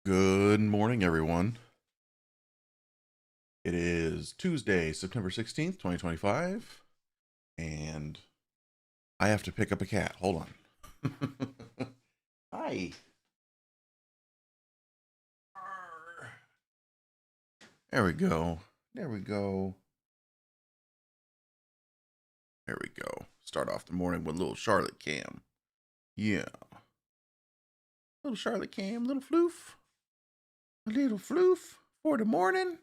Good morning, everyone. It is Tuesday, September 16th, 2025, and I have to pick up a cat. Hold on. Hi. There we go. There we go. There we go. Start off the morning with little Charlotte Cam. Yeah. Little Charlotte Cam, little floof. A little floof for the morning.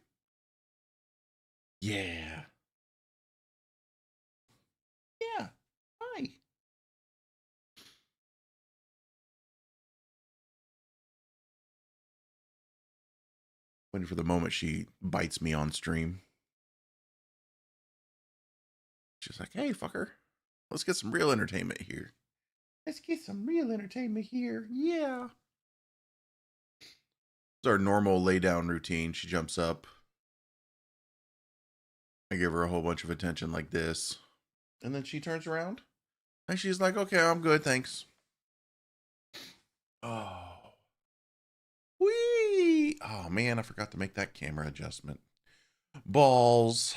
Yeah. Yeah. Hi. Waiting for the moment she bites me on stream. She's like, hey, fucker. Let's get some real entertainment here. Let's get some real entertainment here. Yeah. It's our normal lay down routine. She jumps up. I give her a whole bunch of attention like this. And then she turns around and she's like, okay, I'm good. Thanks. Oh. Whee. Oh, man. I forgot to make that camera adjustment. Balls.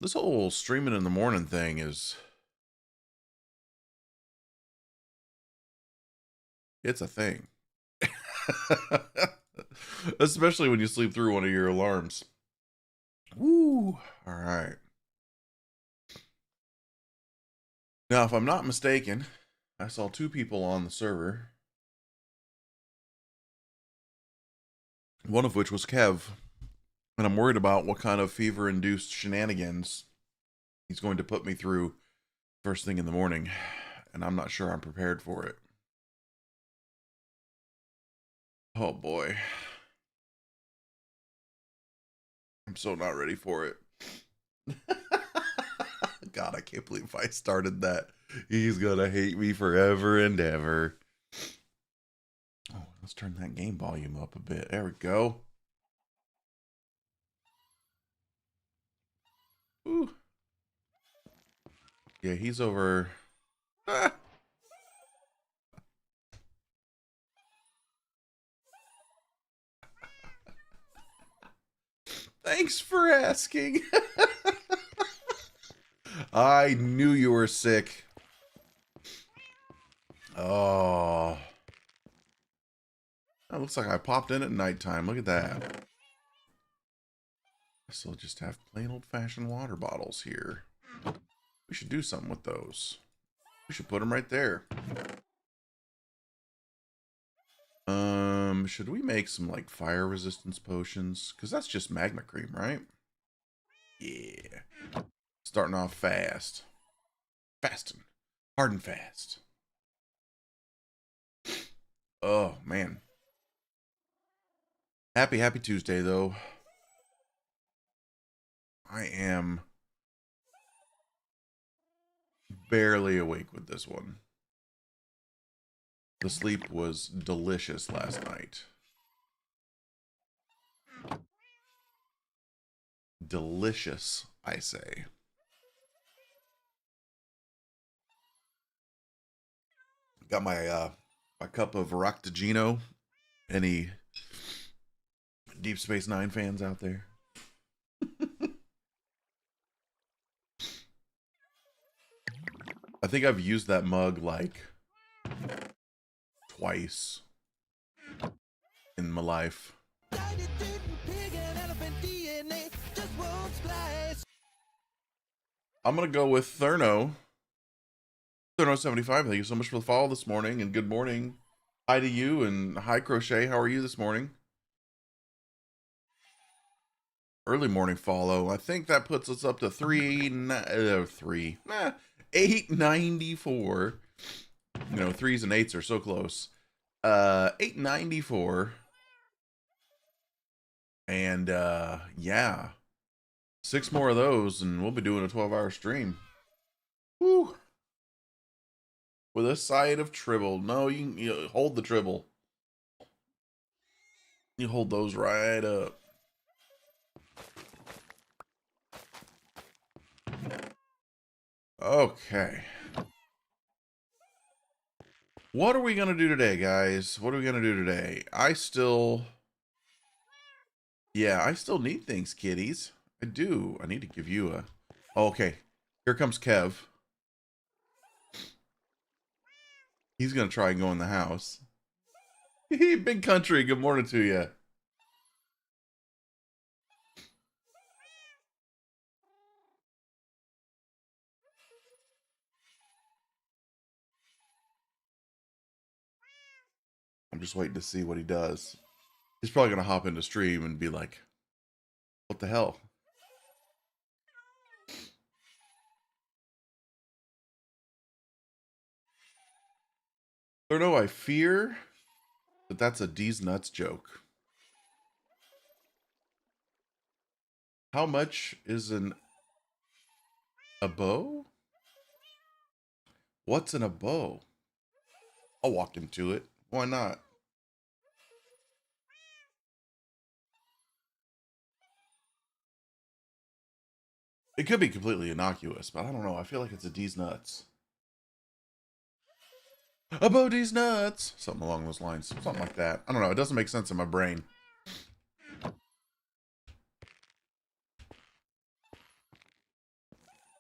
This whole streaming in the morning thing is. It's a thing. Especially when you sleep through one of your alarms. Woo. All right. Now, if I'm not mistaken, I saw two people on the server. One of which was Kev. And I'm worried about what kind of fever-induced shenanigans he's going to put me through first thing in the morning. And I'm not sure I'm prepared for it. Oh boy. I'm so not ready for it. God, I can't believe I started that. He's gonna hate me forever and ever. Oh, let's turn that game volume up a bit. There we go. Ooh. Yeah, he's over. Ah. Thanks for asking. I knew you were sick. Oh. That looks like I popped in at nighttime. Look at that. I still just have plain old-fashioned water bottles here. We should do something with those. We should put them right there. Should we make some like fire resistance potions? Because that's just magma cream, right? Yeah. Starting off fast. Fasting. Hard and fast. Oh, man. Happy Tuesday, though. I am barely awake with this one. The sleep was delicious last night. Delicious, I say. Got my cup of Roctagino. Any Deep Space Nine fans out there? I think I've used that mug like twice in my life. I'm gonna go with Therno. Therno75. Thank you so much for the follow this morning, and good morning. Hi to you, and hi Crochet. How are you this morning? Early morning follow. I think that puts us up to 894. You know, threes and eights are so close. 894. And yeah. 6 more of those, and we'll be doing a 12-hour stream. Woo. With a side of tribble. No, you hold the tribble. You hold those right up. Okay. What are we going to do today, guys? What are we going to do today? I still need things, kitties. I do. I need to give you a... Oh, okay. Here comes Kev. He's going to try and go in the house. Big country, good morning to you. I'm just waiting to see what he does. He's probably going to hop into stream and be like, what the hell? I don't know, I fear that that's a D's nuts joke. How much is a bow? What's in a bow? I'll walk into it. Why not? It could be completely innocuous, but I don't know. I feel like it's a D's nuts. A bow D's nuts. Something along those lines. Something like that. I don't know. It doesn't make sense in my brain.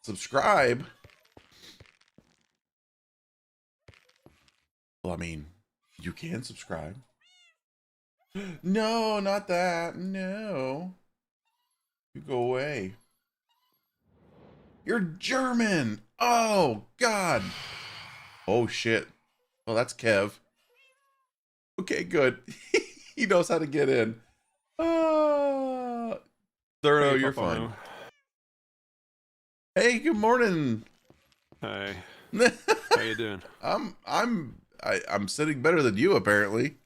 Subscribe. Well, I mean, you can subscribe. No, not that. No. You go away. You're German. Oh, God. Oh, shit. Well, that's Kev. Okay, good. He knows how to get in. Thorough, hey, you're fine. Hey, good morning. Hey. How you doing? I'm sitting better than you, apparently.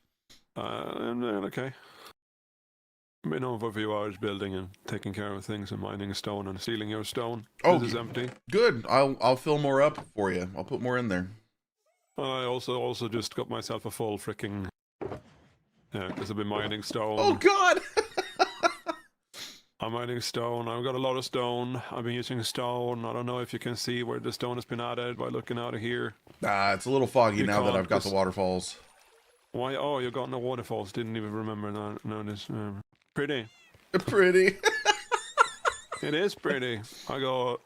I'm doing okay. Been home for a few hours building and taking care of things and mining stone and stealing your stone. Oh, this is empty. Good. I'll fill more up for you. I'll put more in there. I also just got myself a full freaking because I've been mining stone. Oh God! I'm mining stone. I've got a lot of stone. I've been using stone. I don't know if you can see where the stone has been added by looking out of here. It's a little foggy now that I've got the waterfalls. Why? Oh, you got no waterfalls. Didn't even remember that. No, this pretty. Pretty. It is pretty. I got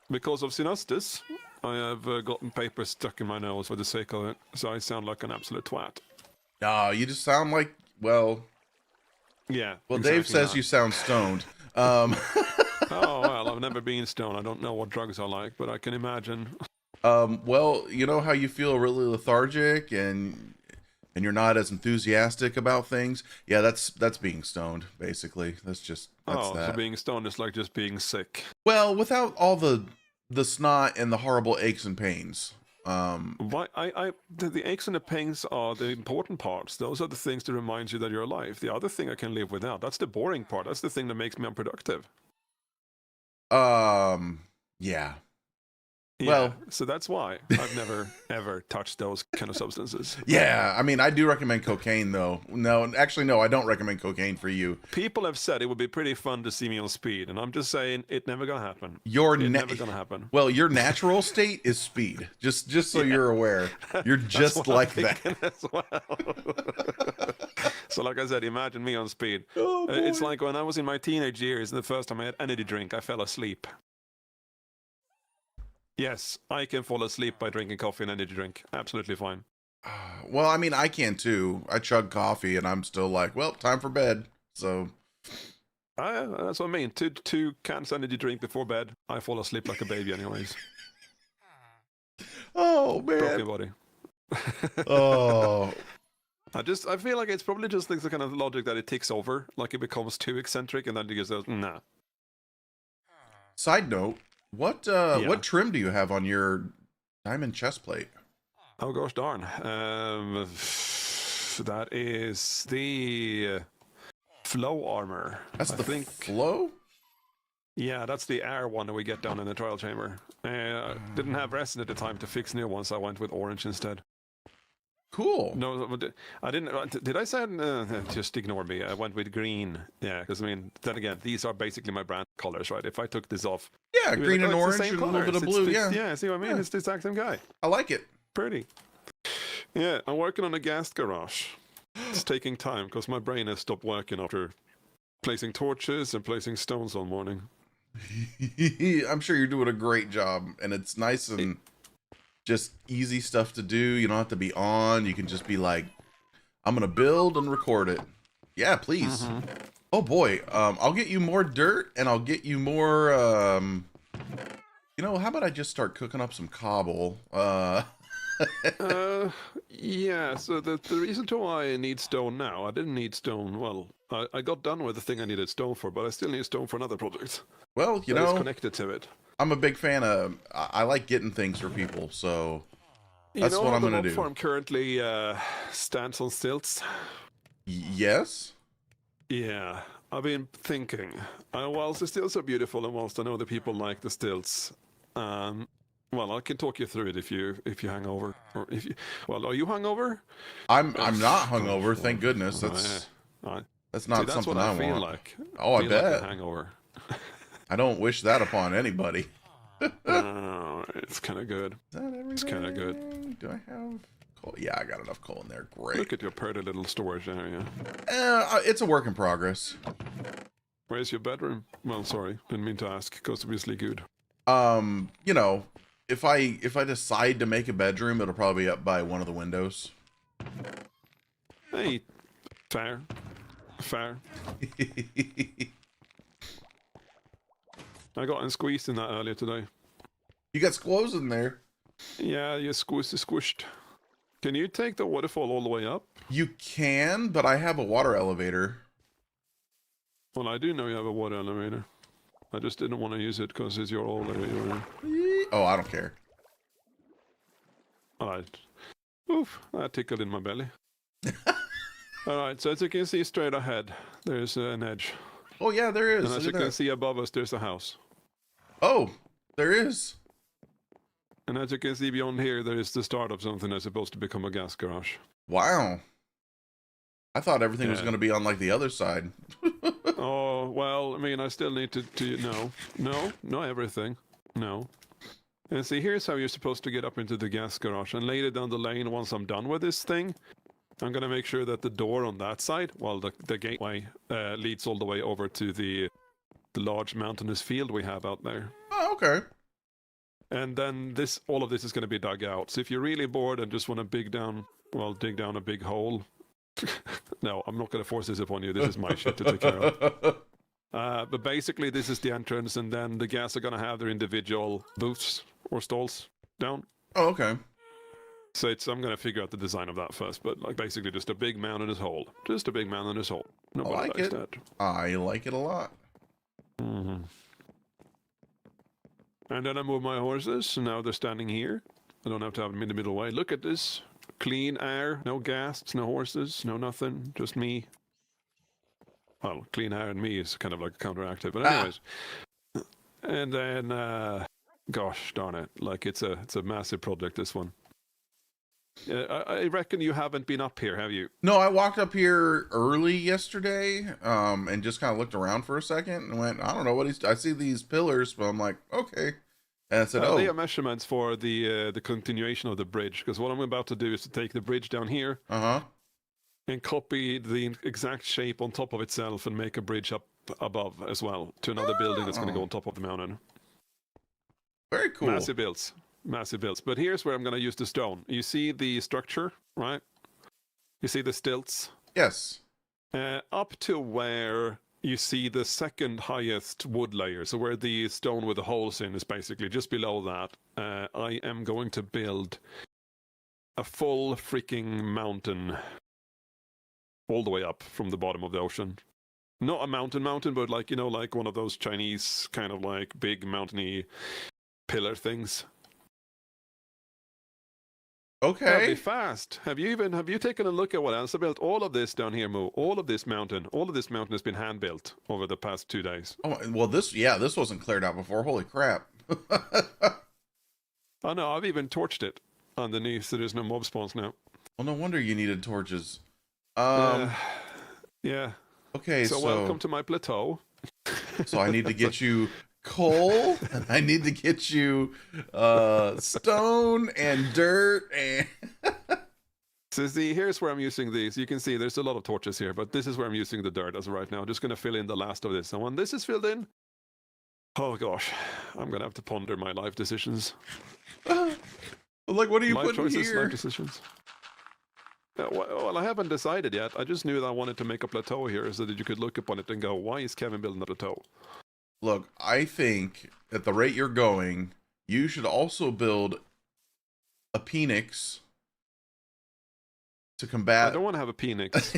because of synesthesia, I have gotten paper stuck in my nose for the sake of it, so I sound like an absolute twat. You just sound like, well... Yeah. Well, exactly. Dave says you sound stoned. Oh, well, I've never been stoned. I don't know what drugs are like, but I can imagine. Well, you know how you feel really lethargic and you're not as enthusiastic about things? Yeah, that's being stoned, basically. That's that. So being stoned is like just being sick. Well, without all the snot and the horrible aches and pains. The aches and the pains are the important parts. Those are the things that remind you that you're alive. The other thing I can live without. That's the boring part. That's the thing that makes me unproductive. Yeah. Yeah, well, so that's why I've never, ever touched those kind of substances. Yeah, I mean, I do recommend cocaine, though. No, actually, no, I don't recommend cocaine for you. People have said it would be pretty fun to see me on speed, and I'm just saying, it never gonna happen. Never gonna happen. Well, your natural state is speed. Just so you're aware. You're just like that. As well. So like I said, imagine me on speed. Oh, it's like when I was in my teenage years, the first time I had energy drink, I fell asleep. Yes, I can fall asleep by drinking coffee and energy drink. Absolutely fine. Well, I mean, I can too. I chug coffee and I'm still like, well, time for bed. So that's what I mean. Two cans energy drink before bed. I fall asleep like a baby anyways. Oh, man. Broke your body. Oh. I feel like it's probably just the kind of logic that it ticks over. Like it becomes too eccentric and then it goes, nah. Side note. What trim do you have on your diamond chest plate? Oh gosh darn. That is the flow armor. That's flow? Yeah, that's the air one that we get down in the trial chamber. Didn't have resin at the time to fix new ones, so I went with orange instead. Cool. No, I didn't. Did I say? Just ignore me. I went with green. Yeah, because I mean, then again, these are basically my brand colors, right? If I took this off, yeah, green and orange and a little bit of blue. Yeah, yeah. See what I mean? Yeah. It's the exact same guy. I like it. Pretty. Yeah, I'm working on a gas garage. It's taking time because my brain has stopped working after placing torches and placing stones all morning. I'm sure you're doing a great job, and it's nice and just easy stuff to do. You don't have to be on. You can just be like, I'm gonna build and record it. Yeah, please. Oh boy, I'll get you more dirt, and I'll get you more. You know, how about I just start cooking up some cobble? Yeah. So the reason to why I need stone now, I didn't need stone. Well, I got done with the thing I needed stone for, but I still need stone for another project. Well, you that know, is connected to it. I'm a big fan of. I like getting things for people, so that's you know what how I'm the gonna mob do. farm currently stands on stilts? Yes. Yeah, I've been thinking. Whilst the stilts are beautiful, and whilst I know that people like the stilts, well, I can talk you through it if you hang over, or if you. Well, are you hungover? I'm not hungover, thank goodness. Yeah. That's See, not that's something what I I feel want. like. Oh, I feel bet. like a hangover. I don't wish that upon anybody. It's kind of good. Is that everything? It's kind of good. Do I have coal? Yeah, I got enough coal in there. Great. Look at your pretty little storage area. It's a work in progress. Where's your bedroom? Well, sorry, didn't mean to ask. Because obviously good. You know, if I decide to make a bedroom, it'll probably be up by one of the windows. Hey, fair. I got squeezed in that earlier today. You got squows in there. Yeah, you squished. Can you take the waterfall all the way up? You can, but I have a water elevator. Well, I do know you have a water elevator. I just didn't want to use it because it's your old area. Oh, I don't care. Alright. Oof, that tickled in my belly. Alright, so as you can see straight ahead, there's an edge. Oh yeah, there is. And as you can see above us, there's a house. Oh, there is. And as you can see beyond here, there is the start of something that's supposed to become a gas garage. Wow. I thought everything was going to be on like the other side. Oh, well, I mean, I still need to no, not everything. No. And see, here's how you're supposed to get up into the gas garage. And later down the lane, once I'm done with this thing, I'm going to make sure that the door on that side, well, the gateway, leads all the way over to the large mountainous field we have out there. Oh, okay. And then all of this is going to be dug out. So if you're really bored and just want to dig down a big hole. No, I'm not going to force this upon you. This is my shit to take care of. But basically, this is the entrance, and then the gas are going to have their individual booths or stalls down. Oh, okay. So I'm going to figure out the design of that first, but like basically just a big mountainous hole. Just a big mountainous hole. Nobody like likes it. that. I like it a lot. Mm-hmm. And then I move my horses, so now they're standing here. I don't have to have them in the middle way. Look at this. Clean air, no gas, no horses, no nothing, just me. Well, clean air and me is kind of like counteractive, but anyways. And then, gosh darn it, like it's a massive project, this one. I reckon you haven't been up here, have you? No, I walked up here early yesterday, and just kind of looked around for a second and went, I don't know what I see these pillars, but I'm like, okay. And I said, they are measurements for the continuation of the bridge, because what I'm about to do is to take the bridge down here and copy the exact shape on top of itself and make a bridge up above as well to another building that's going to go on top of the mountain. Very cool. Massive builds. But here's where I'm going to use the stone. You see the structure, right? You see the stilts? Yes. Up to where you see the second highest wood layer, so where the stone with the holes in is basically just below that. I am going to build a full freaking mountain all the way up from the bottom of the ocean. Not a mountain, but like, you know, like one of those Chinese kind of like big mountainy pillar things. Okay. That'd be fast. Have you taken a look at what else I built? All of this down here, Moo. All of this mountain has been hand built over the past 2 days. Oh well, this wasn't cleared out before. Holy crap! Oh no, I've even torched it underneath, so there's no mob spawns now. Well, no wonder you needed torches. Yeah. Okay, So welcome to my plateau. So I need to get you coal. I need to get you stone and dirt and So see, here's where I'm using these. You can see there's a lot of torches here, but this is where I'm using the dirt as of right now. I'm just going to fill in the last of this. And when this is filled in, oh gosh, I'm going to have to ponder my life decisions. like, what are you Life putting choices, here? life decisions. Yeah, well, I haven't decided yet. I just knew that I wanted to make a plateau here so that you could look upon it and go, why is Kevin building a plateau? Look, I think at the rate you're going, you should also build a Phoenix to I combat. don't want to have a Phoenix.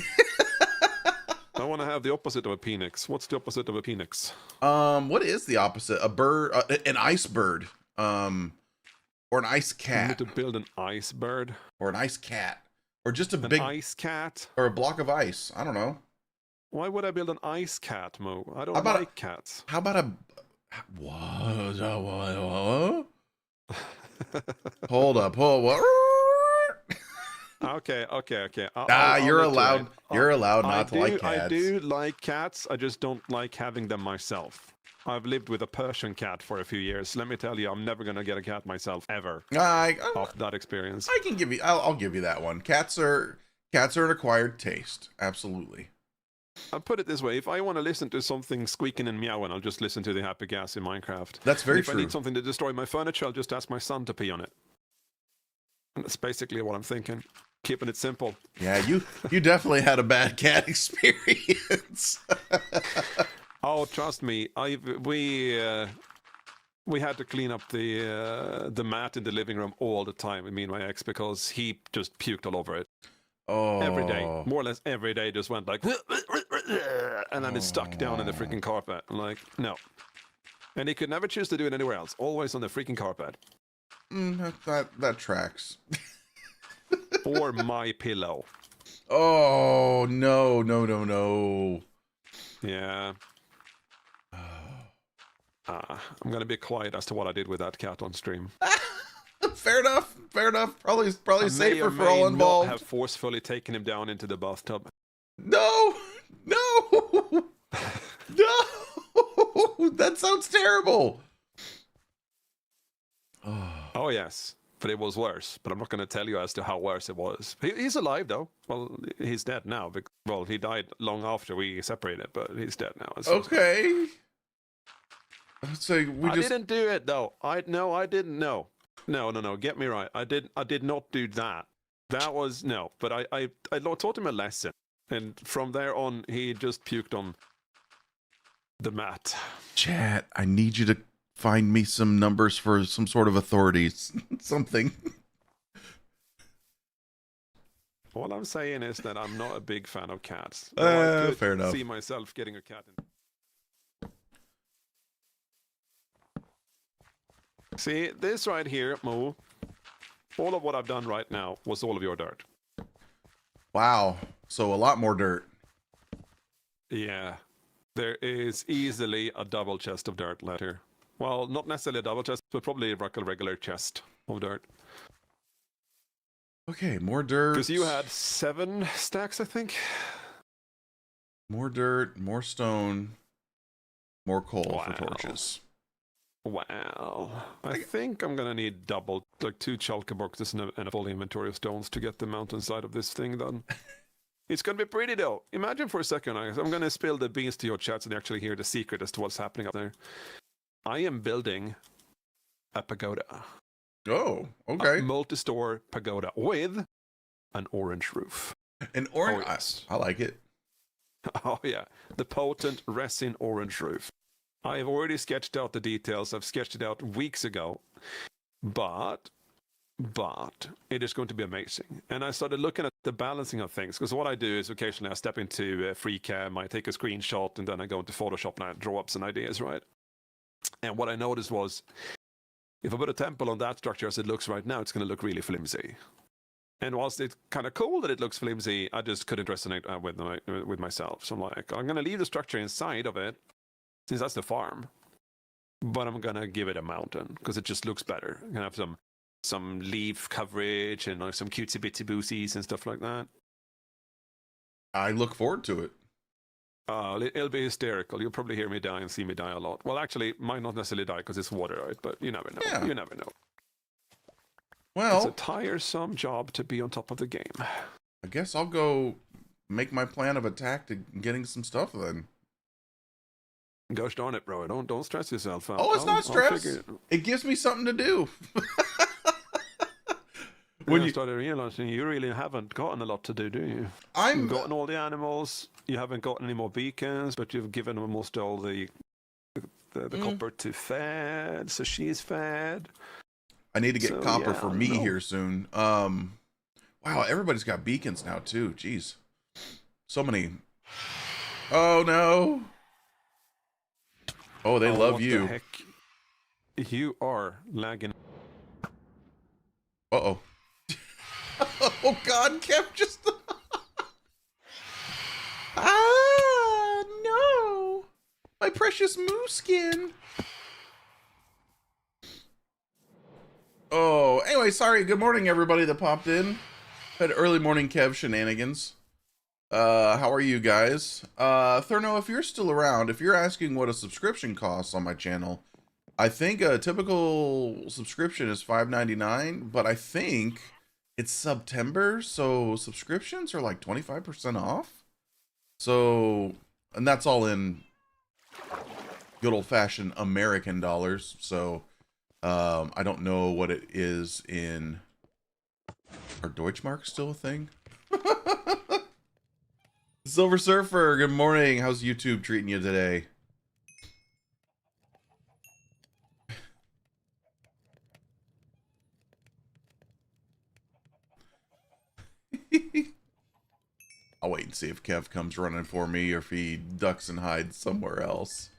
I want to have the opposite of a Phoenix. What's the opposite of a Phoenix? What is the opposite? A bird, an ice bird, or an ice You need cat, to build an ice bird. or an ice cat, or just a An big, ice cat? or a block of ice. I don't know. Why would I build an ice cat, Mo? I How don't about like cats. How about a what? Hold up, what? Okay. You're I'll allowed. look to it. You're allowed I not to like I cats. do like cats. I just don't like having them myself. I've lived with a Persian cat for a few years. Let me tell you, I'm never gonna get a cat myself ever. Off that experience. I can give you. I'll give you that one. Cats are an acquired taste. Absolutely. I'll put it this way: if I want to listen to something squeaking and meowing, I'll just listen to the happy gas in Minecraft. That's very If true. I need something to destroy my furniture, I'll just ask my son to pee on it. And that's basically what I'm thinking. Keeping it simple. Yeah, you definitely had a bad cat experience. Oh, trust me, we had to clean up the mat in the living room all the time. Me and my ex, because he just puked all over it every day, more or less every day. Just went like, and then it stuck down in the freaking carpet. I'm like, no, and he could never choose to do it anywhere else. Always on the freaking carpet. That tracks. Or my pillow. Oh no. Yeah. I'm gonna be quiet as to what I did with that cat on stream. Fair enough. Probably I safer may for or may all involved. not have forcefully taken him down into the bathtub. No. That sounds terrible. Oh yes, but it was worse. But I'm not going to tell you as to how worse it was. He's alive though. Well, he's dead now. Well, he died long after we separated, but he's dead now. Okay. So I didn't do it though. I didn't know. No. Get me right. I did not do that. That was no. But I taught him a lesson, and from there on, he just puked on the mat. Chat, I need you to find me some numbers for some sort of authorities. Something. All I'm saying is that I'm not a big fan of cats. Fair I enough. see myself getting a cat. See, this right here, Mo, all of what I've done right now was all of your dirt. Wow. So a lot more dirt. Yeah. There is easily a double chest of dirt left here. Well, not necessarily a double chest, but probably like a regular chest of dirt. Okay, more dirt. Because you had 7 stacks, I think. More dirt, more stone, more coal for Wow. torches. Wow. I think I'm going to need double, like 2 chalky boxes and a full inventory of stones to get the mountainside of this thing done. It's going to be pretty though. Imagine for a second, I'm going to spill the beans to your chats and actually hear the secret as to what's happening up there. I am building a pagoda. Oh, okay. A multi-store pagoda with an orange roof. An orange. Oh, yes. I like it. Oh yeah, the potent resin orange roof. I have already sketched out the details. I've sketched it out weeks ago, but it is going to be amazing. And I started looking at the balancing of things, because what I do is occasionally I step into FreeCam, I take a screenshot, and then I go into Photoshop and I draw up some ideas, right? And what I noticed was, if I put a temple on that structure as it looks right now, it's going to look really flimsy. And whilst it's kind of cool that it looks flimsy, I just couldn't resonate with myself. So I'm like, I'm going to leave the structure inside of it, since that's the farm. But I'm going to give it a mountain, because it just looks better. I'm going to have some leaf coverage and like some cutesy bitsy boosies and stuff like that. I look forward to it. It'll be hysterical. You'll probably hear me die and see me die a lot. Well, actually, might not necessarily die because it's water, right? But you never know. Yeah. You never know. Well, It's a tiresome job to be on top of the game. I guess I'll go make my plan of attack to getting some stuff then. Gosh darn it, bro! Don't stress yourself out. Oh, it's not stress. It gives me something to do. When you started realizing you really haven't gotten a lot to do you? You've gotten all the animals. You haven't gotten any more beacons, but you've given almost all the copper to Fed, so she's fed. I need to get copper for me here soon. Wow, everybody's got beacons now too. Jeez, so many. Oh no. Oh, they love you. The heck? You are lagging. Uh-oh. Oh God, Kev just... Ah, no. My precious moose skin. Oh, anyway, sorry. Good morning, everybody that popped in. Had early morning Kev shenanigans. How are you guys? Thurno, if you're still around, if you're asking what a subscription costs on my channel, I think a typical subscription is $5.99, but I think it's September, so subscriptions are like 25% off. So, and that's all in good old-fashioned American dollars. So, I don't know what it is in... Are Deutschmarks still a thing? Silver Surfer, good morning. How's YouTube treating you today? I'll wait and see if Kev comes running for me or if he ducks and hides somewhere else.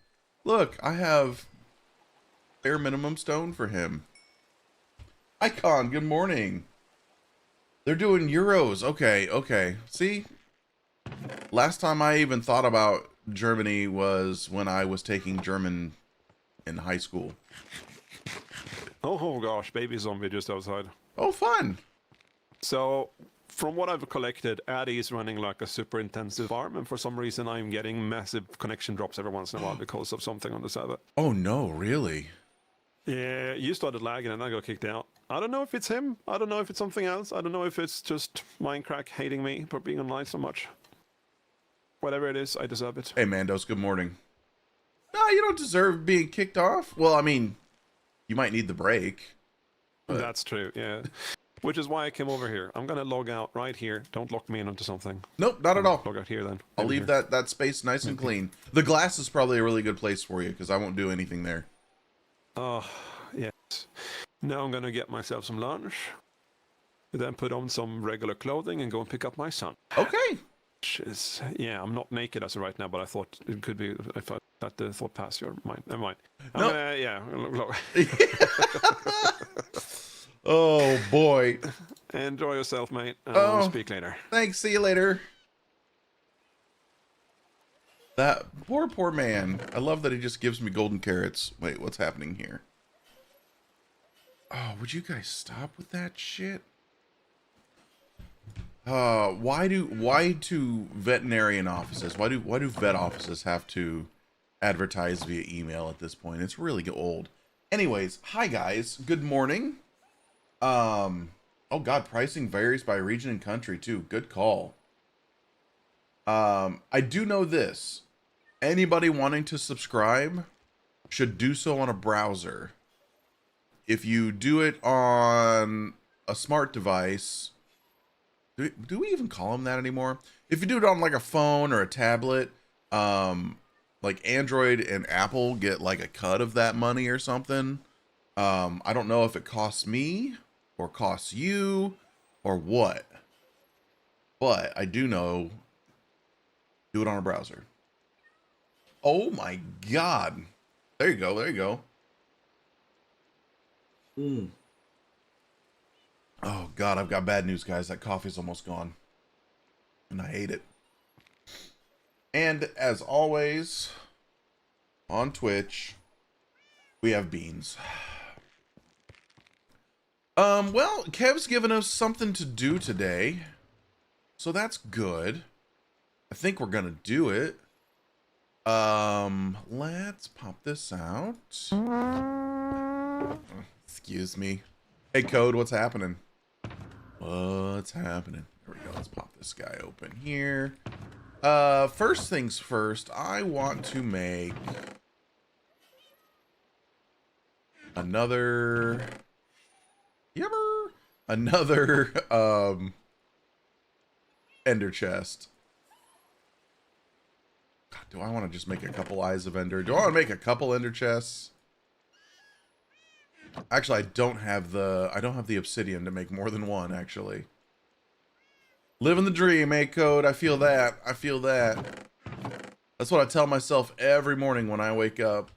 Look, I have bare minimum stone for him. Icon, good morning. They're doing euros. Okay, okay. See? Last time I even thought about Germany was when I was taking German in high school. Oh gosh, baby zombie just outside. Oh, fun. So, from what I've collected, Addy is running like a super intensive farm, and for some reason I'm getting massive connection drops every once in a while because of something on the server. Oh no, really? Yeah, you started lagging and I got kicked out. I don't know if it's him. I don't know if it's something else. I don't know if it's just Mindcrack hating me for being online so much. Whatever it is, I deserve it. Hey, Mandos, good morning. No, you don't deserve being kicked off. Well, I mean, you might need the break. But... That's true, yeah. Which is why I came over here. I'm going to log out right here. Don't lock me in onto something. Nope, not at all. Log out here then. I'll leave that space nice and clean. The glass is probably a really good place for you because I won't do anything there. Oh, yes. Now I'm going to get myself some lunch. Then put on some regular clothing and go and pick up my son. Okay. Yeah, I'm not naked as of right now, but I thought it could be if I that the thought passed your mind. Never mind. No. Yeah. Oh boy. Enjoy yourself, mate. I'll speak later. Thanks. See you later. That poor man. I love that he just gives me golden carrots. Wait, what's happening here? Oh, would you guys stop with that shit? Why do veterinarian offices, why do vet offices have to advertise via email at this point? It's really old. Anyways, hi guys, good morning. Oh god, pricing varies by region and country too. Good call. I do know this. Anybody wanting to subscribe should do so on a browser. If you do it on a smart device, do we even call them that anymore? If you do it on like a phone or a tablet, like Android and Apple get like a cut of that money or something. I don't know if it costs me or costs you or what, but I do know, do it on a browser. Oh my God. There you go. There you go. Oh God, I've got bad news, guys. That coffee's almost gone. And I hate it. And as always, on Twitch, we have beans. Well, Kev's given us something to do today. So that's good. I think we're gonna do it. Let's pop this out. Excuse me. Hey, Code, what's happening? What's happening? There we go. Let's pop this guy open here. First things first, I want to make another ender chest. God, do I want to just make a couple eyes of ender? Do I want to make a couple ender chests? Actually, I don't have the obsidian to make more than one, actually. Living the dream, eh, Code? I feel that. I feel that. That's what I tell myself every morning when I wake up.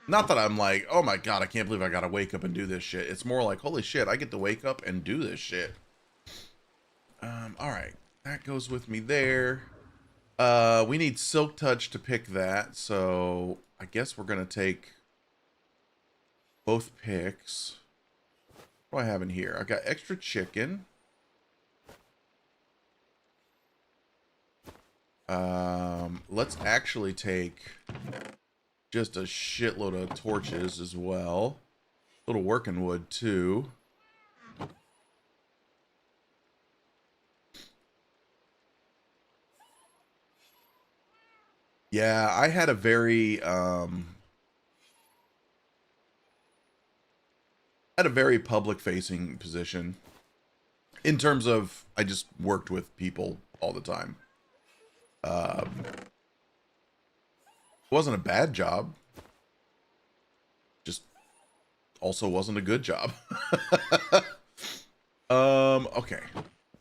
Not that I'm like, oh my god, I can't believe I gotta wake up and do this shit. It's more like, holy shit, I get to wake up and do this shit. Alright. That goes with me there. We need Silk Touch to pick that, so I guess we're gonna take both picks. What do I have in here? I got extra chicken. Let's actually take just a shitload of torches as well. A little working wood too. Yeah, I had a very public-facing position in terms of I just worked with people all the time. It wasn't a bad job, just also wasn't a good job. Okay,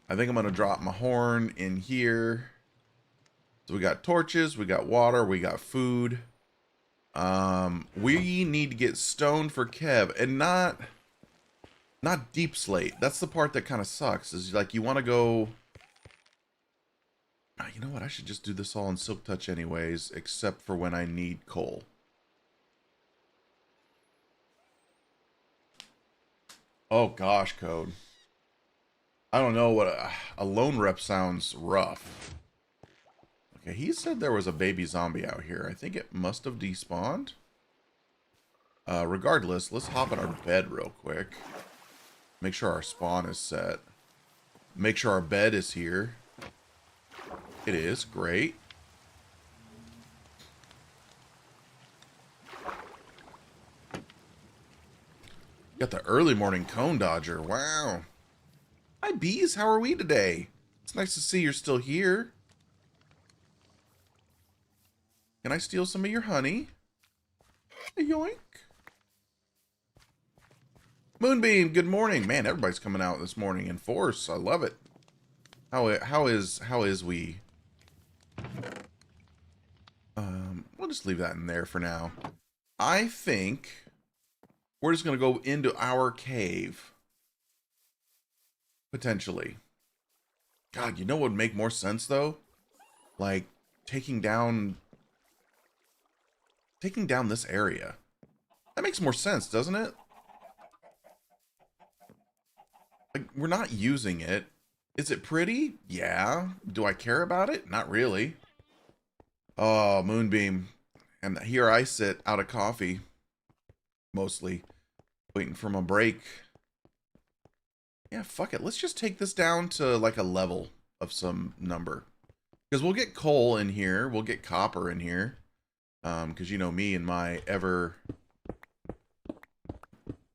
I think I'm gonna drop my horn in here. So we got torches, we got water, we got food. We need to get stone for Kev, and not deep slate. That's the part that kind of sucks, is like you want to go... You know what? I should just do this all in Silk Touch anyways, except for when I need coal. Oh gosh, Code. I don't know what a lone rep sounds rough. Okay, he said there was a baby zombie out here. I think it must have despawned. Regardless, let's hop in our bed real quick. Make sure our spawn is set. Make sure our bed is here. It is. Great. Got the early morning cone dodger. Wow. Hi, bees. How are we today? It's nice to see you're still here. Can I steal some of your honey? Yoink. Moonbeam, good morning. Man, everybody's coming out this morning in force. I love it. How is we? We'll just leave that in there for now. I think we're just gonna go into our cave. Potentially. God, you know what would make more sense though? Like taking down this area. That makes more sense, doesn't it? Like, we're not using it. Is it pretty? Yeah. Do I care about it? Not really. Oh, Moonbeam. And here I sit out of coffee. Mostly. Waiting for my break. Yeah, fuck it. Let's just take this down to like a level of some number. Because we'll get coal in here. We'll get copper in here. Because you know me and my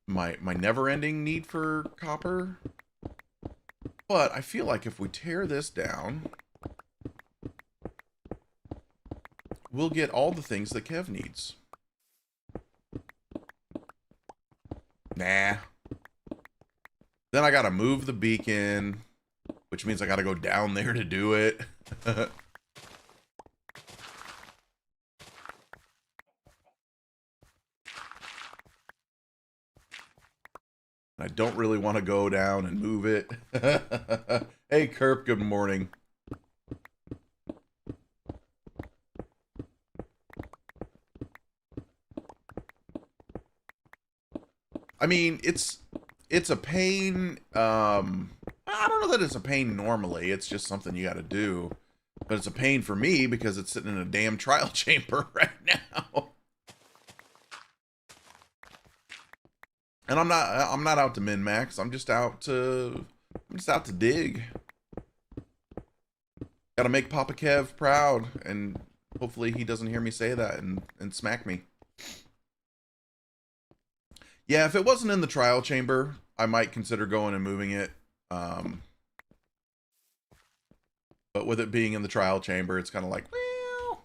my never-ending need for copper. But I feel like if we tear this down, we'll get all the things that Kev needs. Nah. Then I gotta move the beacon, which means I gotta go down there to do it. I don't really want to go down and move it. Hey, Kerp, good morning. I mean, it's a pain. I don't know that it's a pain normally. It's just something you got to do. But it's a pain for me because it's sitting in a damn trial chamber right now. And I'm not out to min-max. I'm just out to dig. Gotta make Papa Kev proud, and hopefully he doesn't hear me say that and smack me. Yeah, if it wasn't in the trial chamber, I might consider going and moving it. But with it being in the trial chamber, it's kind of like, well.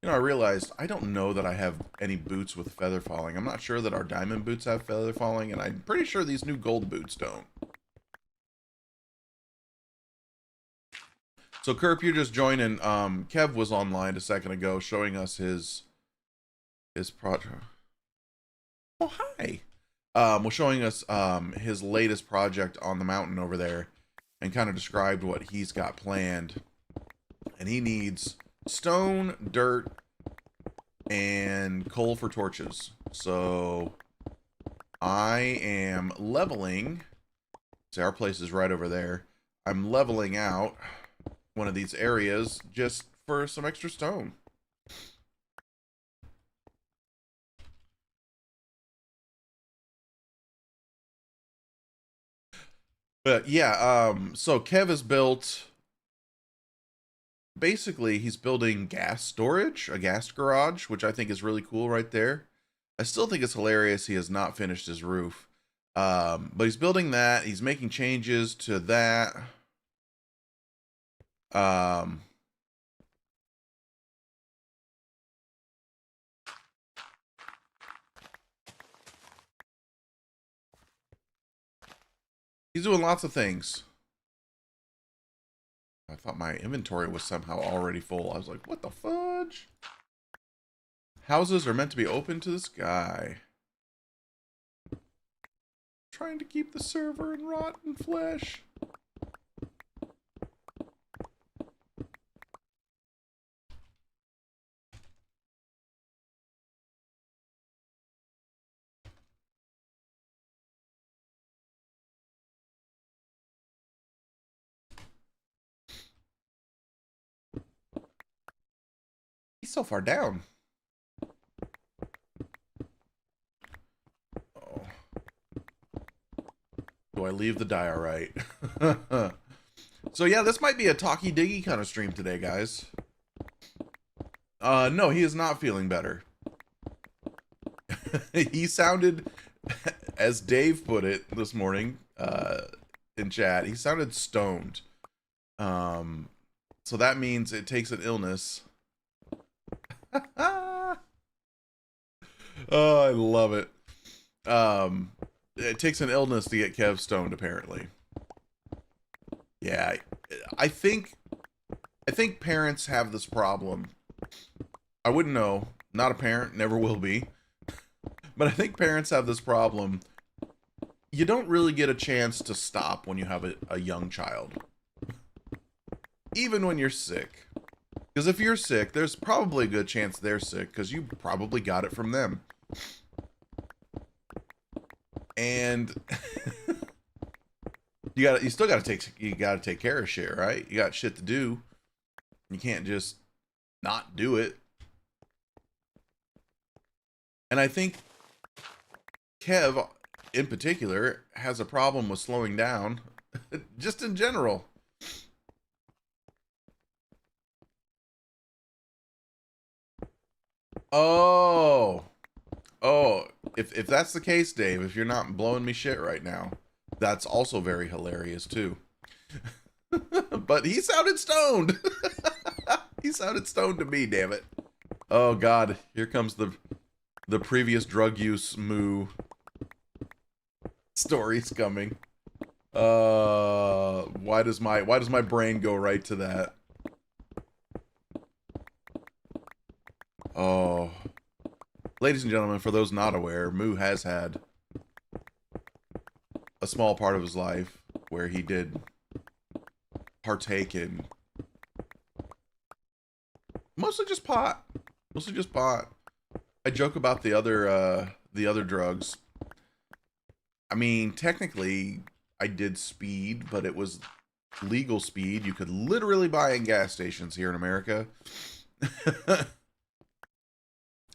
You know, I realized I don't know that I have any boots with feather falling. I'm not sure that our diamond boots have feather falling, and I'm pretty sure these new gold boots don't. So, Kerp, you're just joining. Kev was online a second ago showing us his project. Oh, hi. Was showing us his latest project on the mountain over there, and kind of described what he's got planned. And he needs stone, dirt, and coal for torches. So I am leveling. See, our place is right over there. I'm leveling out one of these areas just for some extra stone. But yeah, so Kev has built, basically he's building gas storage, a gas garage, which I think is really cool right there. I still think it's hilarious he has not finished his roof. But he's building that, he's making changes to that. He's doing lots of things. I thought my inventory was somehow already full. I was like, what the fudge? Houses are meant to be open to the sky. Trying to keep the server in rotten flesh. He's so far down. Oh. Do I leave the diorite? So yeah, this might be a talky diggy kind of stream today, guys. No, he is not feeling better. He sounded, as Dave put it this morning, in chat, he sounded stoned. So that means it takes an illness. Oh, I love it. It takes an illness to get Kev stoned, apparently. Yeah, I think parents have this problem. I wouldn't know. Not a parent, never will be. But I think parents have this problem. You don't really get a chance to stop when you have a young child. Even when you're sick. Because if you're sick, there's probably a good chance they're sick because you probably got it from them. And you still gotta take care of shit, right? You got shit to do. You can't just not do it. And I think Kev, in particular, has a problem with slowing down, just in general. Oh, if that's the case, Dave, if you're not blowing me shit right now, that's also very hilarious too. But he sounded stoned. He sounded stoned to me, damn it. Oh God, here comes the previous drug use moo stories coming. Why does my brain go right to that? Oh. Ladies and gentlemen, for those not aware, Moo has had a small part of his life where he did partake in mostly just pot. I joke about the other the other drugs, I mean, technically, I did speed, but it was legal speed. You could literally buy in gas stations here in America.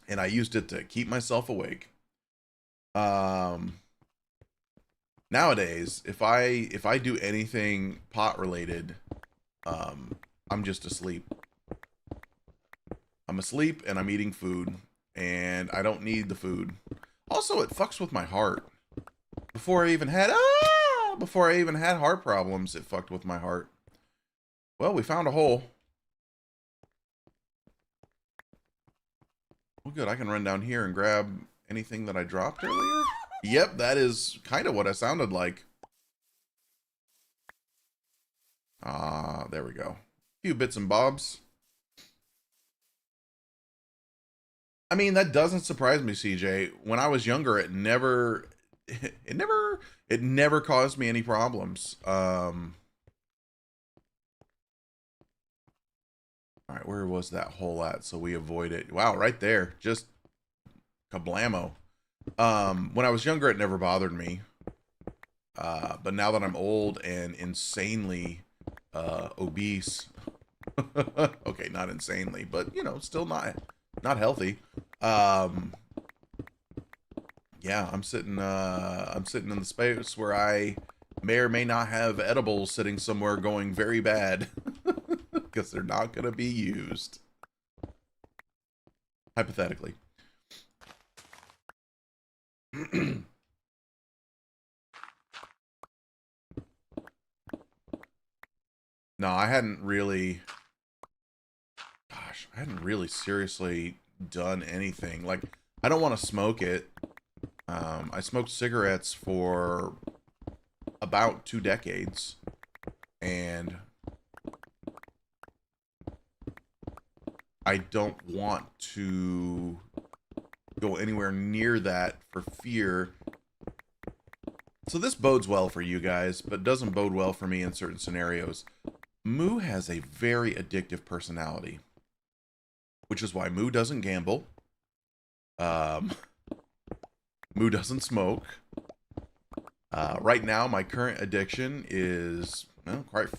And I used it to keep myself awake. Nowadays, if I do anything pot related, I'm just asleep. I'm asleep and I'm eating food, and I don't need the food. Also, it fucks with my heart. Before I even had heart problems, it fucked with my heart. Well, we found a hole. Well, good. I can run down here and grab anything that I dropped earlier. Yep, that is kind of what I sounded like. There we go. A few bits and bobs. I mean, that doesn't surprise me, CJ. When I was younger, it never caused me any problems. All right, where was that hole at? So we avoid it. Wow, right there. Just kablamo. When I was younger, it never bothered me. But now that I'm old and insanely obese, okay, not insanely, but you know, still not healthy. Yeah, I'm sitting in the space where I may or may not have edibles sitting somewhere going very bad because they're not going to be used. Hypothetically. No, I hadn't really seriously done anything. Like, I don't want to smoke it. I smoked cigarettes for about 2 decades, and I don't want to go anywhere near that for fear. So this bodes well for you guys, but doesn't bode well for me in certain scenarios. Moo has a very addictive personality, which is why Moo doesn't gamble. Moo doesn't smoke. Right now, my current addiction is, well, quite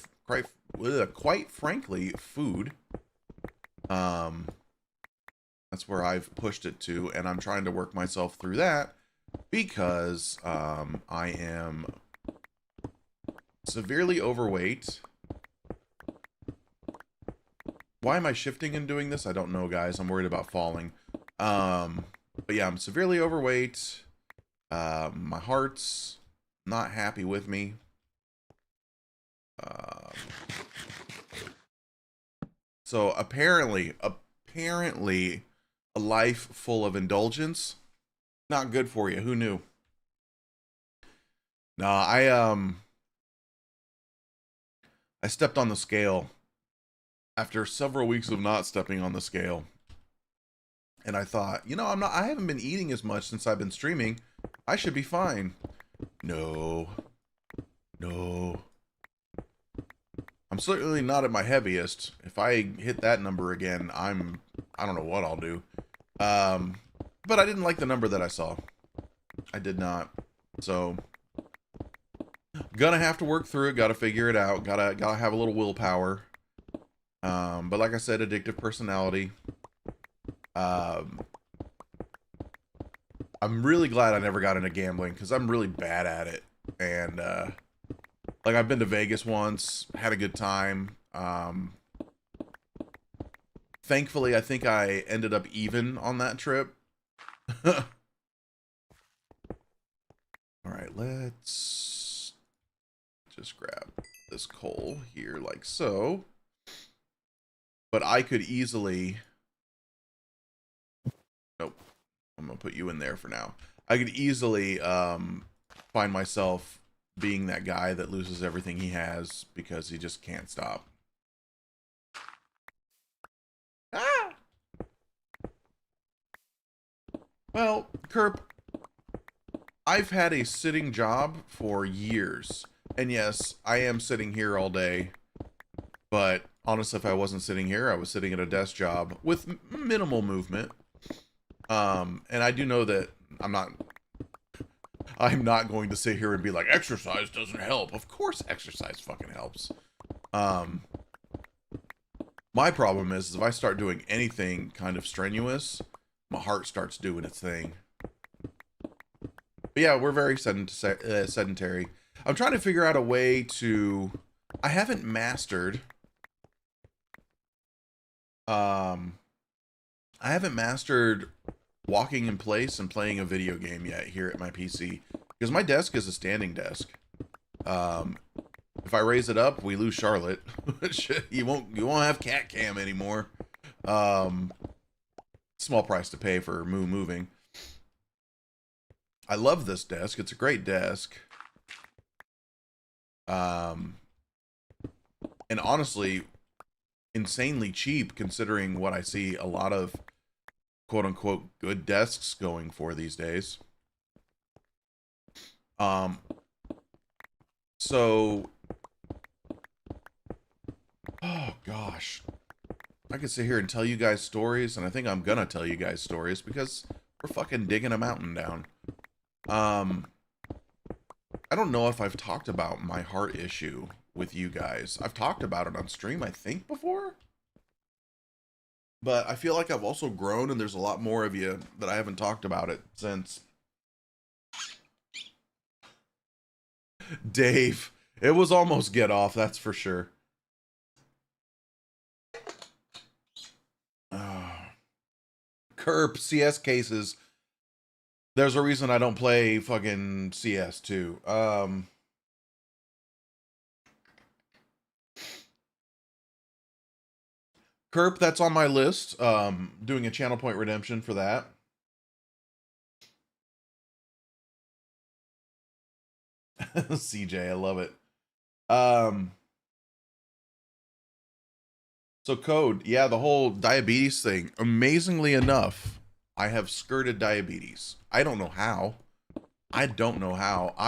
frankly, food. That's where I've pushed it to, and I'm trying to work myself through that because I am severely overweight. Why am I shifting and doing this? I don't know, guys. I'm worried about falling. But yeah, I'm severely overweight. My heart's not happy with me. So apparently, a life full of indulgence, not good for you. Who knew? No, I stepped on the scale after several weeks of not stepping on the scale. And I thought, you know, I haven't been eating as much since I've been streaming. I should be fine. No. I'm certainly not at my heaviest. If I hit that number again, I don't know what I'll do. But I didn't like the number that I saw. I did not. So gonna have to work through it, gotta figure it out, gotta have a little willpower. But like I said, addictive personality. I'm really glad I never got into gambling because I'm really bad at it. And like, I've been to Vegas once, had a good time. Thankfully, I think I ended up even on that trip. All right, let's just grab this coal here like so. But I could easily... Nope. I'm going to put you in there for now. I could easily find myself being that guy that loses everything he has because he just can't stop. Ah! Well, Kerp, I've had a sitting job for years. And yes, I am sitting here all day. But honestly, if I wasn't sitting here, I was sitting at a desk job with minimal movement. And I do know that I'm not going to sit here and be like, exercise doesn't help. Of course exercise fucking helps. My problem is if I start doing anything kind of strenuous, my heart starts doing its thing. But yeah, we're very sedentary. I'm trying to figure out a way to... I haven't mastered... I haven't mastered walking in place and playing a video game yet here at my PC. Because my desk is a standing desk. If I raise it up, we lose Charlotte. you won't have cat cam anymore. Small price to pay for moving. I love this desk. It's a great desk. And honestly, insanely cheap considering what I see a lot of quote unquote good desks going for these days. So, oh gosh, I could sit here and tell you guys stories, and I think I'm gonna tell you guys stories because we're fucking digging a mountain down. I don't know if I've talked about my heart issue with you guys. I've talked about it on stream, I think, before. But I feel like I've also grown, and there's a lot more of you that I haven't talked about it since. Dave, it was almost get off, that's for sure. Kerp, CS cases. There's a reason I don't play fucking CS too. Kerp, that's on my list. Doing a channel point redemption for that. CJ, I love it. So Code, yeah, the whole diabetes thing. Amazingly enough, I have skirted diabetes. I don't know how. I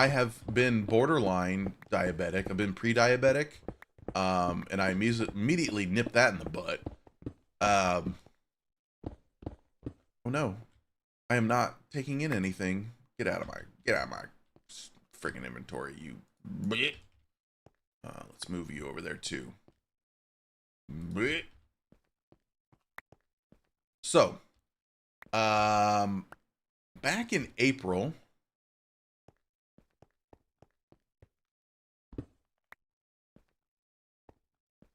have been borderline diabetic. I've been pre-diabetic. And I immediately nipped that in the butt. Oh no. I am not taking in anything. Get out of my freaking inventory, you. Let's move you over there too. So, back in April,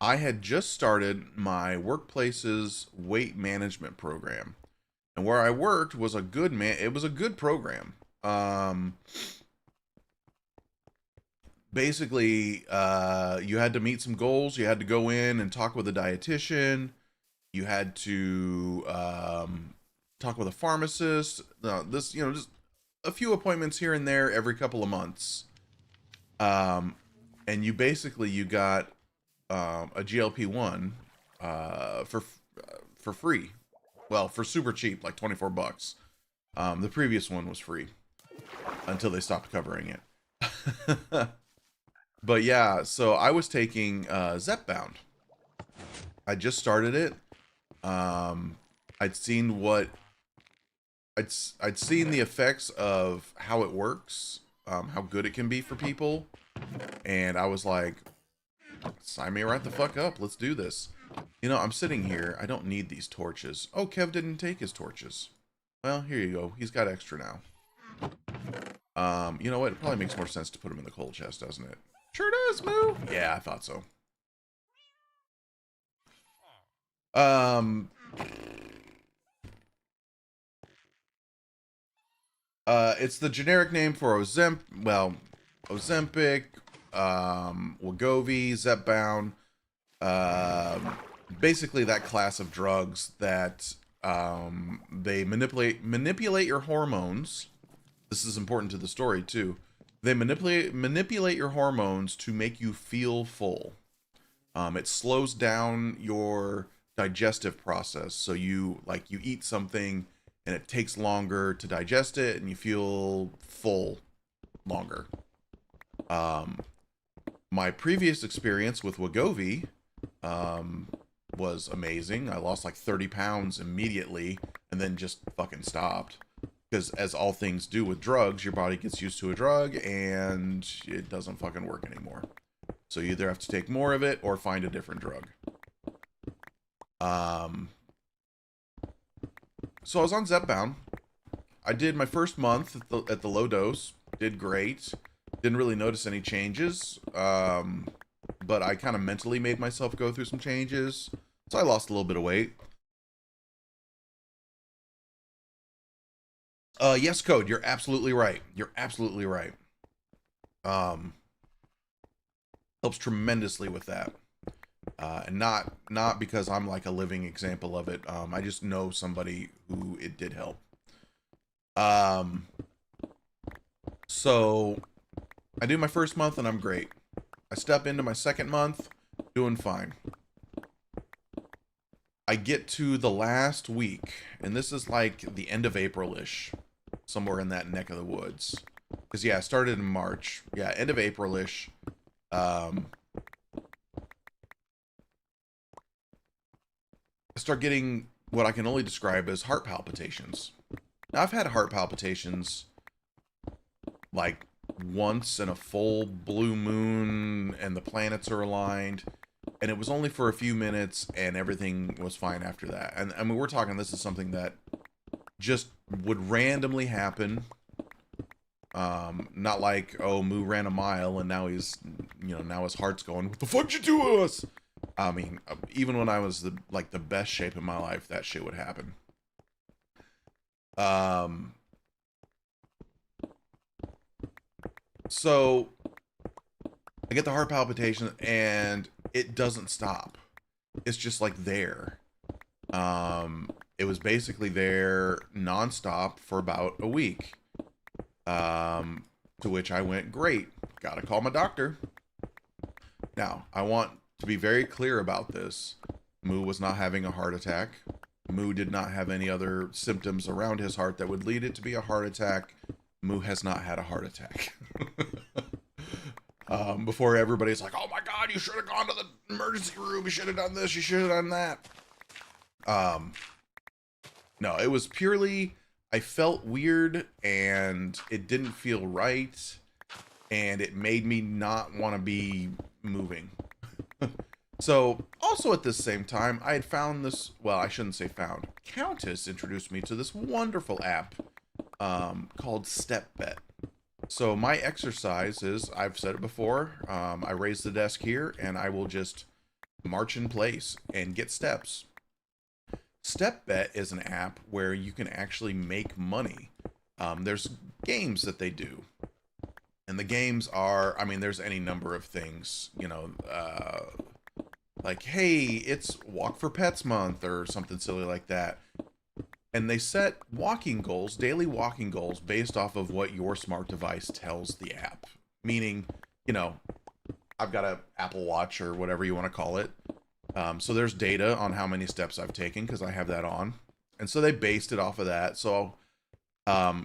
I had just started my workplace's weight management program. And where I worked was it was a good program. Basically, you had to meet some goals. You had to go in and talk with a dietitian. You had to talk with a pharmacist. Just a few appointments here and there every couple of months. And you got a GLP-1 for free. Well, for super cheap, like $24. The previous one was free until they stopped covering it. But yeah, so I was taking Zepbound. I just started it. I'd seen the effects of how it works, how good it can be for people, and I was like, sign me right the fuck up. Let's do this. You know, I'm sitting here. I don't need these torches. Oh, Kev didn't take his torches. Well, here you go. He's got extra now. You know what? It probably makes more sense to put him in the coal chest, doesn't it? Sure does, Moo. Yeah, I thought so. It's the generic name for Ozempic, Wegovy, Zepbound, basically that class of drugs that they manipulate your hormones. This is important to the story too. They manipulate your hormones to make you feel full. It slows down your digestive process, so you eat something and it takes longer to digest it, and you feel full longer. My previous experience with Wegovy was amazing. I lost like 30 pounds immediately and then just fucking stopped. Because as all things do with drugs, your body gets used to a drug and it doesn't fucking work anymore. So you either have to take more of it or find a different drug. So I was on Zepbound. I did my first month at the low dose. Did great. Didn't really notice any changes. But I kind of mentally made myself go through some changes. So I lost a little bit of weight. Yes, Code, you're absolutely right. You're absolutely right. Helps tremendously with that. And not because I'm like a living example of it. I just know somebody who it did help. So I do my first month and I'm great. I step into my second month, doing fine. I get to the last week, and this is like the end of April-ish, somewhere in that neck of the woods. Because, yeah, I started in March. Yeah, end of April-ish. I start getting what I can only describe as heart palpitations. Now, I've had heart palpitations like once in a full blue moon and the planets are aligned, and it was only for a few minutes and everything was fine after that. And I mean, we're talking, this is something that just would randomly happen. Not like, oh, Moo ran a mile and now he's, you know, now his heart's going, what the fuck you do to us? I mean, even when I was the best shape in my life, that shit would happen. So I get the heart palpitation and it doesn't stop. It's just like there. It was basically there nonstop for about a week. To which I went, great, gotta call my doctor. Now, I want to be very clear about this. Moo was not having a heart attack. Moo did not have any other symptoms around his heart that would lead it to be a heart attack. Moo has not had a heart attack. Before everybody's like, oh my God, you should have gone to the emergency room. You should have done this. You should have done that. No, it was purely, I felt weird and it didn't feel right. And it made me not want to be moving. So, also at this same time, I had found this, well, I shouldn't say found. Countess introduced me to this wonderful app called Step Bet. So my exercise is, I've said it before, I raise the desk here and I will just march in place and get steps. Step Bet is an app where you can actually make money. There's games that they do. And the games are, I mean, there's any number of things, you know, like, hey, it's Walk for Pets Month or something silly like that. And they set walking goals, daily walking goals, based off of what your smart device tells the app. Meaning, you know, I've got an Apple Watch or whatever you want to call it. So there's data on how many steps I've taken because I have that on. And so they based it off of that. So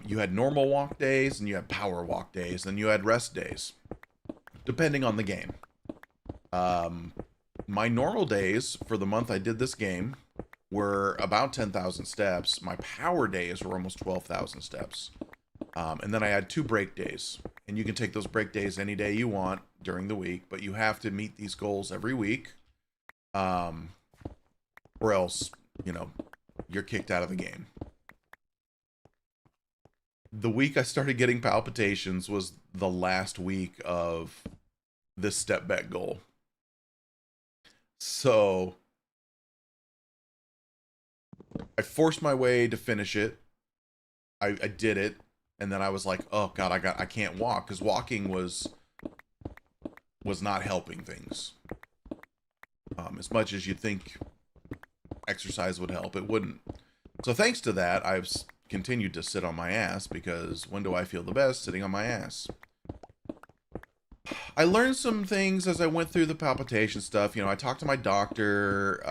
you had normal walk days and you had power walk days and you had rest days, depending on the game. My normal days for the month I did this game were about 10,000 steps. My power days were almost 12,000 steps. And then I had 2 break days. And you can take those break days any day you want during the week, but you have to meet these goals every week. Or else, you know, you're kicked out of the game. The week I started getting palpitations was the last week of this step back goal. So I forced my way to finish it. I did it, and then I was like, oh God, I can't walk, because walking was not helping things. As much as you'd think exercise would help, it wouldn't. So thanks to that, I've continued to sit on my ass, because when do I feel the best? Sitting on my ass. I learned some things as I went through the palpitation stuff. You know, I talked to my doctor.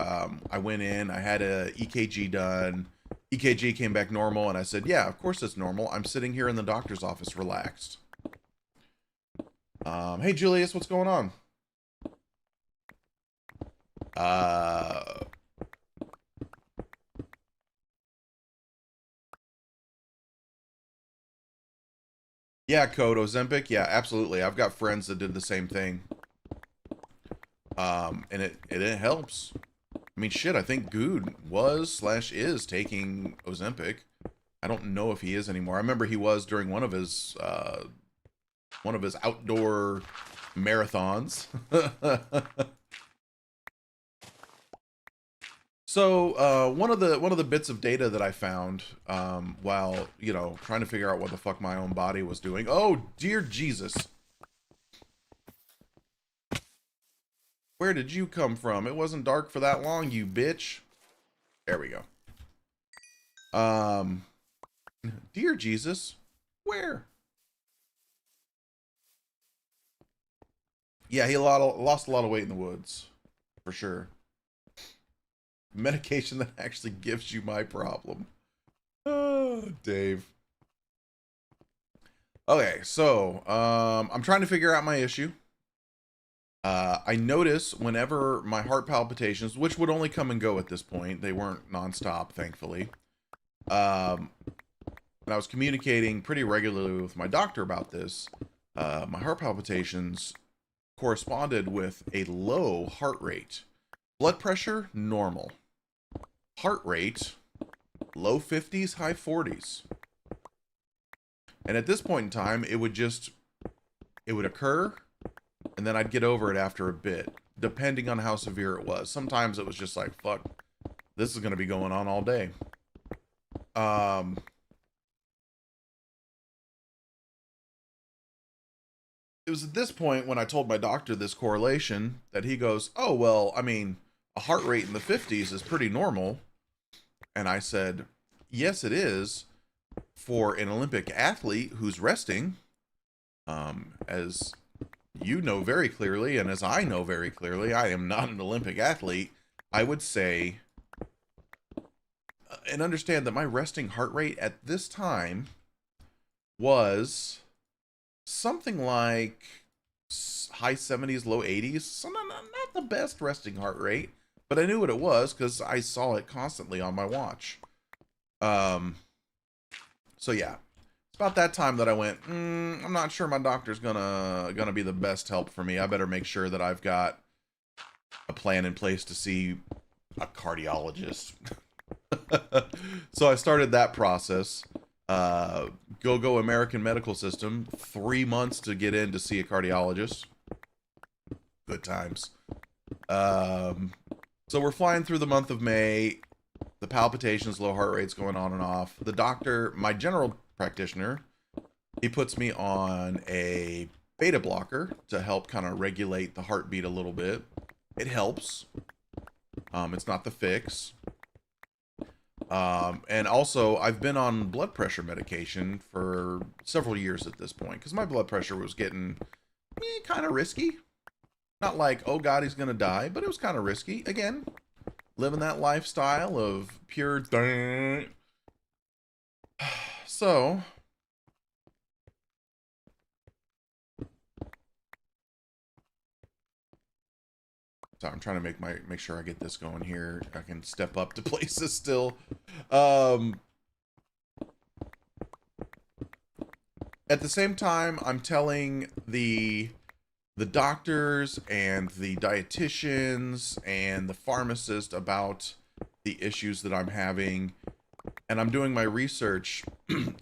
I went in, I had a EKG done. EKG came back normal, and I said, yeah, of course it's normal. I'm sitting here in the doctor's office relaxed. Hey, Julius, what's going on? Yeah, Code Ozempic. Yeah, absolutely. I've got friends that did the same thing. And it helps. I mean, shit, I think Good was/is taking Ozempic. I don't know if he is anymore. I remember he was during one of his outdoor marathons. So one of the bits of data that I found while trying to figure out what the fuck my own body was doing. Oh dear Jesus, where did you come from? It wasn't dark for that long, you bitch. There we go. Dear Jesus, where? Yeah, he lost a lot of weight in the woods, for sure. Medication that actually gives you my problem. Oh, Dave. Okay, so I'm trying to figure out my issue. I notice whenever my heart palpitations, which would only come and go at this point, they weren't nonstop, thankfully. And I was communicating pretty regularly with my doctor about this. My heart palpitations corresponded with a low heart rate. Blood pressure, normal. Heart rate, low 50s, high 40s. And at this point in time, it would occur, and then I'd get over it after a bit, depending on how severe it was. Sometimes it was just like, fuck, this is going to be going on all day. It was at this point when I told my doctor this correlation that he goes, oh, well, I mean, a heart rate in the 50s is pretty normal. And I said, yes, it is for an Olympic athlete who's resting. As you know very clearly, and as I know very clearly, I am not an Olympic athlete. I would say and understand that my resting heart rate at this time was something like high 70s, low 80s. So not the best resting heart rate, but I knew what it was because I saw it constantly on my watch. So yeah, it's about that time that I went, I'm not sure my doctor's gonna be the best help for me. I better make sure that I've got a plan in place to see a cardiologist. So I started that process. Go American medical system, 3 months to get in to see a cardiologist. Good times. So we're flying through the month of May. The palpitations, low heart rates going on and off. The doctor, my general practitioner, he puts me on a beta blocker to help kind of regulate the heartbeat a little bit. It helps. It's not the fix. And also, I've been on blood pressure medication for several years at this point because my blood pressure was getting kind of risky. Not like, oh God, he's gonna die, but it was kind of risky. Again, living that lifestyle of pure. So I'm trying to make sure I get this going here. I can step up to places still. At the same time, I'm telling the doctors and the dietitians and the pharmacist about the issues that I'm having, and I'm doing my research.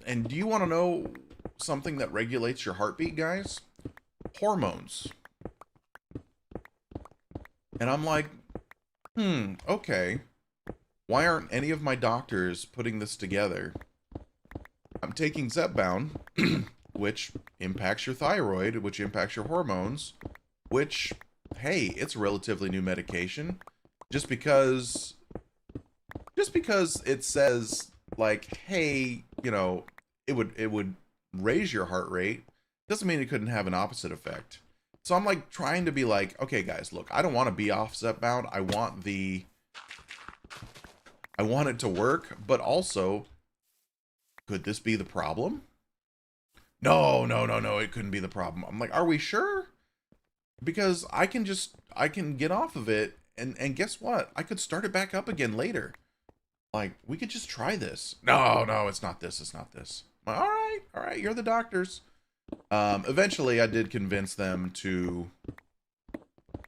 And do you want to know something that regulates your heartbeat, guys? Hormones. And I'm like, okay. Why aren't any of my doctors putting this together? I'm taking Zepbound, which impacts your thyroid, which impacts your hormones, which, hey, it's a relatively new medication. Just because it says, like, hey, it would raise your heart rate, doesn't mean it couldn't have an opposite effect. So I'm like trying to be like, okay, guys, look, I don't want to be off Zepbound. I want it to work, but also, could this be the problem? No, it couldn't be the problem. I'm like, are we sure? Because I can get off of it, and guess what? I could start it back up again later. Like, we could just try this. No, it's not this. It's not this. I'm like, all right, you're the doctors. Eventually, I did convince them to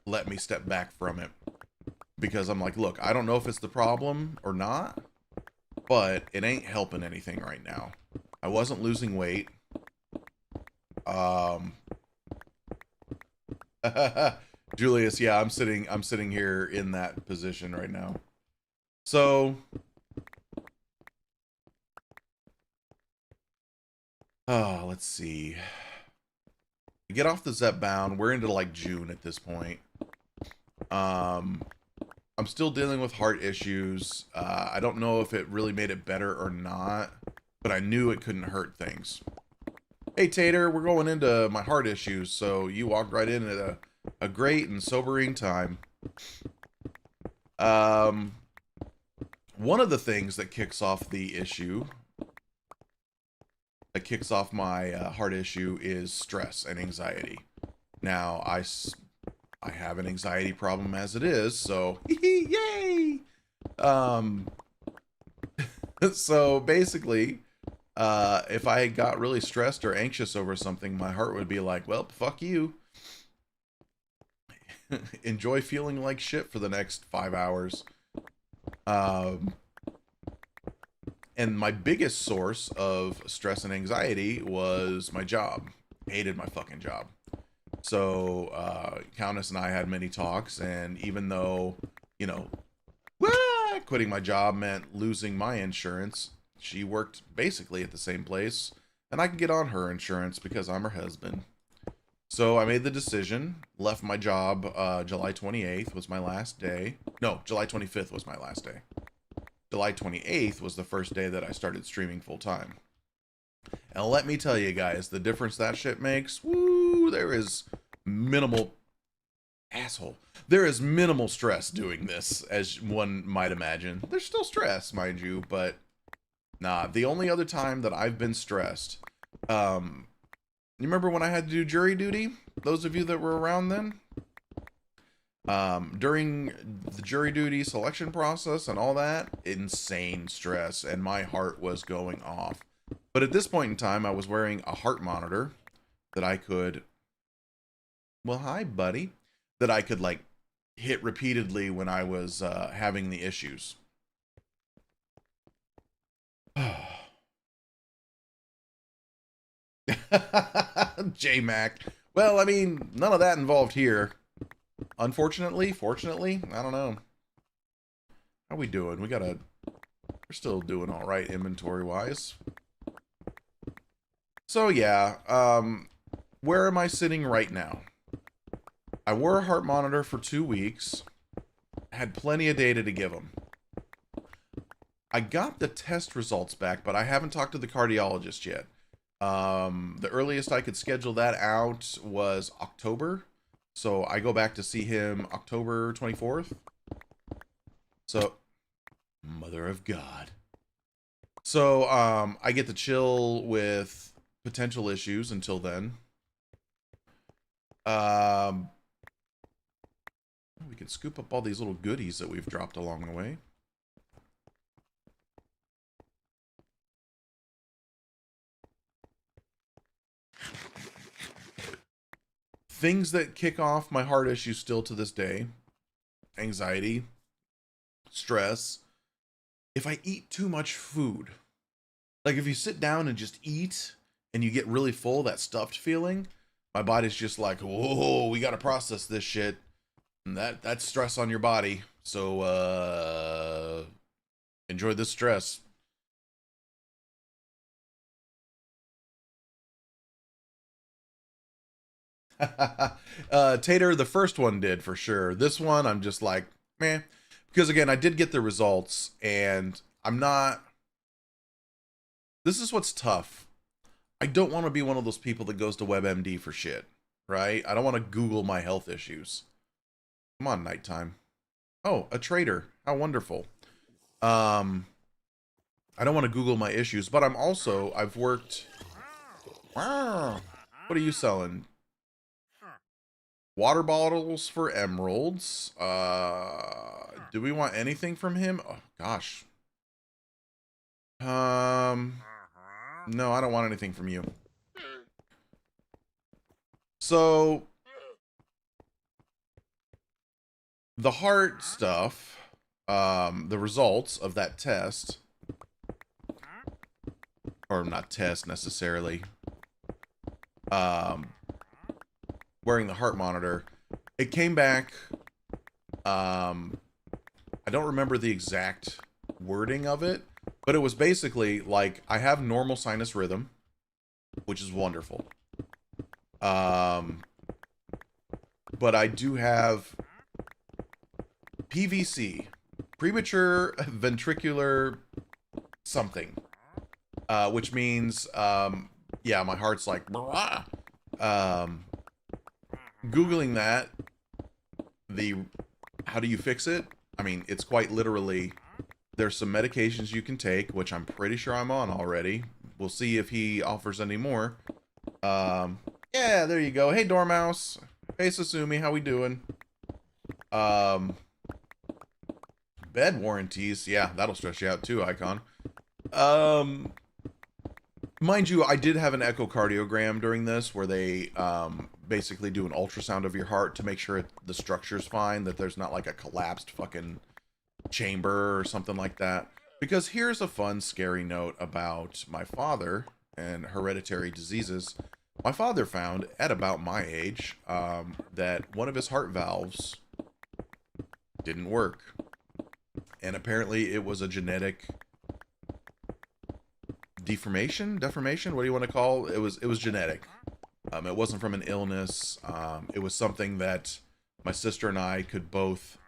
let me step back from it because I'm like, look, I don't know if it's the problem or not, but it ain't helping anything right now. I wasn't losing weight. Um, Julius, yeah, I'm sitting here in that position right now. So, let's see. Get off the Zepbound. We're into like June at this point. I'm still dealing with heart issues. I don't know if it really made it better or not, but I knew it couldn't hurt things. Hey Tater, we're going into my heart issues, so you walked right in at a great and sobering time. One of the things that kicks off the issue, that kicks off my heart issue, is stress and anxiety. Now, I have an anxiety problem as it is, so yay! So basically, if I got really stressed or anxious over something, my heart would be like, well, fuck you. Enjoy feeling like shit for the next 5 hours. And my biggest source of stress and anxiety was my job. Hated my fucking job. So, Countess and I had many talks, and even though, you know, quitting my job meant losing my insurance, she worked basically at the same place, and I could get on her insurance because I'm her husband. So I made the decision, left my job, July 28th was my last day. No, July 25th was my last day. July 28th was the first day that I started streaming full time. And let me tell you guys, the difference that shit makes, woo, there is minimal, asshole, there is minimal stress doing this, as one might imagine. There's still stress, mind you, but nah, the only other time that I've been stressed, you remember when I had to do jury duty? Those of you that were around then? During the jury duty selection process and all that, insane stress, and my heart was going off. But at this point in time, I was wearing a heart monitor that I could, well, hi, buddy, that I could, like, hit repeatedly when I was having the issues. J-Mac. Well, I mean, none of that involved here. Unfortunately, fortunately, I don't know. How we doing? We're still doing all right inventory-wise. So yeah, where am I sitting right now? I wore a heart monitor for 2 weeks. Had plenty of data to give them. I got the test results back, but I haven't talked to the cardiologist yet. The earliest I could schedule that out was October. So I go back to see him October 24th. So, mother of God. So, I get to chill with potential issues until then. We can scoop up all these little goodies that we've dropped along the way. Things that kick off my heart issues still to this day: anxiety, stress. If I eat too much food, like if you sit down and just eat and you get really full, that stuffed feeling, my body's just like, whoa, we got to process this shit. And that's stress on your body. So, enjoy this stress. Tater, the first one did for sure. This one, I'm just like, meh. Because again, I did get the results, and I'm not. This is what's tough. I don't want to be one of those people that goes to WebMD for shit, right? I don't want to Google my health issues. Come on, nighttime. Oh, a trader. How wonderful. I don't want to Google my issues, but I've worked. What are you selling? Water bottles for emeralds. Do we want anything from him? Oh, gosh. No, I don't want anything from you. So the heart stuff, the results of that test, or not test necessarily, um, wearing the heart monitor, it came back, I don't remember the exact wording of it, but it was basically like, I have normal sinus rhythm, which is wonderful. But I do have PVC, premature ventricular something, which means, yeah, my heart's like, Googling that, how do you fix it? I mean, it's quite literally, there's some medications you can take, which I'm pretty sure I'm on already. We'll see if he offers any more. Yeah, there you go. Hey, Dormouse. Hey, Sasumi, how we doing? Bed warranties. Yeah, that'll stress you out too, Icon. Mind you, I did have an echocardiogram during this where they basically do an ultrasound of your heart to make sure the structure's fine, that there's not like a collapsed fucking chamber or something like that. Because here's a fun, scary note about my father and hereditary diseases. My father found, at about my age, that one of his heart valves didn't work. And apparently it was a genetic deformation, what do you want to call it? It was genetic. It wasn't from an illness. It was something that my sister and I could both...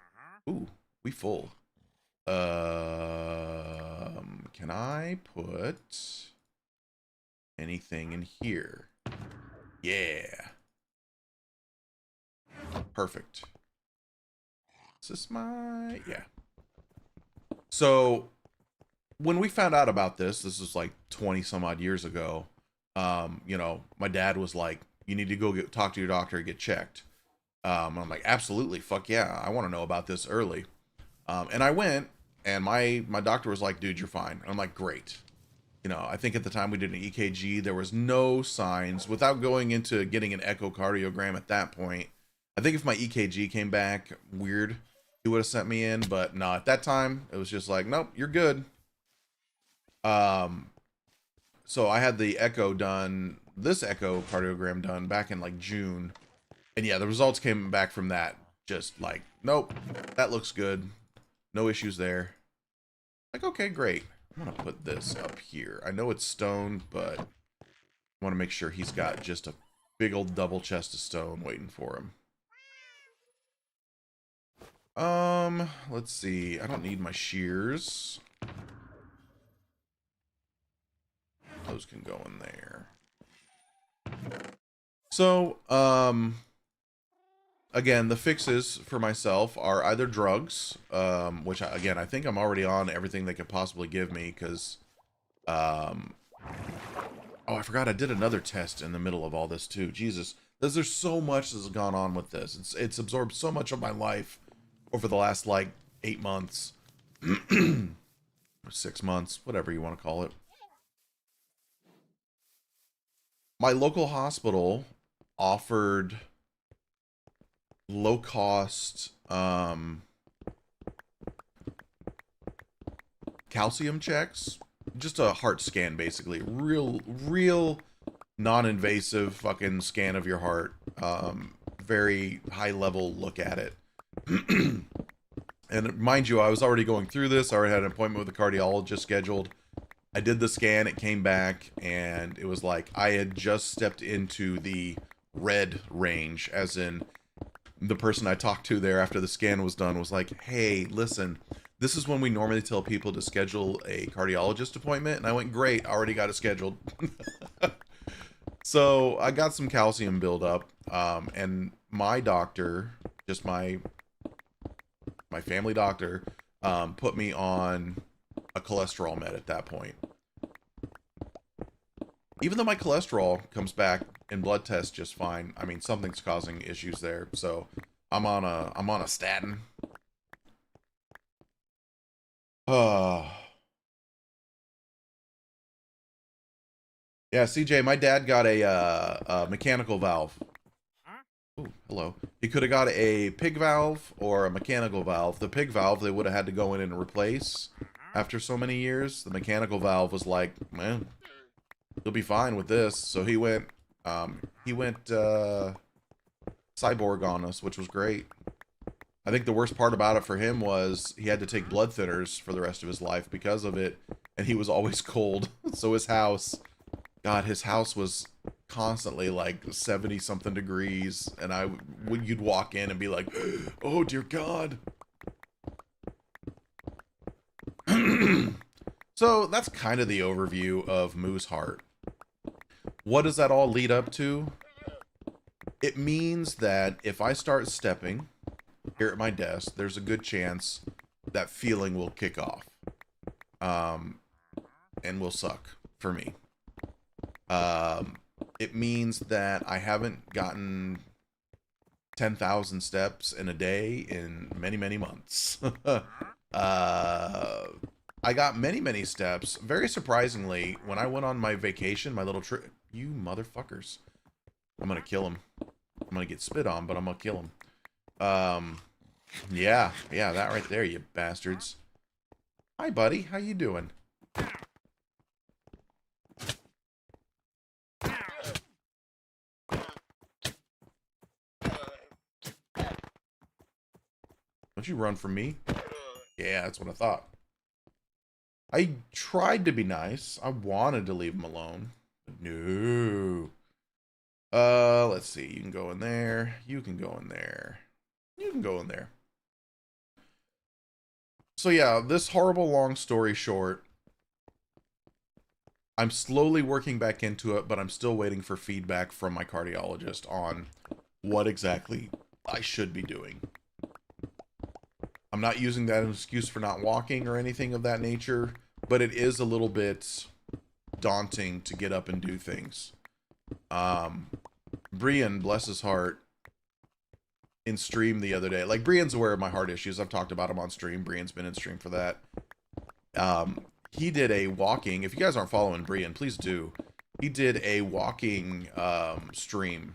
Ooh, we full. Can I put anything in here? Yeah. Perfect. Is this my... Yeah. So, when we found out about this was like 20 some odd years ago, you know, my dad was like, you need to go talk to your doctor and get checked. I'm like, absolutely, fuck yeah, I want to know about this early. And I went, and my doctor was like, dude, you're fine. And I'm like, great. You know, I think at the time we did an EKG, there was no signs. Without going into getting an echocardiogram at that point, I think if my EKG came back weird, he would have sent me in. But no, at that time, it was just like, nope, you're good. So I had the this echocardiogram done back in like June. And yeah, the results came back from that. Just like, nope, that looks good. No issues there. Like, okay, great. I'm gonna put this up here. I know it's stone, but I want to make sure he's got just a big old double chest of stone waiting for him. Let's see. I don't need my shears. Those can go in there. So, again, the fixes for myself are either drugs, which again, I think I'm already on everything they could possibly give me, because, oh, I forgot I did another test in the middle of all this too. Jesus, there's so much that's gone on with this. It's absorbed so much of my life over the last like 8 months, or 6 months, whatever you want to call it. My local hospital offered low cost calcium checks, just a heart scan, basically real non-invasive fucking scan of your heart, very high level look at it. And mind you, I was already going through this. I already had an appointment with a cardiologist scheduled. I did the scan, it came back, and it was like I had just stepped into the red range, as in the person I talked to there after the scan was done was like, hey, listen, this is when we normally tell people to schedule a cardiologist appointment. And I went, great, I already got it scheduled. So I got some calcium buildup, and my doctor, just my family doctor, put me on a cholesterol med at that point. Even though my cholesterol comes back in blood tests just fine, I mean, something's causing issues there. So I'm on a statin. Yeah, CJ, my dad got a mechanical valve Oh, hello. He could have got a pig valve or a mechanical valve. The pig valve they would have had to go in and replace after so many years. The mechanical valve was like, man, he'll be fine with this. So he went cyborg on us, which was great. I think the worst part about it for him was he had to take blood thinners for the rest of his life because of it, and he was always cold. So his house, God, his house was constantly like 70 something degrees, and you'd walk in and be like, oh dear God. So that's kind of the overview of Moo's Heart. What does that all lead up to? It means that if I start stepping here at my desk, there's a good chance that feeling will kick off. And will suck for me. It means that I haven't gotten 10,000 steps in a day in many, many months. I got many, many steps. Very surprisingly, when I went on my vacation, my little trip... You motherfuckers. I'm gonna kill him. I'm gonna get spit on, but I'm gonna kill him. Yeah, that right there, you bastards. Hi, buddy. How you doing? Don't you run from me? Yeah, that's what I thought. I tried to be nice. I wanted to leave him alone. But no. Let's see. You can go in there. You can go in there. You can go in there. So yeah, this horrible long story short, I'm slowly working back into it, but I'm still waiting for feedback from my cardiologist on what exactly I should be doing. I'm not using that as an excuse for not walking or anything of that nature, but it is a little bit daunting to get up and do things. Brian, bless his heart, in stream the other day. Like, Brian's aware of my heart issues. I've talked about him on stream. Brian's been in stream for that. He did a walking. If you guys aren't following Brian, please do. He did a walking stream.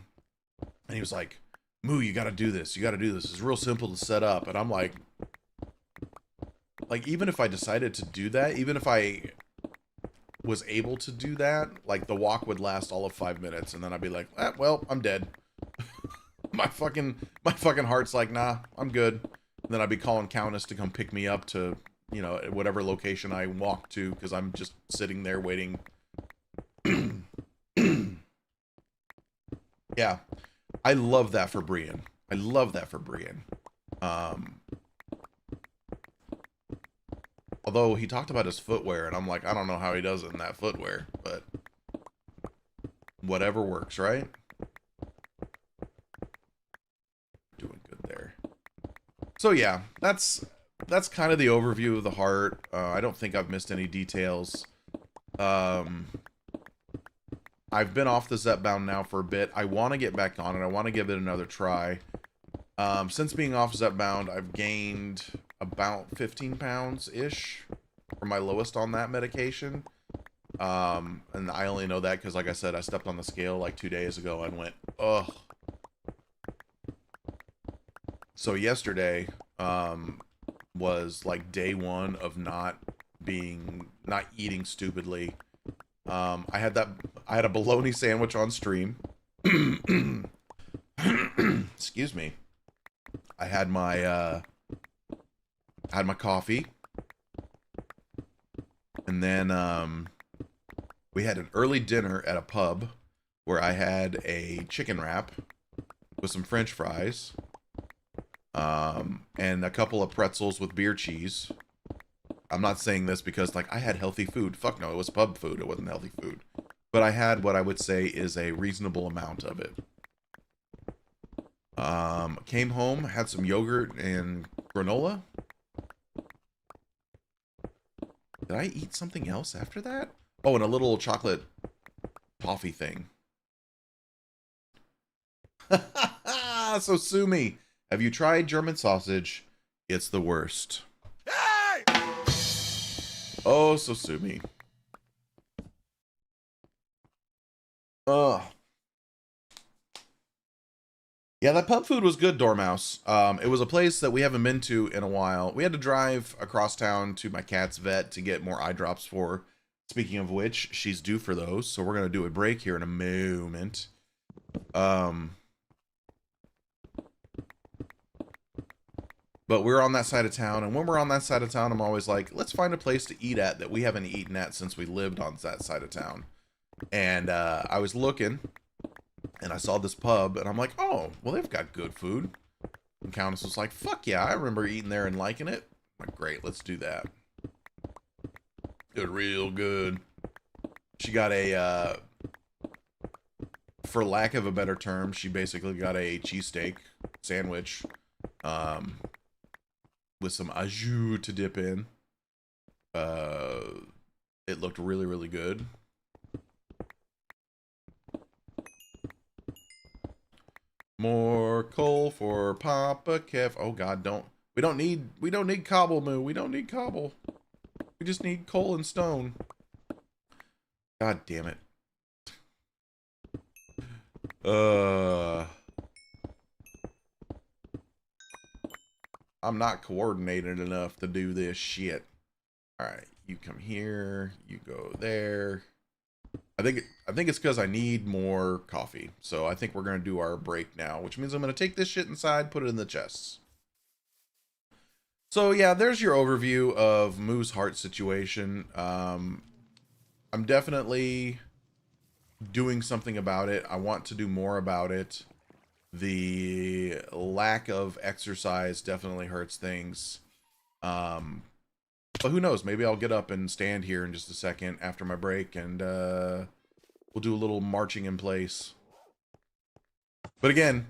And he was like, Moo, you gotta do this. You gotta do this. It's real simple to set up. And I'm like, even if I decided to do that, even if I was able to do that, like, the walk would last all of 5 minutes, and then I'd be like, well, I'm dead. my fucking heart's like, nah, I'm good. And then I'd be calling Countess to come pick me up to, you know, whatever location I walk to, because I'm just sitting there waiting. Yeah, I love that for Brian. I love that for Brian. Although he talked about his footwear, and I'm like, I don't know how he does it in that footwear, but whatever works, right? Doing good there. So yeah, that's kind of the overview of the heart. I don't think I've missed any details. I've been off the Zepbound now for a bit. I want to get back on it. I want to give it another try. Since being off Zepbound, I've gained about 15 pounds-ish from my lowest on that medication. And I only know that because, like I said, I stepped on the scale like 2 days ago and went, ugh. So yesterday was like day one of not eating stupidly. I had a bologna sandwich on stream. Excuse me. I had my coffee, and then we had an early dinner at a pub where I had a chicken wrap with some French fries, and a couple of pretzels with beer cheese. I'm not saying this because, like, I had healthy food. Fuck no, it was pub food. It wasn't healthy food. But I had what I would say is a reasonable amount of it. Came home, had some yogurt and granola. Did I eat something else after that? Oh, and a little chocolate toffee thing. So sue me. Have you tried German sausage? It's the worst. Hey! Oh, so sue me. Ugh. Yeah, that pub food was good, Dormouse. It was a place that we haven't been to in a while. We had to drive across town to my cat's vet to get more eye drops for her. Speaking of which, she's due for those, so we're gonna do a break here in a moment. Um, but we're on that side of town, and when we're on that side of town, I'm always like, let's find a place to eat at that we haven't eaten at since we lived on that side of town. And I was looking, and I saw this pub, and I'm like, oh, well, they've got good food. And Countess was like, fuck yeah, I remember eating there and liking it. I'm like, great, let's do that. Good, real good. She got a, for lack of a better term, she basically got a cheesesteak sandwich with some au jus to dip in. It looked really, really good. More coal for Papa Kev. Oh God, we don't need cobble, Moo. We don't need cobble. We just need coal and stone. God damn it. I'm not coordinated enough to do this shit. Alright, you come here, you go there. I think it's because I need more coffee. So I think we're gonna do our break now, which means I'm gonna take this shit inside, put it in the chests. So yeah, there's your overview of Moo's heart situation. I'm definitely doing something about it. I want to do more about it. The lack of exercise definitely hurts things. But who knows? Maybe I'll get up and stand here in just a second after my break, and we'll do a little marching in place. But again,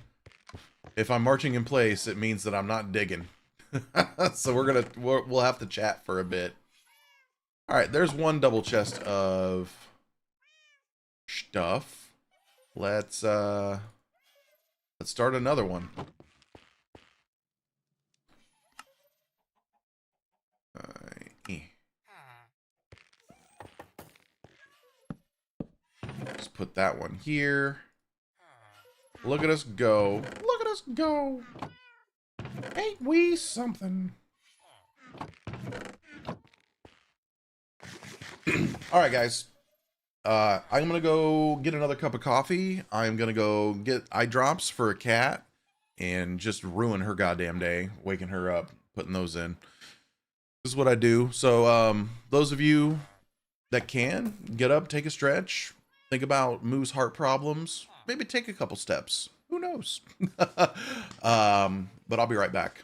if I'm marching in place, it means that I'm not digging. So we'll have to chat for a bit. All right, there's one double chest of stuff. Let's start another one. Just put that one here. Look at us go. Look at us go. Ain't we something? All right, guys. I'm gonna go get another cup of coffee. I'm gonna go get eye drops for a cat and just ruin her goddamn day, waking her up, putting those in. This is what I do. So, those of you that can get up, take a stretch, think about Moo's heart problems, maybe take a couple steps. Who knows? But I'll be right back.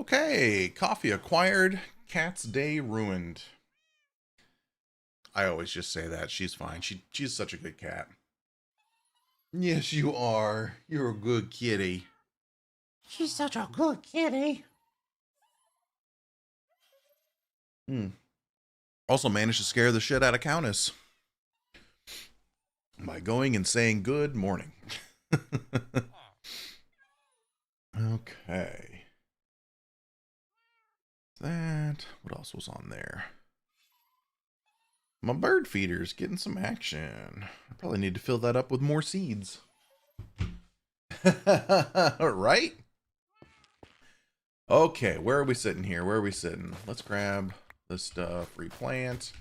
Okay, coffee acquired, cat's day ruined. I always just say that. She's fine. She's such a good cat. Yes, you are. You're a good kitty. She's such a good kitty. Also managed to scare the shit out of Countess by going and saying good morning. Okay. That. What else was on there? My bird feeder's getting some action. I probably need to fill that up with more seeds. Right? Okay, where are we sitting here? Where are we sitting? Let's grab this stuff. Replant.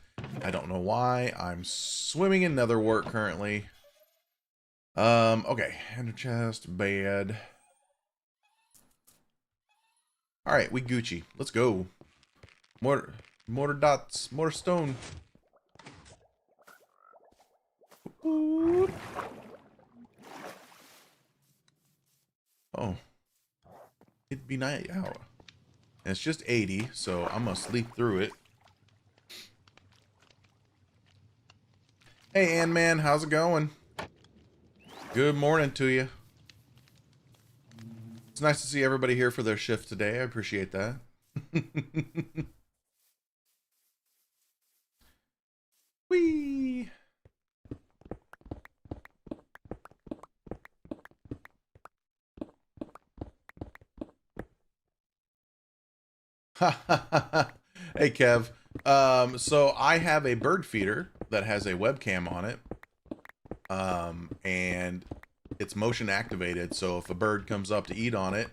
I don't know why. I'm swimming in netherwort currently. Okay. Ender chest, bed. Alright, we Gucci. Let's go. More dots, more stone. Oh. It'd be night hour. And it's just 80, so I'm gonna sleep through it. Hey, Ant-Man, how's it going? Good morning to you. It's nice to see everybody here for their shift today. I appreciate that. Whee! Hey, Kev. So I have a bird feeder that has a webcam on it. And it's motion activated, so if a bird comes up to eat on it,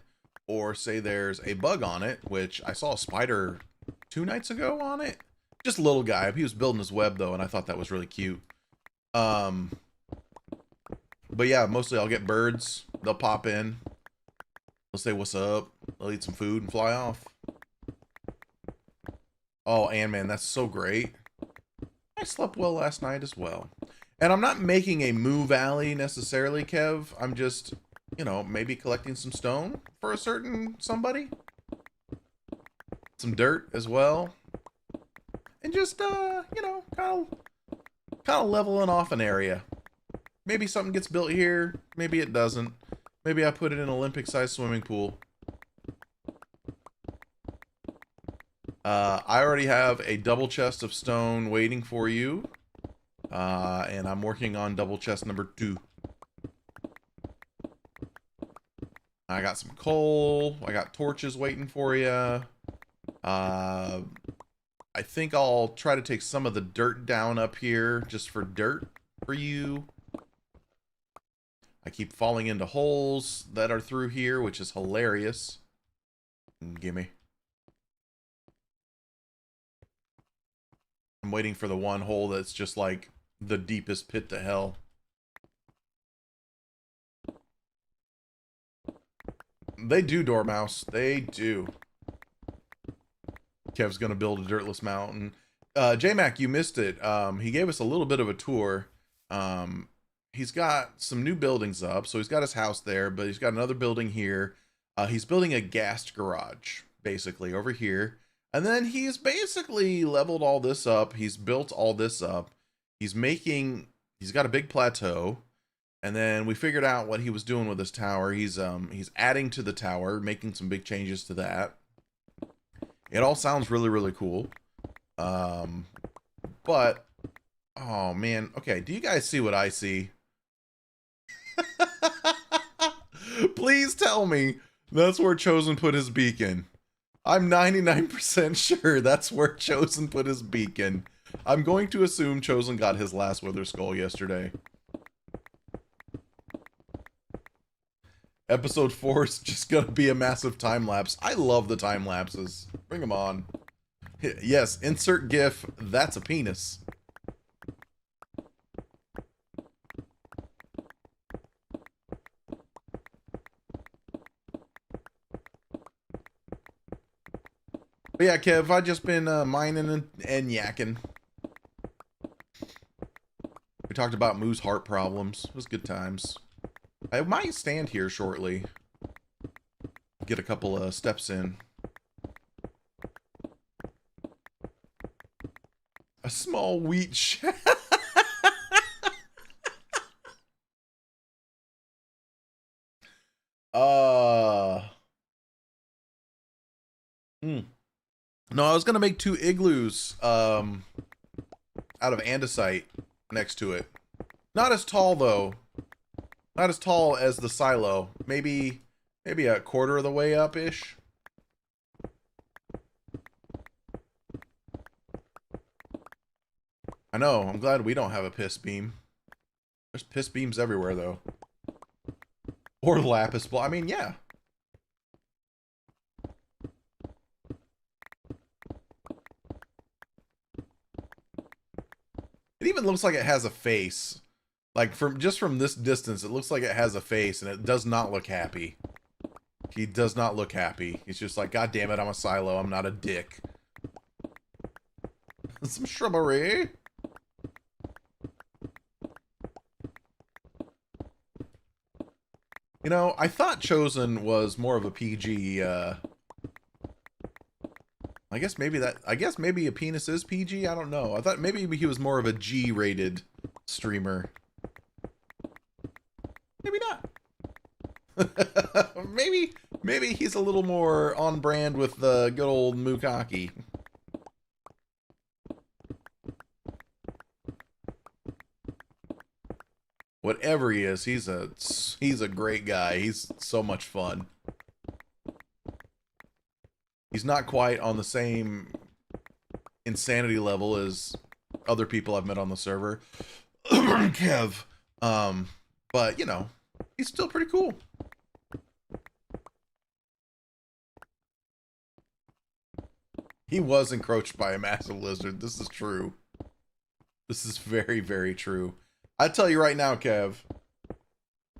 or say there's a bug on it, which I saw a spider 2 nights ago on it. Just a little guy. He was building his web though, and I thought that was really cute. But yeah, mostly I'll get birds. They'll pop in. They'll say what's up. They'll eat some food and fly off. Oh, Ant-Man, that's so great. I slept well last night as well. And I'm not making a move alley necessarily, Kev. I'm just, you know, maybe collecting some stone for a certain somebody. Some dirt as well. And just, you know, kind of leveling off an area. Maybe something gets built here. Maybe it doesn't. Maybe I put it in an Olympic-sized swimming pool. I already have a double chest of stone waiting for you. And I'm working on double chest number 2. I got some coal. I got torches waiting for you. I think I'll try to take some of the dirt down up here just for dirt for you. I keep falling into holes that are through here, which is hilarious. Gimme. I'm waiting for the one hole that's just like the deepest pit to hell. They do, Dormouse. They do. Kev's gonna build a dirtless mountain. J-Mac, you missed it. He gave us a little bit of a tour. He's got some new buildings up. So he's got his house there, but he's got another building here. He's building a gassed garage, basically, over here. And then he's basically leveled all this up. He's built all this up. He's got a big plateau. And then we figured out what he was doing with this tower. He's adding to the tower, making some big changes to that. It all sounds really, really cool. But, oh man, okay, do you guys see what I see? Please tell me that's where Chosen put his beacon. I'm 99% sure that's where Chosen put his beacon. I'm going to assume Chosen got his last Wither Skull yesterday. Episode 4 is just gonna be a massive time lapse. I love the time lapses. Bring them on. Yes, insert GIF. That's a penis. But yeah, Kev, I've just been mining and yakking. We talked about Moo's heart problems. It was good times. I might stand here shortly. Get a couple of steps in. A small wheat shack. No, I was gonna make 2 igloos out of andesite next to it. Not as tall though. Not as tall as the silo. Maybe a quarter of the way up ish. I know, I'm glad we don't have a piss beam. There's piss beams everywhere though. Or lapis block. I mean, yeah. It even looks like it has a face. Like from this distance, it looks like it has a face, and it does not look happy. He does not look happy. He's just like, God damn it, I'm a silo. I'm not a dick. Some shrubbery. You know, I thought Chosen was more of a PG. I guess maybe a penis is PG. I don't know. I thought maybe he was more of a G-rated streamer. Maybe not. maybe he's a little more on brand with the good old Mookake. Whatever he is, he's a great guy. He's so much fun. He's not quite on the same insanity level as other people I've met on the server. Kev. But, you know, he's still pretty cool. He was encroached by a massive lizard. This is true. This is very, very true. I tell you right now, Kev,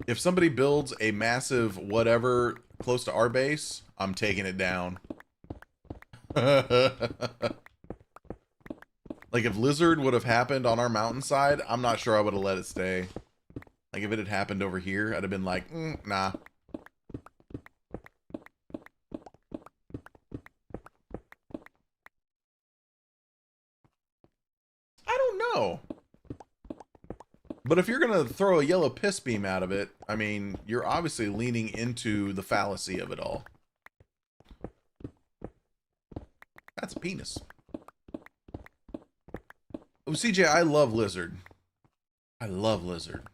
if somebody builds a massive whatever close to our base, I'm taking it down. Like, if lizard would have happened on our mountainside, I'm not sure I would have let it stay. Like, if it had happened over here, I'd have been like, nah. I don't know. But if you're going to throw a yellow piss beam out of it, I mean, you're obviously leaning into the fallacy of it all. That's a penis. Oh, CJ, I love lizard. I love lizard.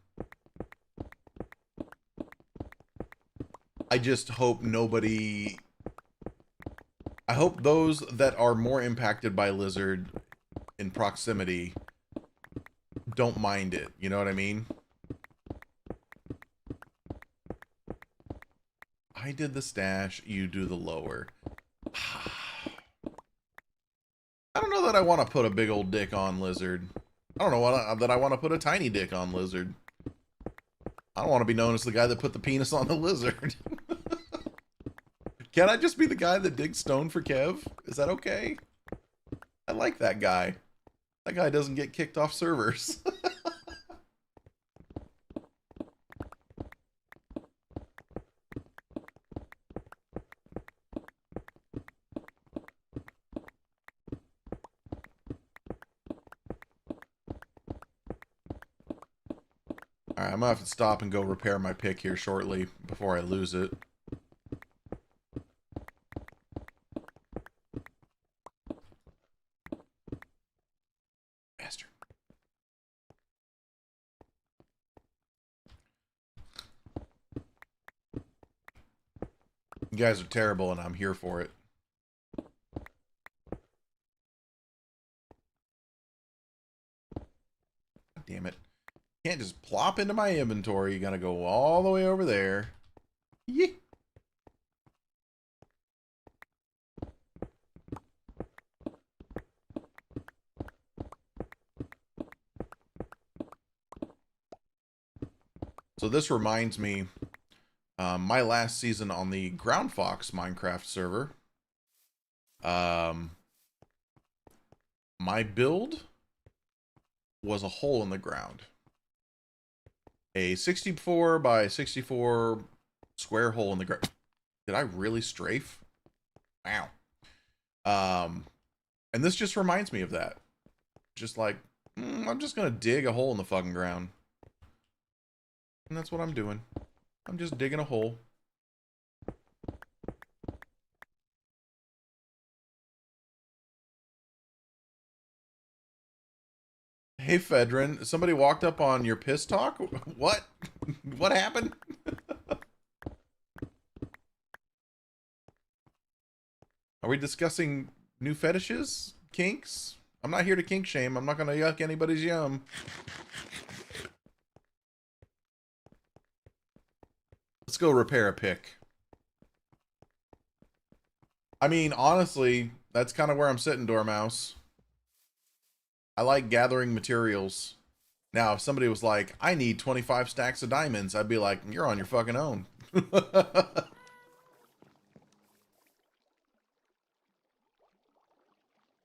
I just hope nobody... I hope those that are more impacted by lizard in proximity don't mind it. You know what I mean? I did the stash, you do the lower. I don't know that I want to put a big old dick on lizard. I don't know that I want to put a tiny dick on lizard. I don't want to be known as the guy that put the penis on the lizard. Can I just be the guy that digs stone for Kev? Is that okay? I like that guy. That guy doesn't get kicked off servers. Alright, I'm gonna have to stop and go repair my pick here shortly before I lose it. Bastard. You guys are terrible and I'm here for it. God damn it. Can't just plop into my inventory. You gotta go all the way over there. Yeah. So this reminds me, my last season on the Ground Fox Minecraft server. My build was a hole in the ground. A 64 by 64 square hole in the ground. Did I really strafe? Wow. And this just reminds me of that. Just like, I'm just gonna dig a hole in the fucking ground. And that's what I'm doing. I'm just digging a hole. Hey, Fedrin, somebody walked up on your piss talk? What? What happened? Are we discussing new fetishes? Kinks? I'm not here to kink shame. I'm not gonna yuck anybody's yum. Let's go repair a pick. I mean, honestly, that's kind of where I'm sitting, Dormouse. I like gathering materials. Now, if somebody was like, I need 25 stacks of diamonds, I'd be like, you're on your fucking own.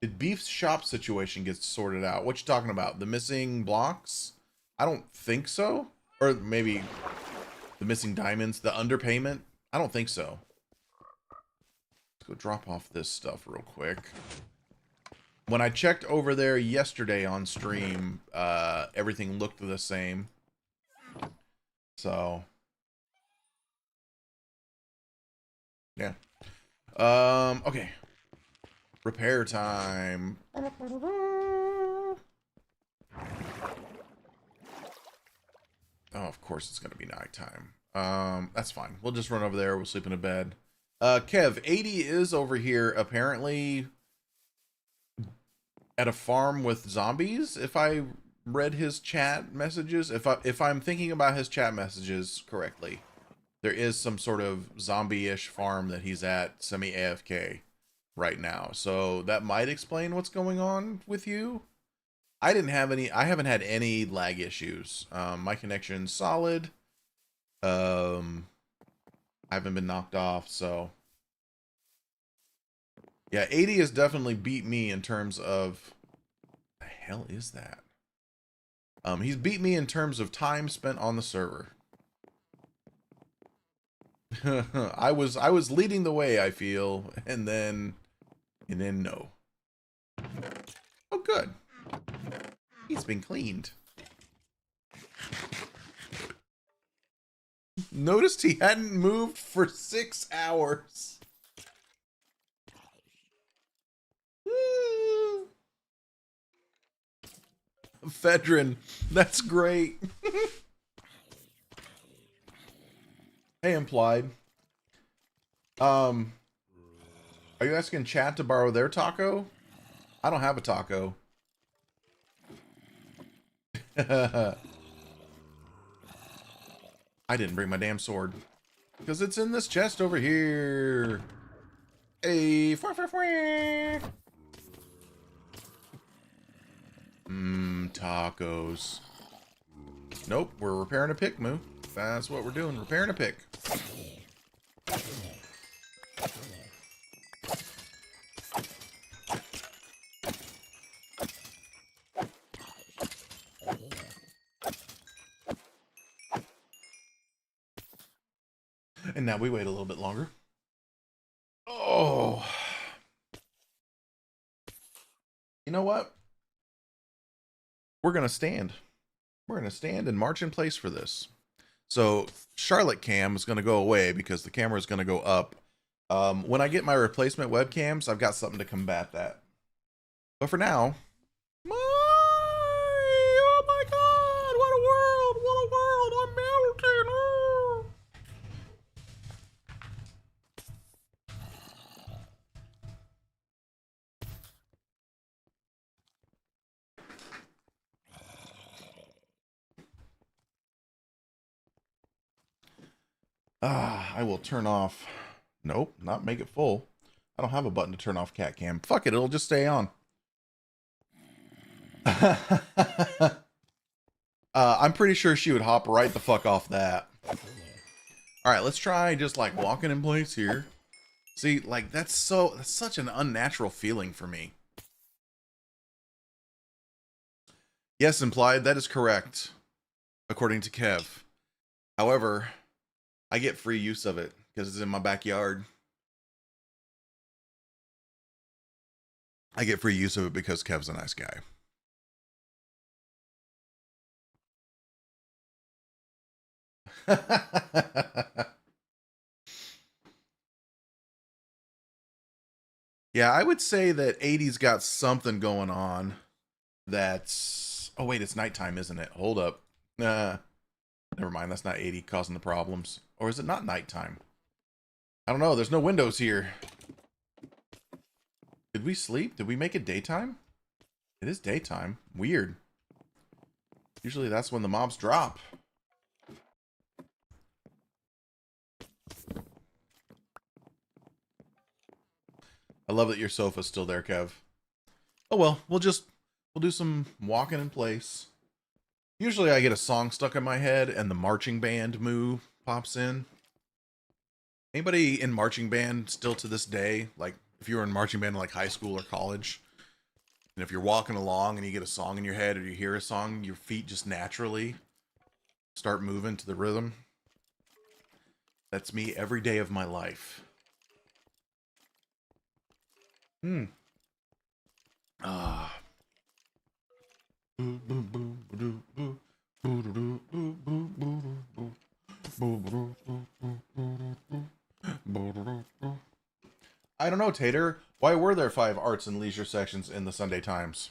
Did Beef's shop situation get sorted out? What you talking about? The missing blocks? I don't think so. Or maybe the missing diamonds, the underpayment? I don't think so. Let's go drop off this stuff real quick. When I checked over there yesterday on stream, everything looked the same. So, yeah. Okay. Repair time. Oh, of course it's gonna be nighttime. That's fine. We'll just run over there. We'll sleep in a bed. Kev, 80 is over here apparently at a farm with zombies, if I read his chat messages. If I'm thinking about his chat messages correctly, there is some sort of zombie-ish farm that he's at semi-AFK right now. So that might explain what's going on with you. I haven't had any lag issues. My connection's solid. I haven't been knocked off, so yeah, 80 has definitely beat me in terms of... The hell is that? He's beat me in terms of time spent on the server. I was leading the way, I feel, and then no. Oh, good. He's been cleaned. Noticed he hadn't moved for 6 hours. Fedrin, that's great. Hey, Implied. Are you asking chat to borrow their taco? I don't have a taco. I didn't bring my damn sword. Because it's in this chest over here. Hey, tacos. Nope, we're repairing a pick, Moo. That's what we're doing, repairing a pick. And now we wait a little bit longer. Oh. You know what? We're going to stand. We're going to stand and march in place for this. So Charlotte Cam is going to go away because the camera is going to go up. When I get my replacement webcams, I've got something to combat that. But for now, oh my God, what a world, I'm melting. Oh. I will turn off. Nope, not make it full. I don't have a button to turn off cat cam. Fuck it, it'll just stay on. I'm pretty sure she would hop right the fuck off that. Alright, let's try just like walking in place here. See, like that's such an unnatural feeling for me. Yes, Implied, that is correct. According to Kev. However, I get free use of it because it's in my backyard. I get free use of it because Kev's a nice guy. Yeah, I would say that 80's got something going on that's... Oh, wait, it's nighttime, isn't it? Hold up. Never mind, that's not 80 causing the problems. Or is it not nighttime? I don't know, there's no windows here. Did we sleep? Did we make it daytime? It is daytime. Weird. Usually that's when the mobs drop. I love that your sofa's still there, Kev. Oh well, we'll do some walking in place. Usually I get a song stuck in my head and the marching band moo pops in. Anybody in marching band still to this day? Like if you were in marching band in like high school or college, and if you're walking along and you get a song in your head or you hear a song, your feet just naturally start moving to the rhythm. That's me every day of my life. Ah. I don't know, Tater. Why were there 5 arts and leisure sections in the Sunday Times?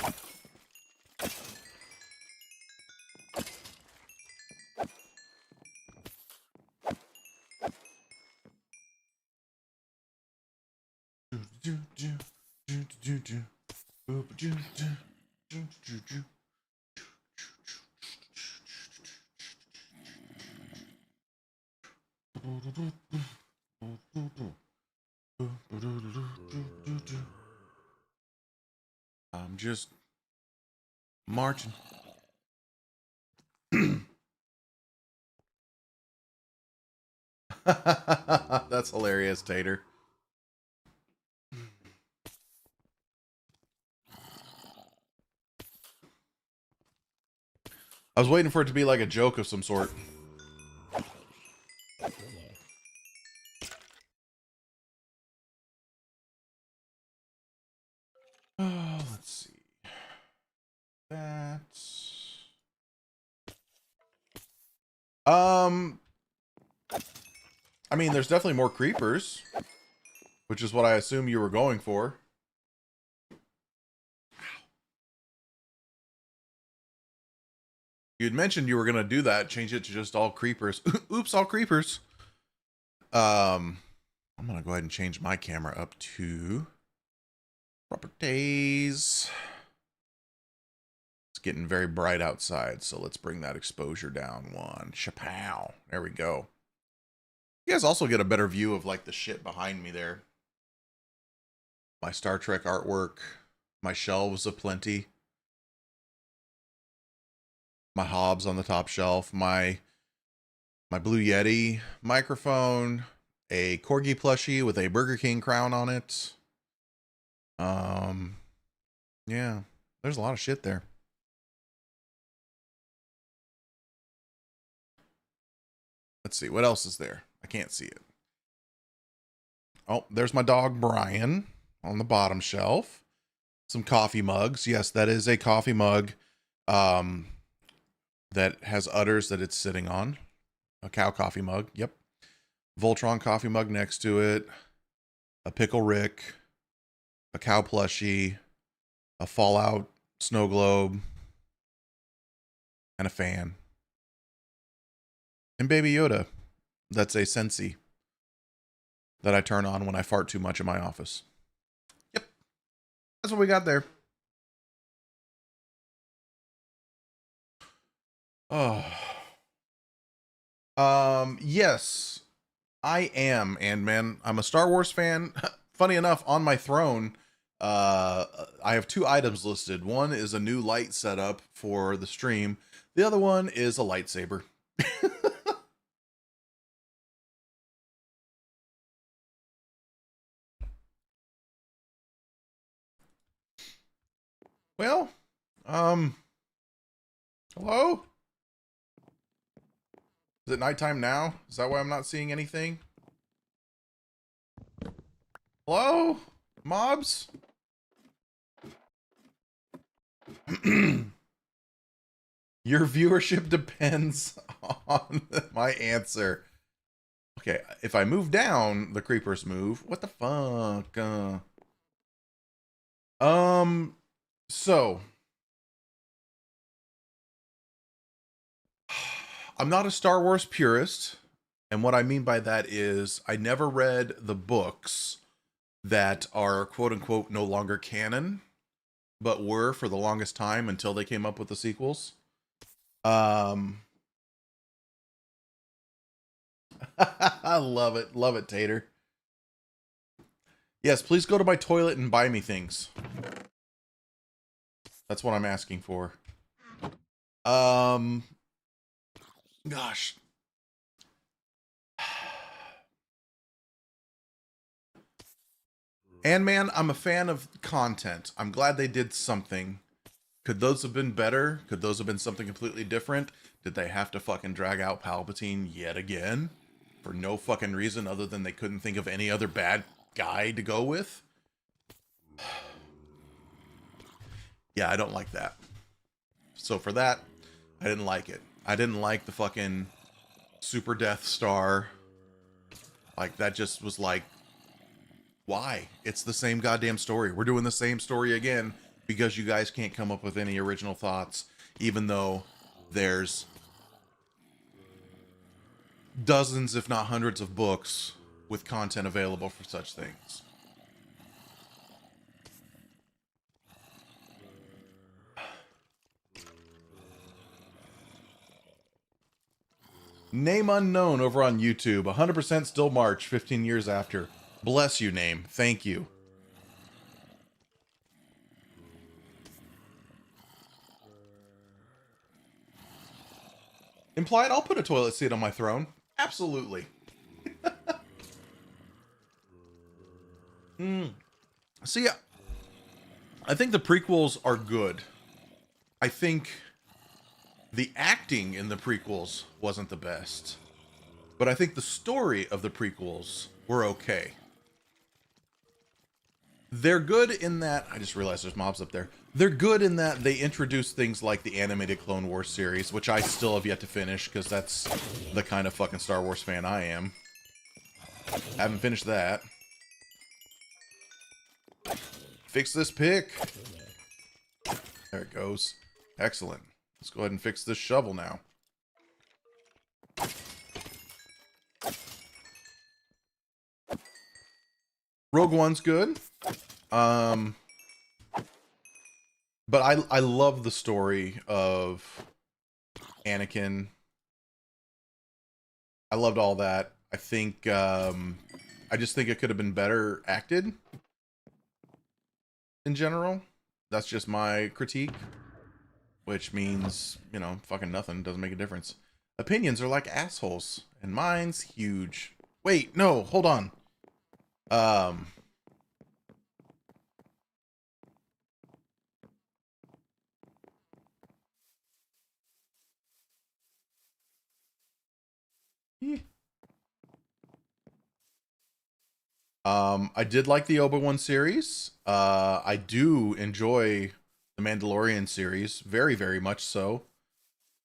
I'm just marching. That's hilarious, Tater. I was waiting for it to be like a joke of some sort. Oh, let's see. That's... I mean, there's definitely more creepers, which is what I assume you were going for. You'd mentioned you were going to do that, change it to just all creepers. Oops, all creepers. I'm going to go ahead and change my camera up to properties. It's getting very bright outside, so let's bring that exposure down one. Chapow. There we go. You guys also get a better view of like the shit behind me there. My Star Trek artwork, my shelves aplenty, my hobs on the top shelf, my Blue Yeti microphone, a Corgi plushie with a Burger King crown on it. Yeah, there's a lot of shit there. Let's see, what else is there? I can't see it. Oh, there's my dog Brian on the bottom shelf. Some coffee mugs. Yes, that is a coffee mug that has udders that it's sitting on. A cow coffee mug. Yep. Voltron coffee mug next to it. A Pickle Rick. A cow plushie. A Fallout snow globe. And a fan. And Baby Yoda. That's a Sensi that I turn on when I fart too much in my office. Yep. That's what we got there. Oh. Yes, I am, and man, I'm a Star Wars fan. Funny enough, on my throne, I have 2 items listed. One is a new light setup for the stream. The other one is a lightsaber. Well, hello? Is it nighttime now? Is that why I'm not seeing anything? Hello? Mobs? Your viewership depends on my answer. Okay, if I move down, the creepers move. What the fuck? So I'm not a Star Wars purist, and what I mean by that is I never read the books that are quote unquote no longer canon, but were for the longest time until they came up with the sequels. I love it, Tater. Yes, please go to my toilet and buy me things. That's what I'm asking for. Gosh. And man, I'm a fan of content. I'm glad they did something. Could those have been better? Could those have been something completely different? Did they have to fucking drag out Palpatine yet again? For no fucking reason other than they couldn't think of any other bad guy to go with? Yeah, I don't like that. So for that, I didn't like it. I didn't like the fucking Super Death Star. Like, that just was like, why? It's the same goddamn story. We're doing the same story again because you guys can't come up with any original thoughts, even though there's dozens, if not hundreds, of books with content available for such things. Name unknown over on YouTube. 100% still March, 15 years after. Bless you, name. Thank you. Implied, I'll put a toilet seat on my throne. Absolutely. So yeah, I think the prequels are good. I think the acting in the prequels wasn't the best. But I think the story of the prequels were okay. They're good in that... I just realized there's mobs up there. They're good in that they introduce things like the animated Clone Wars series, which I still have yet to finish, because that's the kind of fucking Star Wars fan I am. Haven't finished that. Fix this pick. There it goes. Excellent. Let's go ahead and fix this shovel now. Rogue One's good. But I love the story of Anakin. I loved all that. I think I just think it could have been better acted in general. That's just my critique, which means, you know, fucking nothing. Doesn't make a difference. Opinions are like assholes, and mine's huge. Wait, no, hold on. I did like the Obi-Wan series. I do enjoy the Mandalorian series, very, very much so.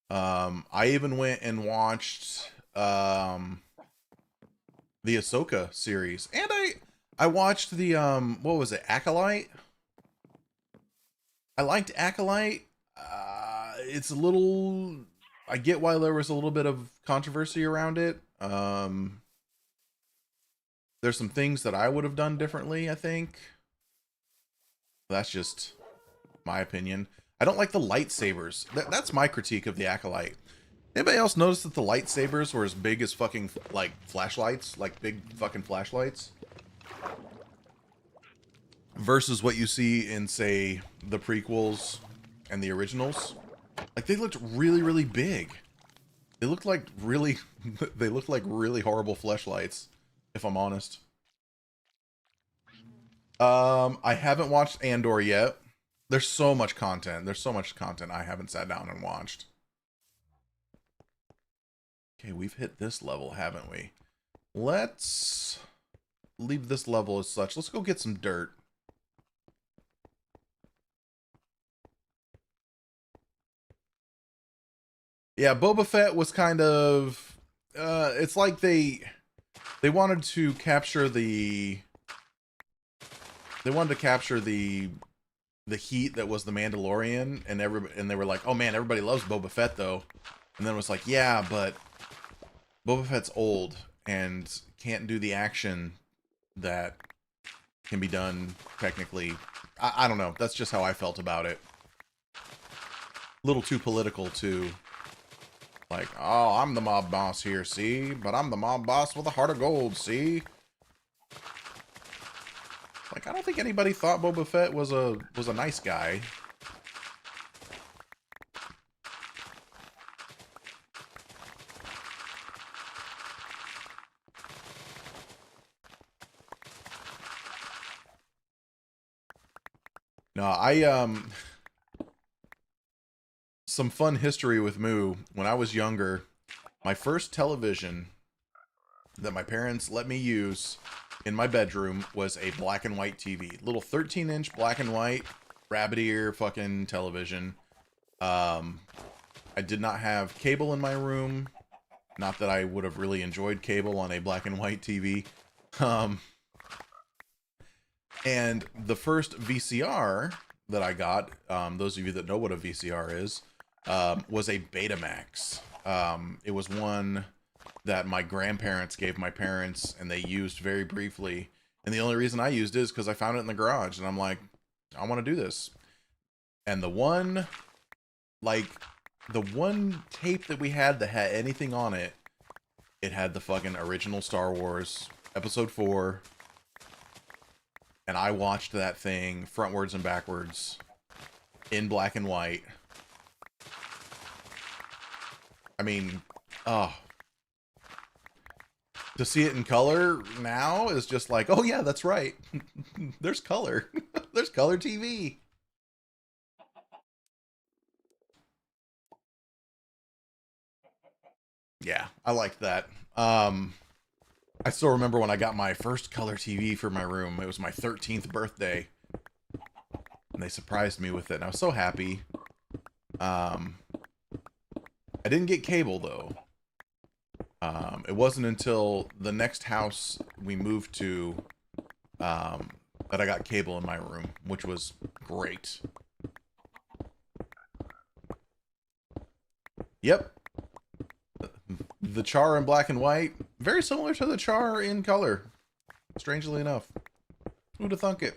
I even went and watched the Ahsoka series, and I watched the what was it, Acolyte? I liked Acolyte. It's a little... I get why there was a little bit of controversy around it. There's some things that I would have done differently, I think. That's just my opinion. I don't like the lightsabers. That's my critique of the Acolyte. Anybody else notice that the lightsabers were as big as fucking, like, flashlights? Like, big fucking flashlights? Versus what you see in, say, the prequels and the originals. Like, they looked really, really big. They looked like really... they looked like really horrible flashlights, if I'm honest. I haven't watched Andor yet. There's so much content. There's so much content I haven't sat down and watched. Okay, we've hit this level, haven't we? Let's leave this level as such. Let's go get some dirt. Yeah, Boba Fett was kind of it's like they wanted to capture the the heat that was the Mandalorian, and they were like, "Oh man, everybody loves Boba Fett though." And then it was like, "Yeah, but Boba Fett's old and can't do the action that can be done technically." I don't know. That's just how I felt about it. A little too political too. Like, oh, I'm the mob boss here, see? But I'm the mob boss with a heart of gold, see? Like, I don't think anybody thought Boba Fett was a nice guy. No, some fun history with Moo. When I was younger, my first television that my parents let me use in my bedroom was a black and white TV. Little 13-inch black and white rabbit ear fucking television. I did not have cable in my room. Not that I would have really enjoyed cable on a black and white TV. And the first VCR that I got, those of you that know what a VCR is, was a Betamax. It was one that my grandparents gave my parents, and they used very briefly. And the only reason I used it is because I found it in the garage, and I'm like, I want to do this. And the one tape that we had that had anything on it, it had the fucking original Star Wars Episode 4. And I watched that thing frontwards and backwards in black and white. I mean, to see it in color now is just like, oh yeah, that's right. There's color. There's color TV. Yeah, I liked that. I still remember when I got my first color TV for my room. It was my 13th birthday. And they surprised me with it. And I was so happy. I didn't get cable, though. It wasn't until the next house we moved to that I got cable in my room, which was great. Yep. The char in black and white, very similar to the char in color. Strangely enough. Who'd have thunk it?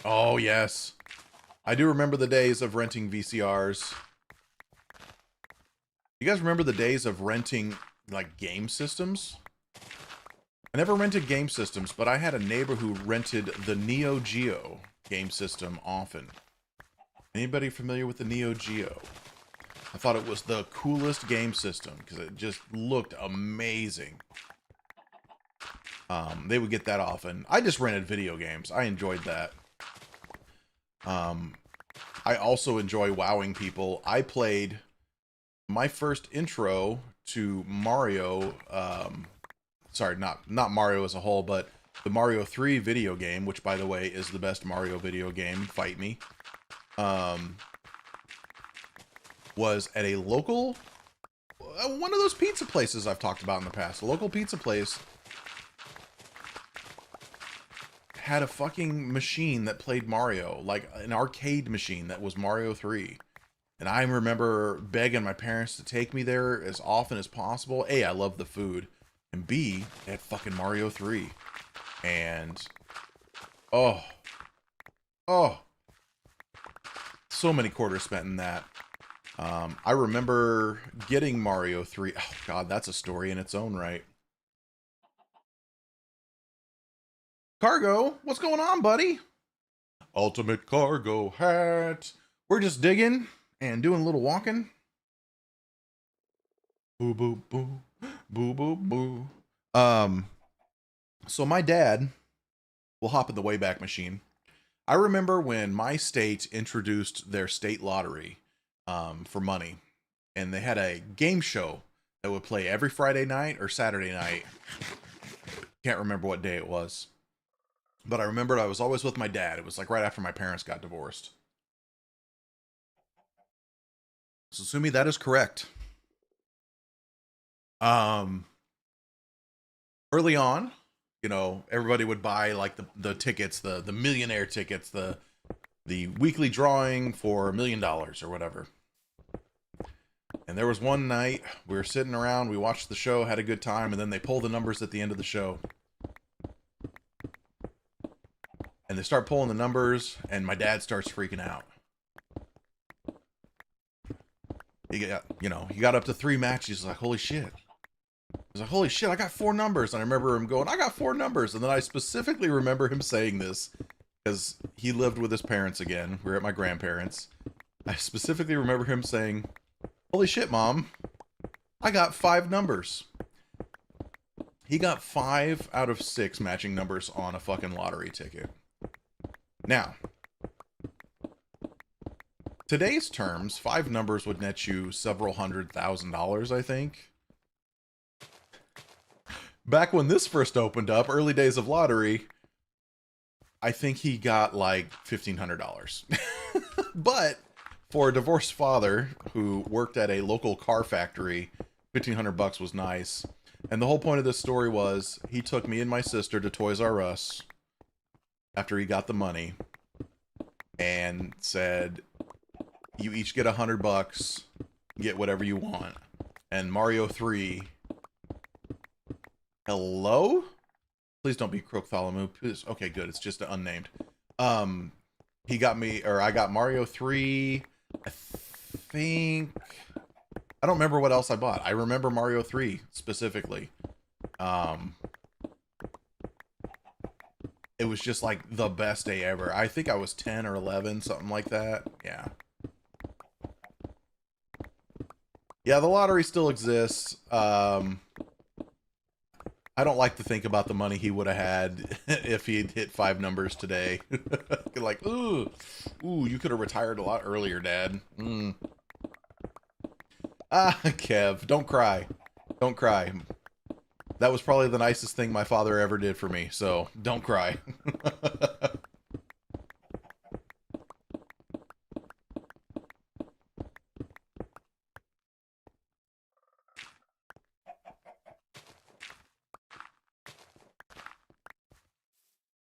Oh, yes. I do remember the days of renting VCRs. You guys remember the days of renting, like, game systems? I never rented game systems, but I had a neighbor who rented the Neo Geo game system often. Anybody familiar with the Neo Geo? I thought it was the coolest game system because it just looked amazing. They would get that often. I just rented video games. I enjoyed that. I also enjoy wowing people. I played my first intro to Mario, sorry, not Mario as a whole, but the Mario 3 video game, which, by the way, is the best Mario video game, fight me, was at a local, one of those pizza places I've talked about in the past. A local pizza place had a fucking machine that played Mario, like an arcade machine that was Mario 3. And I remember begging my parents to take me there as often as possible. A, I love the food. And B, they had fucking Mario 3. And, oh, so many quarters spent in that. I remember getting Mario 3. Oh, God, that's a story in its own right. Cargo, what's going on, buddy? Ultimate cargo hat. We're just digging and doing a little walking. Boo, boo, boo. Boo, boo, boo. So my dad will hop in the Wayback Machine. I remember when my state introduced their state lottery for money, and they had a game show that would play every Friday night or Saturday night. Can't remember what day it was. But I remembered I was always with my dad. It was like right after my parents got divorced. So Sumi, that is correct. Um, Early on, you know, everybody would buy like the tickets, the millionaire tickets, the weekly drawing for $1 million or whatever. And there was one night we were sitting around, we watched the show, had a good time, and then they pull the numbers at the end of the show. And they start pulling the numbers, and my dad starts freaking out. He got up to 3 matches. He's like, holy shit. He's like, holy shit, I got 4 numbers. And I remember him going, I got 4 numbers. And then I specifically remember him saying this because he lived with his parents again. We were at my grandparents. I specifically remember him saying, holy shit, Mom, I got 5 numbers. He got 5 out of 6 matching numbers on a fucking lottery ticket. Now, today's terms, 5 numbers would net you several $100,000, I think. Back when this first opened up, early days of lottery, I think he got like $1,500. But for a divorced father who worked at a local car factory, $1,500 was nice. And the whole point of this story was he took me and my sister to Toys R Us after he got the money and said, you each get $100, get whatever you want. And Mario 3, hello? Please don't be Crookthalamu. Please. Okay, good. It's just unnamed. He got me, or I got Mario 3. I think I don't remember what else I bought. I remember Mario 3 specifically. It was just like the best day ever. I think I was 10 or 11, something like that. Yeah. Yeah, the lottery still exists. I don't like to think about the money he would have had if he'd hit 5 numbers today. Like, ooh, you could have retired a lot earlier, Dad. Kev, don't cry. Don't cry. That was probably the nicest thing my father ever did for me, so don't cry.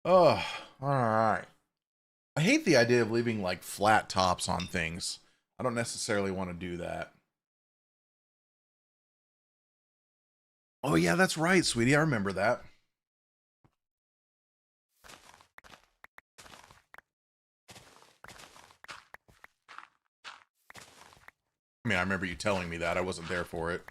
Oh, alright. I hate the idea of leaving, like, flat tops on things. I don't necessarily want to do that. Oh, yeah, that's right, sweetie. I remember that. I mean, I remember you telling me that. I wasn't there for it.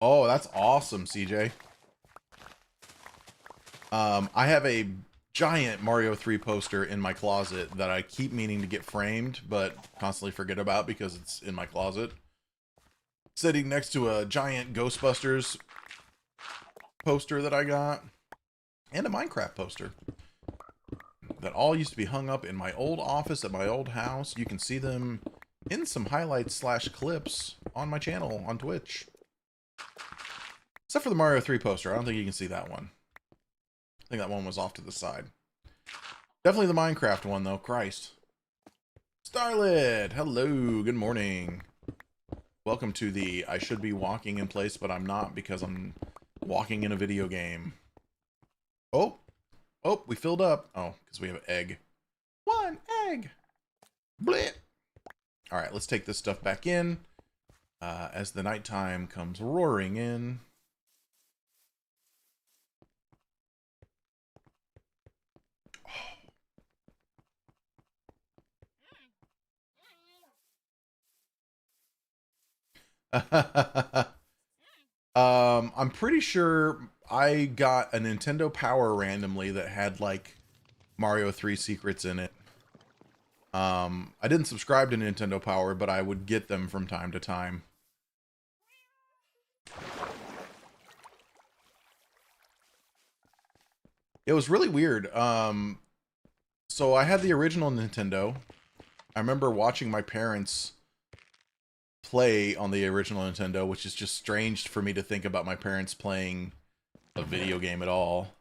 Oh, that's awesome, CJ. I have a giant Mario 3 poster in my closet that I keep meaning to get framed, but constantly forget about because it's in my closet. Sitting next to a giant Ghostbusters poster that I got, and a Minecraft poster that all used to be hung up in my old office at my old house. You can see them in some highlights / clips on my channel on Twitch. Except for the Mario 3 poster. I don't think you can see that one. I think that one was off to the side. Definitely the Minecraft one, though. Christ. Starlit! Hello, good morning. Welcome to the I should be walking in place, but I'm not because I'm walking in a video game. Oh! Oh, we filled up. Oh, because we have an egg. 1 egg! Blit! Alright, let's take this stuff back in. As the nighttime comes roaring in. I'm pretty sure I got a Nintendo Power randomly that had like Mario 3 secrets in it. I didn't subscribe to Nintendo Power, but I would get them from time to time. It was really weird. So I had the original Nintendo. I remember watching my parents play on the original Nintendo, which is just strange for me to think about my parents playing a video game at all.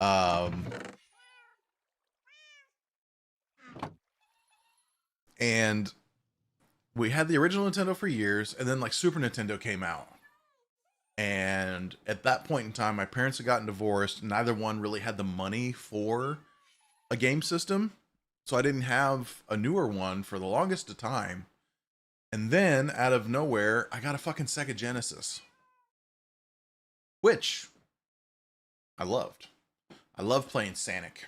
Um, and we had the original Nintendo for years, and then like Super Nintendo came out. And at that point in time, my parents had gotten divorced. Neither one really had the money for a game system. So I didn't have a newer one for the longest of time. And then out of nowhere, I got a fucking Sega Genesis, which I loved. I love playing Sonic.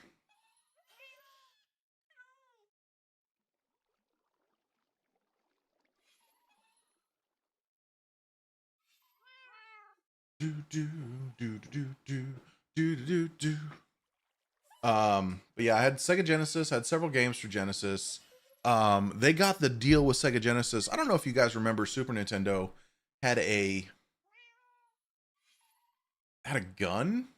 Do do do do do do do do. But yeah, I had Sega Genesis. Had several games for Genesis. They got the deal with Sega Genesis. I don't know if you guys remember Super Nintendo had a gun,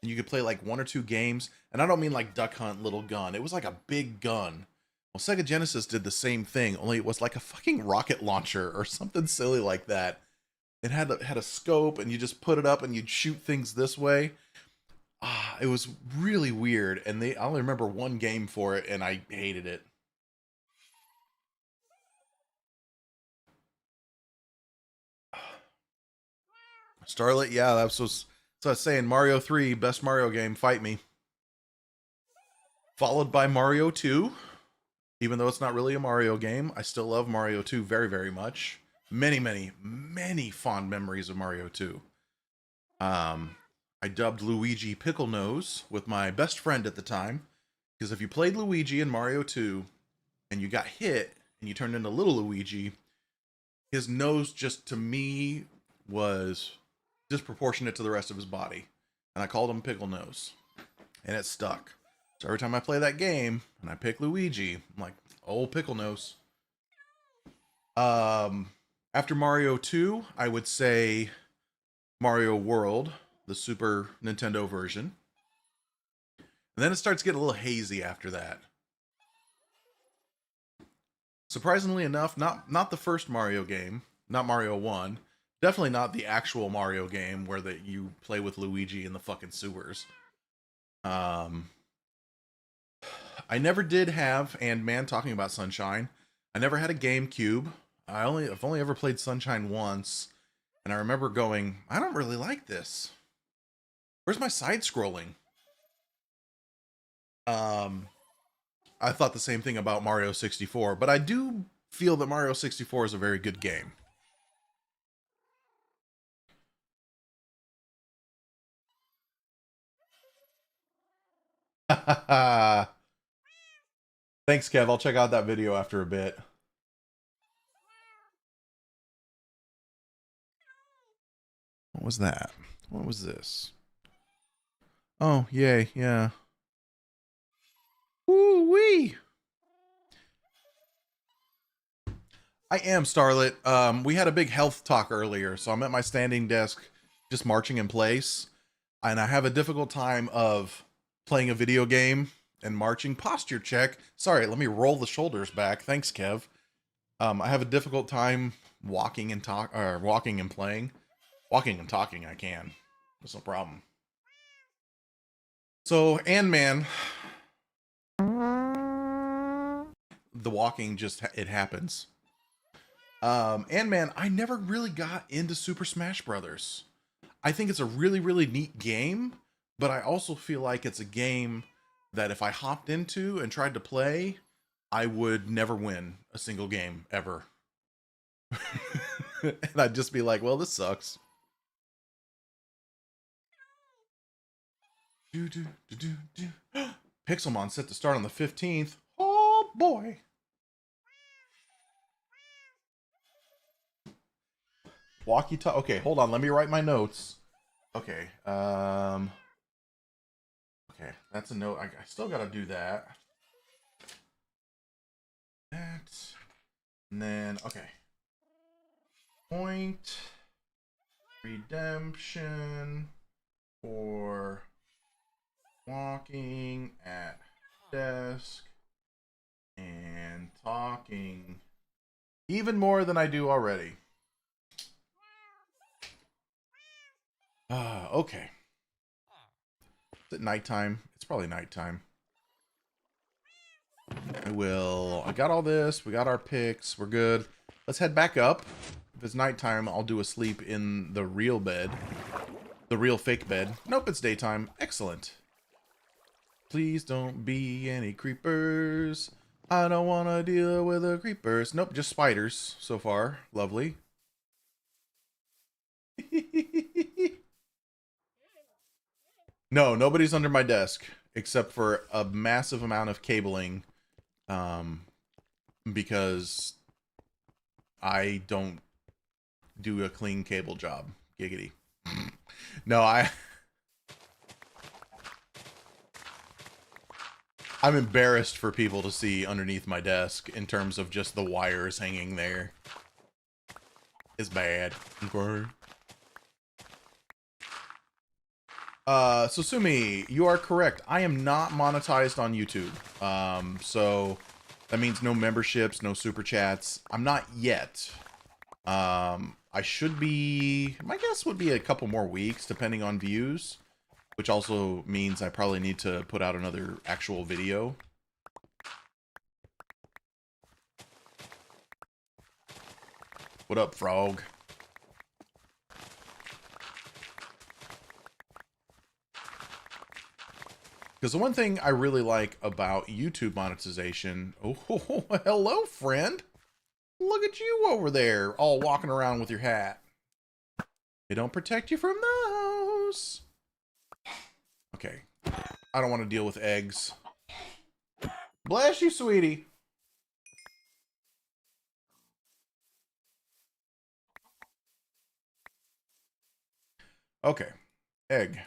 and you could play like one or two games. And I don't mean like Duck Hunt little gun. It was like a big gun. Well, Sega Genesis did the same thing, only it was like a fucking rocket launcher or something silly like that. It had a scope, and you just put it up, and you'd shoot things this way. It was really weird, and I only remember one game for it, and I hated it. Starlet, yeah, so I was saying Mario 3, best Mario game, fight me. Followed by Mario 2. Even though it's not really a Mario game, I still love Mario 2 very, very much. Many, many, many fond memories of Mario 2. I dubbed Luigi Pickle Nose with my best friend at the time, because if you played Luigi in Mario 2 and you got hit and you turned into little Luigi, his nose just to me was disproportionate to the rest of his body. And I called him Pickle Nose. And it stuck. So every time I play that game and I pick Luigi, I'm like, oh, Pickle Nose. After Mario 2, I would say Mario World, the Super Nintendo version. And then it starts getting a little hazy after that. Surprisingly enough, not the first Mario game, not Mario 1. Definitely not the actual Mario game where you play with Luigi in the fucking sewers. I never did have, and man, talking about Sunshine, I never had a GameCube. I've only ever played Sunshine once, and I remember going, I don't really like this. Where's my side scrolling? I thought the same thing about Mario 64, but I do feel that Mario 64 is a very good game. Thanks, Kev. I'll check out that video after a bit. What was that? What was this? Oh, yay, yeah. Woo-wee! I am Starlet. We had a big health talk earlier, so I'm at my standing desk just marching in place. And I have a difficult time of playing a video game and marching. Posture check. Sorry, let me roll the shoulders back. Thanks, Kev. I have a difficult time walking and playing. Walking and talking, I can. That's no problem. So, Man, the walking just it happens. Man, I never really got into Super Smash Brothers. I think it's a really, really neat game, but I also feel like it's a game that if I hopped into and tried to play, I would never win a single game ever. And I'd just be like, well, this sucks. Pixelmon set to start on the 15th. Oh boy. Walkie talkie. Okay, hold on. Let me write my notes. Okay. Okay, that's a note. I still gotta do that. That. And then, okay. Point. Redemption. for walking at desk and talking even more than I do already. Okay. Is it nighttime? It's probably nighttime. I got all this. We got our picks. We're good. Let's head back up. If it's nighttime, I'll do a sleep in the real bed. The real fake bed. Nope, it's daytime. Excellent. Please don't be any creepers. I don't want to deal with the creepers. Nope, just spiders so far. Lovely. No, nobody's under my desk except for a massive amount of cabling, because I don't do a clean cable job. Giggity. No, I'm embarrassed for people to see underneath my desk in terms of just the wires hanging there. It's bad. Okay. So Sumi, you are correct. I am not monetized on YouTube. So that means no memberships, no super chats. I'm not yet. I should be, my guess would be a couple more weeks depending on views, which also means I probably need to put out another actual video. What up, frog? Because the one thing I really like about YouTube monetization... Oh, hello, friend. Look at you over there, all walking around with your hat. They don't protect you from those. Okay. I don't want to deal with eggs. Bless you, sweetie. Okay. Egg.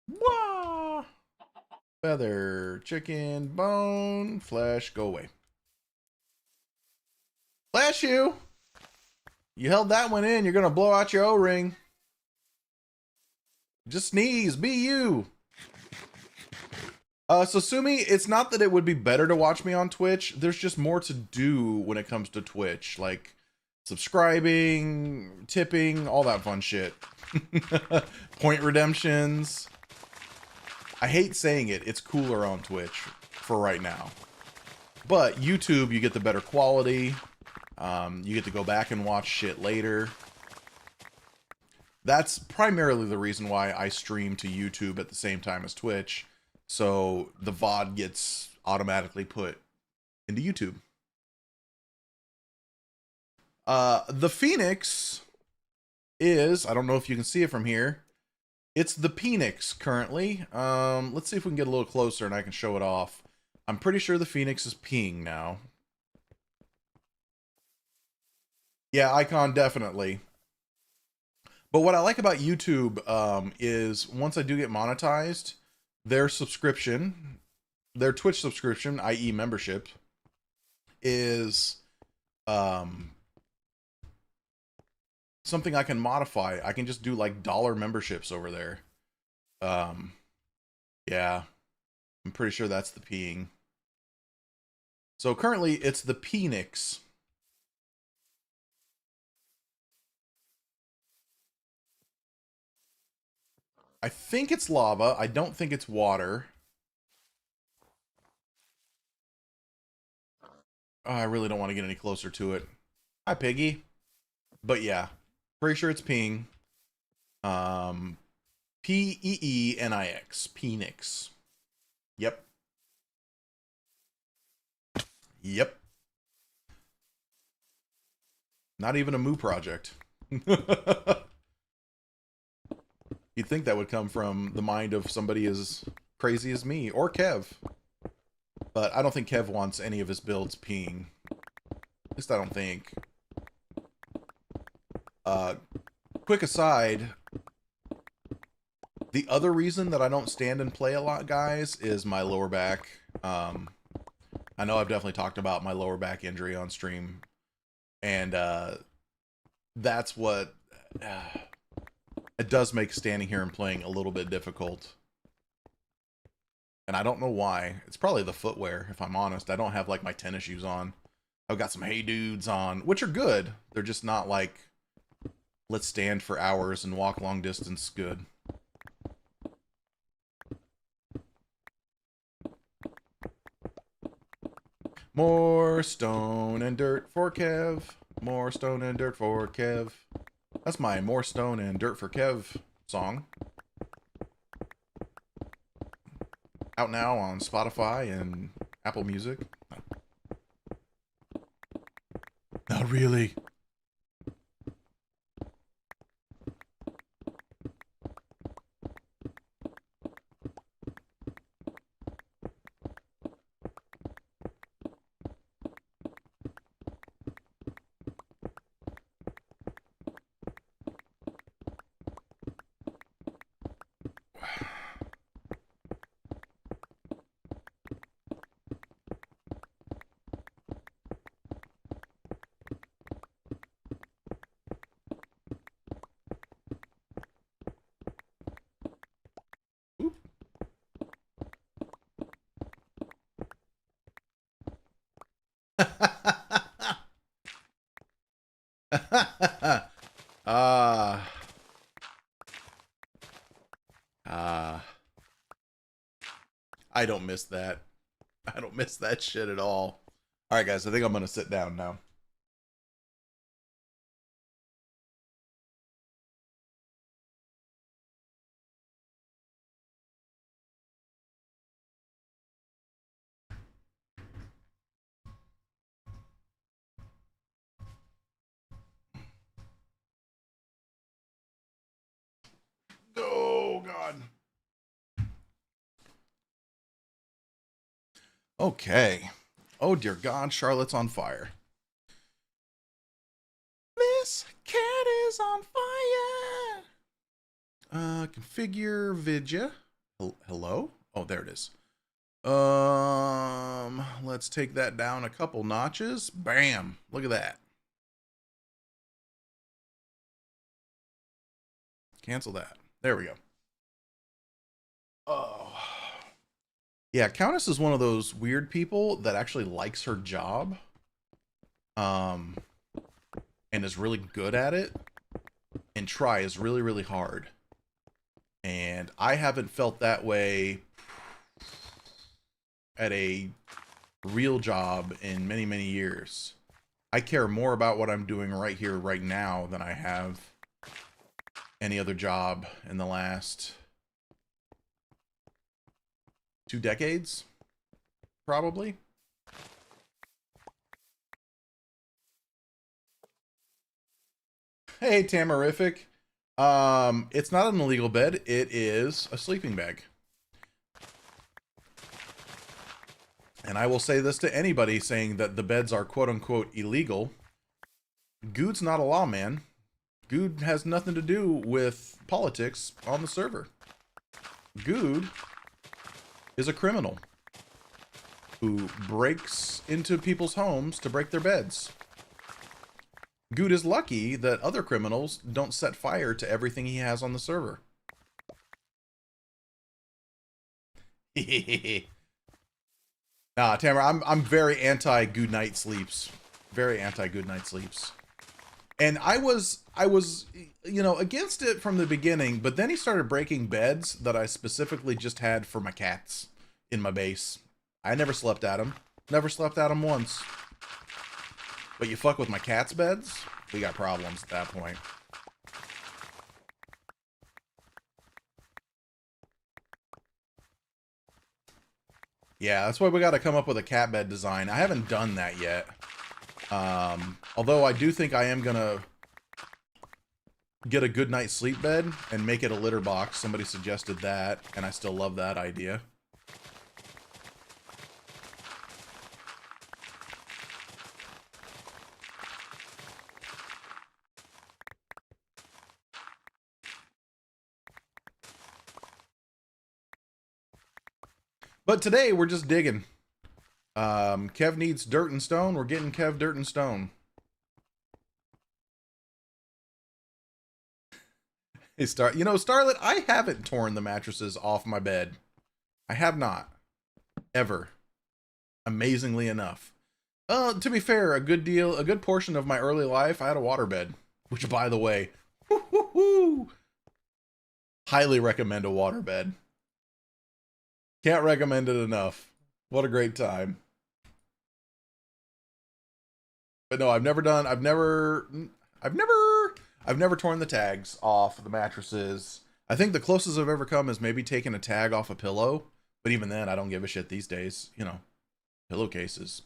Wah! Feather, chicken, bone, flesh, go away. Bless you! You held that one in, you're gonna blow out your O-ring. Just sneeze, be you! So Sumi, it's not that it would be better to watch me on Twitch, there's just more to do when it comes to Twitch, like subscribing, tipping, all that fun shit. Point redemptions. I hate saying it, it's cooler on Twitch for right now. But YouTube, you get the better quality. You get to go back and watch shit later. That's primarily the reason why I stream to YouTube at the same time as Twitch. So the VOD gets automatically put into YouTube. The Phoenix is, I don't know if you can see it from here. It's the Phoenix currently. Let's see if we can get a little closer and I can show it off. I'm pretty sure the Phoenix is peeing now. Yeah, icon definitely. But what I like about YouTube is once I do get monetized, their subscription, their Twitch subscription, i.e. membership, is something I can modify. I can just do like dollar memberships over there. Yeah, I'm pretty sure that's the peeing. So currently it's the Phoenix. I think it's lava. I don't think it's water. Oh, I really don't want to get any closer to it. Hi, Piggy. But yeah, pretty sure it's peeing. P-E-E-N-I-X. Phoenix. Yep. Yep. Not even a Moo project. You'd think that would come from the mind of somebody as crazy as me, or Kev. But I don't think Kev wants any of his builds peeing. At least I don't think. Quick aside, the other reason that I don't stand and play a lot, guys, is my lower back. I know I've definitely talked about my lower back injury on stream. And that's what... It does make standing here and playing a little bit difficult. And I don't know why. It's probably the footwear, if I'm honest. I don't have like my tennis shoes on. I've got some Hey Dudes on, which are good. They're just not like, let's stand for hours and walk long distance good. More stone and dirt for Kev. More stone and dirt for Kev. That's my More Stone and Dirt for Kev song. Out now on Spotify and Apple Music. Not really. Ah. I don't miss that. I don't miss that shit at all. All right, guys, I think I'm going to sit down now. Oh, God. Okay. Oh, dear God, Charlotte's on fire. This cat is on fire. Configure vidya. Hello? Oh, there it is. Let's take that down a couple notches. Bam. Look at that. Cancel that. There we go. Oh. Yeah, Countess is one of those weird people that actually likes her job. And is really good at it. And tries really, really hard. And I haven't felt that way at a real job in many, many years. I care more about what I'm doing right here, right now, than I have any other job in the last 2 decades, probably. Hey, Tamarific. It's not an illegal bed. It is a sleeping bag. And I will say this to anybody saying that the beds are quote-unquote illegal. Good's not a lawman. Good has nothing to do with politics on the server. Good is a criminal who breaks into people's homes to break their beds. Good is lucky that other criminals don't set fire to everything he has on the server. Nah, Tamara, I'm very anti good night sleeps. Very anti good night sleeps. And I was against it from the beginning, but then he started breaking beds that I specifically just had for my cats in my base. I never slept at them. Never slept at them once. But you fuck with my cat's beds, we got problems at that point. Yeah, that's why we got to come up with a cat bed design. I haven't done that yet. Although I do think I am going to get a good night sleep bed and make it a litter box. Somebody suggested that, and I still love that idea. But today we're just digging. Kev needs dirt and stone. We're getting Kev dirt and stone. Hey, Starlet, I haven't torn the mattresses off my bed. I have not. Ever. Amazingly enough. To be fair, a good portion of my early life, I had a waterbed. Which, by the way, highly recommend a waterbed. Can't recommend it enough. What a great time. But no, I've never torn the tags off the mattresses. I think the closest I've ever come is maybe taking a tag off a pillow. But even then, I don't give a shit these days. You know, pillowcases.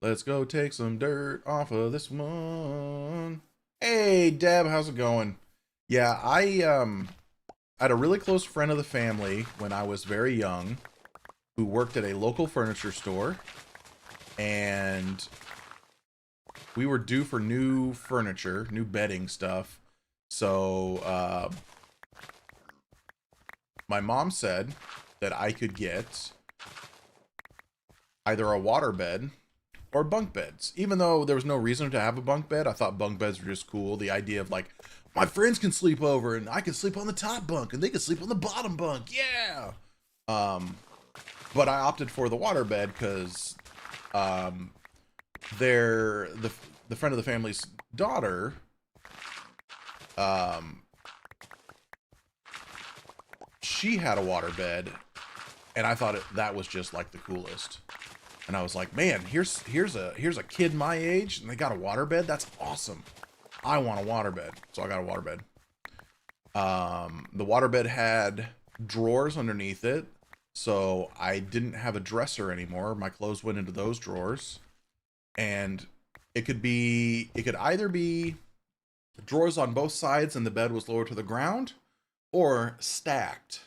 Let's go take some dirt off of this one. Hey, Deb, how's it going? Yeah, I had a really close friend of the family when I was very young who worked at a local furniture store, and we were due for new furniture, new bedding stuff. So my mom said that I could get either a waterbed or bunk beds. Even though there was no reason to have a bunk bed, I thought bunk beds were just cool. The idea of like, my friends can sleep over and I can sleep on the top bunk and they can sleep on the bottom bunk. Yeah. But I opted for the waterbed because the friend of the family's daughter she had a waterbed, and I thought that was just like the coolest. And I was like, man, here's a kid my age and they got a waterbed. That's awesome. I want a waterbed. So I got a waterbed. The waterbed had drawers underneath it, so I didn't have a dresser anymore. My clothes went into those drawers. And it could either be drawers on both sides and the bed was lower to the ground, or stacked.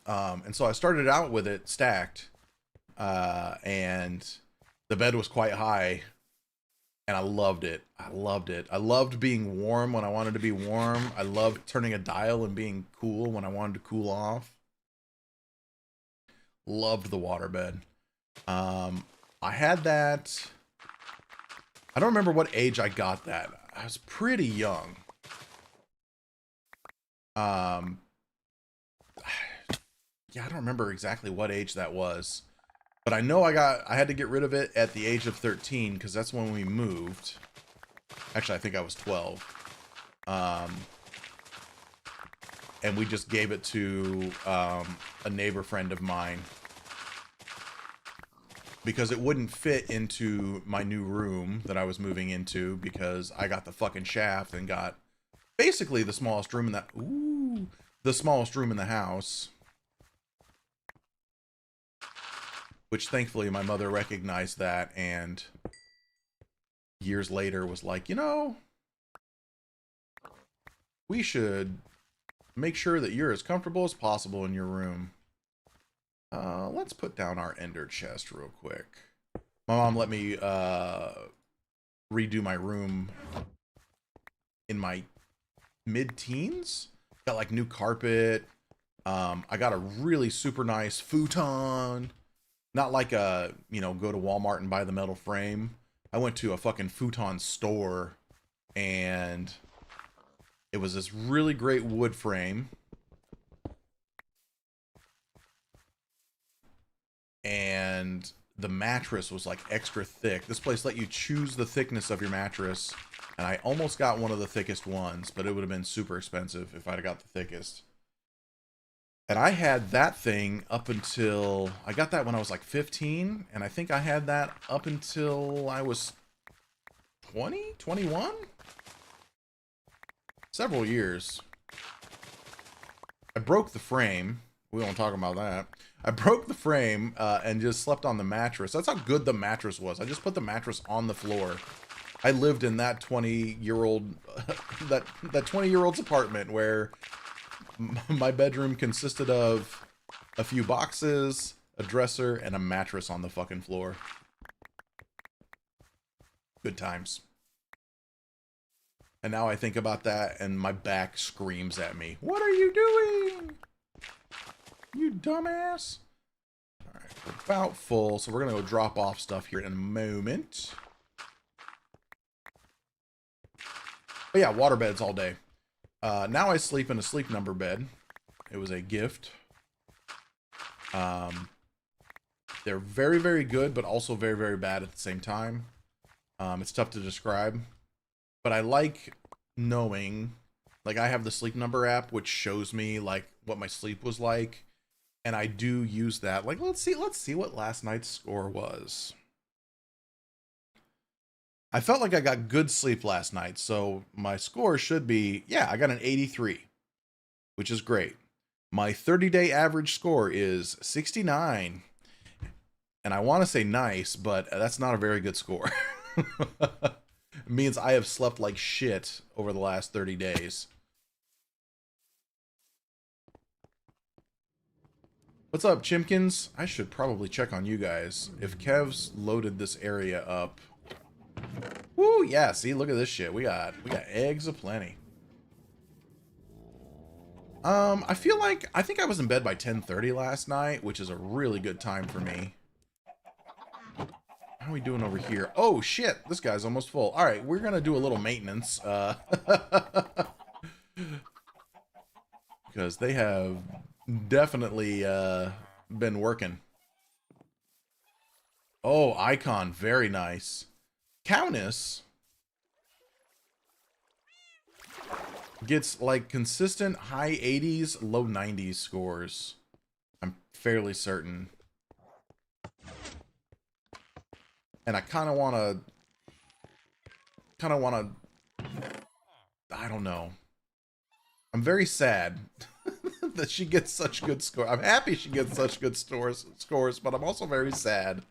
And so I started out with it stacked. And the bed was quite high, and I loved it. I loved being warm when I wanted to be warm. I loved turning a dial and being cool when I wanted to cool off. Loved the waterbed. I had that. I don't remember what age I got that. I was pretty young. Yeah, I don't remember exactly what age that was. But I know I had to get rid of it at the age of 13 because that's when we moved. Actually, I think I was 12. And we just gave it to a neighbor friend of mine because it wouldn't fit into my new room that I was moving into because I got the fucking shaft and got basically the smallest room in the smallest room in the house. Which thankfully my mother recognized that and years later was like, you know, we should make sure that you're as comfortable as possible in your room. Let's put down our ender chest real quick. My mom let me redo my room in my mid-teens. Got like new carpet. I got a really super nice futon. Not like a, you know, go to Walmart and buy the metal frame. I went to a fucking futon store and it was this really great wood frame. And the mattress was like extra thick. This place let you choose the thickness of your mattress. And I almost got one of the thickest ones, but it would have been super expensive if I'd have got the thickest. And I had that thing up until, I got that when I was like 15, and I think I had that up until I was 20, 21? Several years. I broke the frame. We won't talk about that. I broke the frame and just slept on the mattress. That's how good the mattress was. I just put the mattress on the floor. I lived in that 20-year-old, that 20-year-old's apartment where my bedroom consisted of a few boxes, a dresser, and a mattress on the fucking floor. Good times. And now I think about that and my back screams at me. What are you doing? You dumbass. Alright, we're about full, so we're gonna go drop off stuff here in a moment. But yeah, water beds all day. Now I sleep in a sleep number bed. It was a gift. They're very, very good, but also very, very bad at the same time. It's tough to describe. But I like knowing, like I have the Sleep Number app, which shows me like what my sleep was like. And I do use that. Like, let's see what last night's score was. I felt like I got good sleep last night, so my score should be, yeah, I got an 83, which is great. My 30-day average score is 69. And I want to say nice, but that's not a very good score. It means I have slept like shit over the last 30 days. What's up, Chimkins? I should probably check on you guys. If Kev's loaded this area up. Woo, yeah, see, look at this shit. We got eggs aplenty. I think I was in bed by 10:30 last night, which is a really good time for me. How are we doing over here? Oh shit, this guy's almost full. All right, we're gonna do a little maintenance, because they have definitely been working. Oh, icon, very nice. Countess gets like consistent high 80s, low 90s scores. I'm fairly certain. And I kind of want to, I don't know. I'm very sad that she gets such good scores. I'm happy she gets such good scores, but I'm also very sad.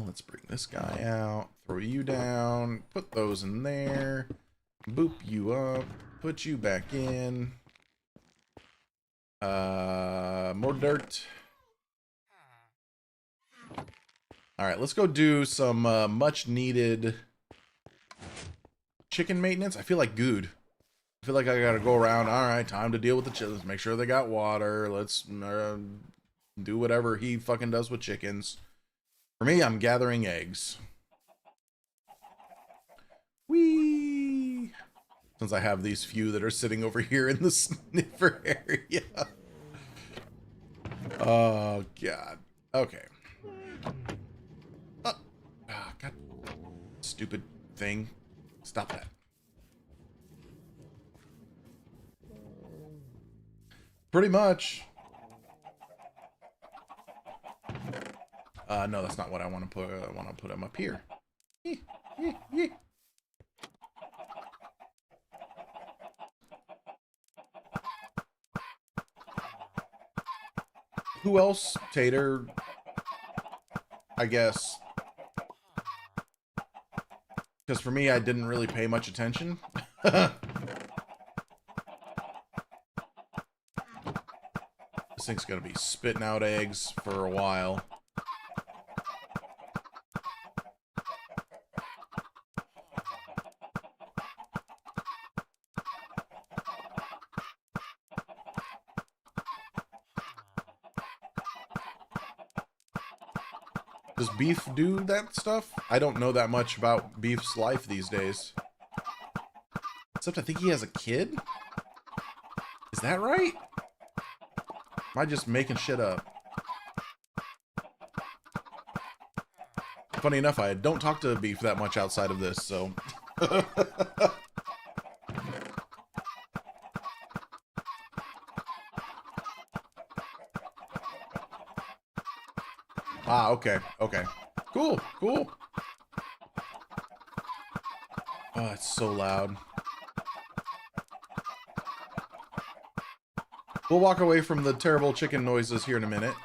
Let's bring this guy out, throw you down, put those in there, boop you up, put you back in. More dirt. All right, let's go do some much needed chicken maintenance. I feel like good. I feel like I gotta go around. All right, time to deal with the chickens. Make sure they got water. Let's do whatever he fucking does with chickens. For me, I'm gathering eggs. Whee! Since I have these few that are sitting over here in the sniffer area. Oh, God. Okay. Oh, God. Stupid thing. Stop that. Pretty much. No, that's not what I want to put. I want to put them up here. Who else? Tater, I guess. Because for me, I didn't really pay much attention. This thing's going to be spitting out eggs for a while. Does Beef do that stuff? I don't know that much about Beef's life these days. Except I think he has a kid? Is that right? Am I just making shit up? Funny enough, I don't talk to Beef that much outside of this, so... Ah, okay, okay. Cool, cool. Oh, it's so loud. We'll walk away from the terrible chicken noises here in a minute.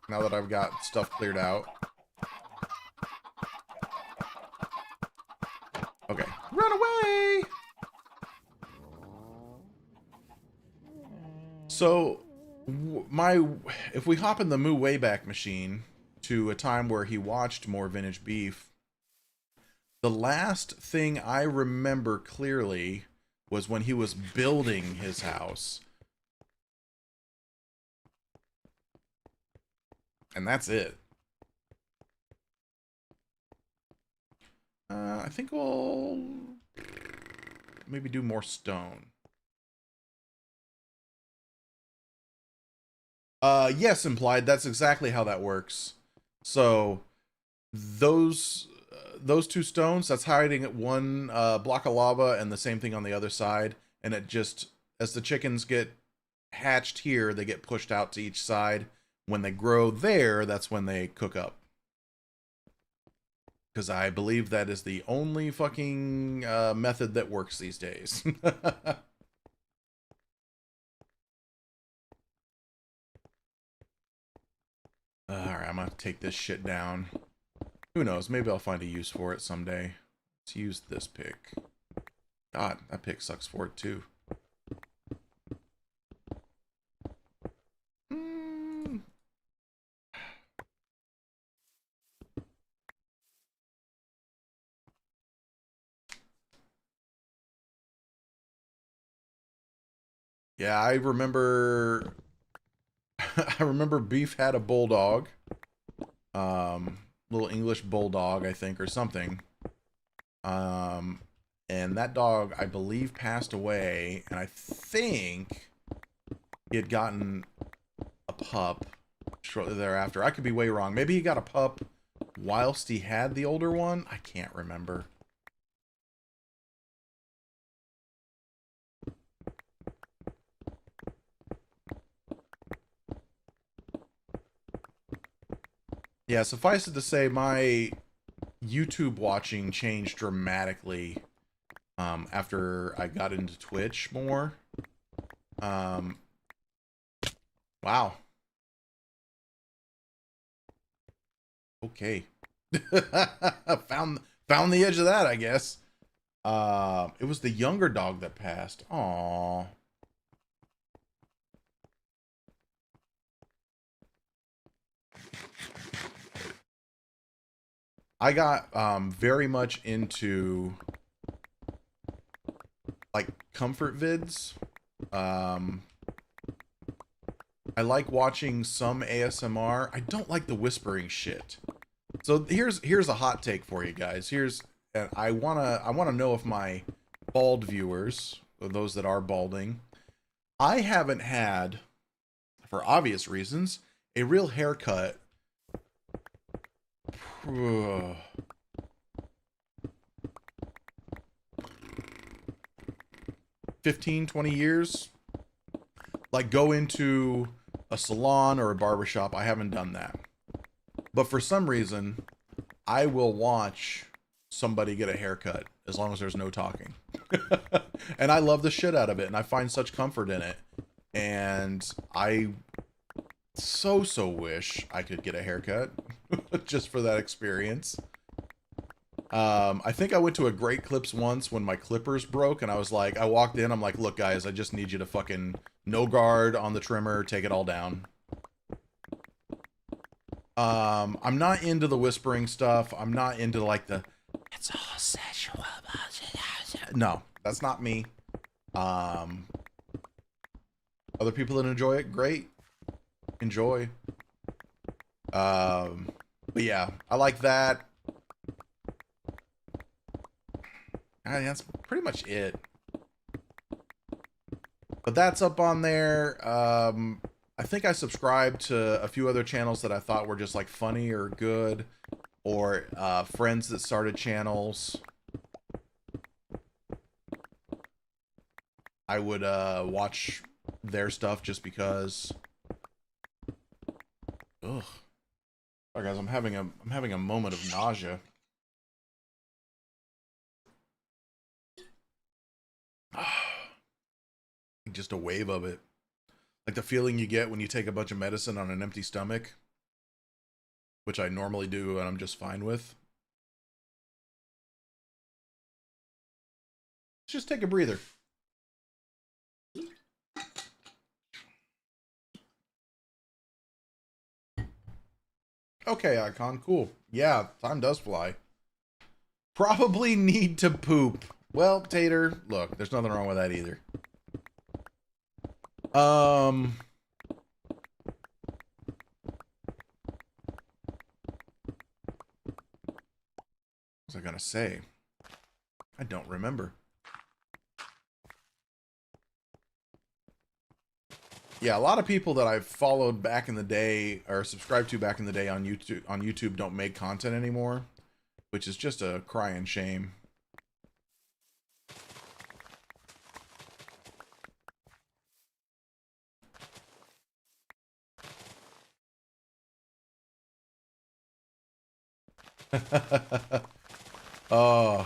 Now that I've got stuff cleared out. Okay. Run away! So... if we hop in the Moo Wayback Machine to a time where he watched more vintage Beef, the last thing I remember clearly was when he was building his house. And that's it. think we'll maybe do more stone. Yes, implied. That's exactly how that works. So those two stones, that's hiding at one block of lava, and the same thing on the other side. And it just, as the chickens get hatched here, they get pushed out to each side. When they grow there, that's when they cook up. Because I believe that is the only fucking method that works these days. Alright, I'm gonna take this shit down. Who knows? Maybe I'll find a use for it someday. Let's use this pick. God, that pick sucks for it too. Yeah, I remember I remember Beef had a bulldog. Little English bulldog, I think, or something. And that dog, I believe, passed away, and I think he had gotten a pup shortly thereafter. I could be way wrong. Maybe he got a pup whilst he had the older one. I can't remember. Yeah, suffice it to say, my YouTube watching changed dramatically after I got into Twitch more. Wow. Okay. found the edge of that, I guess. It was the younger dog that passed. Aww. I got very much into like comfort vids. I like watching some ASMR. I don't like the whispering shit. So here's a hot take for you guys. I wanna know if my bald viewers, or those that are balding, I haven't had, for obvious reasons, a real haircut. 15, 20 years. Like, go into a salon or a barbershop. I haven't done that. But for some reason, I will watch somebody get a haircut as long as there's no talking. And I love the shit out of it, and I find such comfort in it. And I so wish I could get a haircut just for that experience. I think I went to a Great Clips once when my clippers broke, and I walked in, I'm like, look guys, I just need you to fucking no guard on the trimmer, take it all down. I'm not into the whispering stuff. I'm not into like the, it's all sexual. No, that's not me. Other people that enjoy it, great. Enjoy. But yeah, I like that. That's pretty much it. But that's up on there. I think I subscribed to a few other channels that I thought were just like funny or good, or friends that started channels. I would watch their stuff just because. Ugh. Sorry guys, I'm having a moment of nausea. Just a wave of it. Like the feeling you get when you take a bunch of medicine on an empty stomach, which I normally do and I'm just fine with. Let's just take a breather. Okay, Icon, cool. Yeah, time does fly. Probably need to poop. Well, Tater, look, there's nothing wrong with that either. What was I gonna say? I don't remember. Yeah, a lot of people that I've followed back in the day or subscribed to back in the day on YouTube don't make content anymore, which is just a crying shame. uh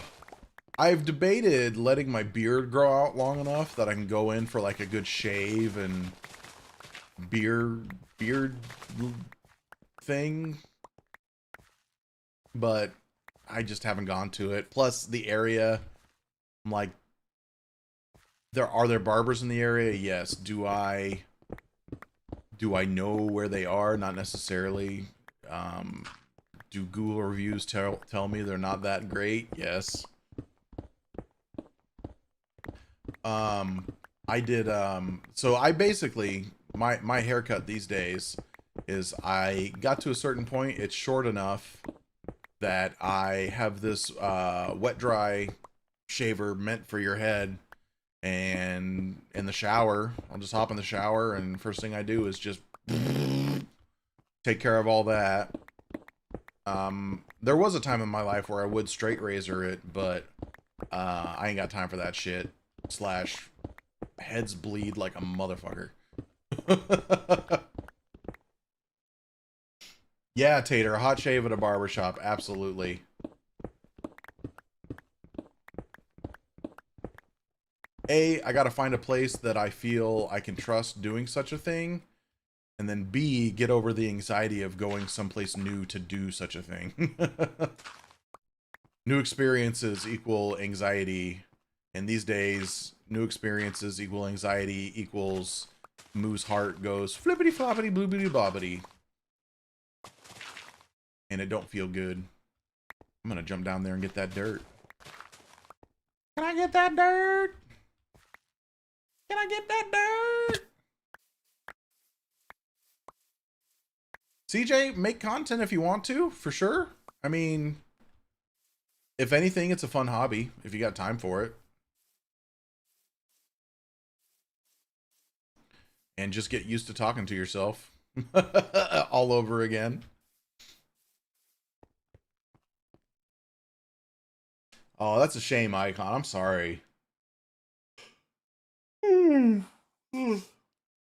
I've debated letting my beard grow out long enough that I can go in for like a good shave and beard thing, but I just haven't gone to it. Plus the area, I'm like, are there barbers in the area? Yes. Do I know where they are? Not necessarily. Do Google reviews tell me they're not that great? Yes. I did so I basically my haircut these days is I got to a certain point, it's short enough that I have this wet dry shaver meant for your head, and in the shower I'll just hop in the shower and first thing I do is just take care of all that. There was a time in my life where I would straight razor it, but I ain't got time for that shit. Slash heads bleed like a motherfucker. Yeah, Tater, a hot shave at a barbershop, absolutely. I gotta find a place that I feel I can trust doing such a thing, and then B, get over the anxiety of going someplace new to do such a thing. New experiences equal anxiety, and these days, new experiences equal anxiety equals Moo's heart goes flippity floppity bloobity bobbity. And it don't feel good. I'm gonna jump down there and get that dirt. Can I get that dirt? Can I get that dirt? CJ, make content if you want to, for sure. I mean, if anything, it's a fun hobby if you got time for it. And just get used to talking to yourself all over again. Oh, that's a shame, Icon. I'm sorry.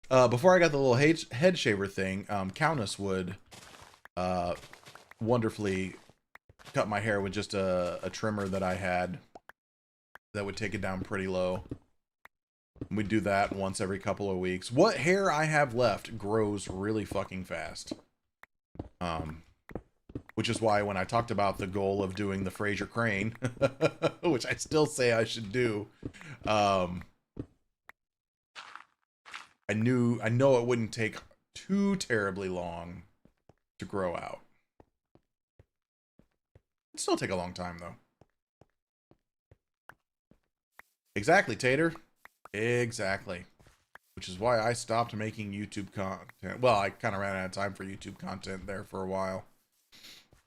Before I got the little head shaver thing, Countess would wonderfully cut my hair with just a trimmer that I had that would take it down pretty low. We do that once every couple of weeks. What hair I have left grows really fucking fast. Which is why when I talked about the goal of doing the Fraser Crane, which I still say I should do, I know it wouldn't take too terribly long to grow out. It'd still take a long time though. Exactly, Tater. Exactly. Which is why I stopped making YouTube content. Well, I kind of ran out of time for YouTube content there for a while.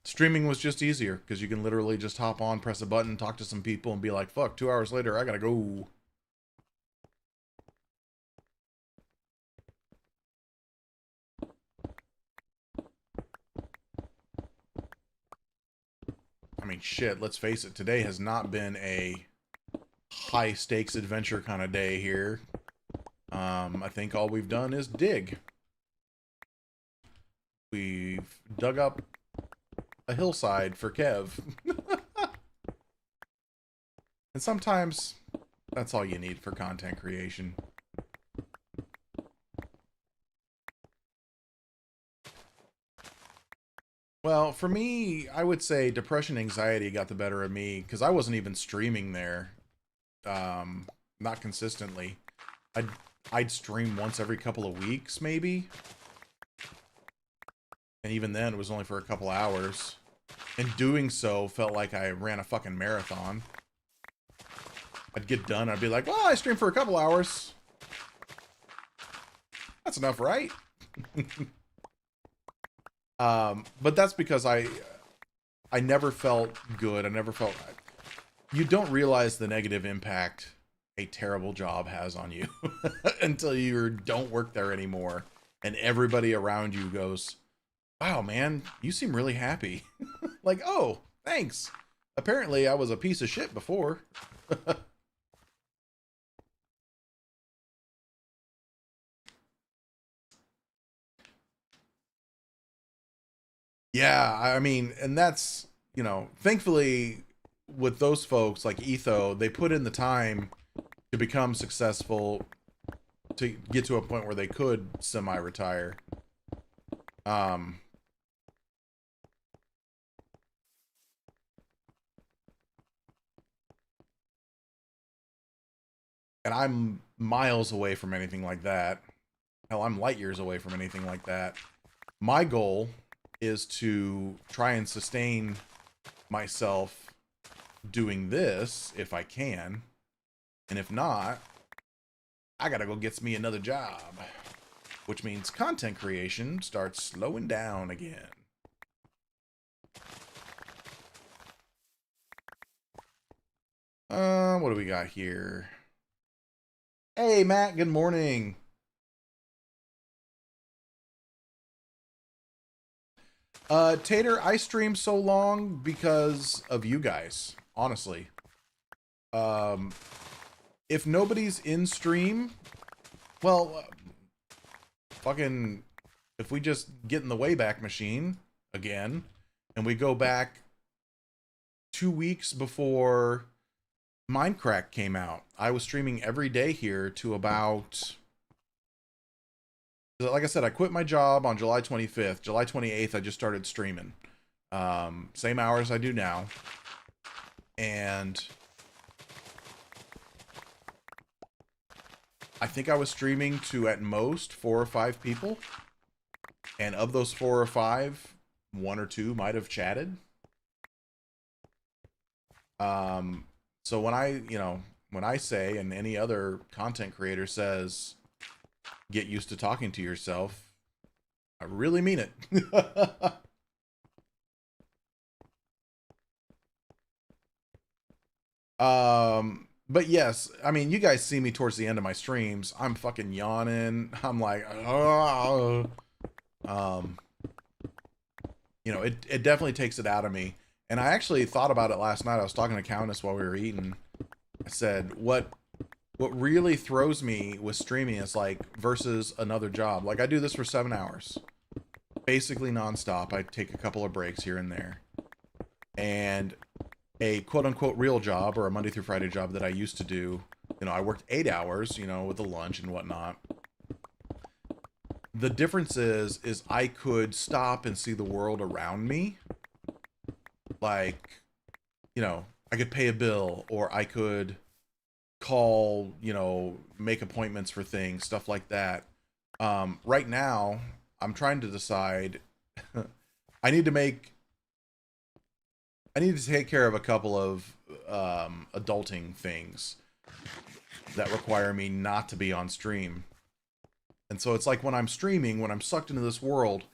Streaming was just easier because you can literally just hop on, press a button, talk to some people, and be like, fuck, 2 hours later, I gotta go. I mean, shit, let's face it, today has not been a high stakes adventure kind of day here. I think all we've done is dig. We've dug up a hillside for Kev. And sometimes that's all you need for content creation. Well, for me, I would say depression, anxiety got the better of me because I wasn't even streaming there. Not consistently. I'd stream once every couple of weeks, maybe. And even then, it was only for a couple hours. And doing so felt like I ran a fucking marathon. I'd get done, I'd be like, well, I streamed for a couple hours. That's enough, right? But that's because I never felt good. I never felt... you don't realize the negative impact a terrible job has on you until you don't work there anymore, and everybody around you goes, "Wow, man, you seem really happy." Like, oh, thanks. Apparently, I was a piece of shit before. Yeah, I mean, and that's, you know, thankfully with those folks like Etho, they put in the time to become successful to get to a point where they could semi-retire. Um, and I'm miles away from anything like that. Hell, I'm light years away from anything like that. My goal is to try and sustain myself doing this if I can. And if not, I gotta go get me another job. Which means content creation starts slowing down again. What do we got here? Hey, Matt, good morning. Tater, I stream so long because of you guys, honestly. If nobody's in stream, well, fucking, if we just get in the Wayback Machine again, and we go back 2 weeks before Mindcrack came out, I was streaming every day here to about, like I said, I quit my job on July 25th. July 28th, I just started streaming. Same hours I do now. And I think I was streaming to at most 4 or 5 people. And of those 4 or 5, 1 or 2 might have chatted. So when I say, and any other content creator says, get used to talking to yourself, I really mean it. But yes, I mean, you guys see me towards the end of my streams, I'm fucking yawning. I'm like, you know, it definitely takes it out of me. And I actually thought about it last night. I was talking to Countess while we were eating. I said, what really throws me with streaming is like versus another job. Like I do this for 7 hours, basically nonstop. I take a couple of breaks here and there. And a quote unquote real job, or a Monday through Friday job that I used to do, you know, I worked 8 hours, you know, with the lunch and whatnot. The difference is I could stop and see the world around me. Like, you know, I could pay a bill, or I could call, you know, make appointments for things, stuff like that. Right now, I'm trying to decide. I need to take care of a couple of adulting things that require me not to be on stream. And so it's like when I'm streaming, when I'm sucked into this world,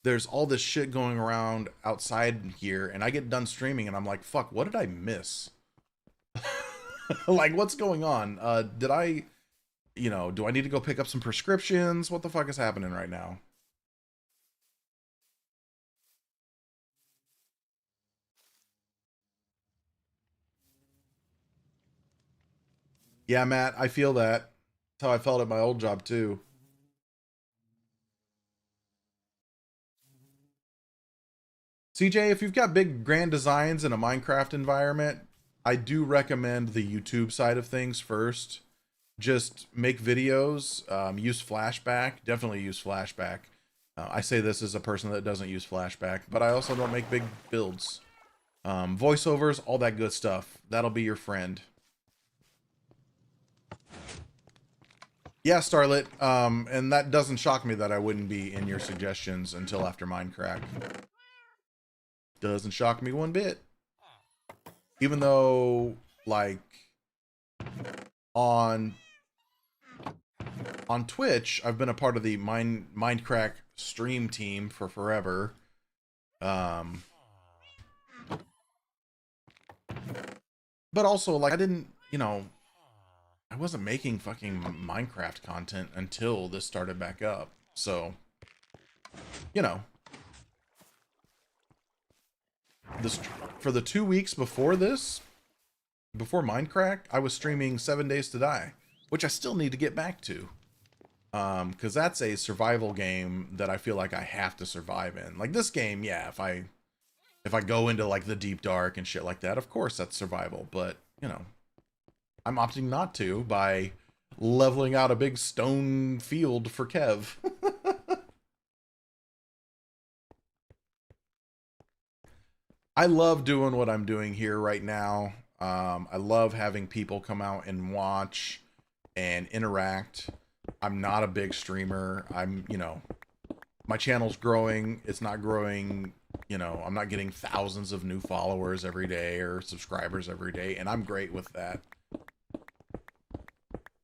there's all this shit going around outside here, and I get done streaming and I'm like, fuck, what did I miss? Like, what's going on? Did I, you know, do I need to go pick up some prescriptions? What the fuck is happening right now? Yeah, Matt, I feel that. That's how I felt at my old job too. CJ, if you've got big grand designs in a Minecraft environment, I do recommend the YouTube side of things first. Just make videos, use flashback, definitely use flashback. I say this as a person that doesn't use flashback, but I also don't make big builds. Voiceovers, all that good stuff. That'll be your friend. Yeah, Starlet, and that doesn't shock me that I wouldn't be in your suggestions until after Mindcrack. Doesn't shock me one bit. Even though, like, on Twitch, I've been a part of the Mindcrack stream team for forever. But also, like, I didn't, I wasn't making fucking Minecraft content until this started back up. So, you know, this for the 2 weeks before this, before Mindcrack, I was streaming 7 Days to Die, which I still need to get back to. Because that's a survival game that I feel like I have to survive in. Like this game, yeah, if I go into like the deep dark and shit like that, of course that's survival. But, I'm opting not to by leveling out a big stone field for Kev. I love doing what I'm doing here right now. I love having people come out and watch and interact. I'm not a big streamer. My channel's growing. It's not growing, I'm not getting thousands of new followers every day or subscribers every day, and I'm great with that.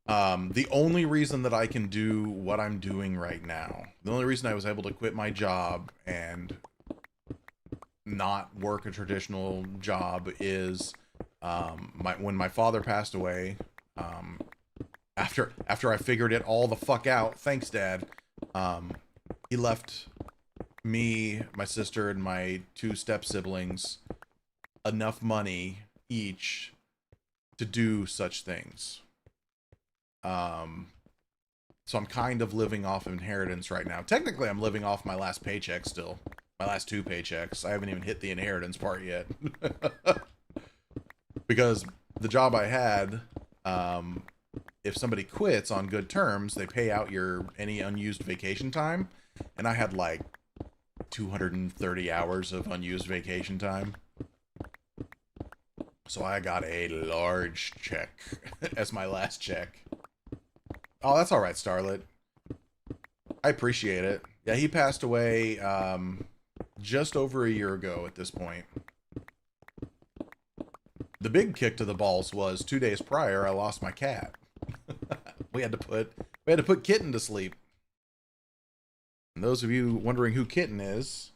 The only reason that I can do what I'm doing right now, the only reason I was able to quit my job and not work a traditional job is when my father passed away, after I figured it all the fuck out, thanks Dad, he left me, my sister, and my 2 step siblings enough money each to do such things. So I'm kind of living off of inheritance right now. Technically, I'm living off my last paycheck still. My last 2 paychecks. I haven't even hit the inheritance part yet. Because the job I had, if somebody quits on good terms, they pay out any unused vacation time. And I had like 230 hours of unused vacation time. So I got a large check as my last check. Oh, that's all right, Starlet. I appreciate it. Yeah, he passed away just over a year ago at this point. The big kick to the balls was 2 days prior, I lost my cat. we had to put Kitten to sleep. And those of you wondering who Kitten is,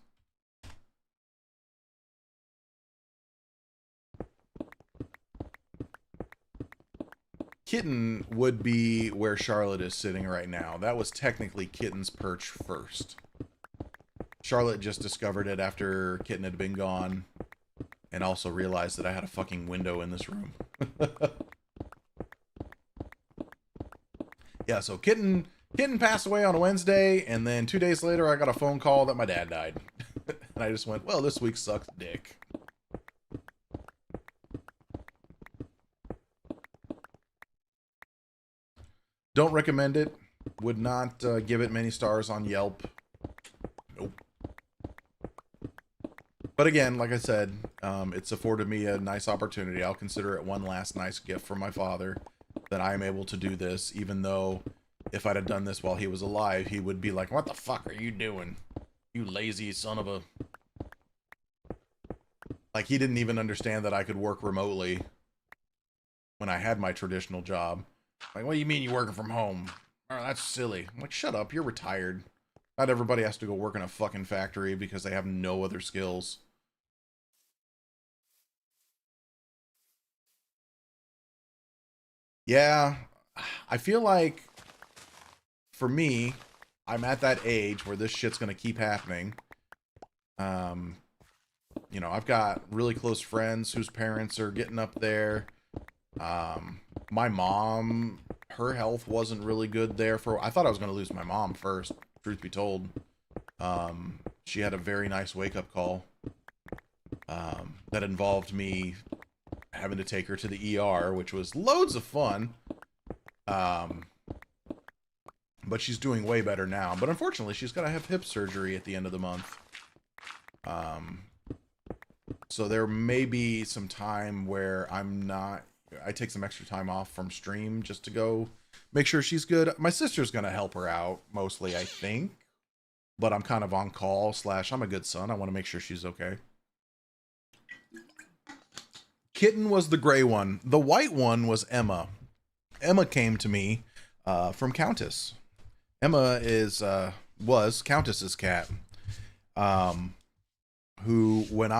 Kitten would be where Charlotte is sitting right now. That was technically Kitten's perch first. Charlotte just discovered it after Kitten had been gone, and also realized that I had a fucking window in this room. Yeah, so Kitten passed away on a Wednesday, and then 2 days later I got a phone call that my dad died. And I just went, well, this week sucks dick. Don't recommend it. Would not give it many stars on Yelp. Nope. But again, like I said, it's afforded me a nice opportunity. I'll consider it one last nice gift from my father that I am able to do this, even though if I'd have done this while he was alive, he would be like, what the fuck are you doing? You lazy son of a... Like, he didn't even understand that I could work remotely when I had my traditional job. Like, what do you mean you're working from home? Oh, that's silly. I'm like, shut up, you're retired. Not everybody has to go work in a fucking factory because they have no other skills. Yeah, I feel like, for me, I'm at that age where this shit's gonna keep happening. I've got really close friends whose parents are getting up there. My mom, her health wasn't really good there I thought I was going to lose my mom first, truth be told. She had a very nice wake-up call that involved me having to take her to the ER, which was loads of fun. But she's doing way better now. But unfortunately, she's got to have hip surgery at the end of the month. So there may be some time where I take some extra time off from stream just to go make sure she's good. My sister's going to help her out mostly, I think. But I'm kind of on call / I'm a good son. I want to make sure she's okay. Kitten was the gray one. The white one was Emma. Emma came to me from Countess. Emma was Countess's cat. Who, when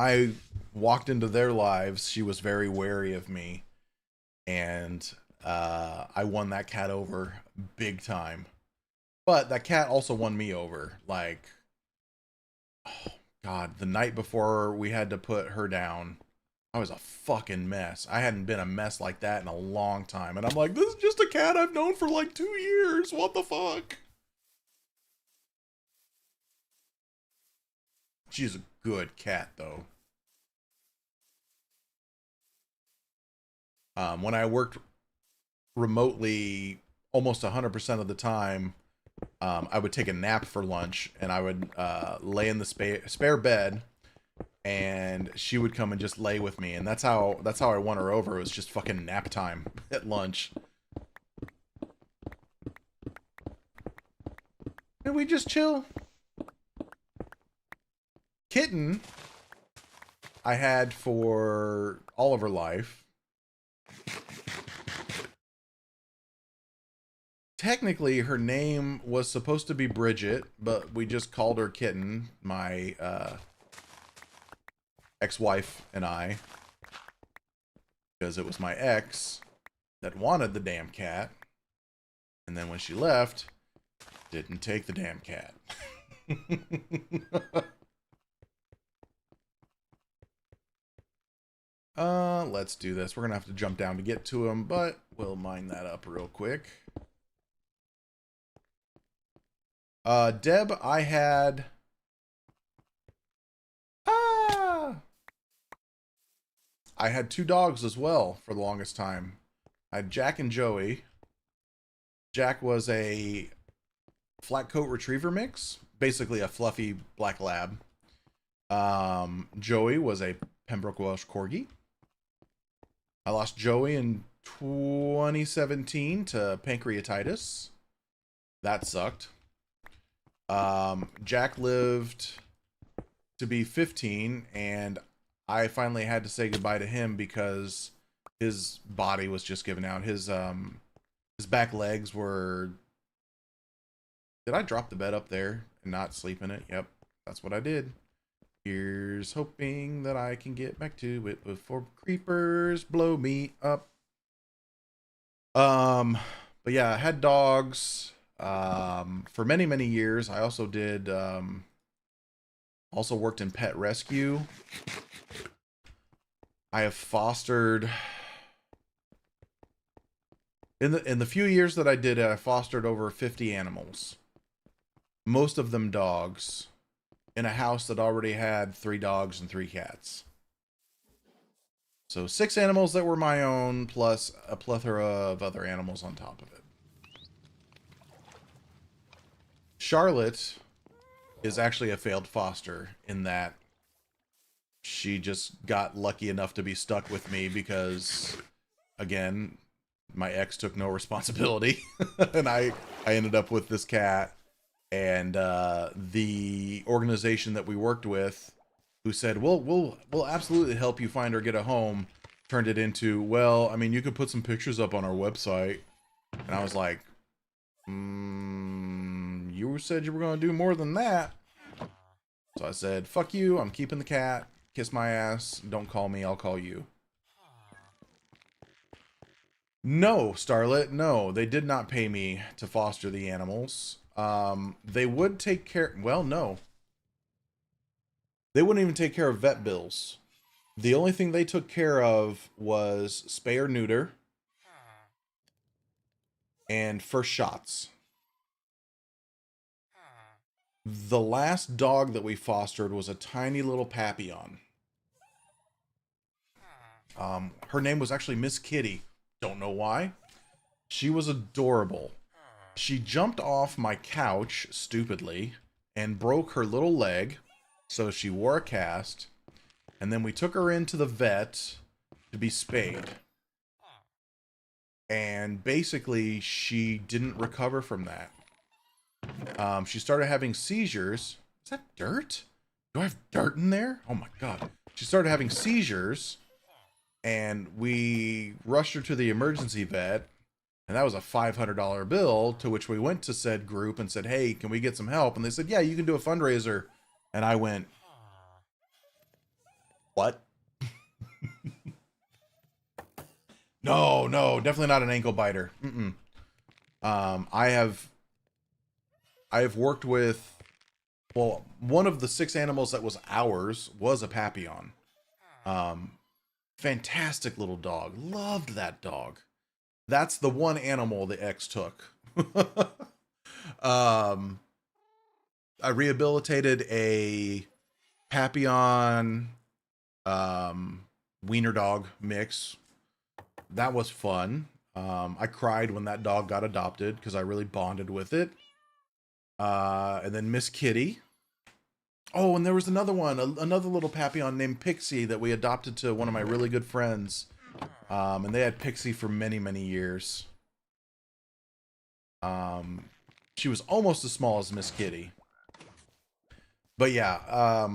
walked into their lives, she was very wary of me, and I won that cat over big time. But that cat also won me over. Like, oh God, the night before we had to put her down, I was a fucking mess. I hadn't been a mess like that in a long time. And I'm like, this is just a cat I've known for like 2 years. What the fuck? She's a good cat, though. When I worked remotely almost 100% of the time, I would take a nap for lunch, and I would lay in the spare bed, and she would come and just lay with me, and that's how I won her over. It was just fucking nap time at lunch. And we just chill. Kitten, I had for all of her life. Technically, her name was supposed to be Bridget, but we just called her Kitten, my ex-wife and I, because it was my ex that wanted the damn cat, and then when she left, didn't take the damn cat. Let's do this. We're gonna have to jump down to get to him, but we'll mine that up real quick. Deb, I had... I had 2 dogs as well for the longest time. I had Jack and Joey. Jack was a flat coat retriever mix, basically a fluffy black lab. Joey was a Pembroke Welsh Corgi. I lost Joey in 2017 to pancreatitis. That sucked. Jack lived to be 15, and I finally had to say goodbye to him because his body was just giving out. His back legs were... Did I drop the bed up there and not sleep in it? Yep, that's what I did. Here's hoping that I can get back to it before creepers blow me up. But yeah, I had dogs for many, many years. I also did also worked in pet rescue. I have fostered in the few years that I did it, I fostered over 50 animals. Most of them dogs, in a house that already had 3 dogs and 3 cats. So 6 animals that were my own, plus a plethora of other animals on top of it. Charlotte is actually a failed foster in that she just got lucky enough to be stuck with me because, again, my ex took no responsibility. And I ended up with this cat. And the organization that we worked with, who said, we'll absolutely help you find her, get a home, turned it into, well, I mean, you could put some pictures up on our website. And I was like, you said you were going to do more than that. So I said, fuck you, I'm keeping the cat, kiss my ass, don't call me, I'll call you. No, Starlet, no, they did not pay me to foster the animals. They would take care, well, no. They wouldn't even take care of vet bills. The only thing they took care of was spay or neuter and first shots. The last dog that we fostered was a tiny little Papillon. Her name was actually Miss Kitty. Don't know why. She was adorable. She jumped off my couch, stupidly, and broke her little leg, so she wore a cast, and then we took her into the vet to be spayed. And basically, she didn't recover from that. She started having seizures. Is that dirt? Do I have dirt in there? Oh my god. She started having seizures, and we rushed her to the emergency vet. And that was a $500 bill, to which we went to said group and said, hey, can we get some help? And they said, yeah, you can do a fundraiser. And I went, what? No, no, definitely not an ankle biter. Mm-mm. I have worked with, well, one of the 6 animals that was ours was a Papillon. Um, fantastic little dog. Loved that dog. That's the one animal the ex took. um, I rehabilitated a Papillon wiener dog mix. That was fun. I cried when that dog got adopted because I really bonded with it. And then Miss Kitty. Oh, and there was another one, another little Papillon named Pixie that we adopted to one of my really good friends. And they had Pixie for many, many years. She was almost as small as Miss Kitty. But yeah,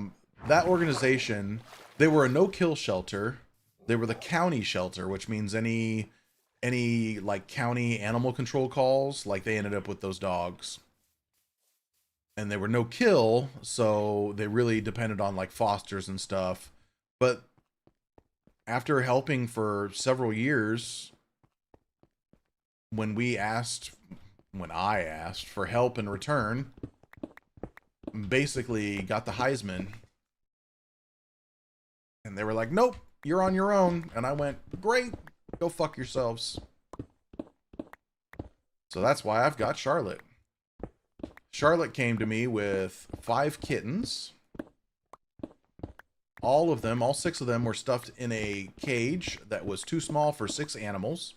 that organization, they were a no-kill shelter. They were the county shelter, which means any like county animal control calls, like they ended up with those dogs. And they were no kill, so they really depended on like fosters and stuff. But after helping for several years, when I asked for help in return, basically got the Heisman. And they were like, nope, you're on your own. And I went, great, go fuck yourselves. So that's why I've got Charlotte. Charlotte came to me with 5 kittens. All 6 of them were stuffed in a cage that was too small for 6 animals.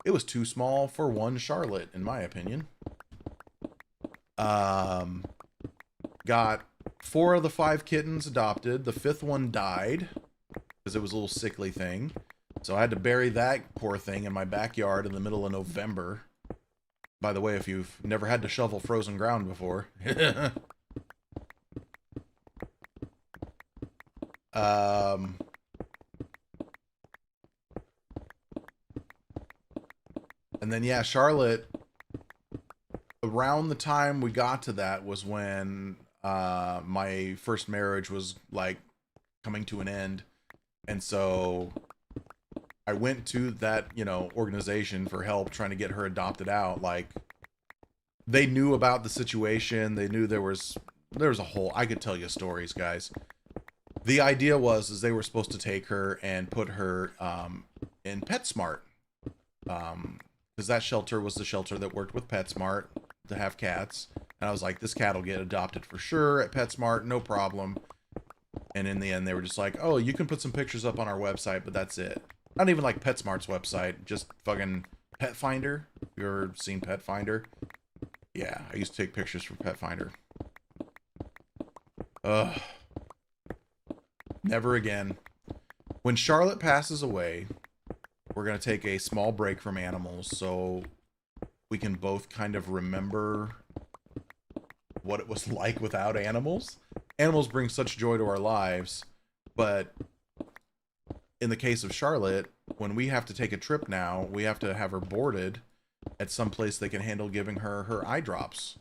It was too small for one Charlotte, in my opinion. Got 4 of the 5 kittens adopted. The 5th one died because it was a little sickly thing. So I had to bury that poor thing in my backyard in the middle of November. By the way, if you've never had to shovel frozen ground before. And then, yeah, Charlotte, around the time we got to that was when my first marriage was, like, coming to an end. And so I went to that, organization for help trying to get her adopted out. Like, they knew about the situation. They knew there was a whole, I could tell you stories, guys. The idea is they were supposed to take her and put her in PetSmart. Because that shelter was the shelter that worked with PetSmart to have cats. And I was like, this cat will get adopted for sure at PetSmart, no problem. And in the end, they were just like, oh, you can put some pictures up on our website, but that's it. Not even like PetSmart's website, just fucking Pet Finder. You ever seen Pet Finder? Yeah, I used to take pictures for Pet Finder. Ugh. Never again. When Charlotte passes away, we're going to take a small break from animals so we can both kind of remember what it was like without animals. Animals bring such joy to our lives, but in the case of Charlotte, when we have to take a trip now, we have to have her boarded at some place they can handle giving her eye drops.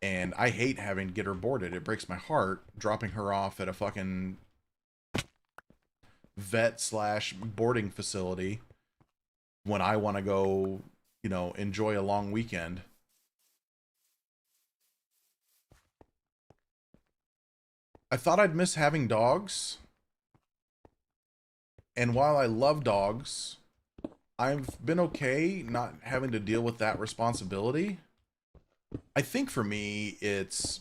And I hate having to get her boarded. It breaks my heart dropping her off at a fucking vet/boarding facility when I want to go, enjoy a long weekend. I thought I'd miss having dogs. And while I love dogs, I've been okay not having to deal with that responsibility. I think for me, it's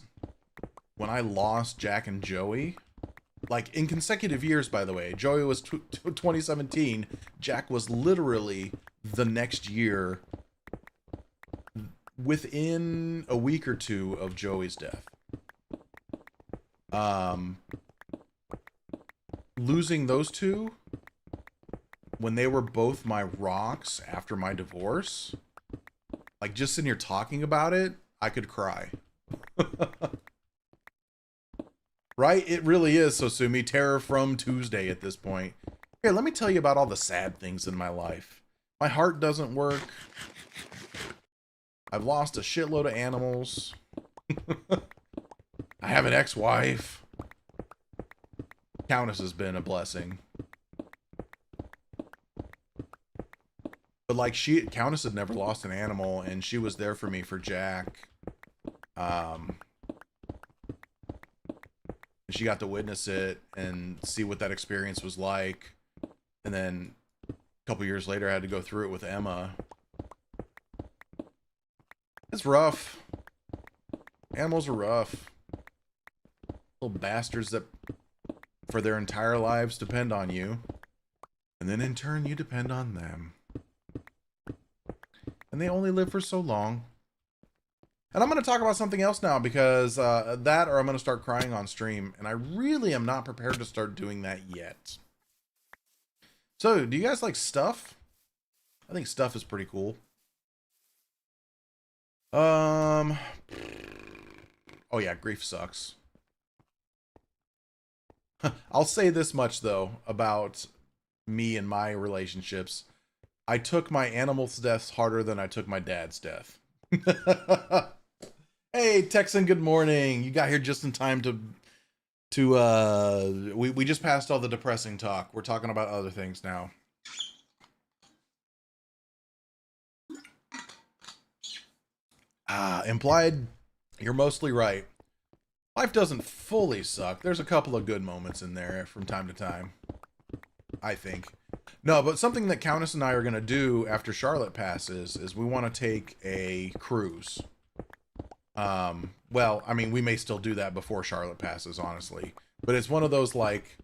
when I lost Jack and Joey. Like, in consecutive years, by the way. Joey was 2017. Jack was literally the next year, within a week or two of Joey's death. Losing those two when they were both my rocks after my divorce, like, just sitting here talking about it, I could cry. Right? It really is, Sosumi. Terror from Tuesday at this point. Here, let me tell you about all the sad things in my life. My heart doesn't work. I've lost a shitload of animals. I have an ex-wife. Countess has been a blessing. But like Countess had never lost an animal, and she was there for me for Jack. She got to witness it and see what that experience was like. And then a couple years later, I had to go through it with Emma. It's rough. Animals are rough. Little bastards that for their entire lives depend on you. And then in turn, you depend on them. And they only live for so long. And I'm going to talk about something else now because that or I'm going to start crying on stream. And I really am not prepared to start doing that yet. So, do you guys like stuff? I think stuff is pretty cool. Oh yeah, grief sucks. I'll say this much though about me and my relationships. I took my animal's deaths harder than I took my dad's death. Hey, Texan, good morning. You got here just in time we just passed all the depressing talk. We're talking about other things now. Implied, you're mostly right. Life doesn't fully suck. There's a couple of good moments in there from time to time, I think. No, but something that Countess and I are going to do after Charlotte passes is we want to take a cruise. Well, I mean, we may still do that before Charlotte passes, honestly. But it's one of those, like,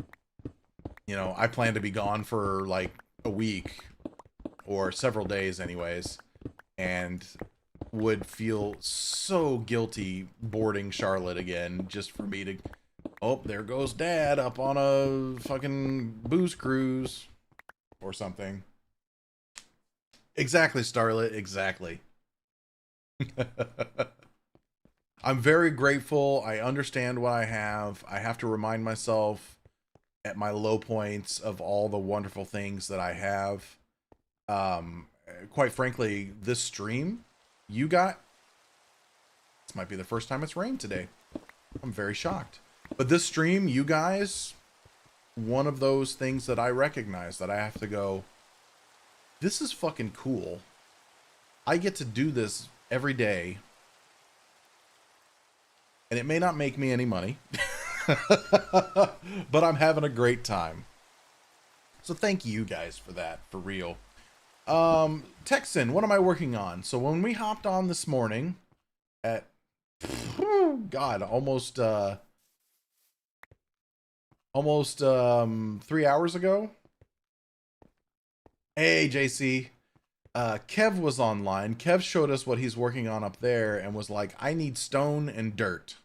you know, I plan to be gone for, like, a week or several days anyways. And would feel so guilty boarding Charlotte again just for me to... Oh, there goes Dad up on a fucking booze cruise or something. Exactly, Starlet, exactly. I'm very grateful. I understand what I have. I have to remind myself at my low points of all the wonderful things that I have. Quite frankly, this stream you got, this might be the first time it's rained today. I'm very shocked. But this stream, you guys, one of those things that I recognize that I have to go, this is fucking cool. I get to do this every day. And it may not make me any money, but I'm having a great time. So thank you guys for that, for real. Texan, what am I working on? So when we hopped on this morning at, God, almost 3 hours ago. Hey, JC. Kev was online. Kev showed us what he's working on up there and was like, I need stone and dirt.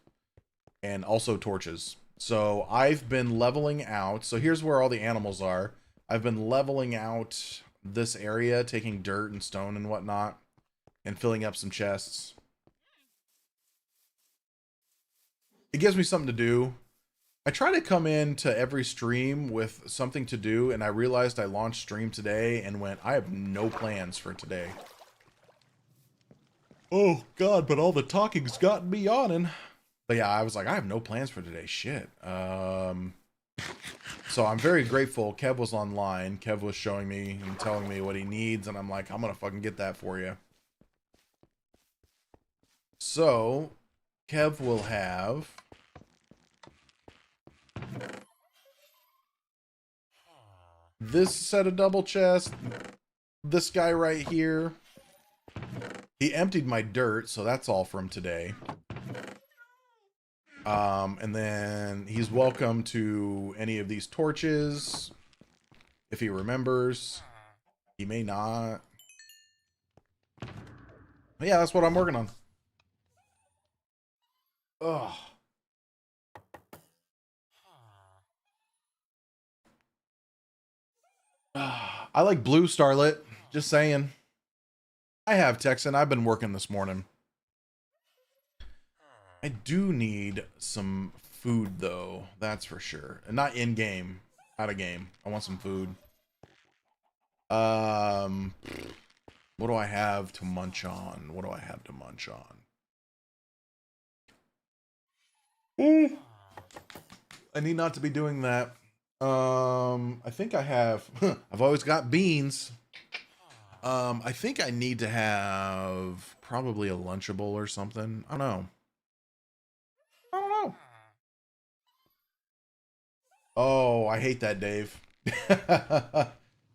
And also torches. So I've been leveling out. So here's where all the animals are. I've been leveling out this area, taking dirt and stone and whatnot, and filling up some chests. It gives me something to do. I try to come into every stream with something to do, and I realized I launched stream today and went, I have no plans for today. Oh, God, but all the talking's gotten me yawning. But yeah, I was like, I have no plans for today. Shit. So I'm very grateful. Kev was online. Kev was showing me and telling me what he needs, and I'm like, I'm gonna fucking get that for you. So, Kev will have... this set of double chests. This guy right here. He emptied my dirt, so that's all from today. And then he's welcome to any of these torches if he remembers. He may not. But yeah, that's what I'm working on. Ugh. I like blue, Starlet. Just saying. I have, Texan. I've been working this morning. I do need some food, though. That's for sure. And not in-game. Out of game. I want some food. What do I have to munch on? What do I have to munch on? I need not to be doing that. I think I have... I've always got beans. I think I need to have probably a Lunchable or something. I don't know. I don't know. Oh, I hate that, Dave.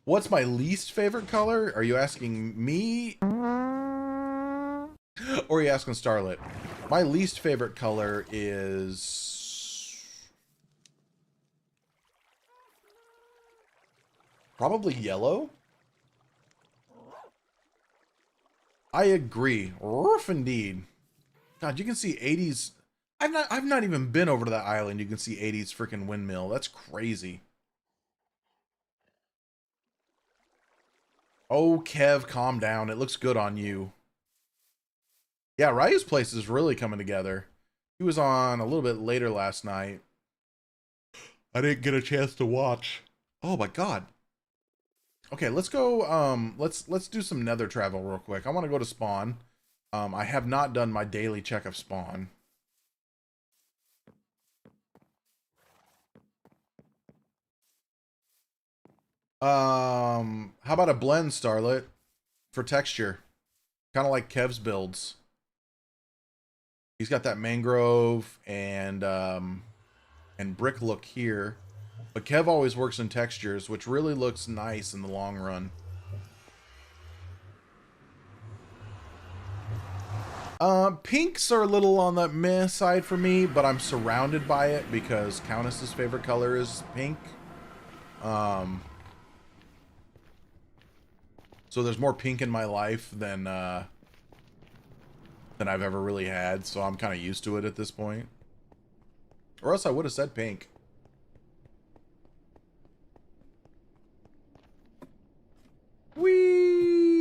What's my least favorite color? Are you asking me? Or are you asking Starlet? My least favorite color is probably yellow. I agree. Rough indeed. God, you can see 80s. I've not even been over to that island. You can see 80s freaking windmill. That's crazy. Oh, Kev, calm down. It looks good on you. Yeah, Ryu's place is really coming together. He was on a little bit later last night. I didn't get a chance to watch. Oh my god. Okay, let's go let's do some nether travel real quick. I want to go to spawn. I have not done my daily check of spawn. How about a blend, Starlet, for texture? Kind of like Kev's builds. He's got that mangrove and brick look here. But Kev always works in textures, which really looks nice in the long run. Pinks are a little on the meh side for me, but I'm surrounded by it because Countess's favorite color is pink. So there's more pink in my life than I've ever really had, so I'm kind of used to it at this point. Or else I would have said pink. Whee!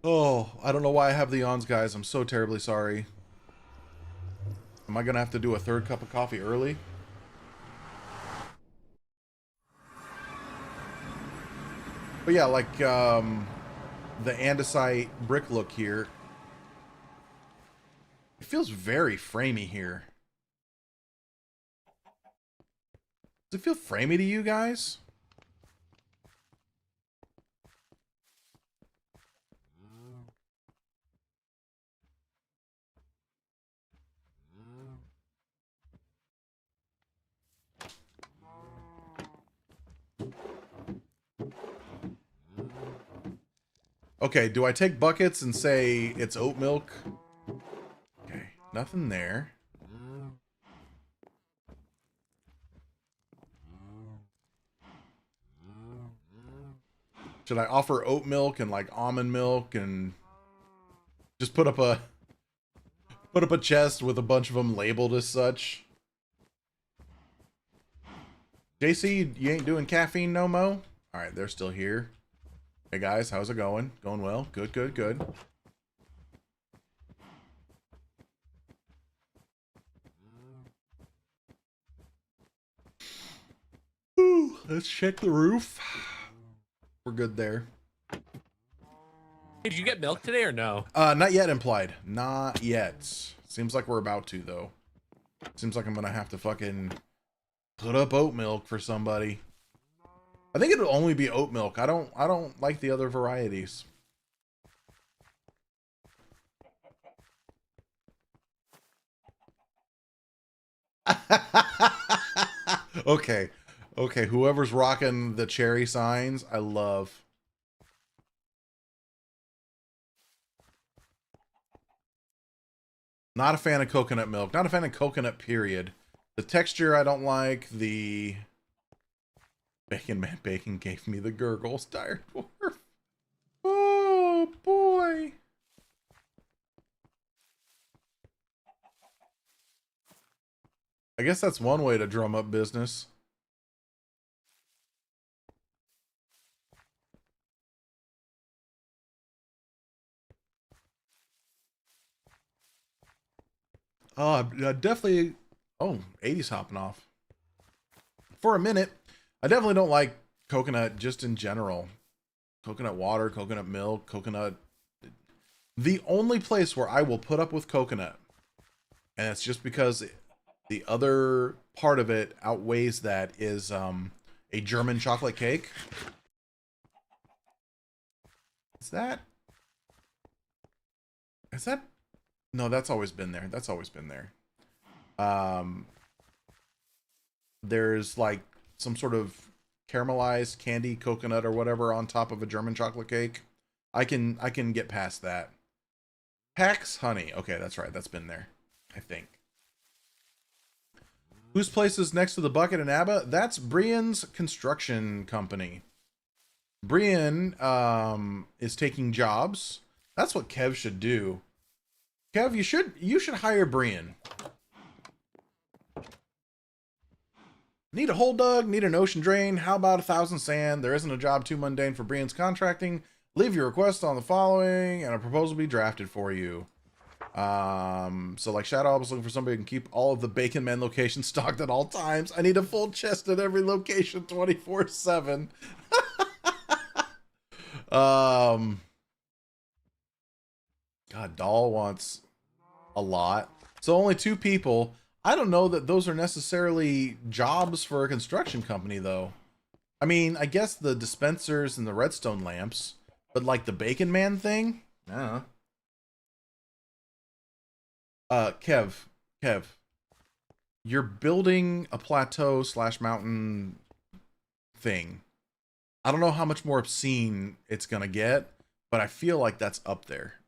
Oh, I don't know why I have the yawns, guys. I'm so terribly sorry. Am I gonna have to do a third cup of coffee early? But yeah, like the andesite brick look here. It feels very framey here. Does it feel framey to you guys? Okay, do I take buckets and say it's oat milk? Okay, nothing there. Should I offer oat milk and like almond milk and just put up a chest with a bunch of them labeled as such? JC, you ain't doing caffeine no mo? All right, they're still here. Hey guys, how's it going? Going well? Good, good, good. Ooh, let's check the roof. We're good there. Hey, did you get milk today or no? Not yet implied. Not yet. Seems like we're about to though. Seems like I'm gonna have to fucking put up oat milk for somebody. I think it'll only be oat milk. I don't like the other varieties. Okay. Okay, whoever's rocking the cherry signs, I love. Not a fan of coconut milk. Not a fan of coconut, period. The texture I don't like. The Bacon Man Bacon gave me the gurgles, Dire Dwarf. Oh, boy. I guess that's one way to drum up business. Oh, definitely. Oh, 80s hopping off. For a minute, I definitely don't like coconut just in general. Coconut water, coconut milk, coconut. The only place where I will put up with coconut, and it's just because the other part of it outweighs that, is A German chocolate cake. Is that? No, that's always been there. That's always been there. There's like some sort of caramelized candy, coconut or whatever on top of a German chocolate cake. I can get past that. Pax honey. Okay, that's right. That's been there, I think. Whose place is next to the bucket in ABBA? That's Brian's construction company. Brian is taking jobs. That's what Kev should do. Kev, you should hire Brian. Need a hole dug, need an ocean drain. How about 1,000 sand? There isn't a job too mundane for Brian's contracting. Leave your request on the following, and a proposal will be drafted for you. So like Shadow, I was looking for somebody who can keep all of the Bacon Man locations stocked at all times. I need a full chest at every location 24/7. God, Doll wants a lot. So only 2 people. I don't know that those are necessarily jobs for a construction company, though. I mean, I guess the dispensers and the redstone lamps, but like the Bacon Man thing? I don't know. Kev, you're building a plateau / mountain thing. I don't know how much more obscene it's gonna get, but I feel like that's up there.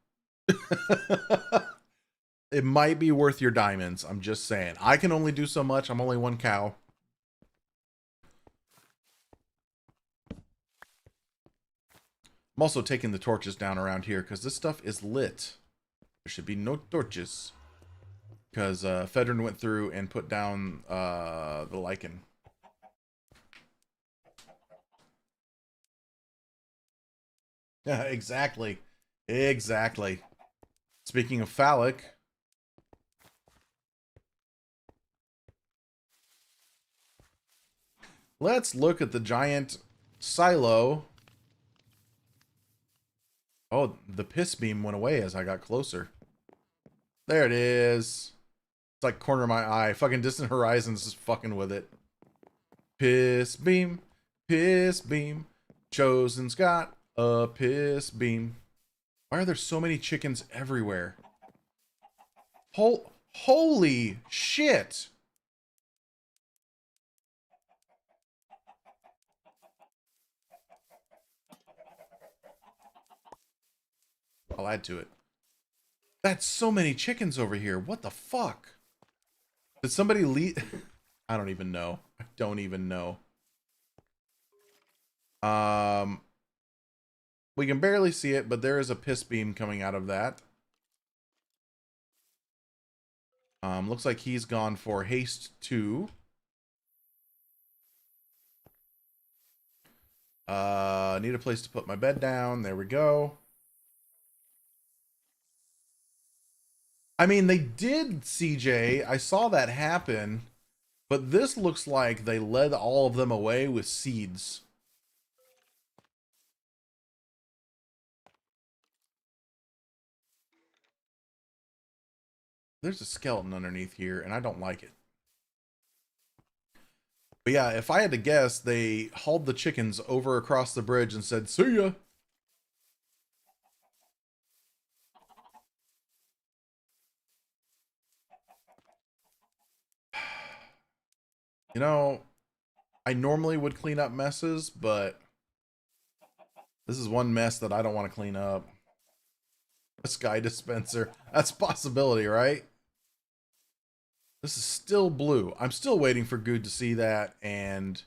It might be worth your diamonds. I'm just saying. I can only do so much. I'm only 1 cow. I'm also taking the torches down around here because this stuff is lit. There should be no torches. Because Fedrin went through and put down the lichen. Yeah, exactly. Exactly. Speaking of phallic... let's look at the giant silo. Oh, the piss beam went away as I got closer. There it is. It's like corner of my eye. Fucking Distant Horizons is fucking with it. Piss beam. Piss beam. Chosen's got a piss beam. Why are there so many chickens everywhere? Holy shit. I'll add to it. That's so many chickens over here. What the fuck? Did somebody leave? I don't even know. I don't even know. We can barely see it, but there is a piss beam coming out of that. Looks like he's gone for haste 2. Need a place to put my bed down. There we go. I mean, they did, CJ. I saw that happen. But this looks like they led all of them away with seeds. There's a skeleton underneath here, and I don't like it. But yeah, if I had to guess, they hauled the chickens over across the bridge and said, "See ya." You know, I normally would clean up messes, but this is one mess that I don't want to clean up. A sky dispenser. That's a possibility, right? This is still blue. I'm still waiting for Good to see that and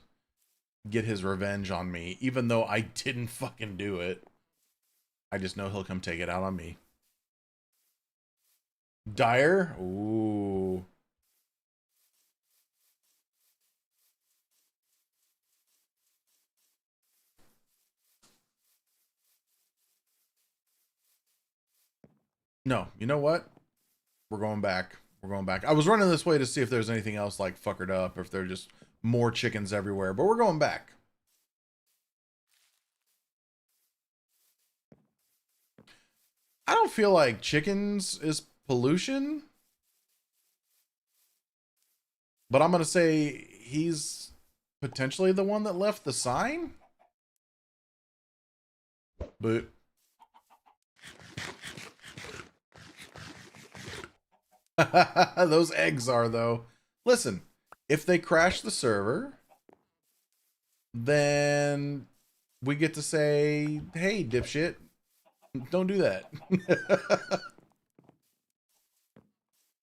get his revenge on me, even though I didn't fucking do it. I just know he'll come take it out on me. Dire? Ooh. No, you know what? We're going back. We're going back. I was running this way to see if there's anything else like fuckered up, or if there are just more chickens everywhere, but we're going back. I don't feel like chickens is pollution, but I'm going to say he's potentially the one that left the sign? But those eggs are, though. Listen, if they crash the server, then we get to say, hey, dipshit, don't do that.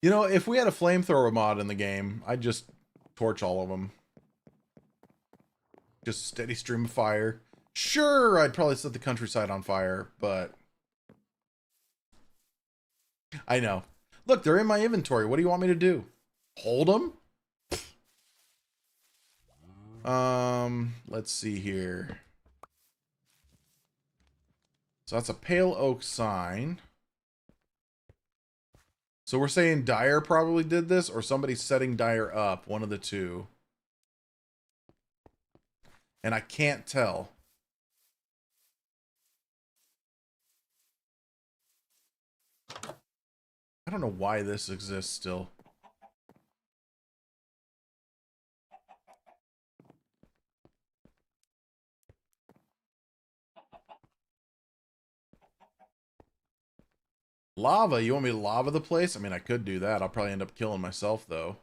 You know, if we had a flamethrower mod in the game, I'd just torch all of them. Just a steady stream of fire. Sure, I'd probably set the countryside on fire, but... I know. Look, they're in my inventory. What do you want me to do? Hold them? Let's see here. So that's a pale oak sign. So we're saying Dyer probably did this, or somebody's setting Dyer up. One of the two. And I can't tell. I don't know why this exists still. Lava? You want me to lava the place? I mean, I could do that. I'll probably end up killing myself, though.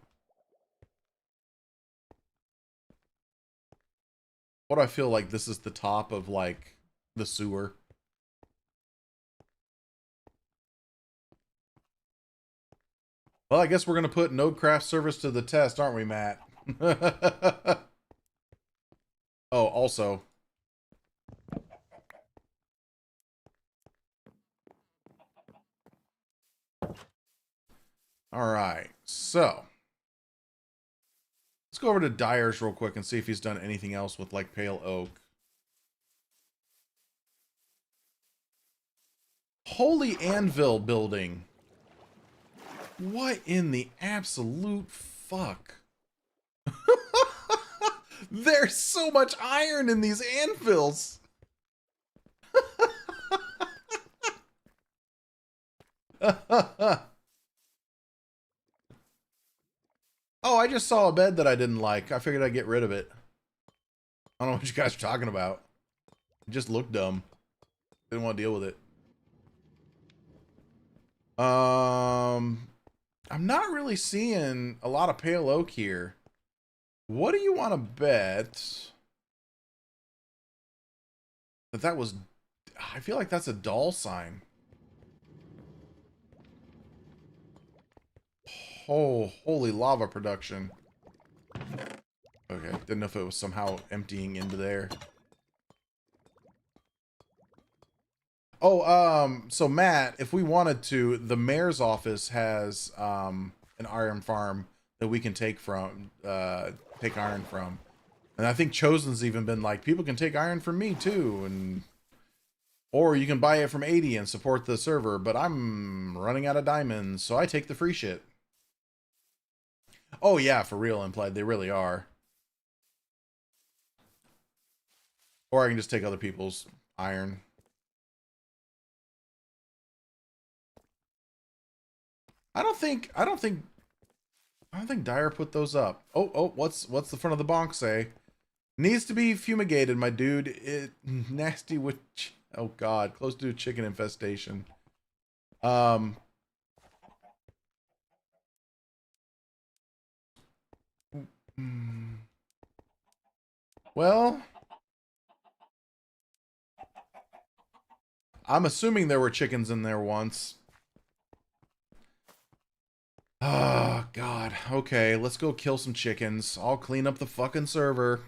What do I feel like this is the top of, like, the sewer? Well, I guess we're going to put node craft service to the test, aren't we, Matt? Oh, also... Alright, so... Let's go over to Dyer's real quick and see if he's done anything else with, like, pale oak. Holy Anvil building. What in the absolute fuck? There's so much iron in these anvils. Oh, I just saw a bed that I didn't like. I figured I'd get rid of it. I don't know what you guys are talking about. It just looked dumb. Didn't want to deal with it. I'm not really seeing a lot of pale oak here. What do you want to bet that was... I feel like that's a doll sign. Oh, holy lava production. Okay, didn't know if it was somehow emptying into there. Oh, so Matt, if we wanted to, the mayor's office has an iron farm that we can take from, take iron from. And I think Chosen's even been like, people can take iron from me too, and or you can buy it from 80 and support the server, but I'm running out of diamonds, so I take the free shit. Oh yeah, for real, Implied, they really are. Or I can just take other people's iron. I don't think Dyer put those up. Oh, what's the front of the bonk say? Needs to be fumigated, my dude. It nasty with oh god, close to a chicken infestation. Well, I'm assuming there were chickens in there once. Oh, God. Okay, let's go kill some chickens. I'll clean up the fucking server.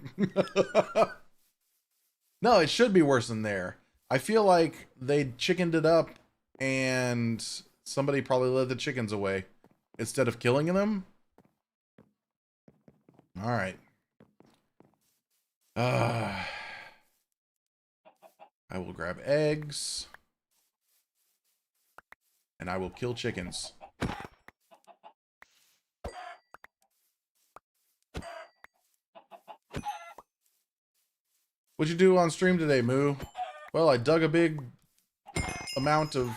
No, it should be worse than there. I feel like they chickened it up and somebody probably led the chickens away instead of killing them. Alright. I will grab eggs. And I will kill chickens. What'd you do on stream today, Moo? Well, I dug a big amount of...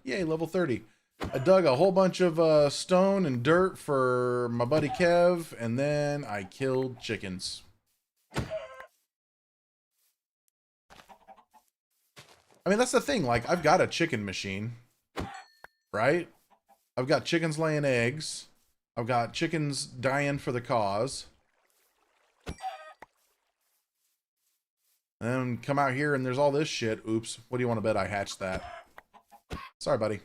Yay, level 30. I dug a whole bunch of stone and dirt for my buddy Kev, and then I killed chickens. I mean, that's the thing. Like, I've got a chicken machine, right? I've got chickens laying eggs. I've got chickens dying for the cause. And then come out here and there's all this shit. Oops. What do you want to bet I hatched that? Sorry, buddy.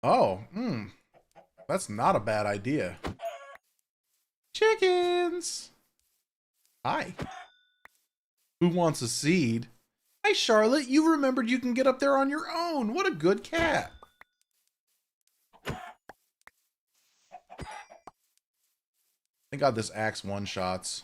Oh, that's not a bad idea. Chickens! Hi. Who wants a seed? Hi, Charlotte. You remembered you can get up there on your own. What a good cat. Thank God this axe one-shots.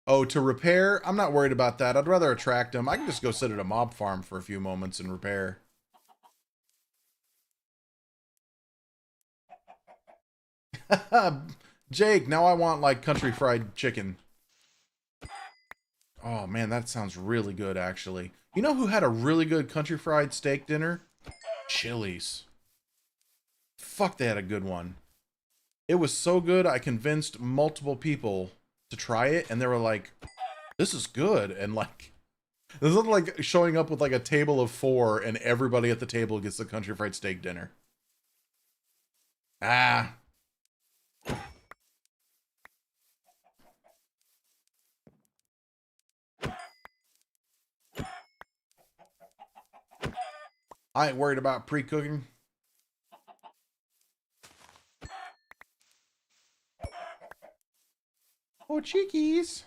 Oh, to repair? I'm not worried about that. I'd rather attract them. I can just go sit at a mob farm for a few moments and repair. Jake, now I want like country fried chicken. Oh man, that sounds really good actually. You know who had a really good country fried steak dinner? Chili's. Fuck, they had a good one. It was so good I convinced multiple people to try it and they were like, this is good. And like, this is like showing up with like a table of 4 and everybody at the table gets the country fried steak dinner. Ah. I ain't worried about pre-cooking. Oh, cheekies.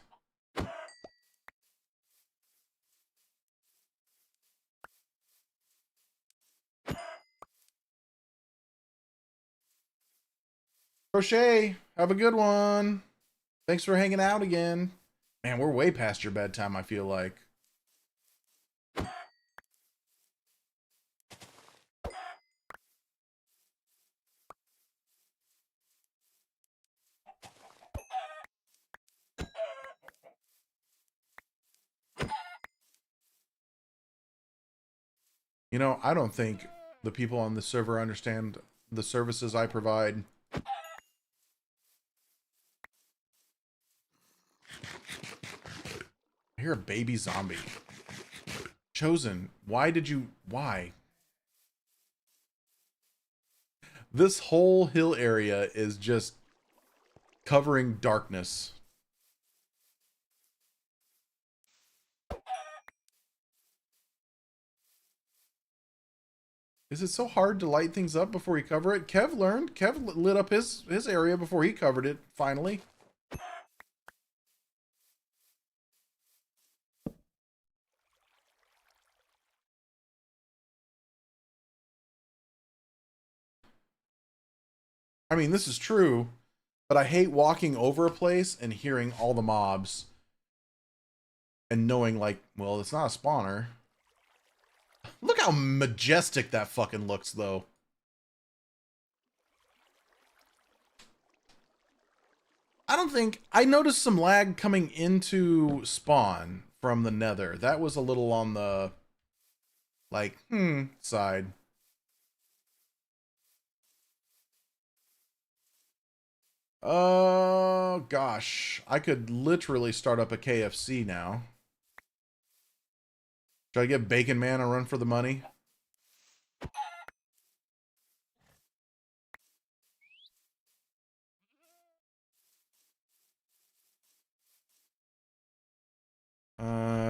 Crochet, have a good one. Thanks for hanging out again. Man, we're way past your bedtime, I feel like. You know, I don't think the people on the server understand the services I provide. I hear a baby zombie. Chosen, why? This whole hill area is just covering darkness. Is it so hard to light things up before you cover it? Kev learned. Kev lit up his area before he covered it, finally. I mean, this is true, but I hate walking over a place and hearing all the mobs and knowing, like, well, it's not a spawner. Look how majestic that fucking looks, though. I don't think... I noticed some lag coming into spawn from the nether. That was a little on the, like, side. Oh, gosh. I could literally start up a KFC now. Should I give Bacon Man a run for the money?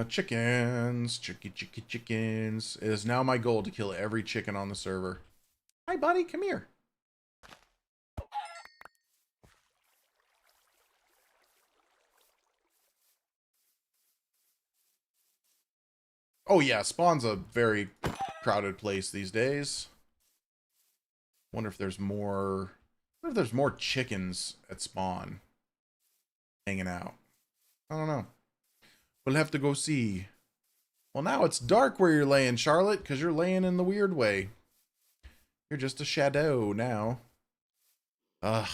Chickens. Chickens. It is now my goal to kill every chicken on the server. Hi, buddy. Come here. Oh, yeah. Spawn's a very crowded place these days. Wonder if there's more What if there's more chickens at spawn hanging out? I don't know. We'll have to go see. Well, now it's dark where you're laying, Charlotte, because you're laying in the weird way. You're just a shadow now. Ugh.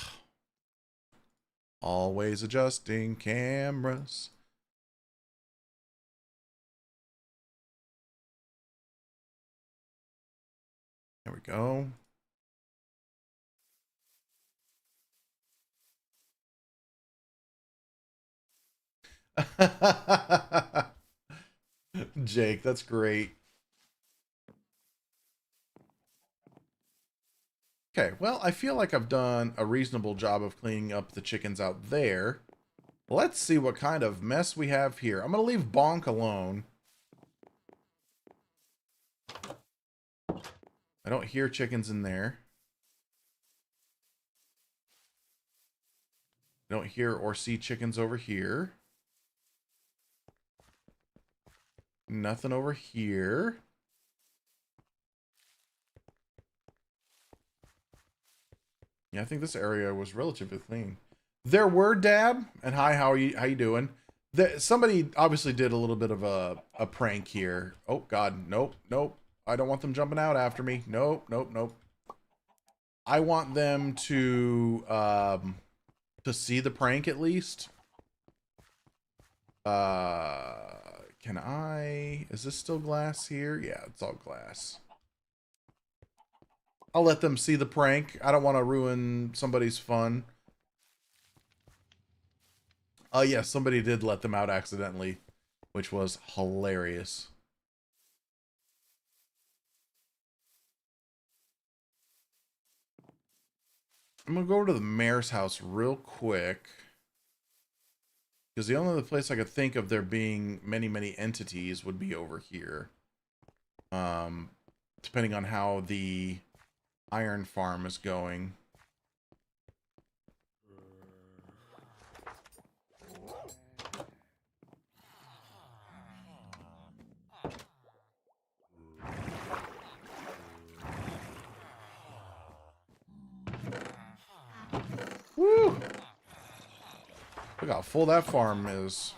Always adjusting cameras. There we go. Jake, that's great. Okay, well, I feel like I've done a reasonable job of cleaning up the chickens out there. Let's see what kind of mess we have here. I'm going to leave Bonk alone. I don't hear chickens in there. I don't hear or see chickens over here. Nothing over here. Yeah, I think this area was relatively clean. There were Dab and hi, how you doing? Somebody obviously did a little bit of a prank here. Oh God, nope. I don't want them jumping out after me. Nope. I want them to see the prank at least. Can I? Is this still glass here? Yeah, it's all glass. I'll let them see the prank. I don't want to ruin somebody's fun. Yeah, somebody did let them out accidentally, which was hilarious. I'm gonna go to the mayor's house real quick, because the only other place I could think of there being many entities would be over here. Depending on how the iron farm is going. Woo! Look how full that farm is.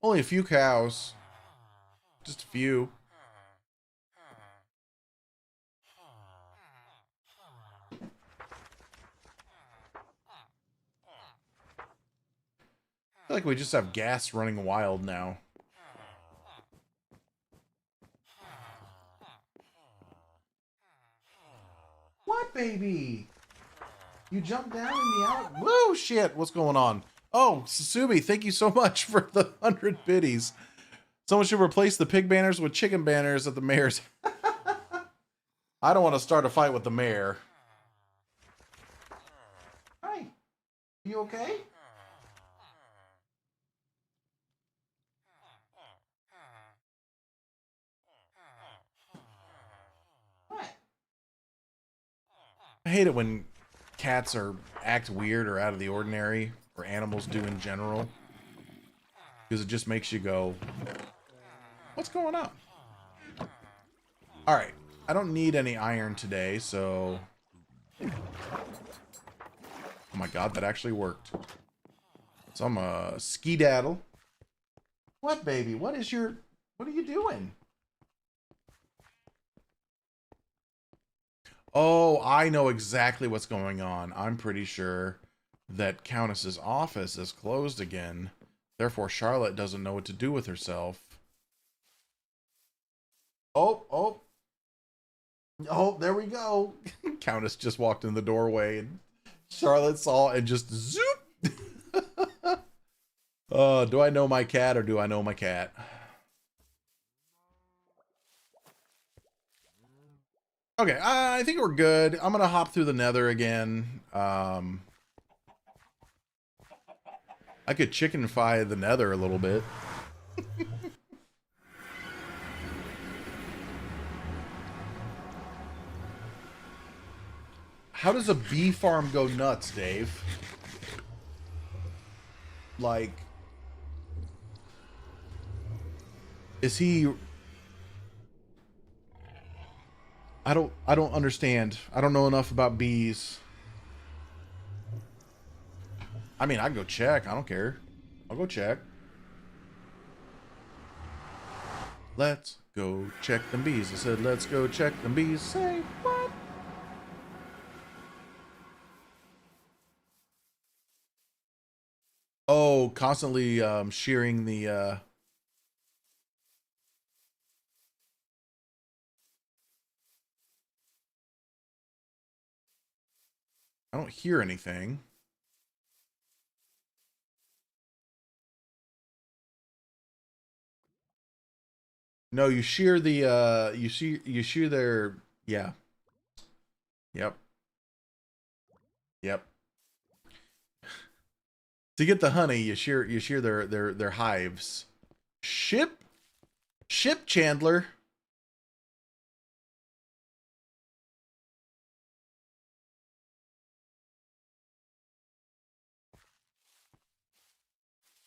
Only a few cows. Just a few. I feel like we just have gas running wild now. What, baby? You jumped down in the out. Whoa, shit. What's going on? Oh, Susubi, thank you so much for the 100 biddies. Someone should replace the pig banners with chicken banners at the mayor's. I don't want to start a fight with the mayor. Hi. You okay? What? I hate it when cats act weird or out of the ordinary, or animals do in general, because it just makes you go, what's going on? All right, I don't need any iron today, so oh my God, that actually worked. So I'm a skedaddle. What, baby? What are you doing? Oh, I know exactly what's going on. I'm pretty sure that Countess's office is closed again. Therefore, Charlotte doesn't know what to do with herself. Oh, there we go. Countess just walked in the doorway and Charlotte saw and just zoop. Do I know my cat or do I know my cat? Okay, I think we're good. I'm gonna hop through the nether again. I could chickenify the nether a little bit. How does a bee farm go nuts, Dave? Like, is he... I don't understand. I don't know enough about bees. I mean, I can go check. I don't care. I'll go check. Let's go check them bees. I said, let's go check them bees. Say what? Oh, constantly shearing the I don't hear anything. No, you shear the you shear their yeah. Yep. Yep. To get the honey, you shear their hives. Ship Chandler.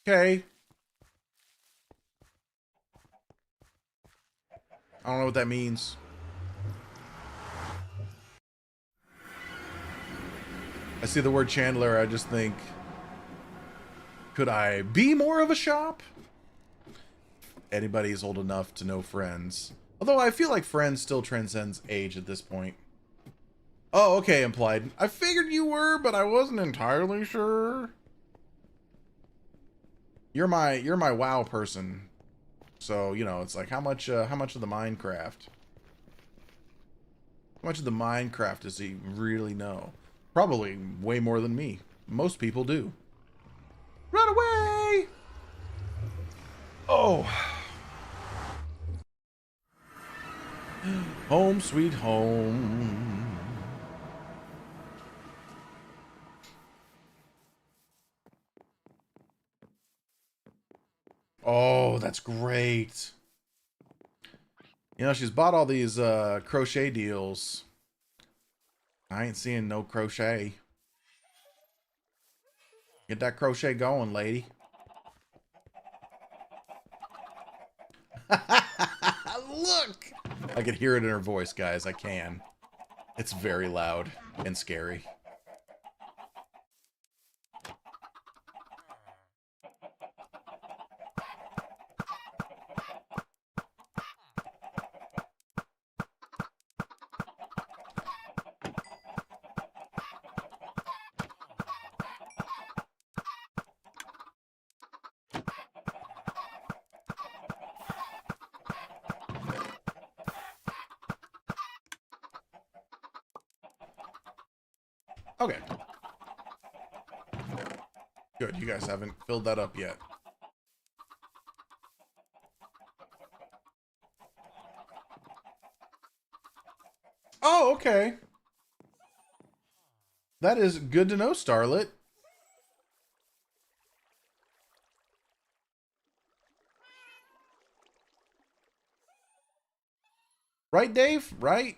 Okay. I don't know what that means. I see the word Chandler, I just think, could I be more of a shop? Anybody's old enough to know Friends. Although I feel like Friends still transcends age at this point. Oh, okay, implied. I figured you were, but I wasn't entirely sure. You're my WoW person. So, you know, it's like how much of the Minecraft? How much of the Minecraft does he really know? Probably way more than me. Most people do. Run away! Oh. Home sweet home. Oh, that's great. You know, she's bought all these crochet deals. I ain't seeing no crochet. Get that crochet going, lady. Look! I can hear it in her voice, guys. I can. It's very loud and scary. Okay. Good, you guys haven't filled that up yet. Oh, okay. That is good to know, Starlet. Right, Dave? Right?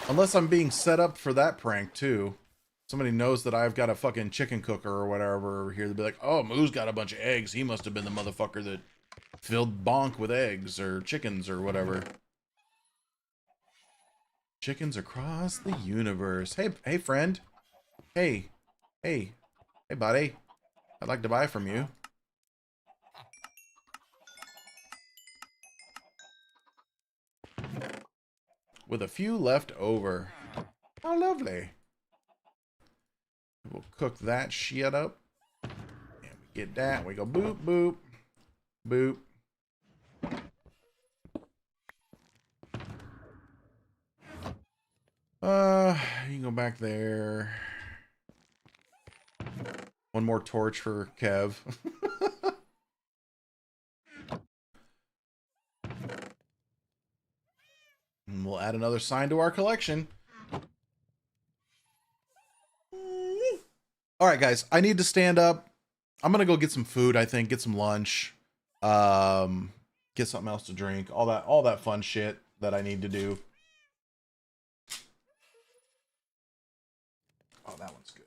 Unless I'm being set up for that prank, too. Somebody knows that I've got a fucking chicken cooker or whatever over here. They'll be like, oh, Moo's got a bunch of eggs. He must have been the motherfucker that filled Bonk with eggs or chickens or whatever. Chickens across the universe. Hey, friend. Hey, hey, hey, buddy. I'd like to buy from you. With a few left over. How lovely. We'll cook that shit up. And we get that. We go boop, boop, boop. You can go back there. One more torch for Kev. And we'll add another sign to our collection. All right, guys. I need to stand up. I'm gonna go get some food. I think get some lunch. Get something else to drink. All that fun shit that I need to do. Oh, that one's good.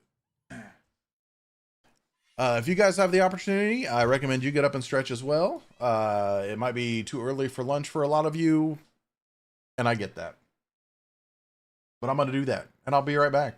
If you guys have the opportunity, I recommend you get up and stretch as well. It might be too early for lunch for a lot of you, and I get that. But I'm going to do that, and I'll be right back.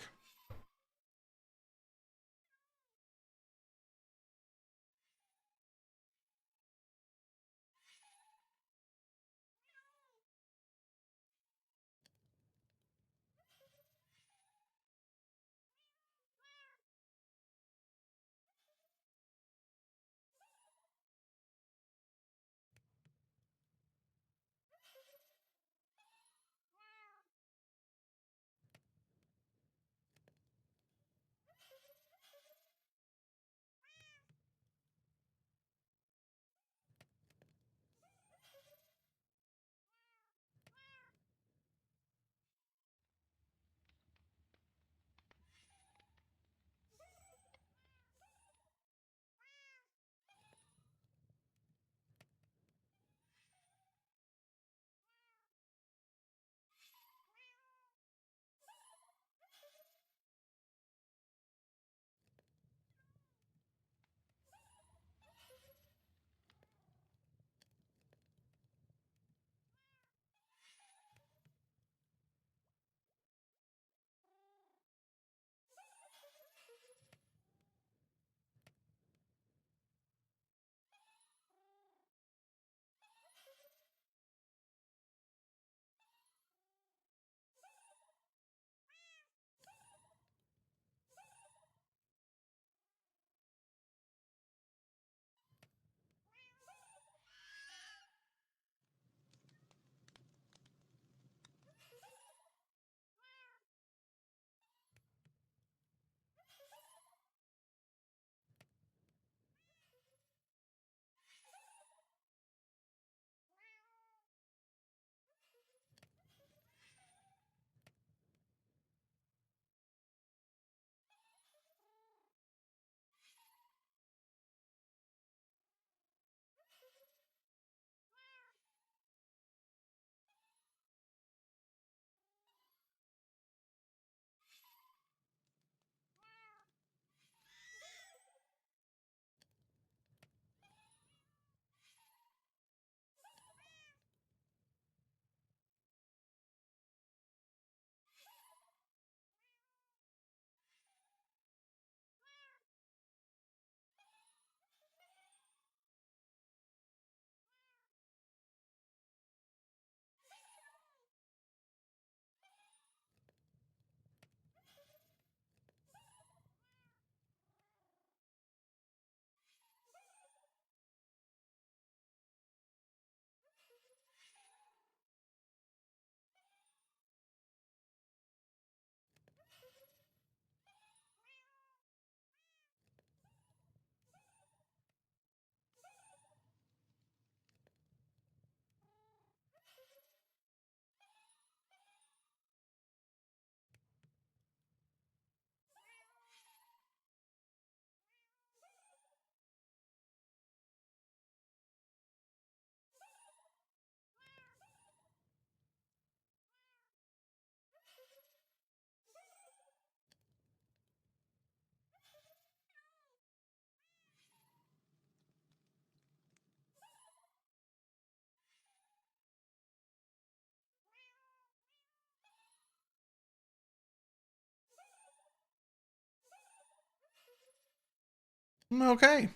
Okay.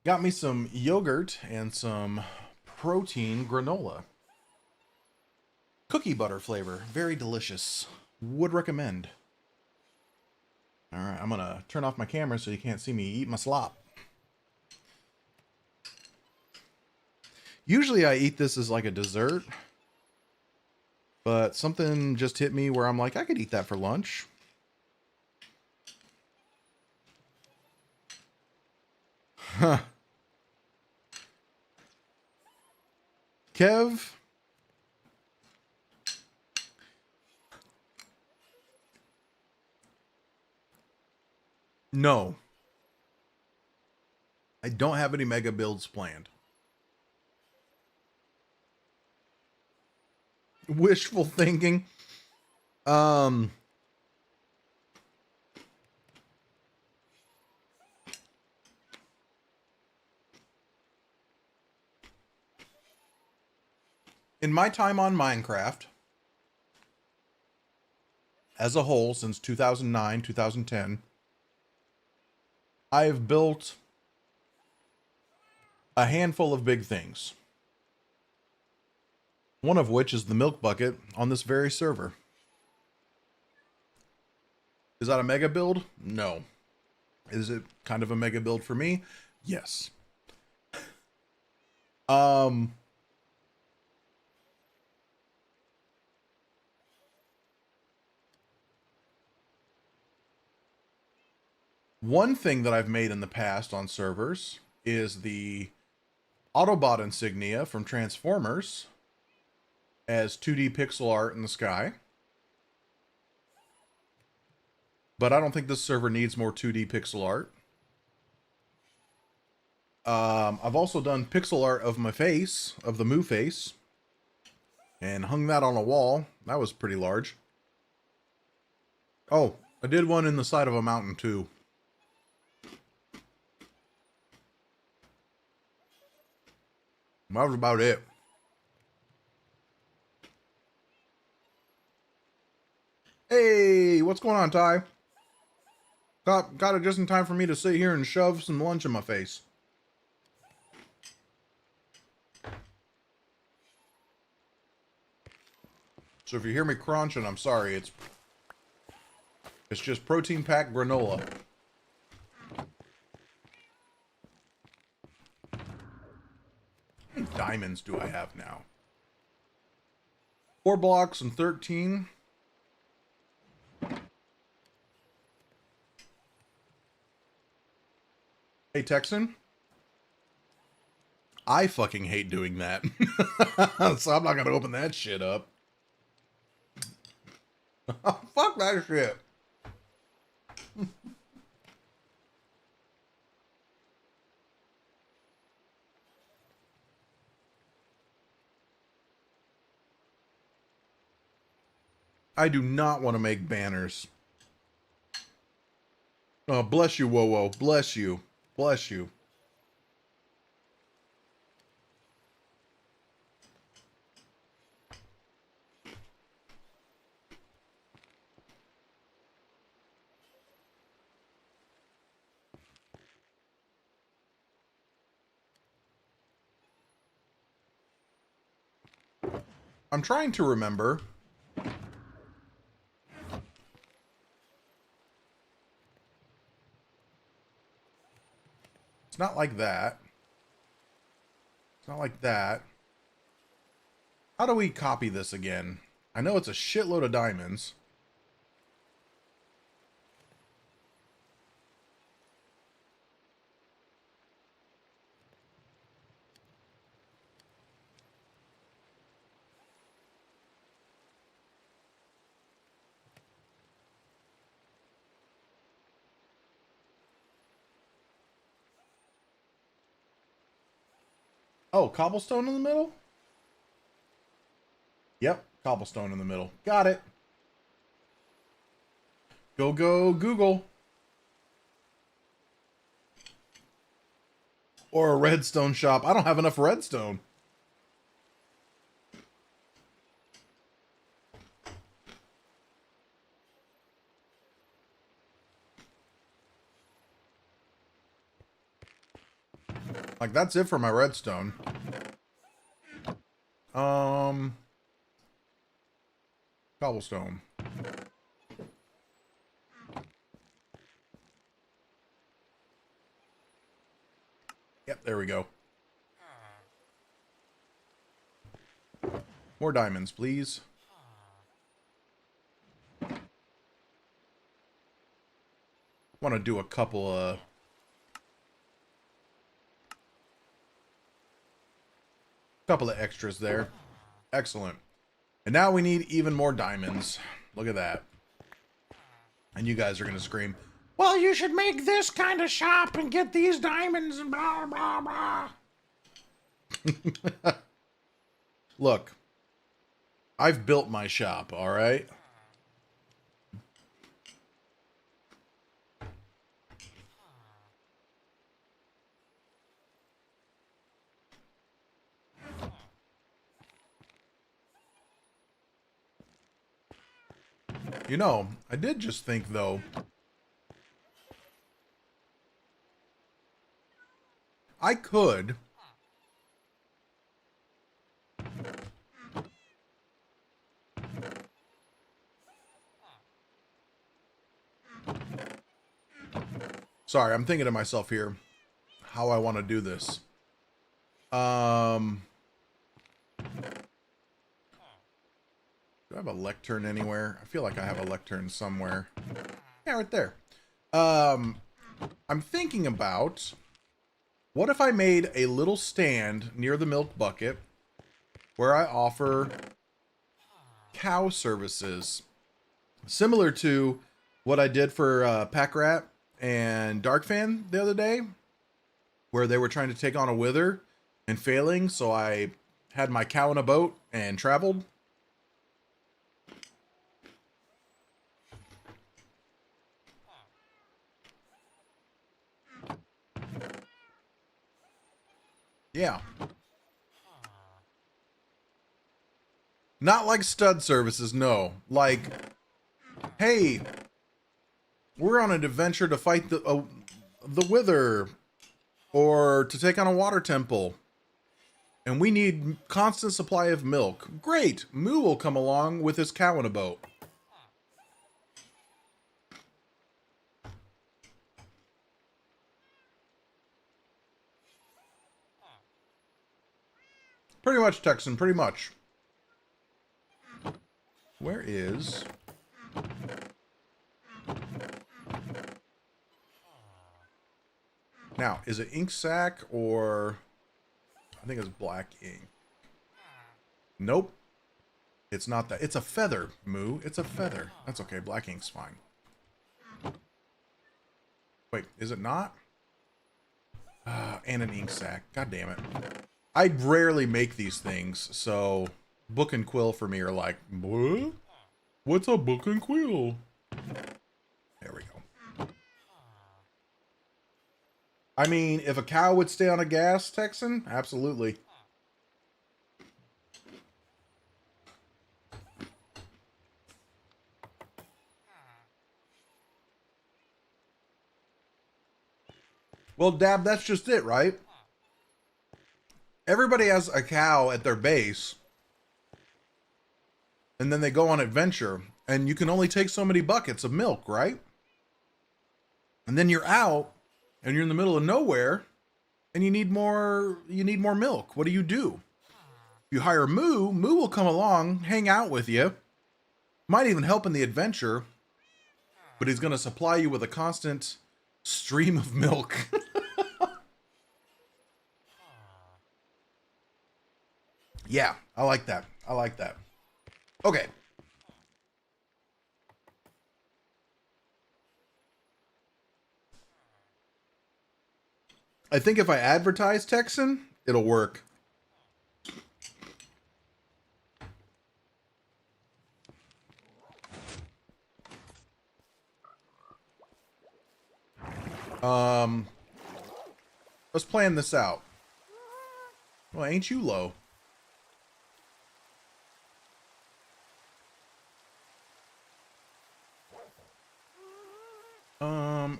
Got me some yogurt and some protein granola. Cookie butter flavor. Very delicious. Would recommend. Alright, I'm going to turn off my camera so you can't see me eat my slop. Usually I eat this as like a dessert. But something just hit me where I'm like, I could eat that for lunch. Huh. Kev. No. I don't have any mega builds planned. Wishful thinking. In my time on Minecraft, as a whole, since 2009, 2010, I've built a handful of big things. One of which is the milk bucket on this very server. Is that a mega build? No. Is it kind of a mega build for me? Yes. One thing that I've made in the past on servers is the Autobot insignia from Transformers as 2D pixel art in the sky. But I don't think this server needs more 2D pixel art. I've also done pixel art of my face, of the Moo face, and hung that on a wall. That was pretty large. Oh, I did one in the side of a mountain too. That was about it. Hey, what's going on, Ty? Got it just in time for me to sit here and shove some lunch in my face. So if you hear me crunching, I'm sorry. It's just protein packed granola. How many diamonds do I have now? 4 blocks and 13. Hey, Texan. I fucking hate doing that. So I'm not gonna open that shit up. Fuck that shit. I do not want to make banners. Oh, bless you, Whoa. Bless you. Bless you. I'm trying to remember. It's not like that. It's not like that. How do we copy this again? I know it's a shitload of diamonds. Oh, cobblestone in the middle? Yep, cobblestone in the middle. Got it. Go, Google. Or a redstone shop. I don't have enough redstone. Like, that's it for my redstone. Cobblestone. Yep, there we go. More diamonds, please. Want to do a couple of extras there. Excellent. And now we need even more diamonds. Look at that. And you guys are going to scream, Well, you should make this kind of shop and get these diamonds and blah, blah, blah. look, I've built my shop, all right? You know, I did just think, though. I could... Sorry, I'm thinking to myself here how I want to do this. Do I have a lectern anywhere? I feel like I have a lectern somewhere. Yeah, right there. I'm thinking about, what if I made a little stand near the milk bucket where I offer cow services, similar to what I did for Pack Rat and Dark Fan the other day, where they were trying to take on a wither and failing, so I had my cow in a boat and traveled. Yeah. Not like stud services, no. Like, hey, we're on an adventure to fight the wither, or to take on a water temple, and we need constant supply of milk. Great, Moo will come along with his cow in a boat. Pretty much, Texan, pretty much. Where is... Now, is it ink sac or... I think it's black ink. Nope. It's not that. It's a feather, Moo. It's a feather. That's okay. Black ink's fine. Wait, is it not? And an ink sac. God damn it. I rarely make these things, so book and quill for me are like, what? What's a book and quill? There we go. I mean, if a cow would stay on a gas, Texan, absolutely. Well, Dab, that's just it, right? Everybody has a cow at their base, and then they go on adventure, and you can only take so many buckets of milk, right? And then you're out, and you're in the middle of nowhere, and you need more milk. What do? You hire Moo. Moo will come along, hang out with you, might even help in the adventure, but he's going to supply you with a constant stream of milk. Yeah, I like that. I like that. Okay. I think if I advertise Texan, it'll work. Let's plan this out. Well, ain't you low?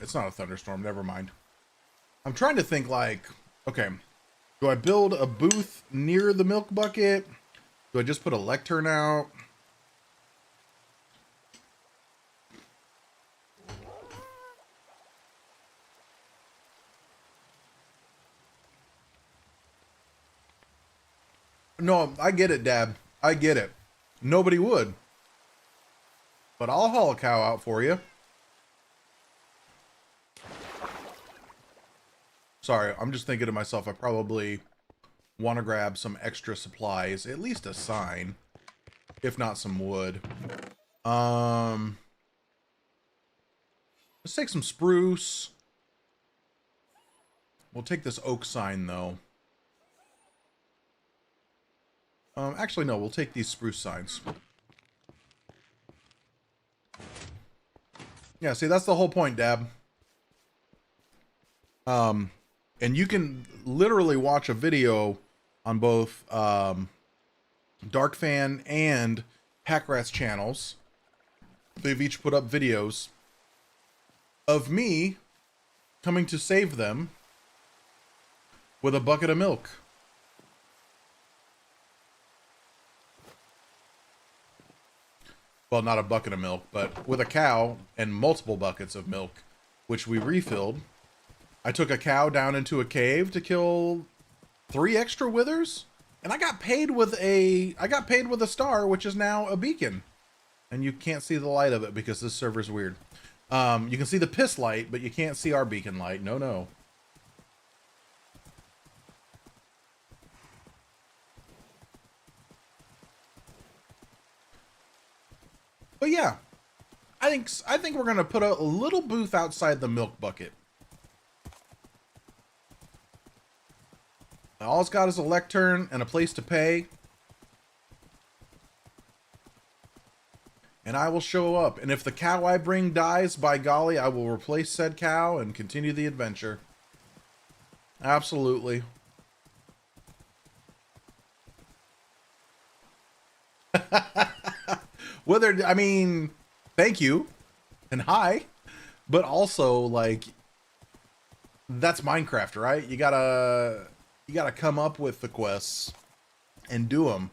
It's not a thunderstorm, never mind. I'm trying to think like, okay, do I build a booth near the milk bucket? Do I just put a lectern out? No, I get it, Dad. I get it. Nobody would. But I'll haul a cow out for you. Sorry, I'm just thinking to myself, I probably want to grab some extra supplies, at least a sign, if not some wood. Let's take some spruce. We'll take this oak sign, though. Actually, no, we'll take these spruce signs. Yeah, see, that's the whole point, Dab. And you can literally watch a video on both Dark Fan and Pack Rat's channels they've each put up videos of me coming to save them with a bucket of milk. Well, not a bucket of milk, but with a cow and multiple buckets of milk, which we refilled. I took a cow down into a cave to kill 3 extra withers, and I got paid with a star, which is now a beacon. And you can't see the light of it because this server's weird. You can see the piss light, but you can't see our beacon light. No. But yeah, I think we're gonna put a little booth outside the milk bucket. All it's got is a lectern and a place to pay. And I will show up. And if the cow I bring dies, by golly, I will replace said cow and continue the adventure. Absolutely. Whether, I mean, thank you and hi, but also, like, that's Minecraft, right? You gotta come up with the quests and do them.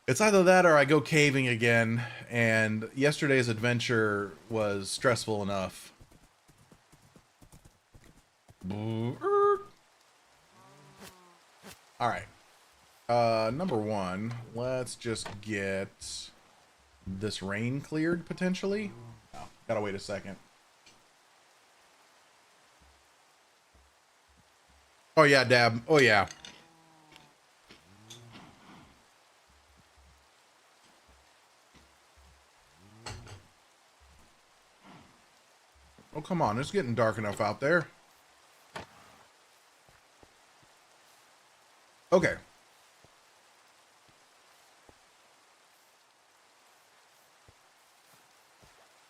It's either that or I go caving again, and yesterday's adventure was stressful enough. Alright. Number one, let's just get this rain cleared, potentially. Oh, gotta wait a second. Oh yeah, Dab. Oh yeah. Oh, come on. It's getting dark enough out there. Okay.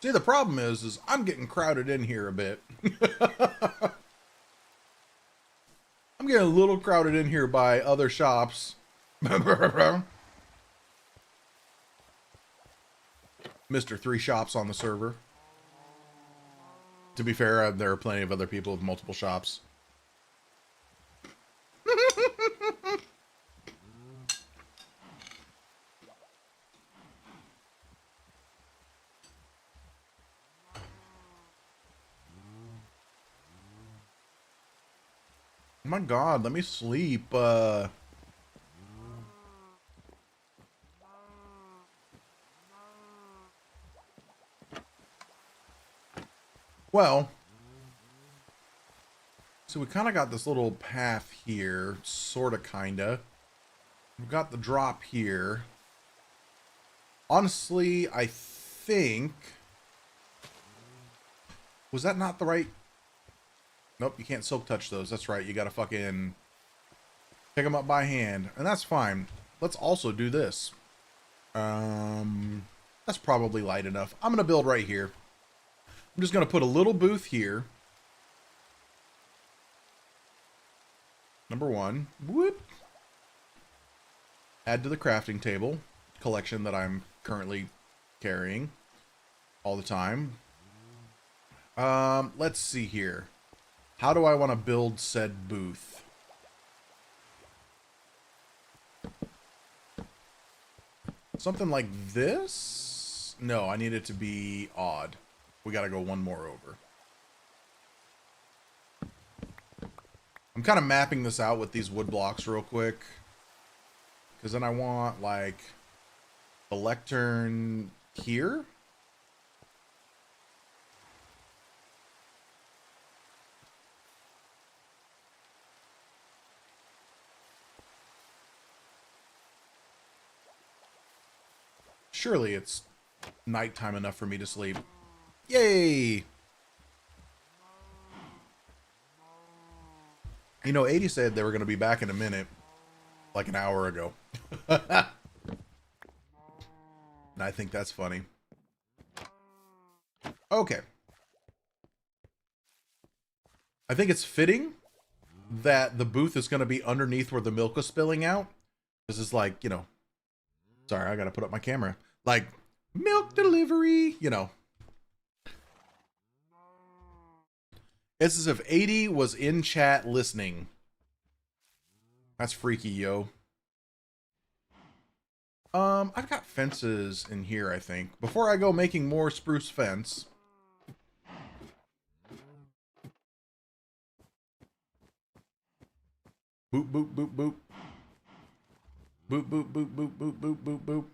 See, the problem is I'm getting crowded in here a bit. I'm getting a little crowded in here by other shops. Mr. 3 shops on the server. To be fair, there are plenty of other people with multiple shops. Oh my god, let me sleep. Well, so we kind of got this little path here, sort of, kind of. We've got the drop here. Honestly, I think... Was that not the right... Nope, you can't silk touch those. That's right, you gotta fucking pick them up by hand. And that's fine. Let's also do this. That's probably light enough. I'm gonna build right here. I'm just gonna put a little booth here. Number one. Whoop. Add to the crafting table collection that I'm currently carrying all the time. Let's see here. How do I want to build said booth? Something like this? No, I need it to be odd. We gotta go one more over. I'm kind of mapping this out with these wood blocks real quick. Because then I want, like, the lectern here. Surely it's nighttime enough for me to sleep. Yay! You know, 80 said they were going to be back in a minute. Like an hour ago. And I think that's funny. Okay. I think it's fitting that the booth is going to be underneath where the milk is spilling out. This is like, you know... Sorry, I got to put up my camera. Like, Milk delivery, you know. It's as if 80 was in chat listening. That's freaky, yo. I've got fences in here, I think. Before I go making more spruce fence. Boop, boop, boop, boop. Boop, boop, boop, boop, boop, boop, boop, boop.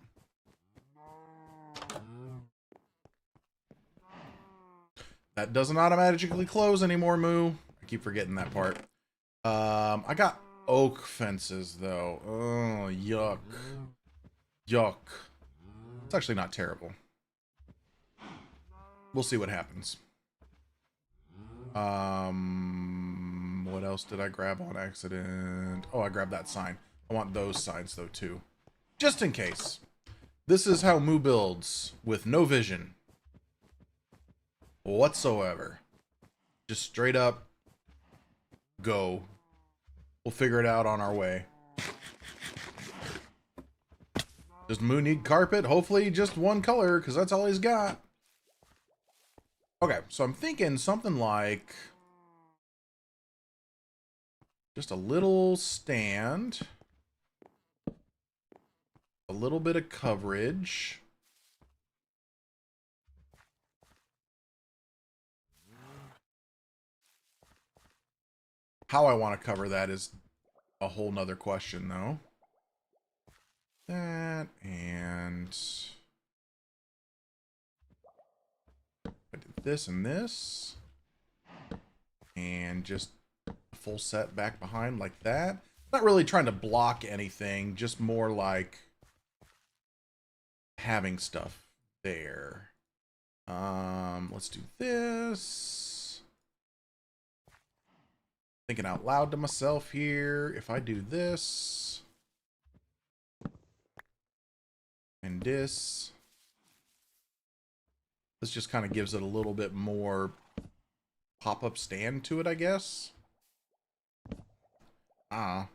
That doesn't automatically close anymore, Moo. I keep forgetting that part. I got oak fences, though. Oh, yuck. Yuck. It's actually not terrible. We'll see what happens. What else did I grab on accident? Oh, I grabbed that sign. I want those signs, though, too. Just in case. This is how Moo builds, with no vision whatsoever. Just straight up go. We'll figure it out on our way. Does Moo need carpet? Hopefully just one color, because that's all he's got. Okay, so I'm thinking something like just a little stand, a little bit of coverage. How I want to cover that is a whole nother question, though. That, and I did this and this, and just a full set back behind like that. Not really trying to block anything, just more like having stuff there. Let's do this. Thinking out loud to myself here. If I do this and this just kind of gives it a little bit more pop-up stand to it, I guess. I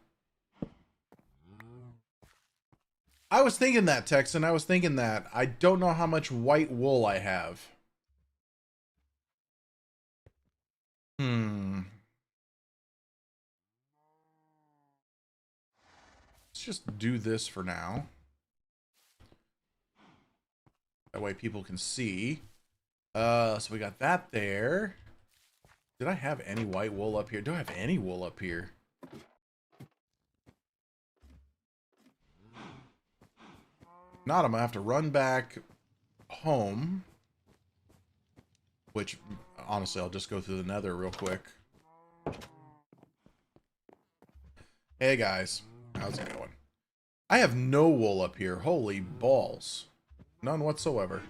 was thinking that, Texan. I was thinking that. I don't know how much white wool I have. Let's just do this for now. That way people can see. So we got that there. Did I have any white wool up here? Do I have any wool up here? Not, I'm gonna have to run back home. Which, honestly, I'll just go through the nether real quick. Hey guys, how's it going? I have no wool up here. Holy balls. None whatsoever.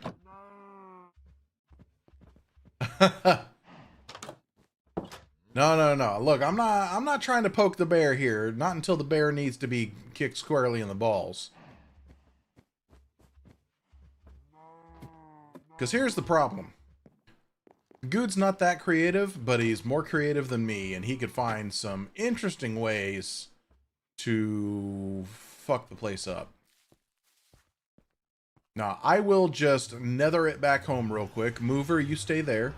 No. Look, I'm not trying to poke the bear here. Not until the bear needs to be kicked squarely in the balls. Because here's the problem. Good's not that creative, but he's more creative than me, and he could find some interesting ways to fuck the place up. Now, I will just nether it back home real quick. Mover, you stay there.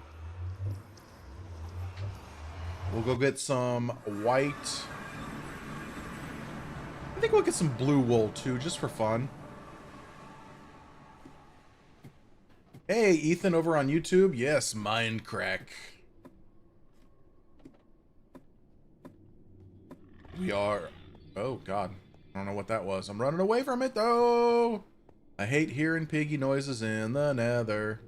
We'll go get some white. I think we'll get some blue wool too, just for fun. Hey, Ethan over on YouTube. Yes, Mindcrack. We are... Oh, God. I don't know what that was. I'm running away from it, though. I hate hearing piggy noises in the nether.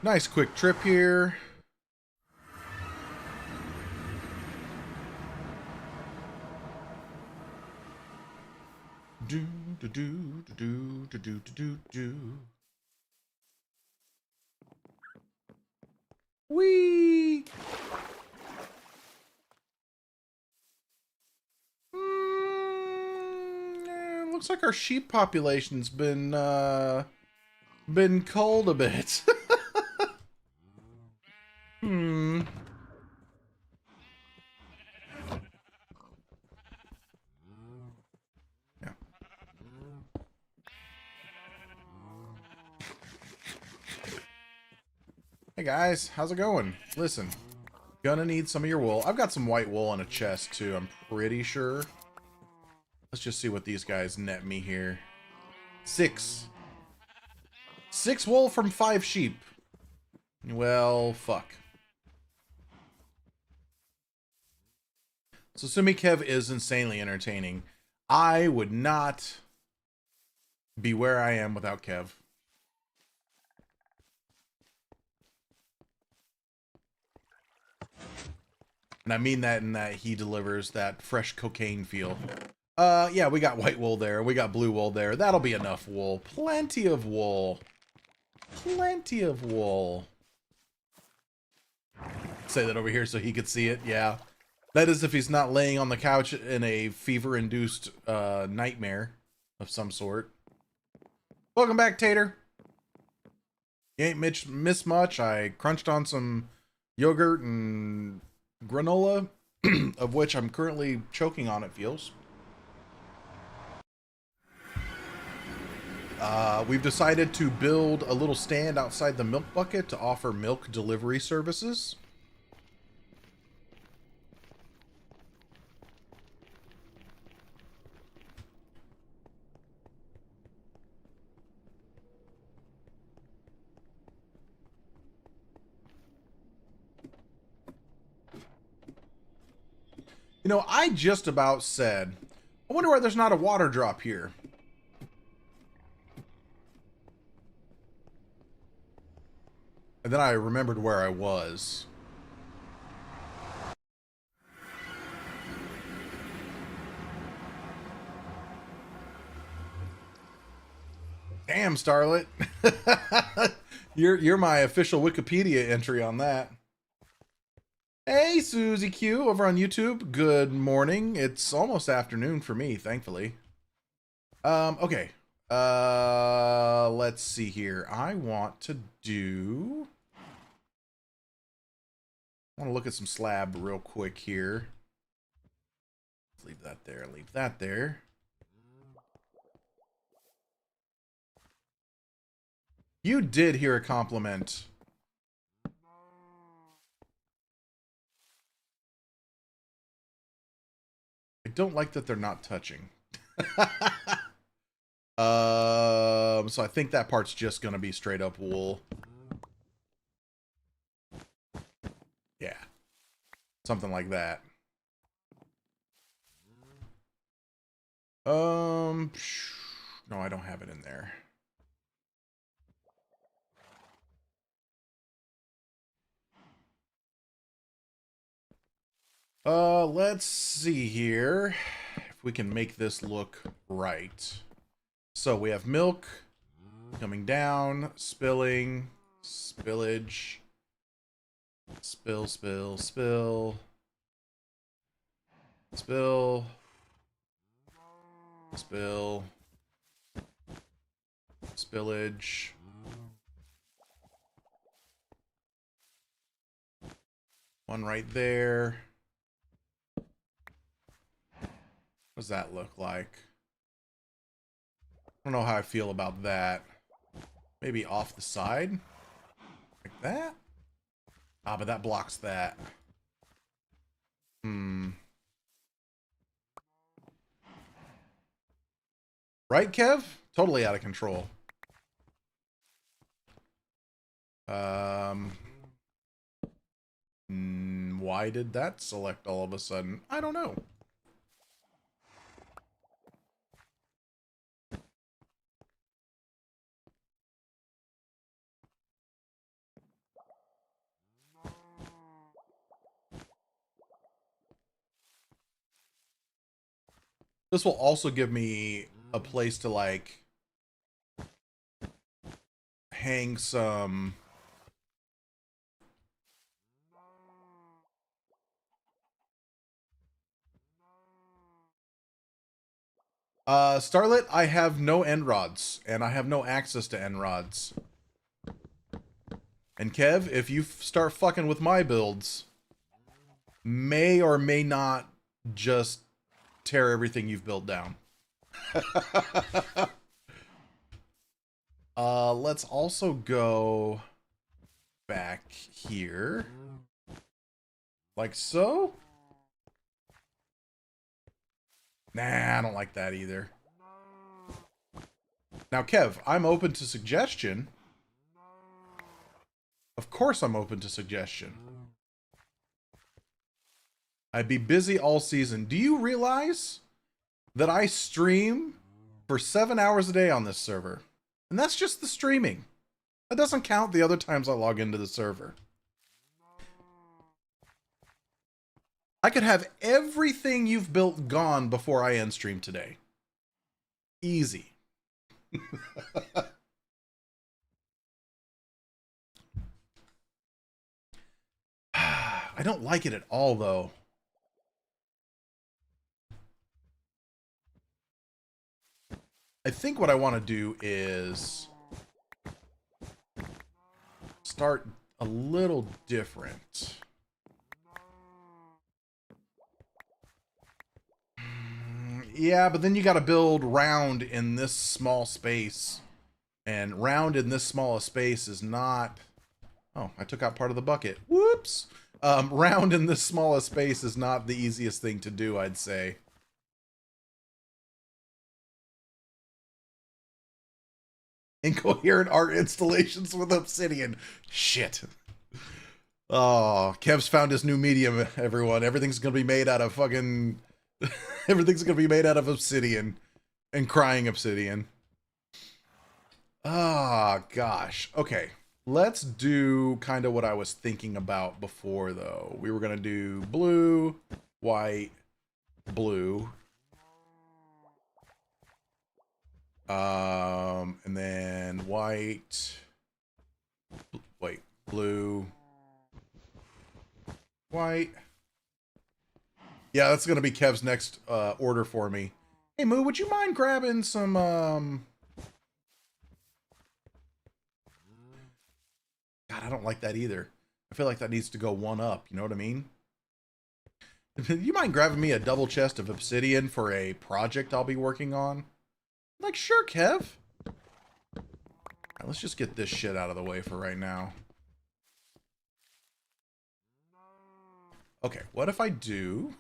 Nice quick trip here. Do do do do do do do do. Whee! Looks like our sheep population's been culled a bit. Hmm. Yeah. Hey guys, how's it going? Listen, gonna need some of your wool. I've got some white wool on a chest too, I'm pretty sure. Let's just see what these guys net me here. 6. 6 wool from 5 sheep. Well, fuck. So Kev is insanely entertaining. I would not be where I am without Kev. And I mean that in that he delivers that fresh cocaine feel. Yeah, we got white wool there. We got blue wool there. That'll be enough wool. Plenty of wool. Plenty of wool. Say that over here so he could see it. Yeah. That is if he's not laying on the couch in a fever-induced nightmare of some sort. Welcome back, Tater. You ain't missed much. I crunched on some yogurt and granola, of which I'm currently choking on, it feels. We've decided to build a little stand outside the milk bucket to offer milk delivery services. You know, I just about said, I wonder why there's not a water drop here. And then I remembered where I was. Damn, Starlet. You're my official Wikipedia entry on that. Hey, Susie Q over on YouTube. Good morning. It's almost afternoon for me, thankfully. Okay. Let's see here. I want to look at some slab real quick here. Leave that there. Leave that there. You did hear a compliment. I don't like that they're not touching. So I think that part's just gonna be straight up wool. Yeah. Something like that. No, I don't have it in there. Let's see here if we can make this look right. So we have milk coming down, spilling, spillage, spill, spill, spill, spill, spill, spillage. One right there. What does that look like? I don't know how I feel about that. Maybe off the side? Like that? Ah, but that blocks that. Right, Kev? Totally out of control. Why did that select all of a sudden? I don't know. This will also give me a place to, like, hang some... Starlit, I have no end rods, and I have no access to end rods. And Kev, if you start fucking with my builds, may or may not just tear everything you've built down. Let's also go back here. Like so? Nah, I don't like that either. Now, Kev, I'm open to suggestion. Of course I'm open to suggestion. I'd be busy all season. Do you realize that I stream for 7 hours a day on this server? And that's just the streaming. That doesn't count the other times I log into the server. I could have everything you've built gone before I end stream today. Easy. I don't like it at all, though. I think what I want to do is start a little different. Yeah, but then you got to build round in this small space. And round in this small a space is not... Oh, I took out part of the bucket. Whoops! Round in this small a space is not the easiest thing to do, I'd say. Incoherent art installations with obsidian. Shit. Oh, Kev's found his new medium, everyone. Everything's gonna be made out of fucking... Everything's gonna be made out of obsidian. And crying obsidian. Ah, gosh. Okay. Let's do kind of what I was thinking about before, though. We were gonna do blue, white, blue. And then white, wait, blue, white. Yeah, that's gonna be Kev's next order for me. Hey Moo, would you mind grabbing some God, I don't like that either. I feel like that needs to go one up, you know what I mean? You mind grabbing me a double chest of obsidian for a project I'll be working on? Like, sure, Kev. Right, let's just get this shit out of the way for right now. Okay, what if I do...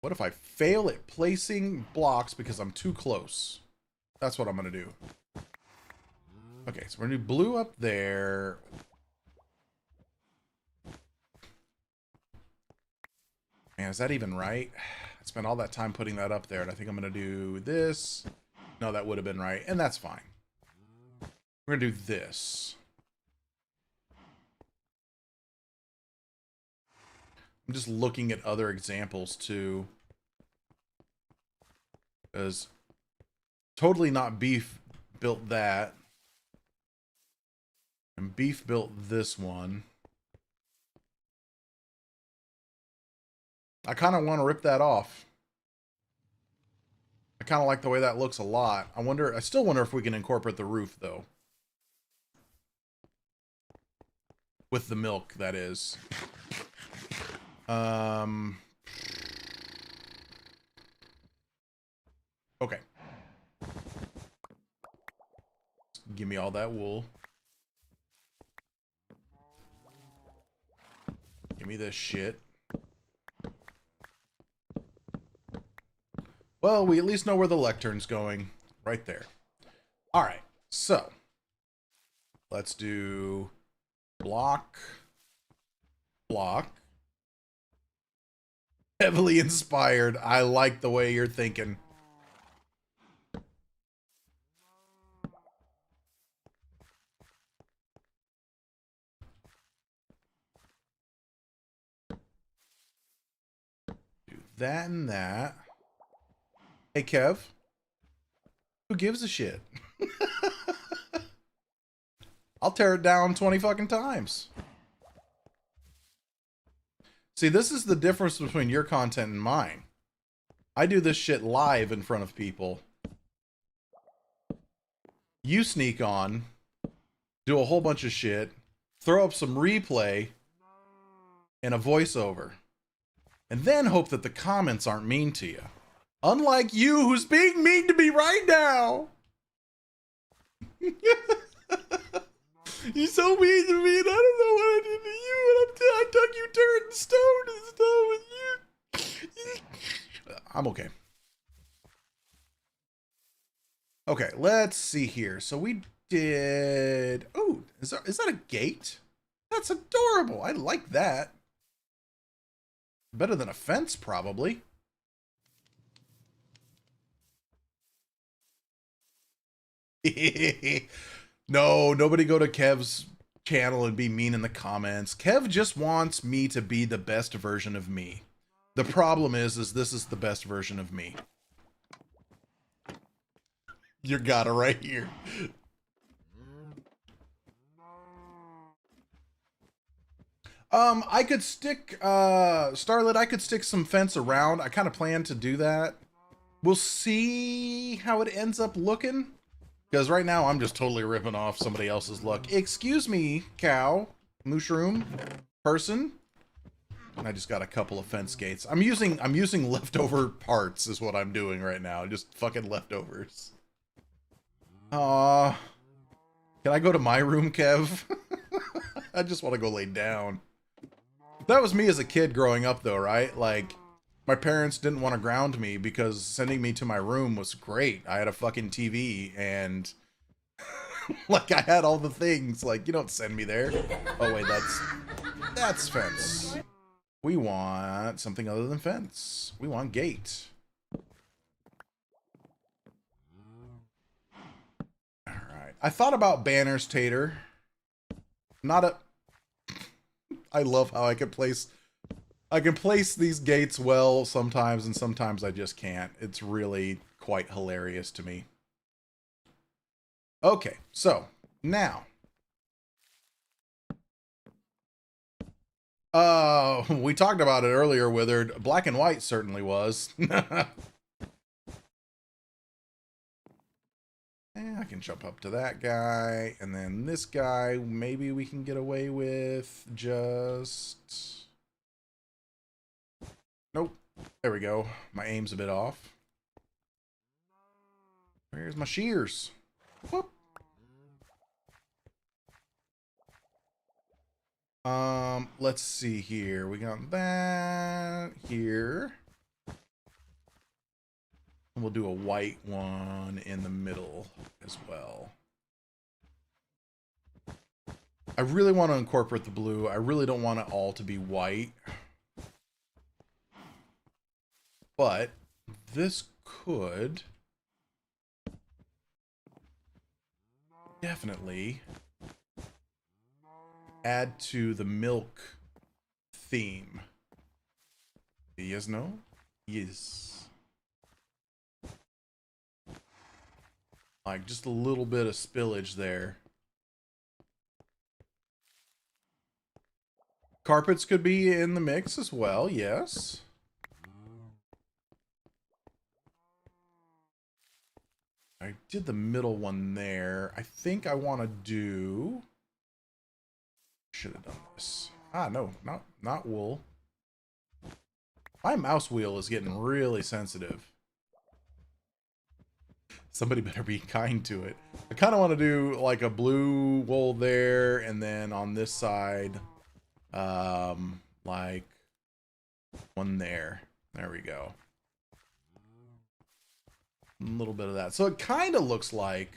What if I fail at placing blocks because I'm too close? That's what I'm going to do. Okay, so we're going to do blue up there. Man, is that even right? I spent all that time putting that up there, and I think I'm going to do this. No, that would have been right, and that's fine. We're going to do this. I'm just looking at other examples, too. Because totally not Beef built that. And Beef built this one. I kind of want to rip that off. I kind of like the way that looks a lot. I still wonder if we can incorporate the roof, though. With the milk, that is. Okay. Give me all that wool. Give me this shit. Well, we at least know where the lectern's going. Right there. Alright, so. Let's do block. Block. Heavily inspired. I like the way you're thinking. Do that and that. Hey, Kev. Who gives a shit? I'll tear it down 20 fucking times. See, this is the difference between your content and mine. I do this shit live in front of people. You sneak on, do a whole bunch of shit, throw up some replay, and a voiceover. And then hope that the comments aren't mean to you. Unlike you, who's being mean to me right now. You're so mean to me, and I don't know what I did to you, and I took you turning stone and stuff, and you... I'm okay. Okay, let's see here. So we did... Oh, is that a gate? That's adorable. I like that. Better than a fence, probably. No, nobody go to Kev's channel and be mean in the comments. Kev just wants me to be the best version of me. The problem is this is the best version of me. You got it right here. I could stick, Starlit, I could stick some fence around. I kind of plan to do that. We'll see how it ends up looking. Because right now I'm just totally ripping off somebody else's look. Excuse me, cow, mushroom, person. And I just got a couple of fence gates. I'm using leftover parts is what I'm doing right now. Just fucking leftovers. Can I go to my room, Kev? I just want to go lay down. That was me as a kid growing up though, right? Like, my parents didn't want to ground me because sending me to my room was great. I had a fucking TV and like I had all the things. Like, you don't send me there. Oh wait, that's fence. We want something other than fence. We want gate. All right. I thought about banners, Tater. Not a... I love how I can place these gates well sometimes, and sometimes I just can't. It's really quite hilarious to me. Okay, so now we talked about it earlier, Withered. Black and white certainly was. I can jump up to that guy, and then this guy, maybe we can get away with just... Nope. There we go. My aim's a bit off. Where's my shears? Whoop. Let's see here. We got that here. And we'll do a white one in the middle as well. I really want to incorporate the blue. I really don't want it all to be white. But this could definitely add to the milk theme. Yes, no? Yes. Like just a little bit of spillage there. Carpets could be in the mix as well, yes. I did the middle one there. I think I want to do... Should have done this. Ah, no, not wool. My mouse wheel is getting really sensitive. Somebody better be kind to it. I kind of want to do like a blue wool there, and then on this side, like one there. There we go. A little bit of that. So it kind of looks like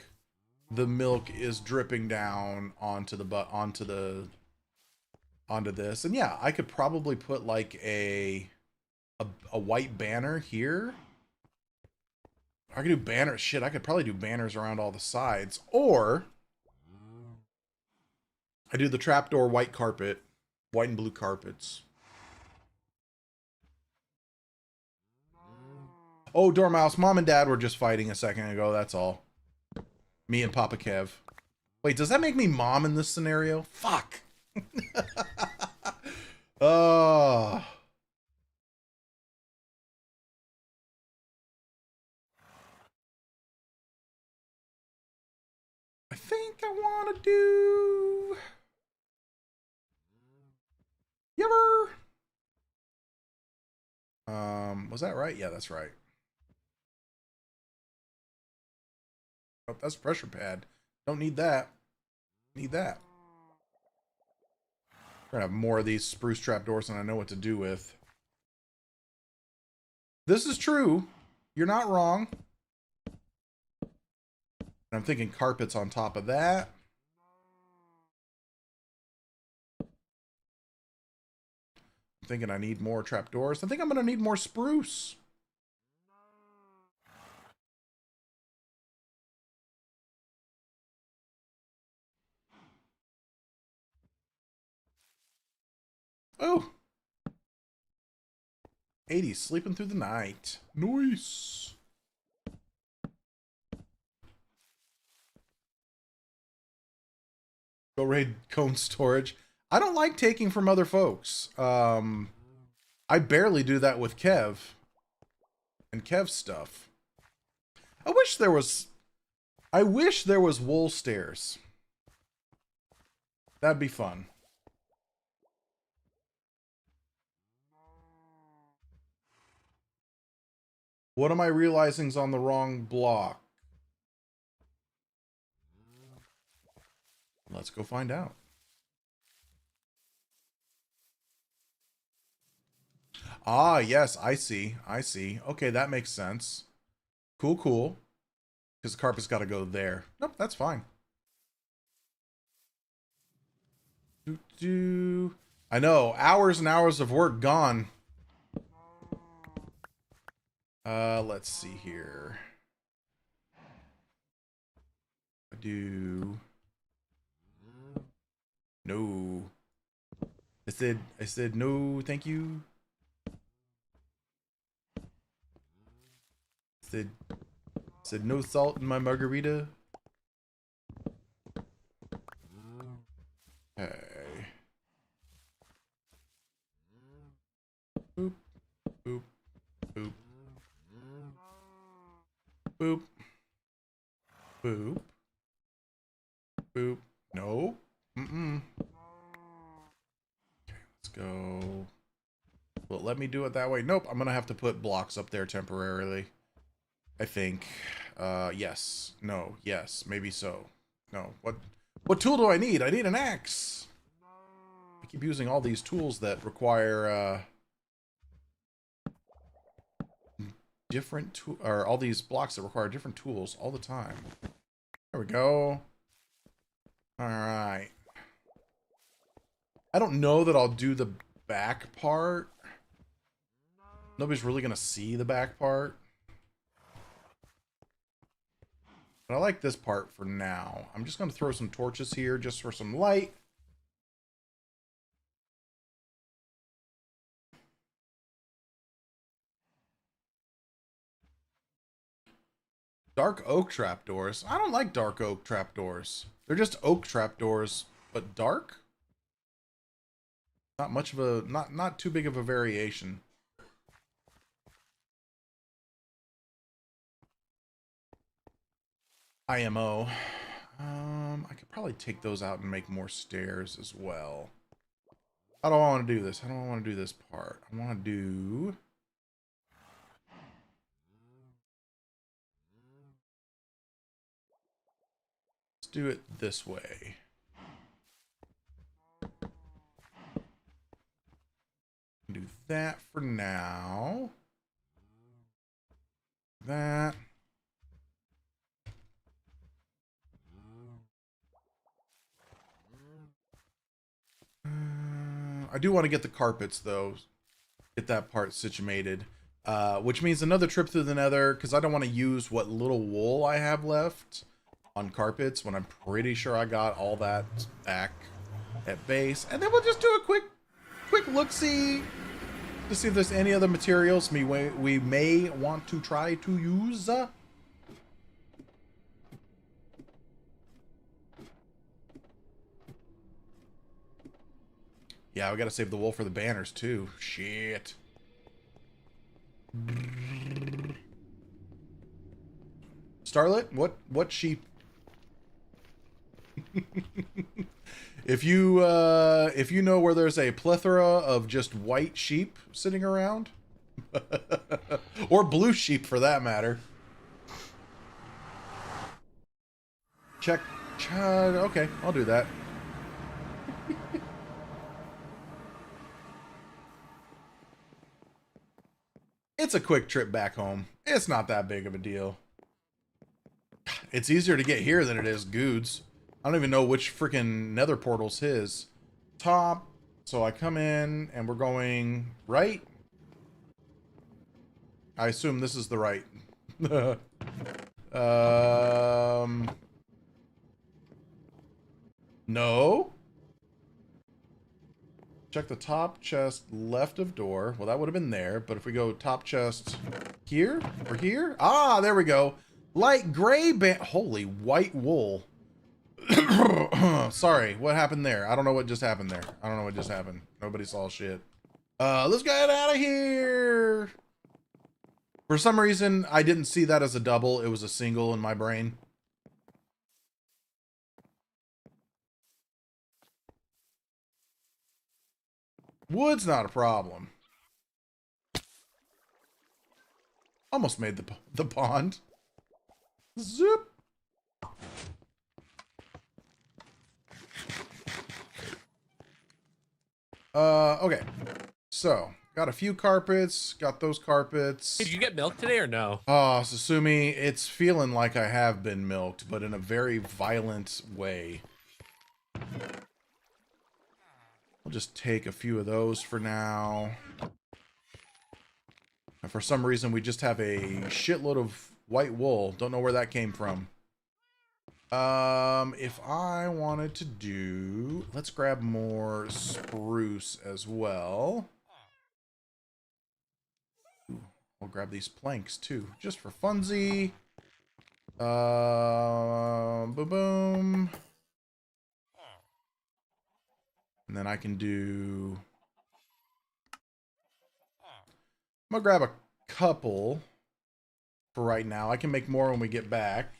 the milk is dripping down onto this. And yeah, I could probably put like a white banner here. I could do banners. Shit, I could probably do banners around all the sides. Or I do the trapdoor white carpet, white and blue carpets. Oh, Dormouse, Mom and Dad were just fighting a second ago, that's all. Me and Papa Kev. Wait, does that make me Mom in this scenario? Fuck. Oh. think I want to do... Yiver! Was that right? Yeah, that's right. Oh, that's pressure pad. Don't need that. Need that. We're gonna have more of these spruce trapdoors than I know what to do with. This is true. You're not wrong. I'm thinking carpets on top of that. I'm thinking I need more trapdoors. I think I'm gonna need more spruce. Oh. 80 sleeping through the night. Nice. Go raid cone storage. I don't like taking from other folks. I barely do that with Kev. And Kev's stuff. I wish there was wool stairs. That'd be fun. What am I realizing's on the wrong block? Let's go find out. Ah, yes, I see. I see. Okay, that makes sense. Cool, cool. Because the carpet's got to go there. Nope, that's fine. I know, hours and hours of work gone. Let's see here. I do. No. I said no, thank you. Said no salt in my margarita. Okay. Boop, boop, boop. Boop. Boop. Boop. No. Mm-mm. Okay, let's go. Well, let me do it that way. Nope, I'm gonna have to put blocks up there temporarily. I think. Yes. No. Yes. Maybe so. No. What tool do I need? I need an axe. I keep using all these tools that require, different or all these blocks that require different tools all the time. There we go. All right. I don't know that I'll do the back part. Nobody's really gonna see the back part. But I like this part for now. I'm just gonna throw some torches here just for some light. Dark oak trapdoors. I don't like dark oak trapdoors. They're just oak trapdoors, but dark? Not much of a, not too big of a variation. IMO. I could probably take those out and make more stairs as well. How do I want to do this? How do I want to do this part? I want to do... Let's do it this way. Do that for now. That. I do want to get the carpets though. Get that part situated. Which means another trip through the nether, because I don't want to use what little wool I have left on carpets when I'm pretty sure I got all that back at base. And then we'll just do a quick look-see to see if there's any other materials we may want to try to use. Yeah, we gotta save the wool for the banners too. Shit. Starlet, what sheep? If you know where there's a plethora of just white sheep sitting around, or blue sheep for that matter, check. Okay, I'll do that. It's a quick trip back home. It's not that big of a deal. It's easier to get here than it is Goods. I don't even know which freaking nether portal's his. Top. So I come in and we're going right. I assume this is the right. No. Check the top chest left of door. Well, that would have been there. But if we go top chest here or here. Ah, there we go. Light gray band. Holy white wool. Sorry, what happened there? I don't know what just happened there. I don't know what just happened. Nobody saw shit. Let's get out of here. For some reason, I didn't see that as a double. It was a single in my brain. Wood's not a problem. Almost made the pond. Zip. Okay. So, got a few carpets. Got those carpets. Did you get milk today or no? Oh, Sasumi, it's feeling like I have been milked, but in a very violent way. We'll just take a few of those for now. And for some reason, we just have a shitload of white wool. Don't know where that came from. If I wanted to do... Let's grab more spruce as well. Ooh, I'll grab these planks too, just for funsy. Boom, boom. And then I can do... I'm gonna grab a couple for right now. I can make more when we get back.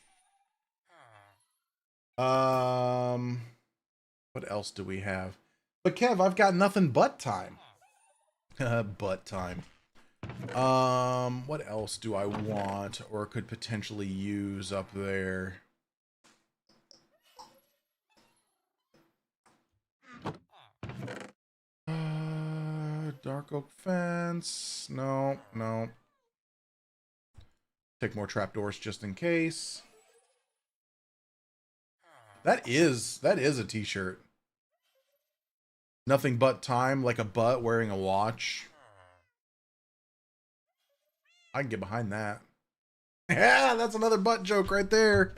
What else do we have? But Kev, I've got nothing but time. But time. What else do I want or could potentially use up there? Dark oak fence. No, no. Take more trapdoors just in case. That is a t-shirt. Nothing but time, like a butt wearing a watch. I can get behind that. Yeah, that's another butt joke right there.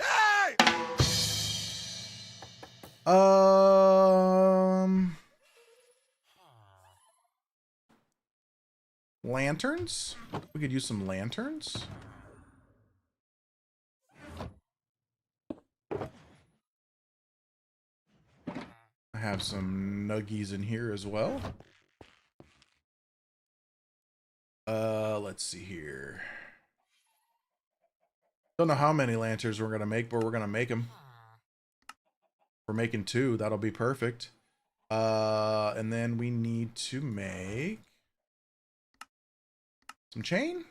Lanterns? We could use some lanterns. I have some nuggies in here as well. Let's see here. Don't know how many lanterns we're gonna make, but we're gonna make them. We're making 2. That'll be perfect. And then we need to make some chain.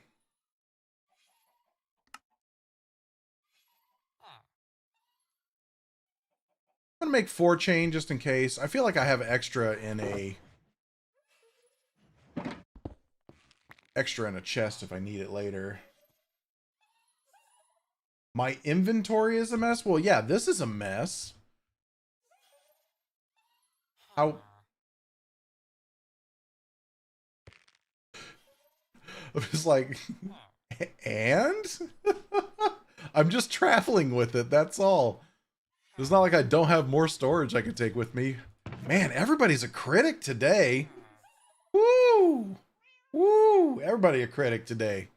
I'm gonna make 4 chain just in case. I feel like I have extra in a chest if I need it later. My inventory is a mess. Well, yeah, this is a mess. How? I was like, and? I'm just traveling with it, that's all. It's not like I don't have more storage I could take with me. Man, everybody's a critic today. Woo! Woo! Everybody a critic today.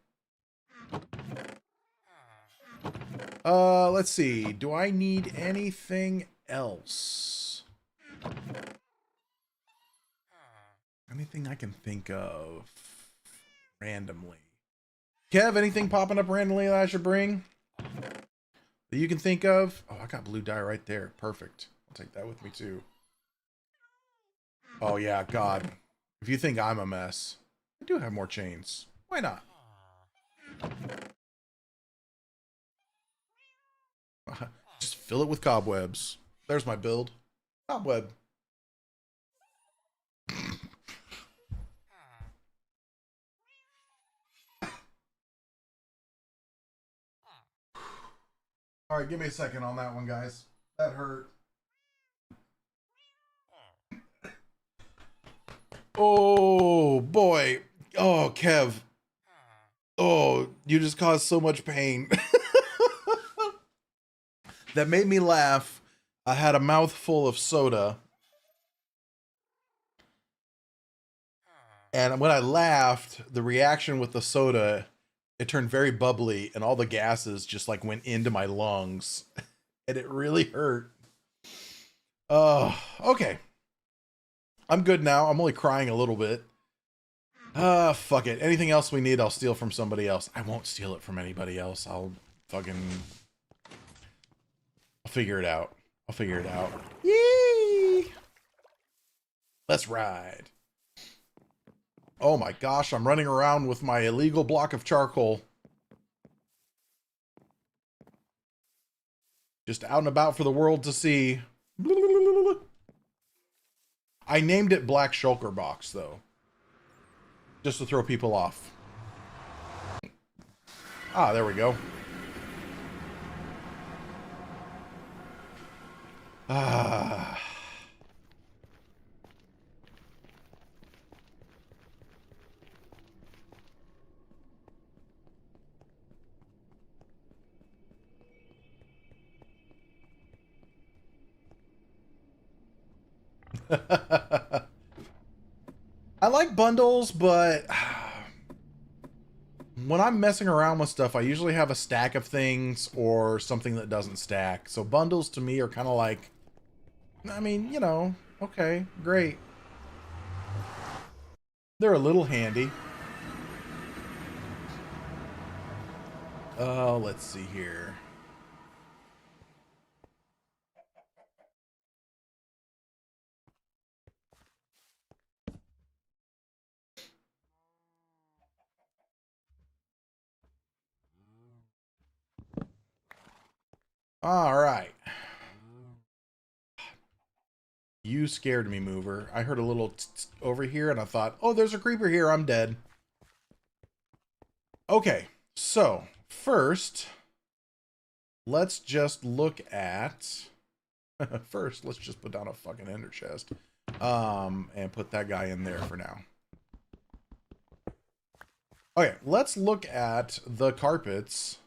Let's see. Do I need anything else? Anything I can think of randomly. Kev, anything popping up randomly that I should bring? That you can think of? Oh, I got blue dye right there. Perfect. I'll take that with me too. Oh yeah, God. If you think I'm a mess, I do have more chains. Why not? Just fill it with cobwebs. There's my build. Cobweb. All right, give me a second on that one, guys. That hurt. Oh, boy. Oh, Kev. Oh, you just caused so much pain. That made me laugh. I had a mouthful of soda. And when I laughed, the reaction with the soda, it turned very bubbly and all the gases just like went into my lungs. And it really hurt. Oh, okay. I'm good now. I'm only crying a little bit. Fuck it. Anything else we need, I'll steal from somebody else. I won't steal it from anybody else. I'll figure it out. I'll figure it out. Yee! Let's ride. Oh my gosh, I'm running around with my illegal block of charcoal. Just out and about for the world to see. I named it Black Shulker Box, though. Just to throw people off. Ah, there we go. Ah. I like bundles, but when I'm messing around with stuff, I usually have a stack of things or something that doesn't stack. So bundles to me are kind of like, I mean, you know, okay, great. They're a little handy. Let's see here. All right. You scared me, mover. I heard a little over here and I thought, oh, there's a creeper here. I'm dead. Okay, so first, let's just look at... First, let's just put down a fucking ender chest. And put that guy in there for now. Okay, let's look at the carpets.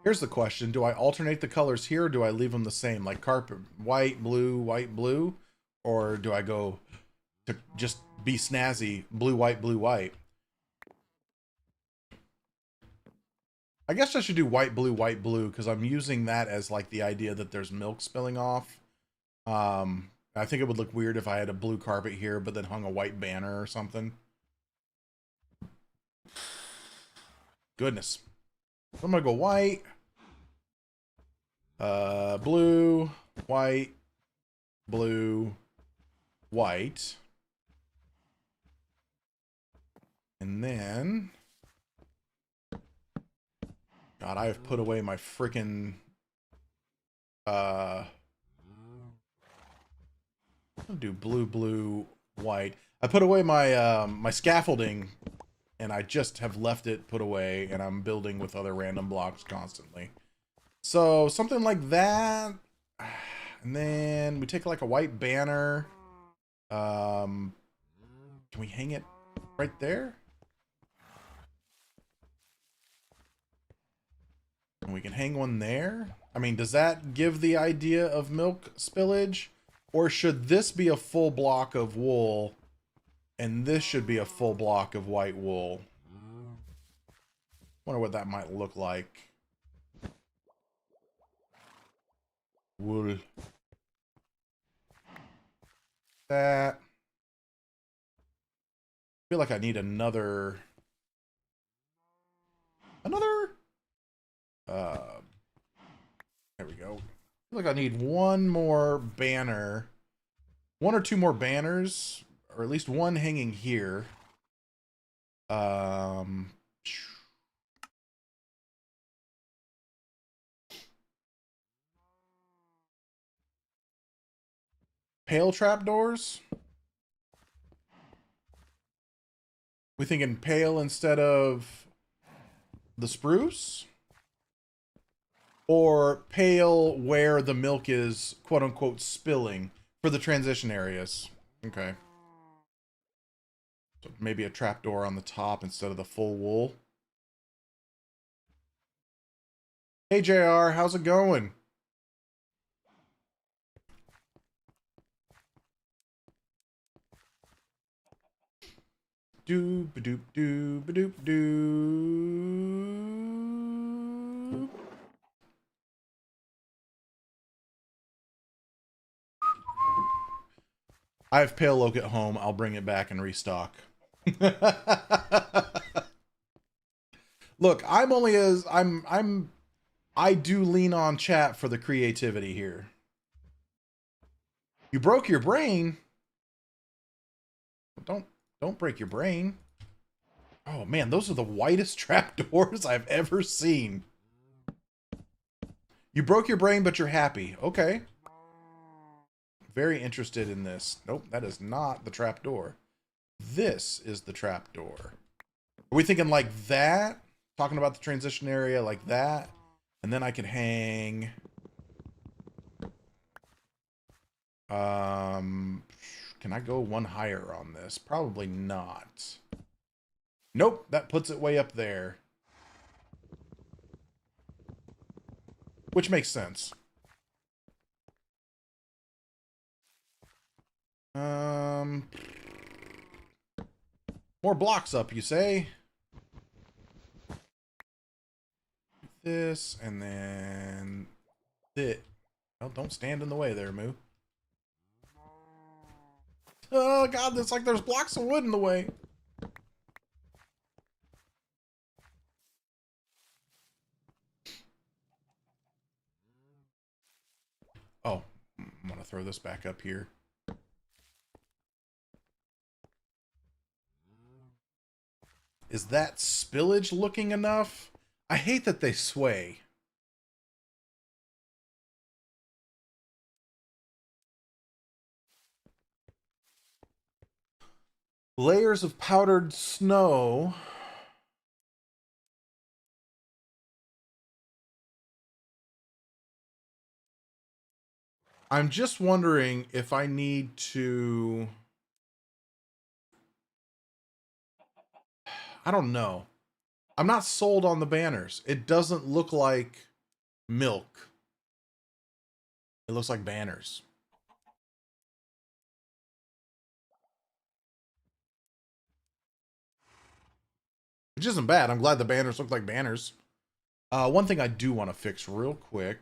Here's the question. Do I alternate the colors here or do I leave them the same? Like carpet, white, blue? Or do I go to just be snazzy, blue, white, I guess I should do white, blue, because I'm using that as like the idea that there's milk spilling off. I think it would look weird if I had a blue carpet here, but then hung a white banner or something. Goodness. So I'm gonna go white, blue, white, blue, white. And then, God, I have put away my freaking, I'll do blue, white. I put away my, my scaffolding, and I just have left it put away, and I'm building with other random blocks constantly. So, something like that. And then we take like a white banner. Can we hang it right there? And we can hang one there. I mean, does that give the idea of milk spillage? Or should this be a full block of wool and this should be a full block of white wool? Wonder what that might look like. Wool. That. feel like I need another... There we go. I feel like I need one more banner. One or two more banners. Or at least one hanging here. Pale trapdoors? We thinking pale instead of the spruce? Or pale where the milk is quote unquote spilling for the transition areas? Okay. So maybe a trapdoor on the top instead of the full wool. Hey JR, how's it going? Doop doop doop doop doop. I have pale oak at home. I'll bring it back and restock. Look, I'm only as I do lean on chat for the creativity here. You broke your brain. Don't break your brain. Oh man, those are the whitest trapdoors I've ever seen. You broke your brain, but you're happy. Okay. Very interested in this. Nope, that is not the trapdoor. This is the trapdoor. Are we thinking like that? Talking about the transition area like that? And then I could hang... Can I go one higher on this? Probably not. Nope, that puts it way up there. Which makes sense. More blocks up, you say? This, and then... it. Oh, don't stand in the way there, Moo. Oh god, it's like there's blocks of wood in the way. Oh, I'm gonna throw this back up here. Is that spillage looking enough? I hate that they sway. Layers of powdered snow. I'm just wondering if I need to... I don't know. I'm not sold on the banners. It doesn't look like milk. It looks like banners. Which isn't bad. I'm glad the banners look like banners. One thing I do want to fix real quick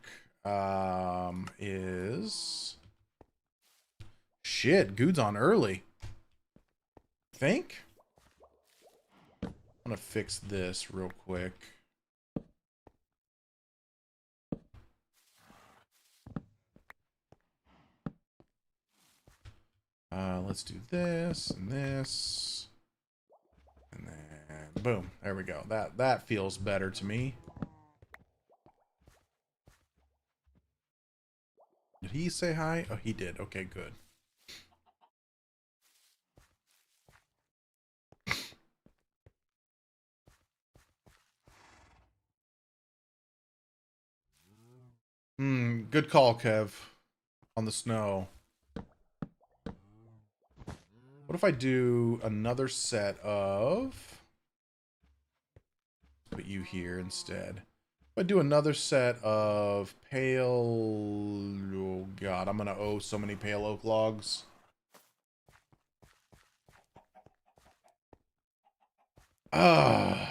is... Shit, Good's on early. Think? I'm gonna fix this real quick. Let's do this and this. And then boom, there we go. That feels better to me. Did he say hi? Oh, he did. Okay, good. Good call, Kev. On the snow. What if I do another set of... Put you here instead. If I do another set of pale... Oh god, I'm gonna owe so many pale oak logs. I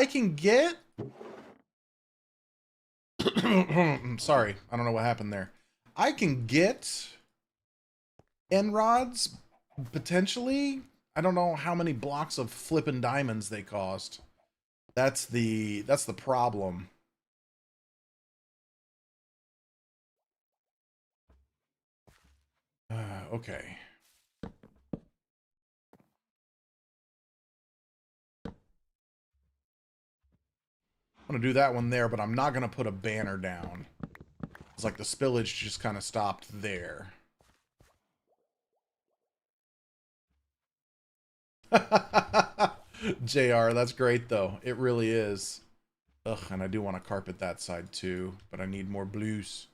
can get... Sorry, I don't know what happened there. I can get end rods, potentially. I don't know how many blocks of flippin' diamonds they cost. That's the problem. Okay. I'm gonna do that one there, but I'm not gonna put a banner down. It's like the spillage just kind of stopped there. JR, that's great though. It really is. Ugh, and I do want to carpet that side too, but I need more blues.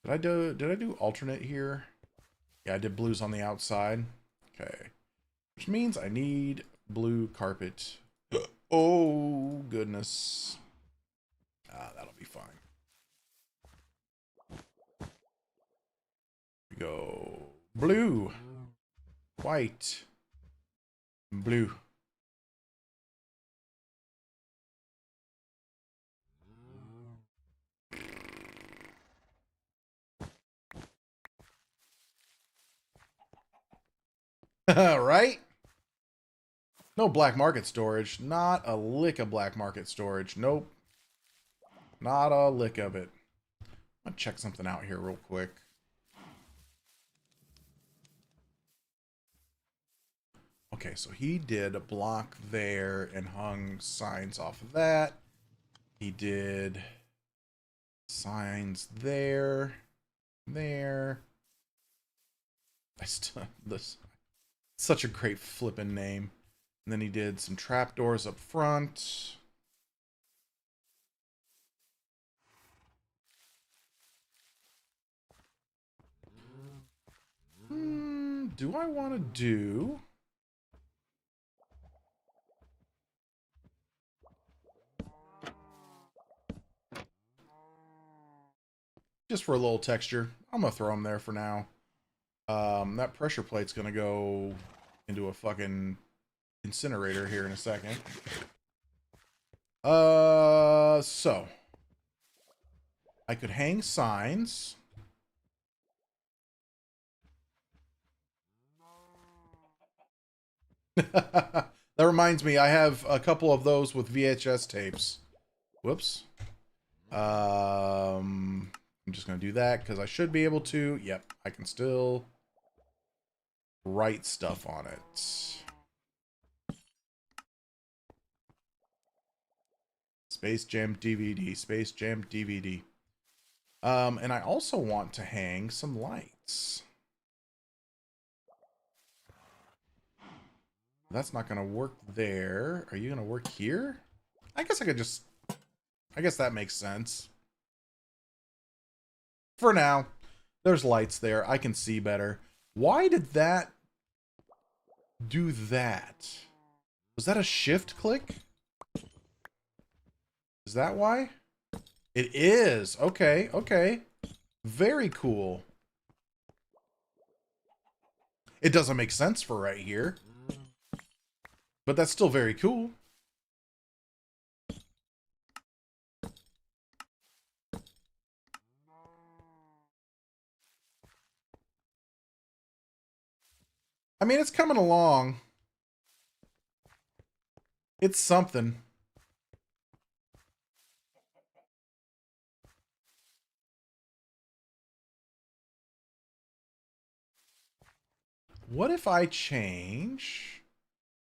Did I do alternate here? Yeah, I did blues on the outside. Okay. Which means I need blue carpet. Oh, goodness. Ah, that'll be fine. We go blue, white, blue. Right? No black market storage. Not a lick of black market storage. Nope. Not a lick of it. I'm gonna check something out here real quick. Okay, so he did a block there and hung signs off of that. He did signs there. There. I still this such a great flippin' name. And then he did some trapdoors up front. Do I want to do... Just for a little texture. I'm going to throw them there for now. That pressure plate's going to go into a fucking incinerator here in a second. So. I could hang signs. That reminds me, I have a couple of those with VHS tapes. Whoops. I'm just going to do that because I should be able to. Yep, I can still write stuff on it. Space Jam DVD. Space Jam DVD. And I also want to hang some lights. That's not going to work there. Are you going to work here? I guess I could just... I guess that makes sense. For now, there's lights there. I can see better. Why did that do that? Was that a shift click? Is that why? It is. Okay, okay. Very cool. It doesn't make sense for right here. But that's still very cool. I mean, it's coming along. It's something. What if I change?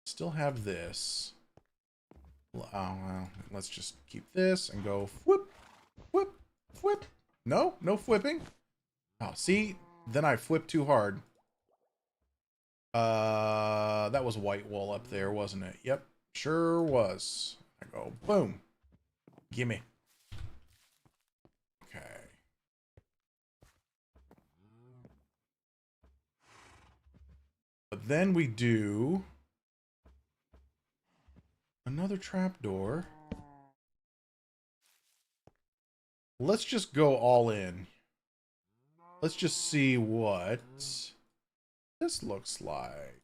Still have this. Oh, well, let's just keep this and go whoop, whoop, whoop. No, no flipping. Oh, see? Then I flipped too hard. That was white wool up there, wasn't it? Yep, sure was. I go, boom. Gimme. Okay. But then we do another trapdoor. Let's just go all in. Let's just see what this looks like.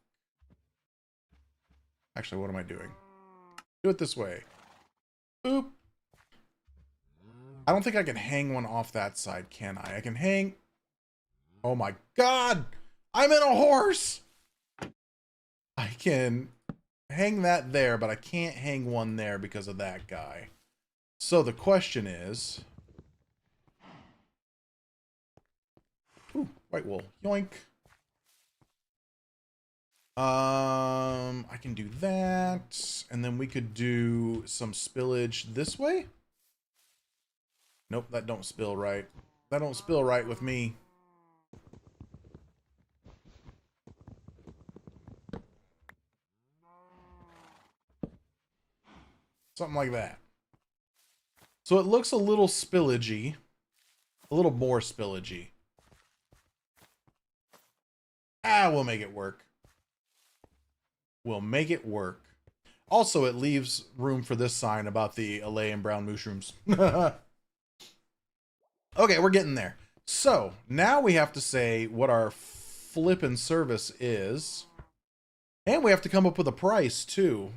Actually, what am I doing? Do it this way. Boop. I don't think I can hang one off that side, can I? I can hang... Oh my god! I'm in a horse! I can hang that there, but I can't hang one there because of that guy. So the question is... Ooh, white wool. Yoink. I can do that. And then we could do some spillage this way. Nope, that don't spill right. That don't spill right with me. Something like that. So it looks a little spillagey. A little more spillagey. Ah, we'll make it work. We'll make it work. Also, it leaves room for this sign about the Alayan brown mushrooms. Okay, we're getting there. So, now we have to say what our flippin' service is. And we have to come up with a price, too.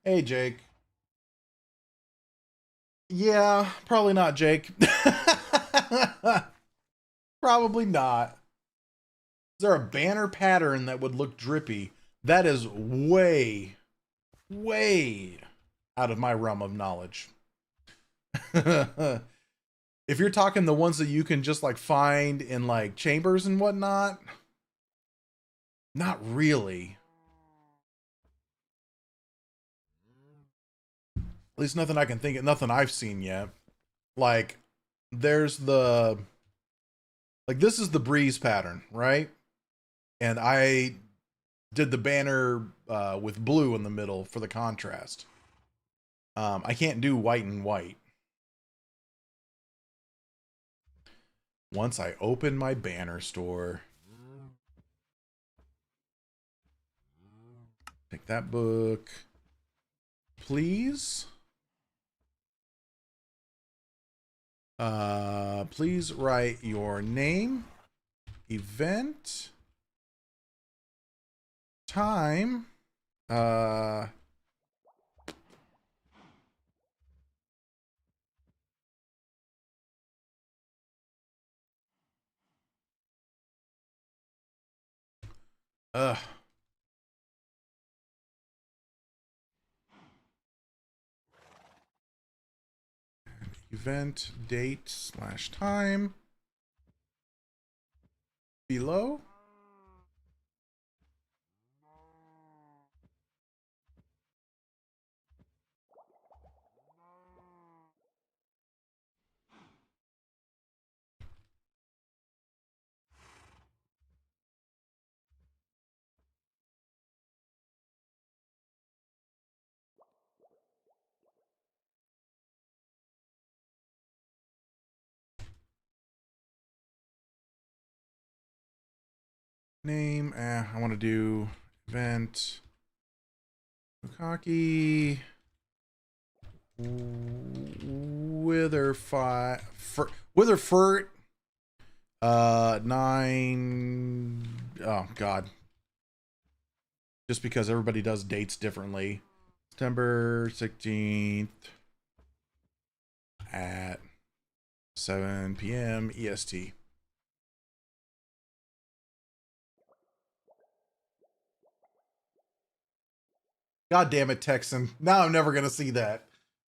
Hey, Jake. Yeah, probably not, Jake. Probably not. Is there a banner pattern that would look drippy? That is way, way out of my realm of knowledge. If you're talking the ones that you can just like find in like chambers and whatnot, not really. At least nothing I can think of, nothing I've seen yet. Like, there's the, like, this is the breeze pattern, right? And I did the banner with blue in the middle for the contrast. I can't do white and white. Once I open my banner store. Take that book. Please. Please write your name, event, time, event date / time below. Name, I want to do event Mookake Witherfurt 9, oh god, just because everybody does dates differently. September 16th at 7 p.m. EST. God damn it, Texan. Now I'm never going to see that.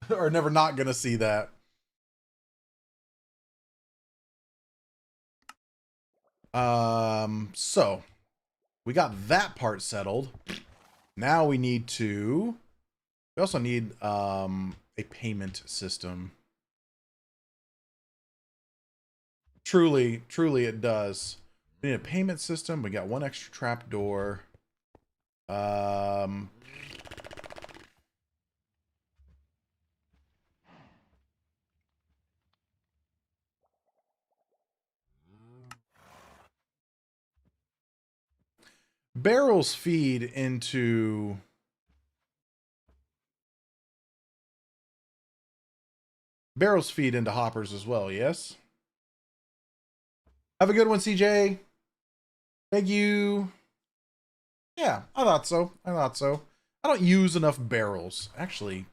Or never not going to see that. So we got that part settled. Now we need to, we also need a payment system. Truly it does. We need a payment system. We got one extra trapdoor. Barrels feed into hoppers as well, yes? Have a good one, CJ. Thank you. Yeah, I thought so. I thought so. I don't use enough barrels. Actually,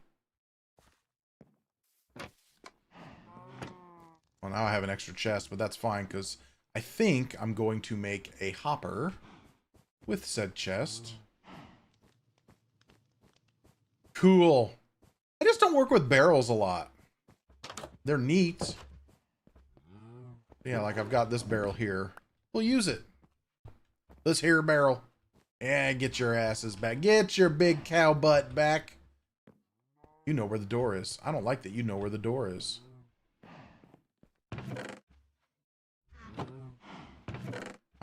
well, now I have an extra chest, but that's fine because I think I'm going to make a hopper with said chest. Cool. I just don't work with barrels a lot. They're neat. Yeah, like I've got this barrel here. We'll use it. This here barrel. Yeah, get your asses back. Get your big cow butt back. You know where the door is. I don't like that you know where the door is.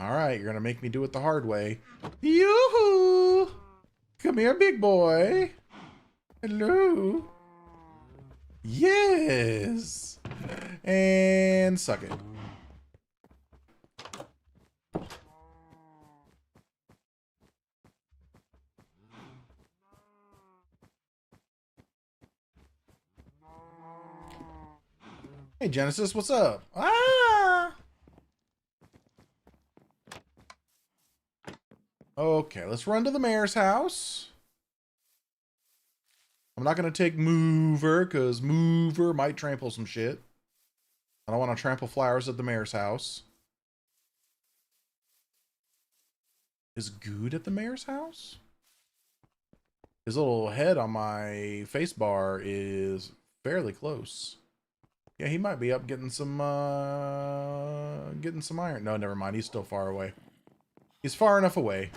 Alright, you're gonna make me do it the hard way. Yoo-hoo! Come here, big boy. Hello. Yes. And suck it. Hey, Genesis, what's up? Ah! Okay, let's run to the mayor's house. I'm not going to take Mover, because Mover might trample some shit. I don't want to trample flowers at the mayor's house. Is Good at the mayor's house? His little head on my face bar is fairly close. Yeah, he might be up getting some iron. No, never mind. He's still far away. He's far enough away.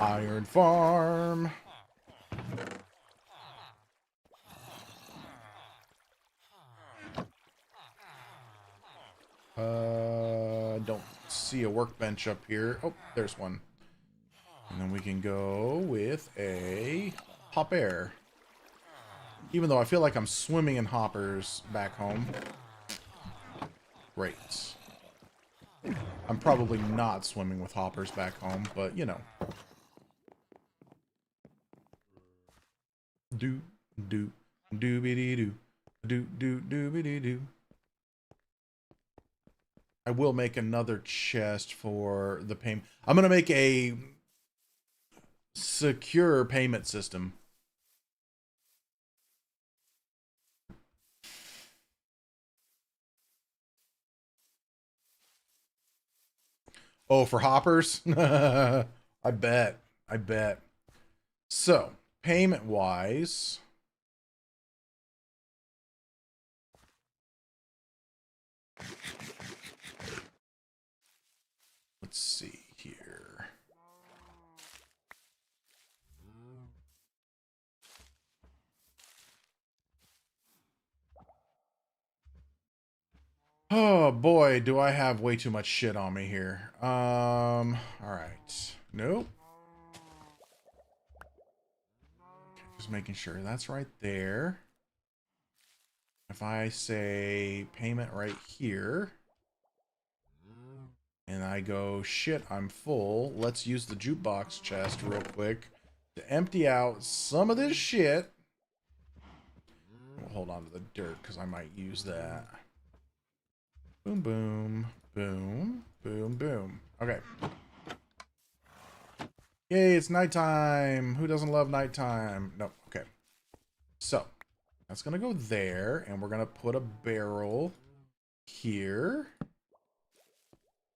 Iron farm. Don't see a workbench up here. Oh, there's one. And then we can go with a hop air. Even though I feel like I'm swimming in hoppers back home. Great. I'm probably not swimming with hoppers back home, but you know. Do, do, doobity-doo. Do, do, doobity-doo. I will make another chest for the payment. I'm going to make a secure payment system. Oh, for hoppers? I bet. I bet. So, payment-wise... Let's see here. Oh boy, do I have way too much shit on me here. All right. Nope. Okay, just making sure that's right there. If I say payment right here, and I go, shit, I'm full. Let's use the jukebox chest real quick to empty out some of this shit. We'll hold on to the dirt because I might use that. Boom, boom, boom, boom, boom. Okay. Yay, it's nighttime. Who doesn't love nighttime? Nope. Okay. So, that's going to go there, and we're going to put a barrel here.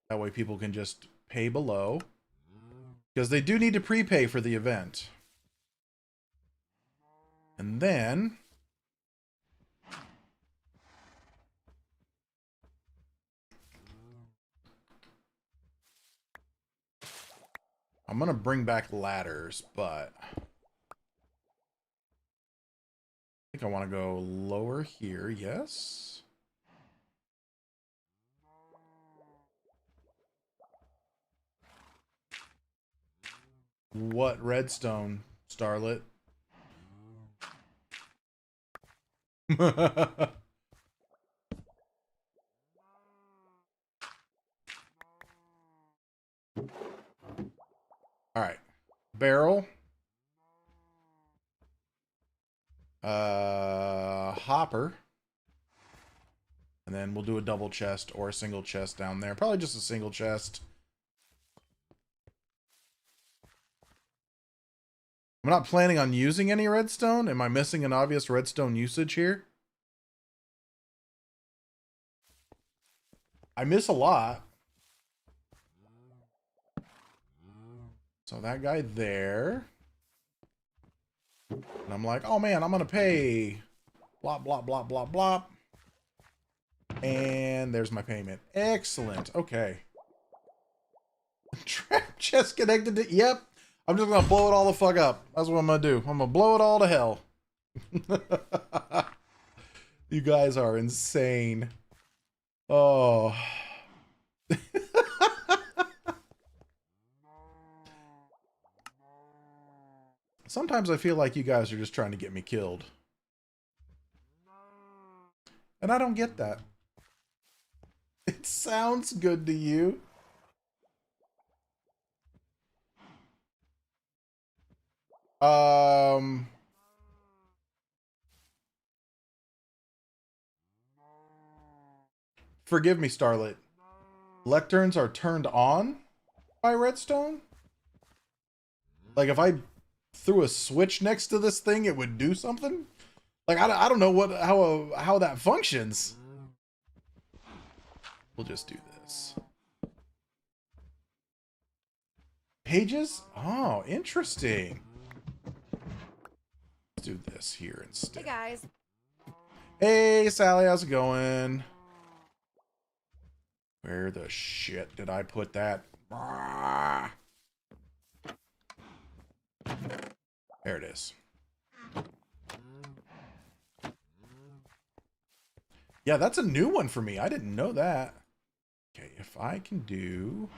That way people can just pay below. Because they do need to prepay for the event. And then... I'm going to bring back ladders, but... I think I want to go lower here, yes? What redstone, Starlet? Alright. Barrel. Hopper. And then we'll do a double chest or a single chest down there. Probably just a single chest. I'm not planning on using any redstone. Am I missing an obvious redstone usage here? I miss a lot. So that guy there. And I'm like, oh man, I'm going to pay. Blop, blop, blop, blop, blop. And there's my payment. Excellent. Okay. Trap chest connected to... Yep. I'm just going to blow it all the fuck up. That's what I'm going to do. I'm going to blow it all to hell. You guys are insane. Oh. Sometimes I feel like you guys are just trying to get me killed. And I don't get that. It sounds good to you. Forgive me, Starlit. Lecterns are turned on by redstone? Like if I threw a switch next to this thing, it would do something? Like I don't know how that functions. We'll just do this. Pages? Oh, interesting. Let's do this here instead. Hey guys. Hey Sally, how's it going? Where the shit did I put that? There it is. Yeah, that's a new one for me. I didn't know that. Okay, if I can do...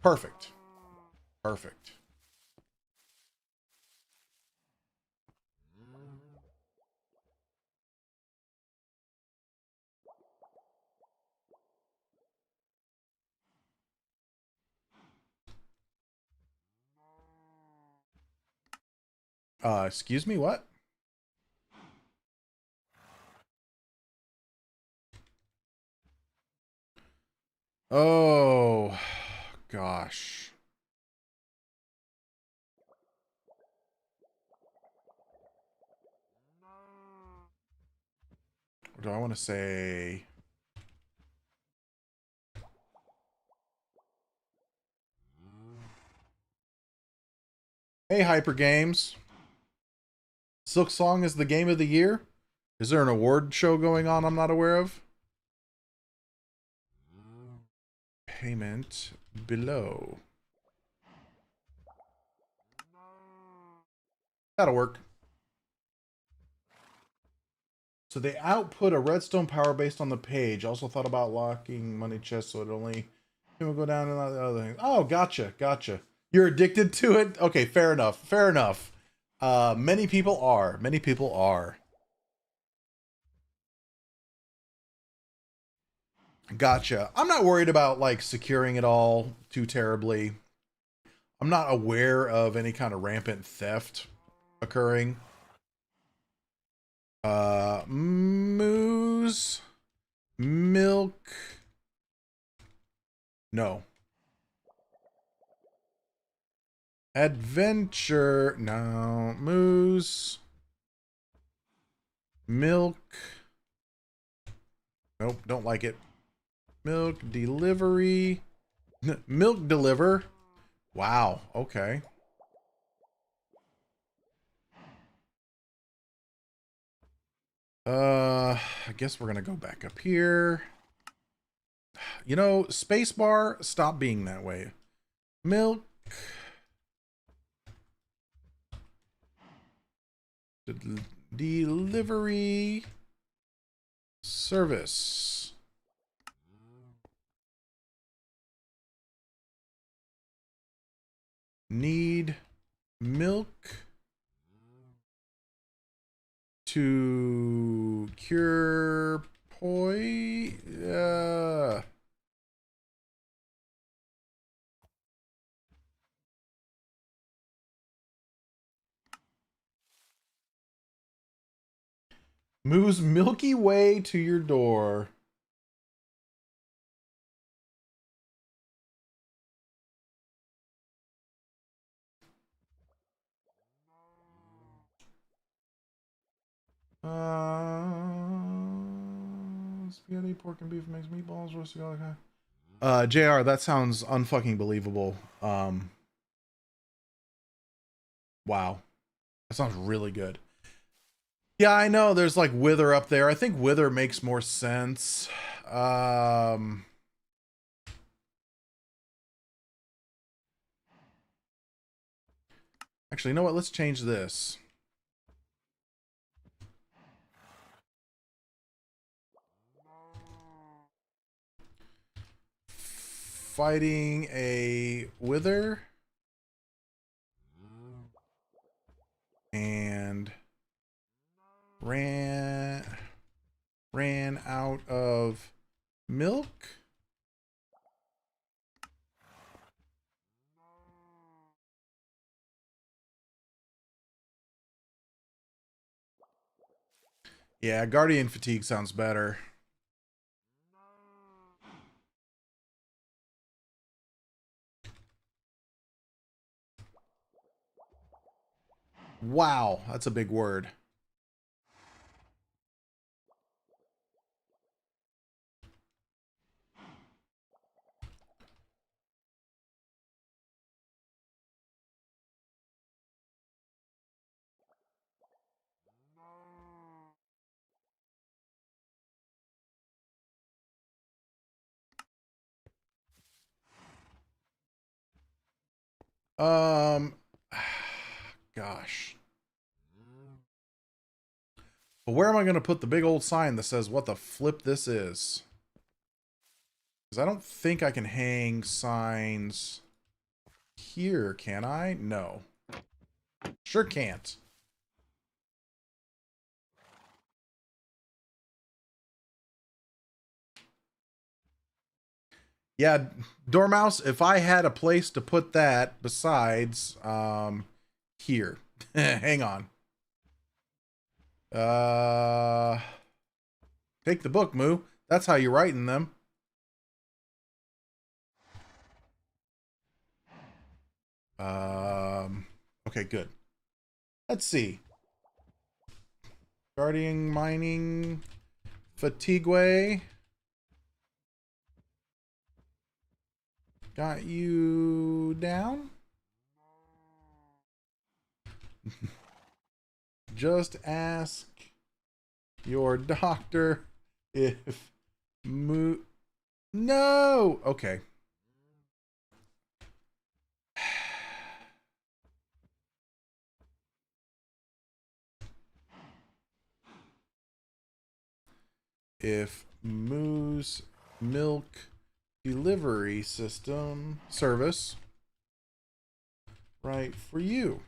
Perfect. Perfect. Excuse me, what? Oh, gosh. What do I want to say? Hey, Hyper Games. Silk Song is the game of the year? Is there an award show going on I'm not aware of? Payment below. That'll work. So they output a redstone power based on the page. Also thought about locking money chest so it only will go down and other things. Oh, gotcha, gotcha. You're addicted to it? Okay, fair enough, fair enough. Many people are. Many people are. Gotcha. I'm not worried about like securing it all too terribly. I'm not aware of any kind of rampant theft occurring. Moose milk. No. Adventure. No. Moose milk. Nope, don't like it. Milk delivery. Milk deliver. Wow, okay. I guess we're gonna go back up here. You know, spacebar, stop being that way. Milk. Delivery service. Need milk to cure moves Milky Way to your door. Spaghetti, pork and beef makes meatballs, roasted garlic. JR, that sounds unfucking believable. Wow. That sounds really good. Yeah, I know there's like Wither up there. I think Wither makes more sense. Actually, you know what? Let's change this. Fighting a Wither. And ran out of milk. Yeah, Guardian Fatigue sounds better. Wow, that's a big word. Um, gosh. But where am I going to put the big old sign that says what the flip this is? Because I don't think I can hang signs here, can I? No. Sure can't. Yeah, Dormouse, if I had a place to put that besides here. Hang on. Take the book, Moo. That's how you're writing them. Okay, good. Let's see. Guardian mining fatigue. Got you down. Just ask your doctor if No. Okay. If Moo's milk delivery system service right for you.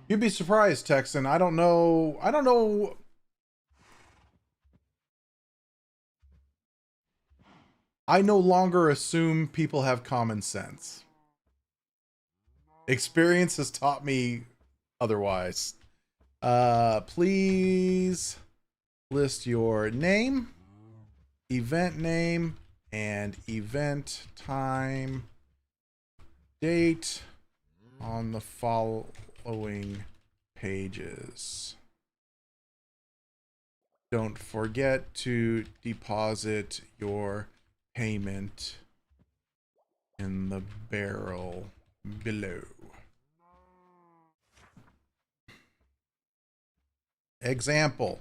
You'd be surprised, Texan. I don't know. I no longer assume people have common sense. Experience has taught me otherwise. Please list your name, event name, and event time, date on the following pages. Don't forget to deposit your payment in the barrel below. Example.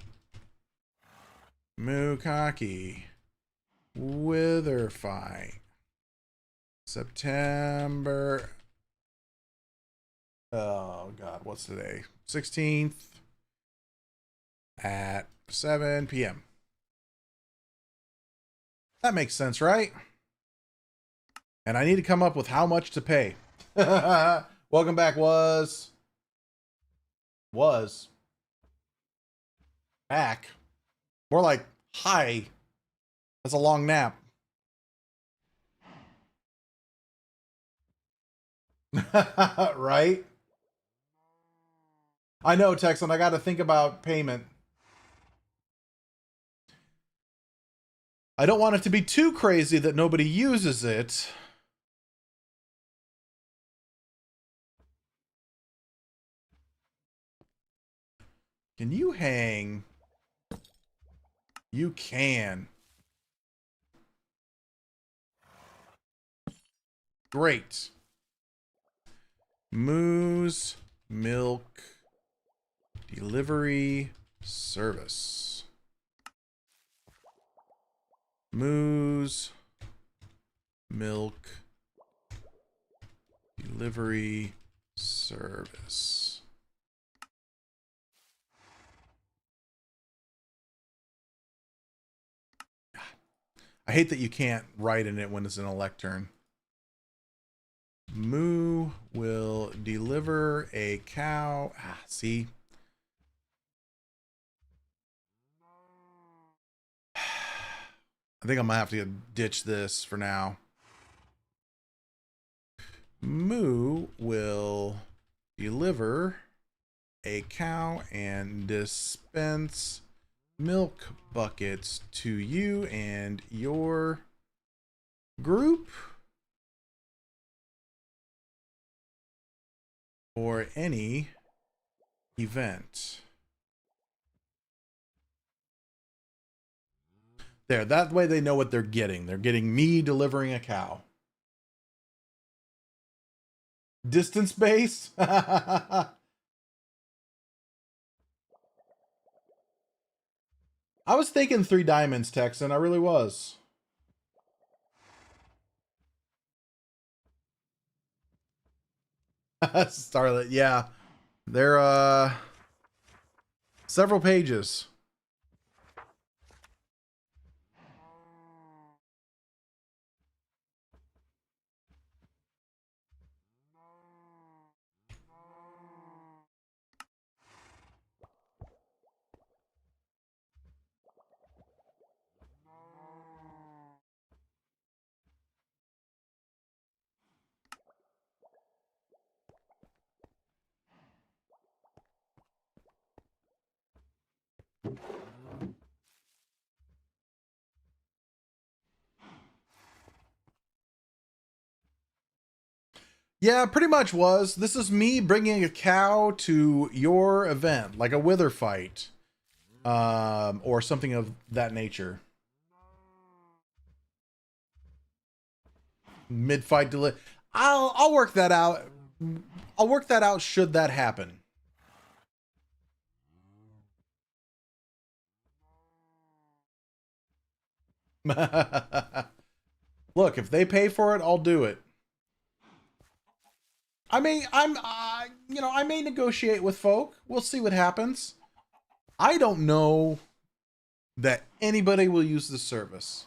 Mookake. Wither fight. September. Oh God, what's today? 16th at 7 p.m. That makes sense, right? And I need to come up with how much to pay. Welcome back, was back. More like hi. That's a long nap. Right? I know, Texan. I got to think about payment. I don't want it to be too crazy that nobody uses it. Can you hang? You can. Great. Moo's Milk Delivery Service. Moo's Milk Delivery Service. I hate that you can't write in it when it's an lectern. Moo will deliver a cow. Ah, see? I think I'm gonna have to ditch this for now. Moo will deliver a cow and dispense milk buckets to you and your group or any event. There, that way they know what they're getting. They're getting me delivering a cow. Distance based? I was thinking 3 diamonds, Texan. I really was. Starlet, yeah. They're several pages. Yeah, pretty much was. This is me bringing a cow to your event, like a wither fight, or something of that nature. Mid-fight delay. I'll work that out. I'll work that out should that happen. Look, if they pay for it, I'll do it. I mean, I may negotiate with folk. We'll see what happens. I don't know that anybody will use this service.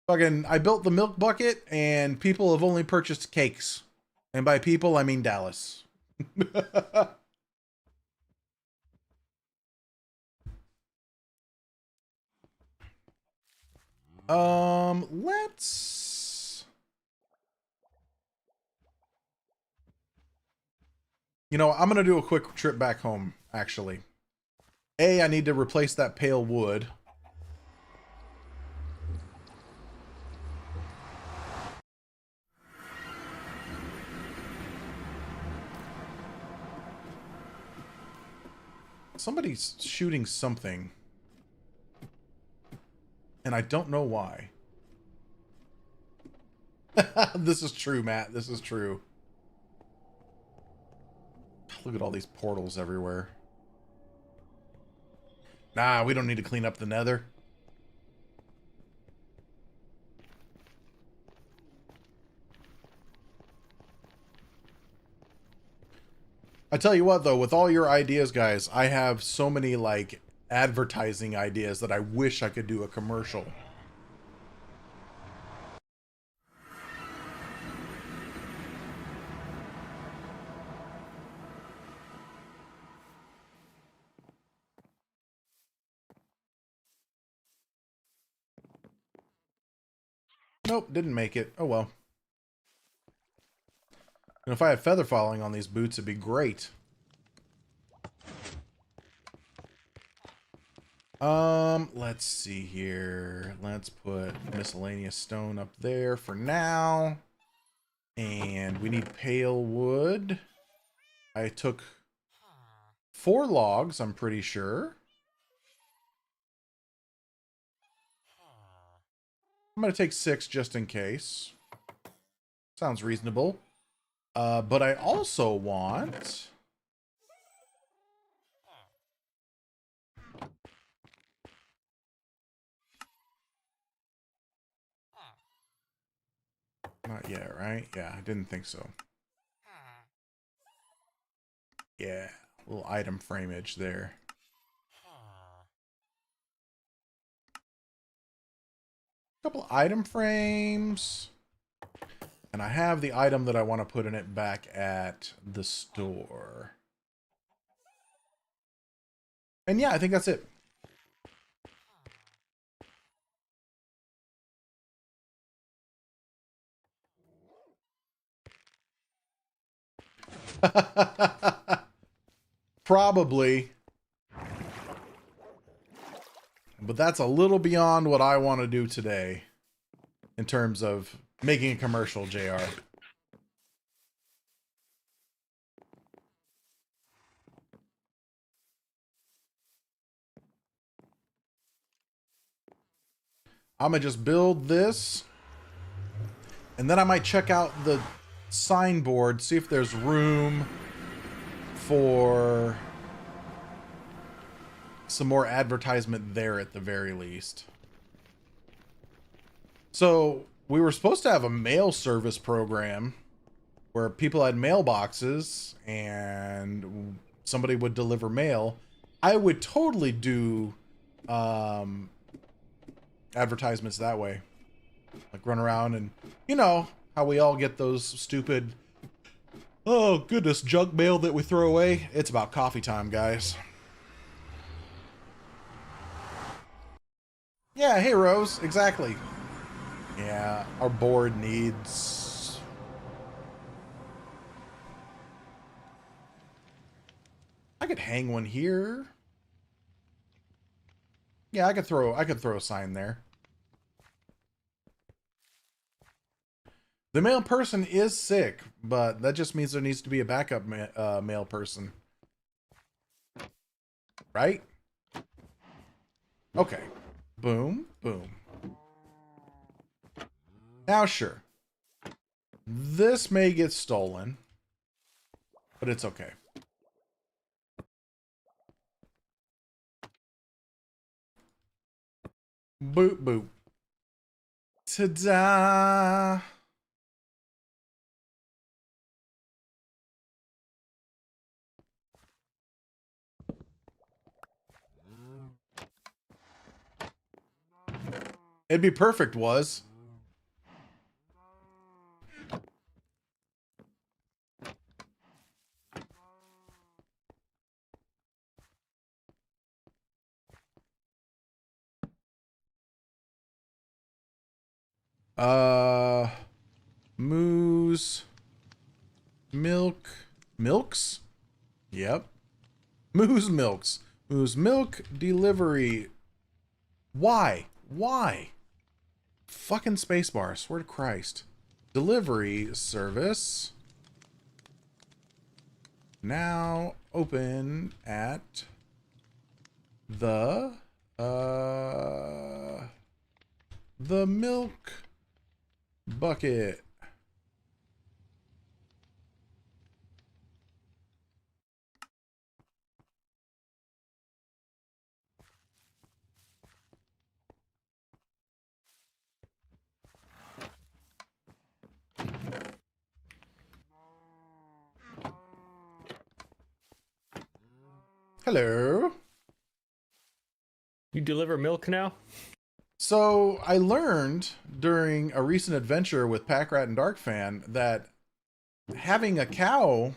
Fucking, I built the milk bucket and people have only purchased cakes. And by people, I mean Dallas. Let's... You know, I'm going to do a quick trip back home, actually. I need to replace that pale wood. Somebody's shooting something. And I don't know why. This is true, Matt. This is true. Look at all these portals everywhere. Nah, we don't need to clean up the nether. I tell you what, though, with all your ideas, guys, I have so many, like, advertising ideas that I wish I could do a commercial. Nope, didn't make it. Oh well. And if I had feather falling on these boots, it'd be great. Let's see here. Let's put miscellaneous stone up there for now. And we need pale wood. I took 4 logs, I'm pretty sure. I'm going to take 6 just in case. Sounds reasonable. But I also want... Not yet, right? Yeah, I didn't think so. Yeah, little item frameage there. Couple item frames. And I have the item that I want to put in it back at the store. And yeah, I think that's it. Probably. But that's a little beyond what I want to do today in terms of making a commercial, JR. I'm going to just build this. And then I might check out the signboard, see if there's room for some more advertisement there at the very least. So we were supposed to have a mail service program where people had mailboxes and somebody would deliver mail. I would totally do advertisements that way. Like run around and, you know, how we all get those stupid, oh goodness, junk mail that we throw away. It's about coffee time, guys. Yeah, hey Rose, exactly. Yeah, our board needs... I could hang one here. Yeah, I could throw a sign there. The male person is sick, but that just means there needs to be a backup male person. Right? Okay. Boom, boom. Now, sure. This may get stolen, but it's okay. Boop, boop. Ta-da! It'd be perfect, was. Moose. Milk. Milks? Yep. Moose milks. Moose milk delivery. Why? Why? Fucking spacebar, I swear to Christ. Delivery service. Now open at the milk bucket. Hello. You deliver milk now? So I learned during a recent adventure with Packrat and Darkfan that having a cow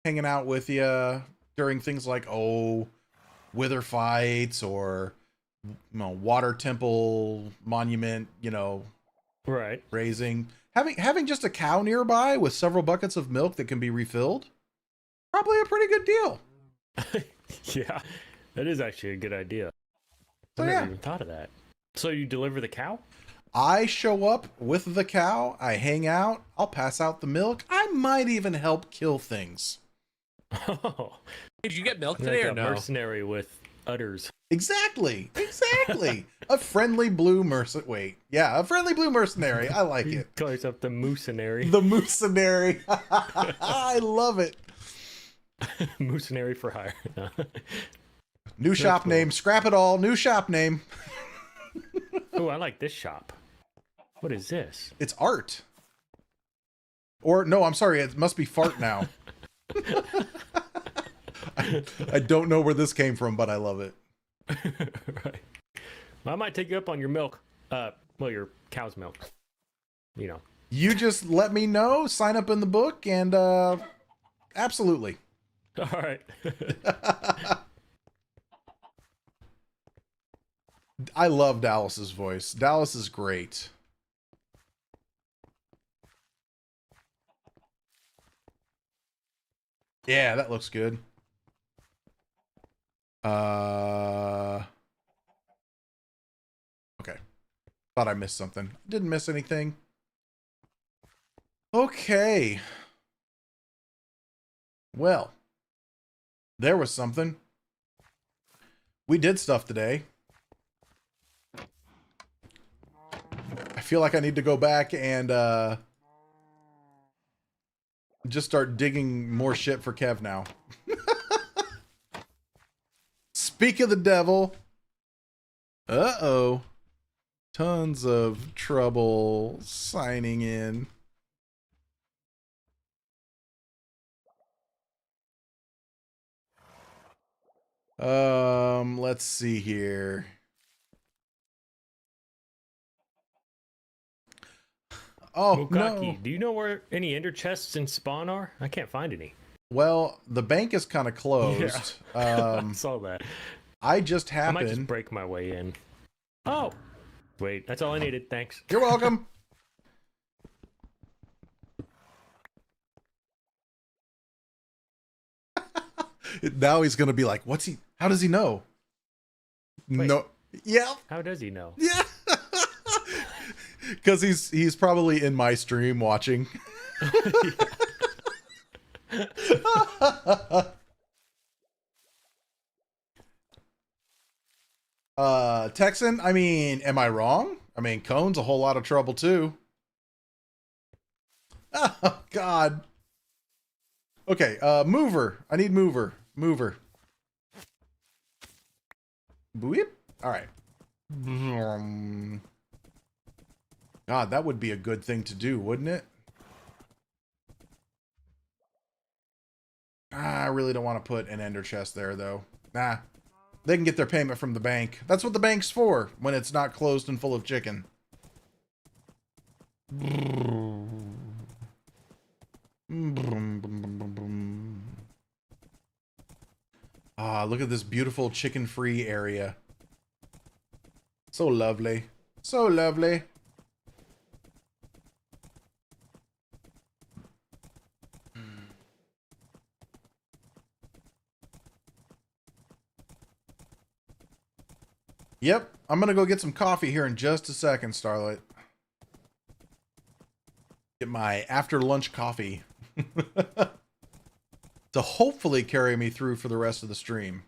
hanging out with you during things like, oh, wither fights or, you know, water temple monument, you know, Right. raising, having just a cow nearby with several buckets of milk that can be refilled, probably a pretty good deal. Yeah, that is actually a good idea. So I never yeah, even thought of that. So you deliver the cow? I show up with the cow. I hang out. I'll pass out the milk. I might even help kill things. Oh, Did you get milk like today a or no? mercenary with udders. Exactly. A friendly blue mercenary. A friendly blue mercenary. I like He it. calls himself the mercenary. The mercenary. I love it. Mercenary for hire. New shop cool. name. Scrap it all. New shop name. Oh, I like this shop. What is this? It's art. Or no, I'm sorry. It must be fart now. I don't know where this came from, but I love it. Right. Well, I might take you up on your milk. Well, your cow's milk. You know. You just let me know, sign up in the book, and absolutely. All right. I love Dallas's voice. Dallas is great. Yeah, that looks good. Okay. Thought I missed something. Didn't miss anything. Okay. Well, there was something. We did stuff today. I feel like I need to go back and just start digging more shit for Kev now. Speak of the devil. Uh-oh. Tons of trouble signing in. Let's see here. Oh, Mookake, no. do you know where any ender chests in spawn are? I can't find any. Well, the bank is kind of closed. I saw that. I just I might just happened. break my way in. Oh! Wait, that's all I needed. Thanks. You're welcome. Now he's going to be like, what's he? How does he know? Wait. No. Yeah. How does he know? Yeah. Because he's probably in my stream watching. Texan, I mean, am I wrong? I mean, Cone's a whole lot of trouble too. Oh, God. Okay, mover. I need mover. Mover. Boop. All right. God, that would be a good thing to do, wouldn't it? I really don't want to put an ender chest there, though. Nah. They can get their payment from the bank. That's what the bank's for, when it's not closed and full of chicken. Ah, look at this beautiful chicken-free area. So lovely. So lovely. Yep, I'm gonna go get some coffee here in just a second, Starlight. Get my after lunch coffee. To hopefully carry me through for the rest of the stream.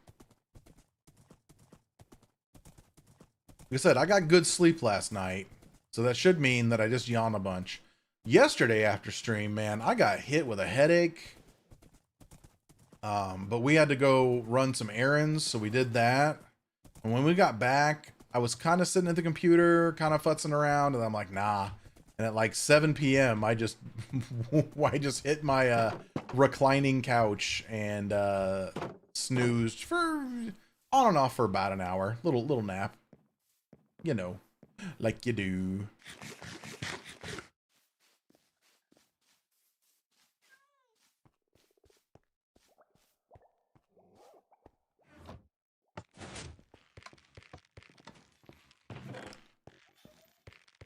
Like I said, I got good sleep last night, so that should mean that I just yawn a bunch. Yesterday after stream, man, I got hit with a headache. But we had to go run some errands, so we did that. And when we got back, I was kind of sitting at the computer, kind of futzing around, and I'm like, nah. And at like 7 p.m., I just hit my reclining couch and snoozed for on and off for about an hour. Little nap. You know, like you do.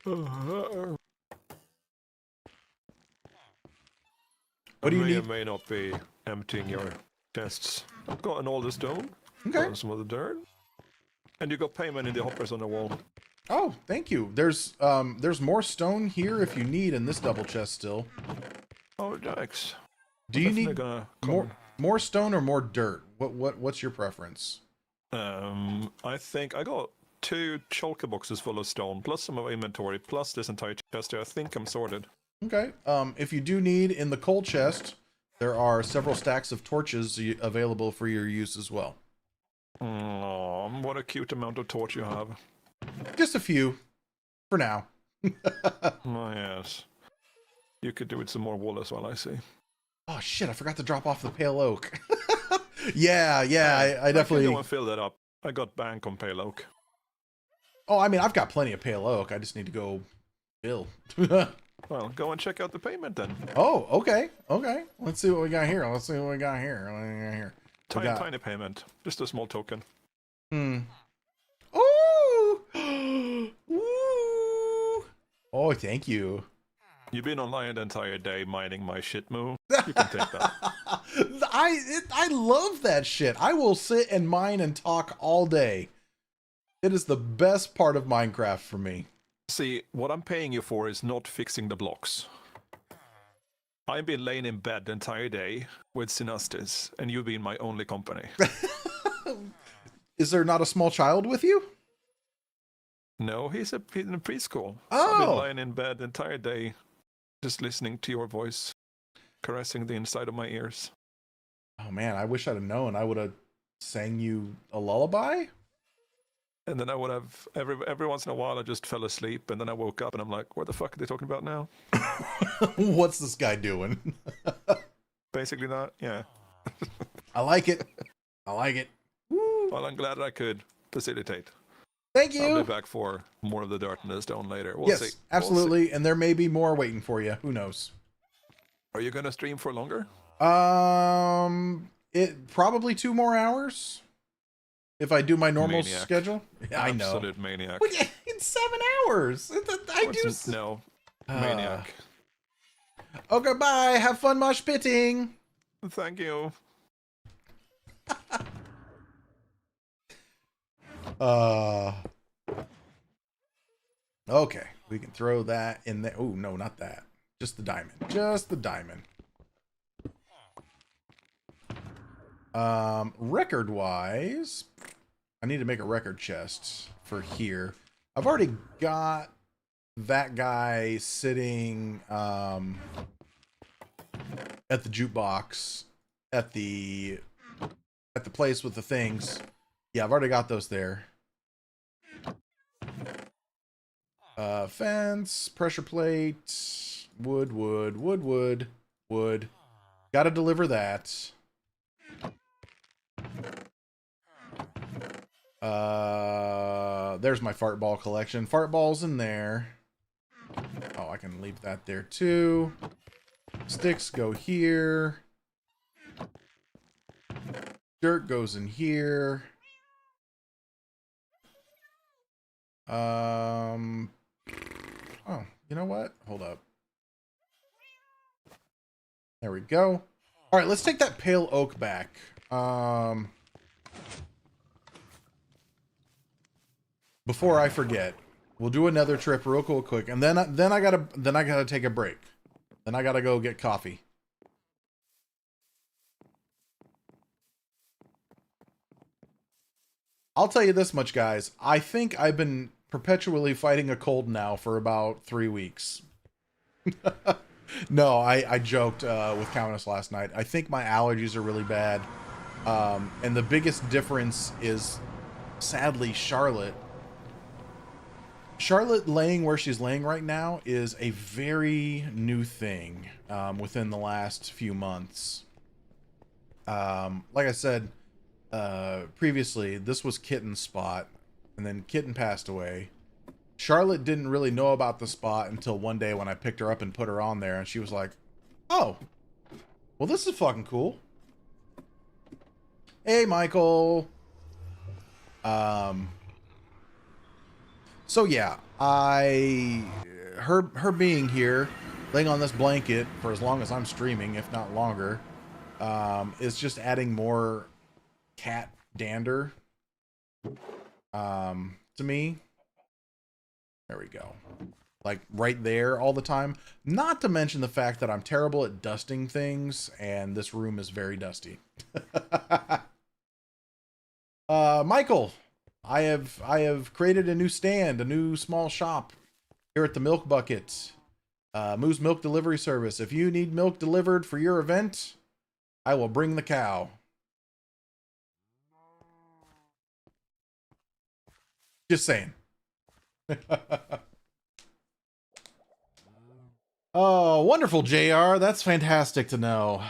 What do you may need? or may not be emptying your chests. I've gotten all the stone. Okay. Gotten some of the dirt. And you got payment in the hoppers on the wall. Oh, thank you. There's more stone here if you need in this double chest still. Oh, yikes. Do you Definitely need gonna more stone or more dirt? What's your preference? I think I got 2 shulker boxes full of stone, plus some of my inventory, plus this entire chest here. I think I'm sorted. Okay. If you do need in the coal chest, there are several stacks of torches available for your use as well. Oh, what a cute amount of torch you have. Just a few, for now. Oh, yes. You could do with some more wool as well, I see. Oh shit! I forgot to drop off the pale oak. yeah, I definitely. I can go and fill that up. I got bank on pale oak. Oh, I mean, I've got plenty of pale oak. I just need to go bill. Well, go and check out the payment then. Oh, okay. Let's see what we got here. Tiny payment. Just a small token. Oh! Ooh! Oh, thank you. You've been online the entire day mining my shit moo. You can take that. I love that shit. I will sit and mine and talk all day. It is the best part of Minecraft for me. See, what I'm paying you for is not fixing the blocks. I've been laying in bed the entire day with Synastis, and you've been my only company. Is there not a small child with you? No, he's in preschool. Oh. I've been lying in bed the entire day, just listening to your voice, caressing the inside of my ears. Oh man, I wish I'd have known. I would have sang you a lullaby. And then I would have, every once in a while, I just fell asleep, and then I woke up, and I'm like, what the fuck are they talking about now? What's this guy doing? Basically that, yeah. I like it. Woo. Well, I'm glad I could facilitate. Thank you. I'll be back for more of the dirt and the stone later. We'll yes, see. absolutely. We'll see. And there may be more waiting for you. Who knows? Are you going to stream for longer? It probably 2 more hours. If I do my normal Maniac. schedule. Yeah, I know. Absolute maniac. Wait, it's 7 hours. No, maniac. Okay, bye. Have fun mosh pitting. Thank you. Okay, we can throw that in there. Oh, no, not that. Just the diamond. Just the diamond. Record-wise, I need to make a record chest for here. I've already got that guy sitting at the jukebox at the place with the things. Yeah, I've already got those there. Fence, pressure plate, wood. Gotta deliver that. There's my fart ball collection. Fart balls in there. Oh, I can leave that there too. Sticks go here. Dirt goes in here. Oh, you know what? Hold up. There we go. All right, let's take that pale oak back. Before I forget, we'll do another trip real quick, and then I gotta take a break. Then I gotta go get coffee. I'll tell you this much, guys. I think I've been perpetually fighting a cold now for about 3 weeks. No, I joked with Countess last night. I think my allergies are really bad. And the biggest difference is, sadly, Charlotte laying where she's laying right now is a very new thing within the last few months. Like I said previously, this was Kitten's spot, and then Kitten passed away. Charlotte didn't really know about the spot until one day when I picked her up and put her on there, and she was like, oh, well, this is fucking cool. Hey, Michael. So yeah, her being here, laying on this blanket for as long as I'm streaming, if not longer, is just adding more cat dander to me. There we go. Like right there all the time. Not to mention the fact that I'm terrible at dusting things, and this room is very dusty. Michael, I have created a new stand, a new small shop here at the Milk Bucket. Moo's Milk Delivery Service. If you need milk delivered for your event, I will bring the cow. Just saying. Oh, wonderful, JR. That's fantastic to know.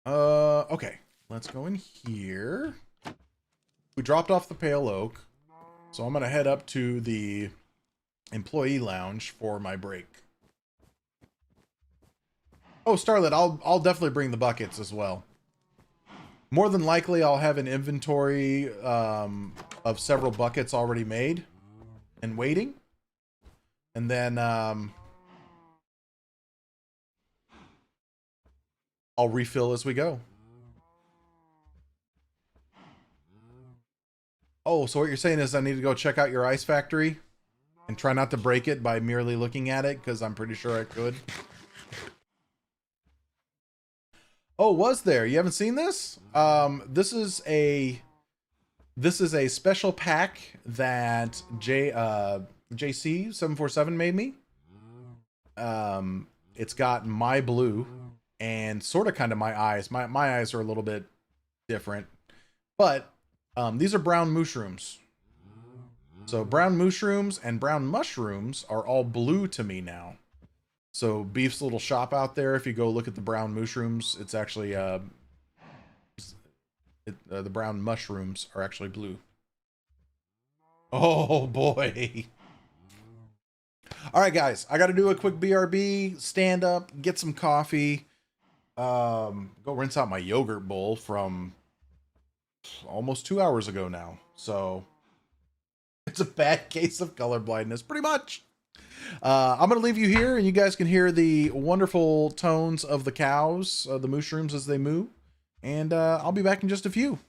Okay. Let's go in here. We dropped off the Pale Oak, so I'm going to head up to the employee lounge for my break. Oh, Starlet, I'll definitely bring the buckets as well. More than likely, I'll have an inventory of several buckets already made and waiting. And then I'll refill as we go. Oh, so what you're saying is I need to go check out your ice factory and try not to break it by merely looking at it, because I'm pretty sure I could. Oh, was there? You haven't seen this? This is a special pack that JC747 made me. It's got my blue and sort of kind of my eyes. My eyes are a little bit different, but these are brown mushrooms. So brown mushrooms and brown mushrooms are all blue to me now. So Beef's little shop out there, if you go look at the brown mushrooms, it's actually the brown mushrooms are actually blue. Oh boy. All right, guys, I got to do a quick BRB, stand up, get some coffee, go rinse out my yogurt bowl from almost 2 hours ago now. So it's a bad case of color blindness, pretty much. I'm going to leave you here, and you guys can hear the wonderful tones of the cows, the mushrooms as they moo. And I'll be back in just a few.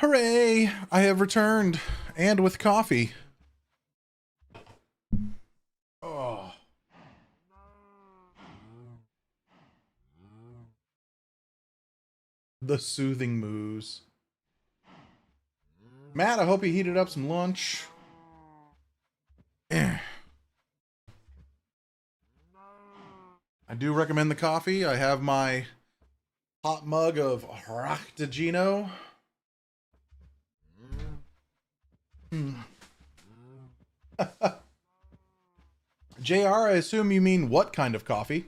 Hooray! I have returned, and with coffee. Oh. The soothing moos. Matt, I hope you heated up some lunch. I do recommend the coffee. I have my hot mug of Ractigino. JR, I assume you mean what kind of coffee?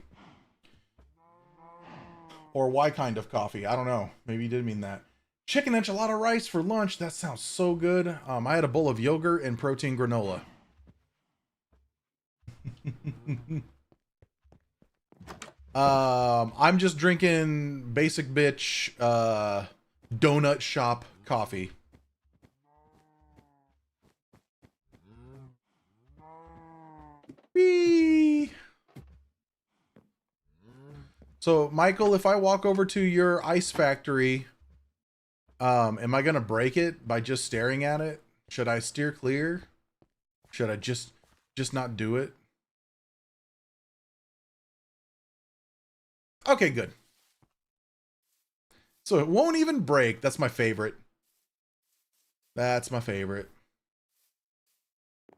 Or why kind of coffee? I don't know. Maybe you did mean that. Chicken enchilada rice for lunch. That sounds so good. I had a bowl of yogurt and protein granola. I'm just drinking basic bitch donut shop coffee. Whee! So, Michael, if I walk over to your ice factory, am I gonna break it by just staring at it? Should I steer clear? Should I just not do it? Okay, good. So it won't even break. That's my favorite. That's my favorite.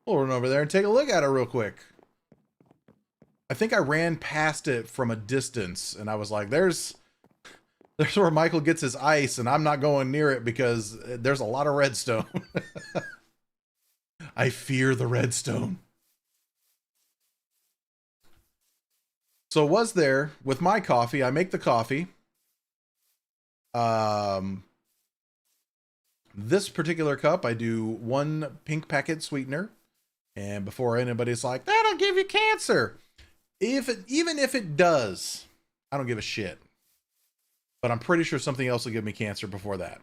We'll run over there and take a look at it real quick. I think I ran past it from a distance, and I was like, there's where Michael gets his ice, and I'm not going near it because there's a lot of redstone. I fear the redstone. So was there, with my coffee, I make the coffee. This particular cup, I do 1 pink packet sweetener. And before anybody's like, that'll give you cancer. Even if it does, I don't give a shit. But I'm pretty sure something else will give me cancer before that.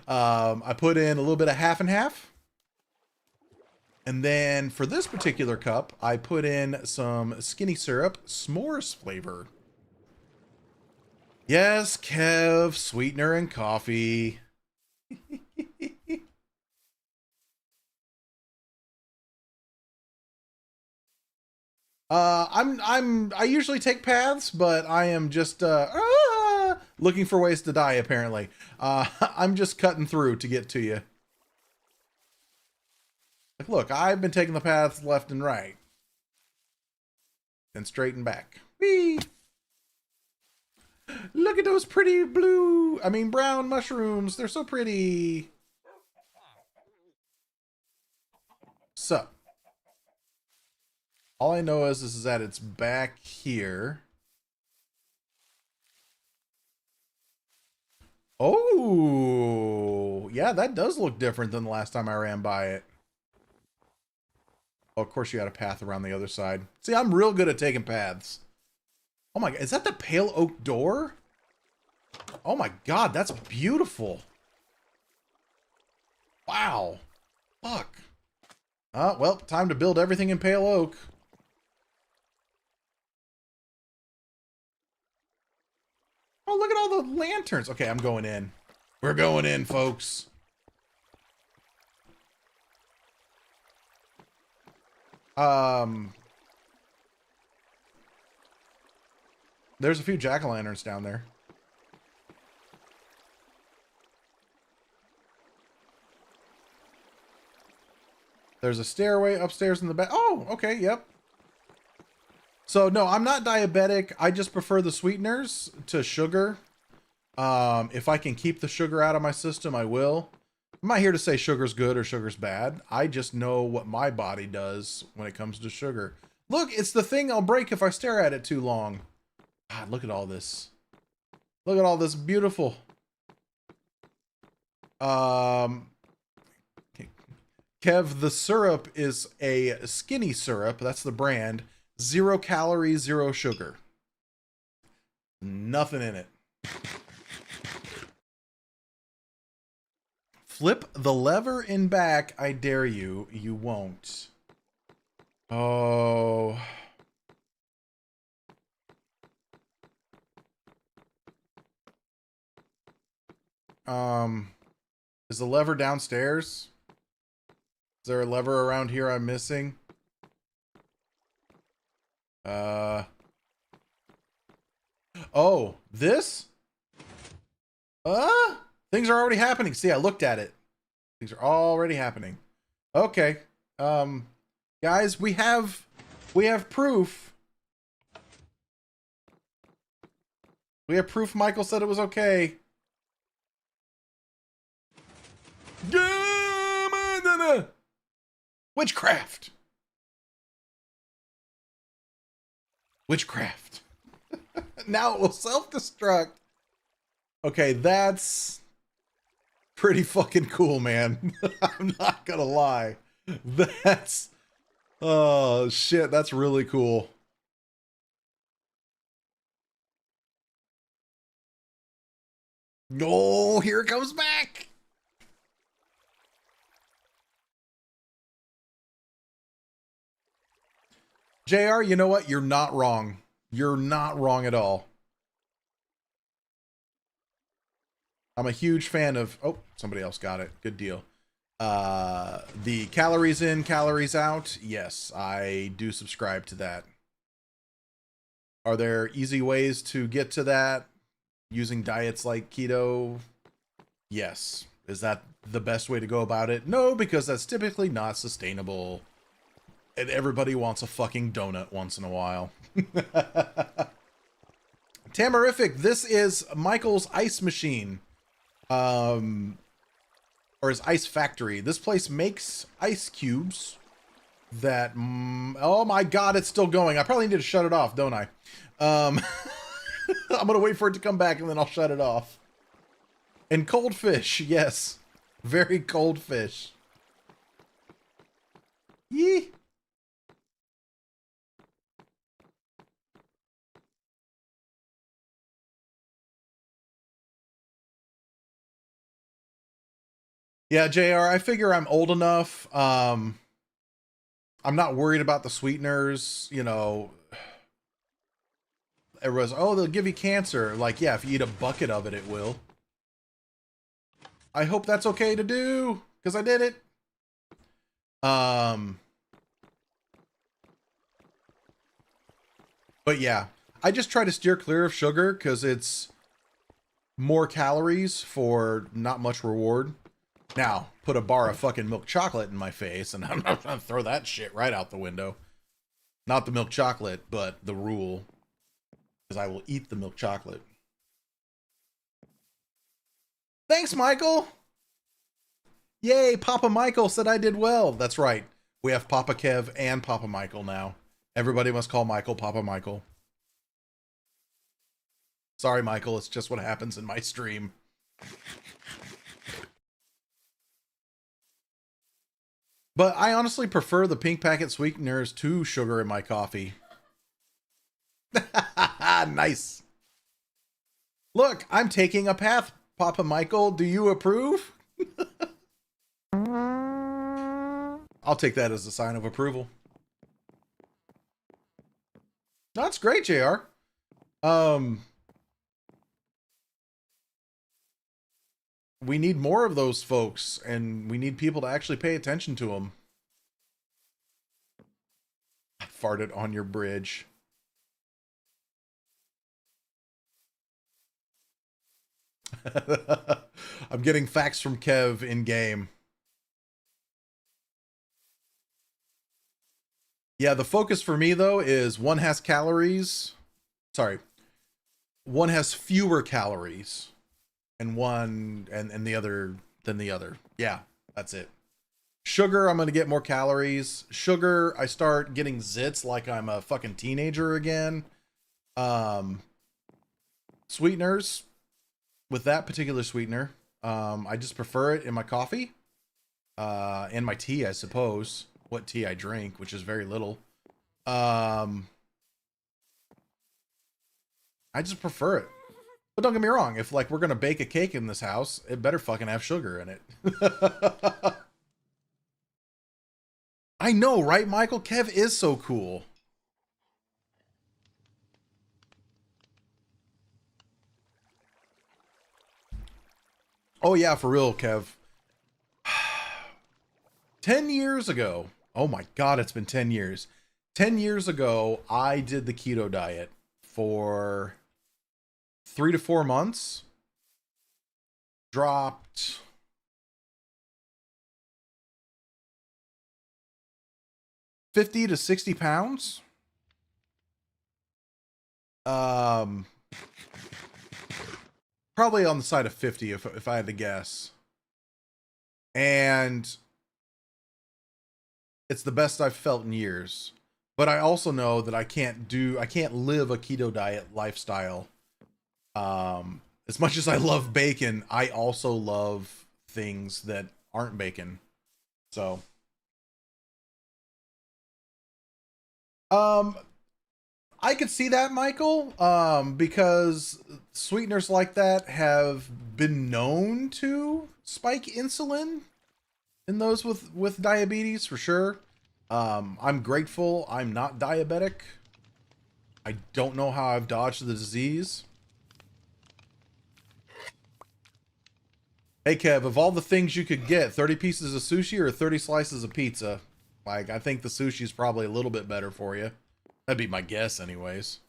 I put in a little bit of half and half. And then for this particular cup, I put in some skinny syrup, s'mores flavor. Yes, Kev, sweetener and coffee. I usually take paths, but I am just looking for ways to die apparently. I'm just cutting through to get to you. Like, look, I've been taking the paths left and right. And straight and back. Whee! Look at those pretty brown mushrooms. They're so pretty. So, all I know is that it's back here. Oh, yeah, that does look different than the last time I ran by it. Oh, of course you had a path around the other side. See, I'm real good at taking paths. Oh my God, is that the pale oak door? Oh my God, that's beautiful. Wow. Fuck. Well, time to build everything in pale oak. Oh, look at all the lanterns. Okay, I'm going in. We're going in, folks. There's a few jack-o'-lanterns down there. There's a stairway upstairs in the back. Oh, okay, yep. So, no, I'm not diabetic. I just prefer the sweeteners to sugar. If I can keep the sugar out of my system, I will. I'm not here to say sugar's good or sugar's bad. I just know what my body does when it comes to sugar. Look, it's the thing I'll break if I stare at it too long. God, look at all this. Look at all this beautiful. Kev, the syrup is a skinny syrup. That's the brand. 0 calories, 0 sugar. Nothing in it. Flip the lever in back. I dare you. You won't. Oh. Is the lever downstairs? Is there a lever around here I'm missing? Oh, this? Things are already happening. See, I looked at it. Things are already happening. Okay. Guys, we have proof. We have proof Michael said it was okay. Witchcraft. Witchcraft. Now it will self-destruct. Okay, that's pretty fucking cool, man. I'm not gonna lie. That's... Oh, shit, that's really cool. Oh, here it comes back. JR, you know what? You're not wrong. You're not wrong at all. I'm a huge fan of... Oh, somebody else got it. Good deal. The calories in, calories out. Yes, I do subscribe to that. Are there easy ways to get to that using diets like keto? Yes. Is that the best way to go about it? No, because that's typically not sustainable. And everybody wants a fucking donut once in a while. Tamarific, this is Michael's ice machine. Or his ice factory. This place makes ice cubes that... oh my god, it's still going. I probably need to shut it off, don't I? I'm gonna wait for it to come back and then I'll shut it off. And cold fish, yes. Very cold fish. Yee. Yeah, JR, I figure I'm old enough. I'm not worried about the sweeteners, you know. Everyone's, oh, they'll give you cancer. Like, yeah, if you eat a bucket of it, it will. I hope that's okay to do, because I did it. But yeah, I just try to steer clear of sugar, because it's more calories for not much reward. Now, put a bar of fucking milk chocolate in my face, and I'm not trying to throw that shit right out the window. Not the milk chocolate, but the rule. Because I will eat the milk chocolate. Thanks, Michael! Yay, Papa Michael said I did well. That's right. We have Papa Kev and Papa Michael now. Everybody must call Michael Papa Michael. Sorry, Michael, it's just what happens in my stream. But I honestly prefer the pink packet sweeteners to sugar in my coffee. Nice. Look, I'm taking a path, Papa Michael. Do you approve? I'll take that as a sign of approval. That's great, JR. We need more of those folks, and we need people to actually pay attention to them. I farted on your bridge. I'm getting facts from Kev in game. Yeah, the focus for me, though, is one has calories. Sorry. One has fewer calories. And one, and the other than the other. Yeah, that's it. Sugar, I'm going to get more calories. Sugar, I start getting zits like I'm a fucking teenager again. Sweeteners, with that particular sweetener, I just prefer it in my coffee. And my tea, I suppose. What tea I drink, which is very little. I just prefer it. But don't get me wrong, if like we're gonna bake a cake in this house, it better fucking have sugar in it. I know, right, Michael? Kev is so cool. Oh yeah, for real, Kev. 10 years ago. Oh my god, it's been 10 years. 10 years ago, I did the keto diet for 3 to 4 months. Dropped 50 to 60 pounds. Probably on the side of 50 if I had to guess. And it's the best I've felt in years. But I also know that I can't live a keto diet lifestyle. As much as I love bacon, I also love things that aren't bacon. So I could see that, Michael, because sweeteners like that have been known to spike insulin in those with diabetes for sure. I'm grateful I'm not diabetic. I don't know how I've dodged the disease. Hey Kev, of all the things you could get, 30 pieces of sushi or 30 slices of pizza? Like, I think the sushi is probably a little bit better for you. That'd be my guess anyways.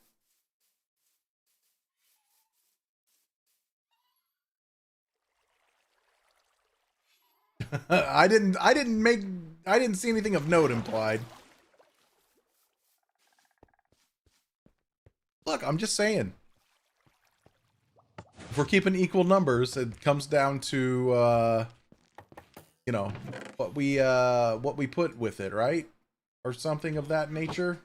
I didn't see anything of note implied. Look, I'm just saying. If we're keeping equal numbers, it comes down to you know, what we put with it, right? Or something of that nature.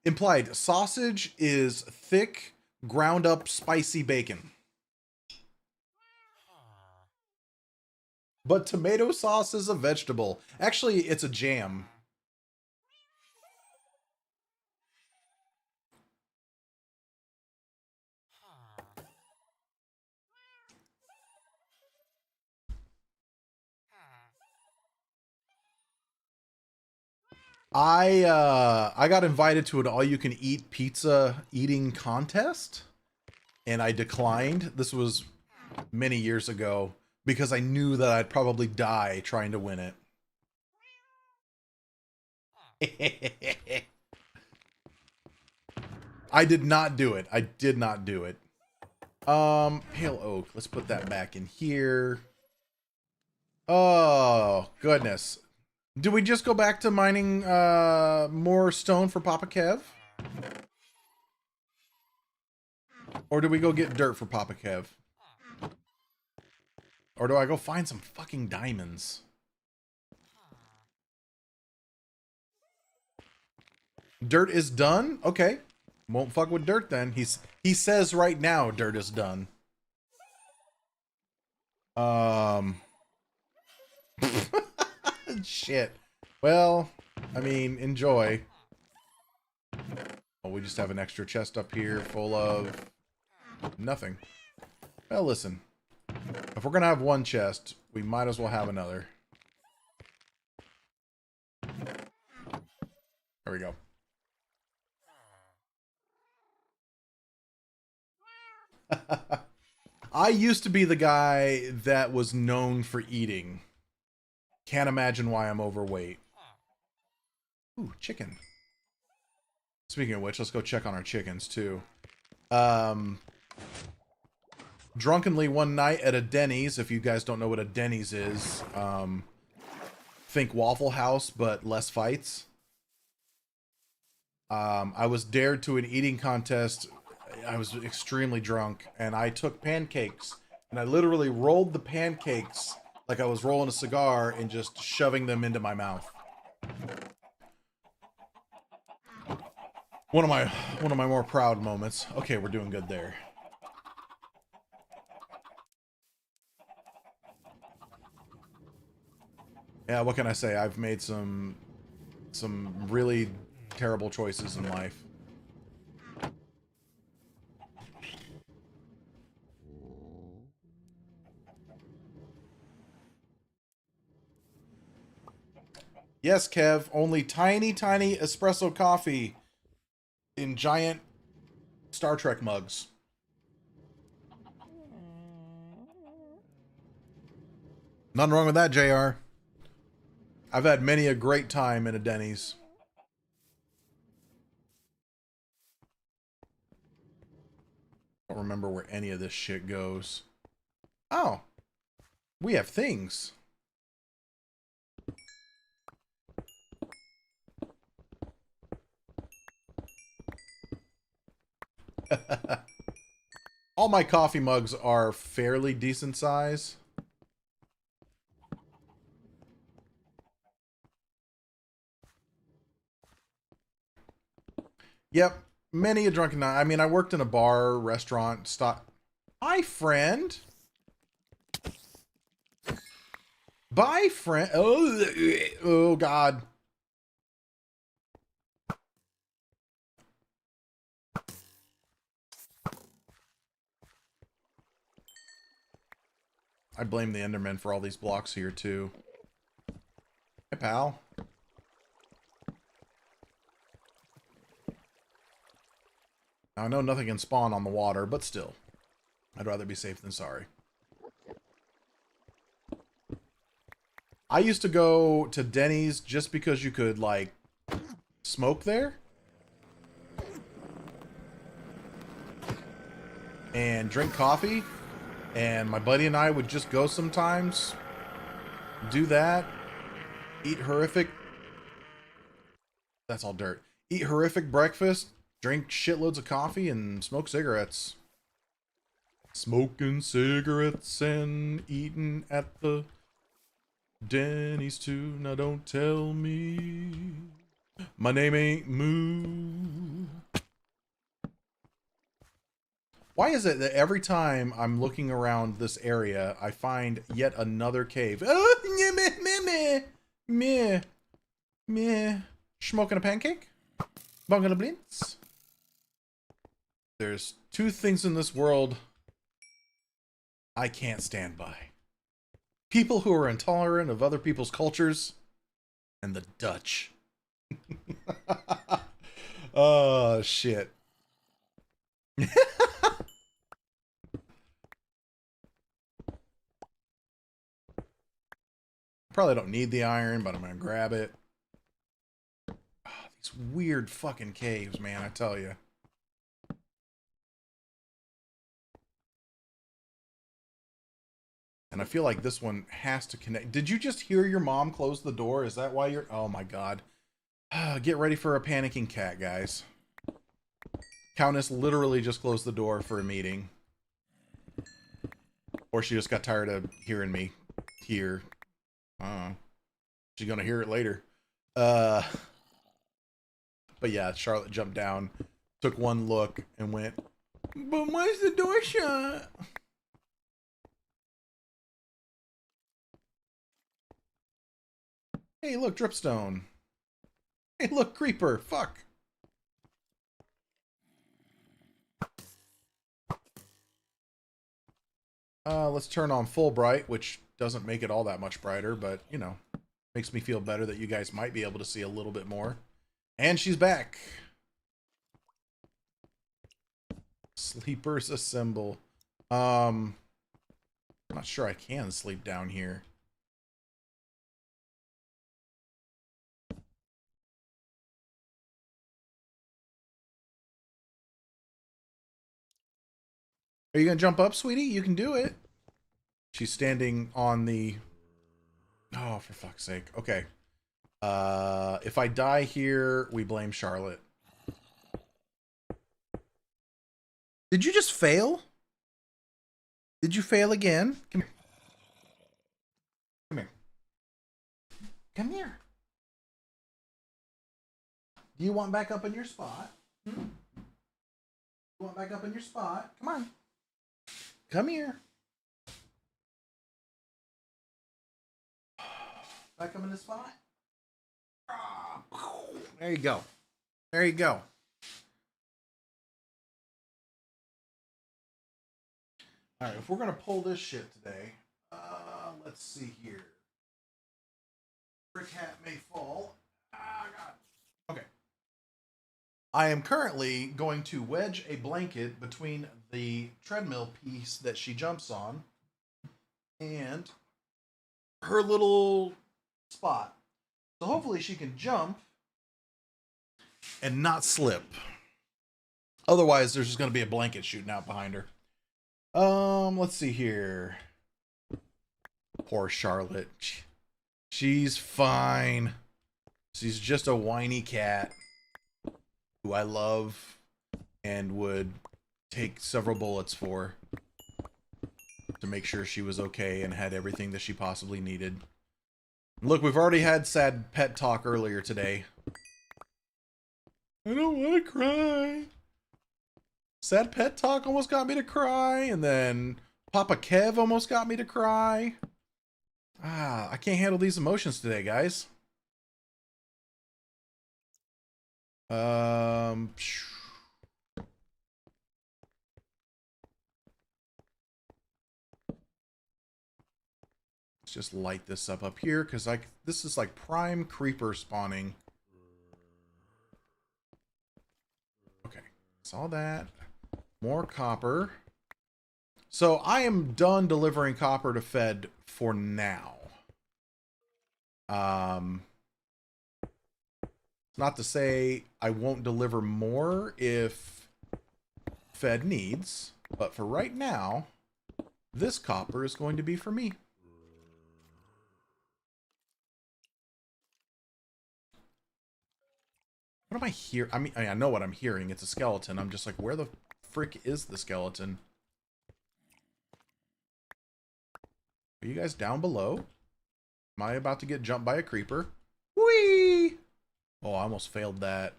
Implied sausage is thick, ground up spicy bacon. But tomato sauce is a vegetable. Actually, it's a jam. I got invited to an all-you-can-eat pizza eating contest, and I declined. This was many years ago because I knew that I'd probably die trying to win it. I did not do it. I did not do it. Pale oak. Let's put that back in here. Oh, goodness. Do we just go back to mining more stone for Papa Kev? Or do we go get dirt for Papa Kev? Or do I go find some fucking diamonds? Dirt is done? Okay. Won't fuck with dirt then. He says right now dirt is done. Shit. Well, I mean, enjoy. Oh, we just have an extra chest up here full of nothing. Well, listen. If we're gonna have one chest, we might as well have another. There we go. I used to be the guy that was known for eating. Can't imagine why I'm overweight. Ooh, chicken. Speaking of which, let's go check on our chickens too. Drunkenly one night at a Denny's, if you guys don't know what a Denny's is, think Waffle House, but less fights. I was dared to an eating contest. I was extremely drunk, and I took pancakes, and I literally rolled the pancakes like I was rolling a cigar and just shoving them into my mouth. One of my more proud moments. Okay, we're doing good there. Yeah, what can I say? I've made some really terrible choices in life. Yes, Kev, only tiny espresso coffee in giant Star Trek mugs. Nothing wrong with that, JR. I've had many a great time in a Denny's. Don't remember where any of this shit goes. Oh, we have things. All my coffee mugs are fairly decent size. Yep, many a drunken night. I mean, I worked in a bar, restaurant, stop. Hi, friend. Bye, friend. Oh, God. I blame the Enderman for all these blocks here, too. Hey, pal. Now, I know nothing can spawn on the water, but still. I'd rather be safe than sorry. I used to go to Denny's just because you could, like, smoke there. And drink coffee. And my buddy and I would just go sometimes. Do that. Eat horrific... That's all dirt. Eat horrific breakfast. Drink shitloads of coffee and smoke cigarettes. Smoking cigarettes and eating at the Denny's too. Now don't tell me my name ain't Moo. Why is it that every time I'm looking around this area, I find yet another cave? Oh, meh, meh, meh. Smoking a pancake? Bungalow blintz? There's two things in this world I can't stand by. People who are intolerant of other people's cultures, and the Dutch. Oh, shit. Probably don't need the iron, but I'm gonna grab it. Oh, these weird fucking caves, man, I tell you. And I feel like this one has to connect. Did you just hear your mom close the door? Is that why you're... Oh my god. Get ready for a panicking cat, guys. Countess literally just closed the door for a meeting. Or she just got tired of hearing me here. She's gonna hear it later. But yeah, Charlotte jumped down, took one look, and went, "But why is the door shut?" Hey, look, dripstone. Hey, look, creeper. Fuck. Let's turn on full bright, which doesn't make it all that much brighter, but, you know, makes me feel better that you guys might be able to see a little bit more. And she's back. Sleepers assemble. I'm not sure I can sleep down here. Are you gonna jump up, sweetie? You can do it. She's standing on the... Oh, for fuck's sake. Okay. If I die here, we blame Charlotte. Did you just fail? Did you fail again? Come here. Come here. Come here. Do you want back up in your spot? You want back up in your spot? Come on. Come here. Back up in the spot. There you go. There you go. All right, if we're gonna pull this shit today, let's see here. Brick hat may fall. Ah, God. Okay. I am currently going to wedge a blanket between the treadmill piece that she jumps on and her little spot. So hopefully she can jump and not slip. Otherwise, there's just going to be a blanket shooting out behind her. Let's see here. Poor Charlotte. She's fine. She's just a whiny cat who I love and would take several bullets for to make sure she was okay and had everything that she possibly needed. Look, we've already had sad pet talk earlier today. I don't want to cry. Sad pet talk almost got me to cry, and then Papa Kev almost got me to cry. I can't handle these emotions today, guys. Let's just light this up here, because this is like prime creeper spawning. Okay, saw that. More copper. So I am done delivering copper to Fed for now. It's not to say I won't deliver more if Fed needs, but for right now, this copper is going to be for me. What am I hearing? I mean, I know what I'm hearing. It's a skeleton. I'm just like, where the frick is the skeleton? Are you guys down below? Am I about to get jumped by a creeper? Whee! Oh, I almost failed that.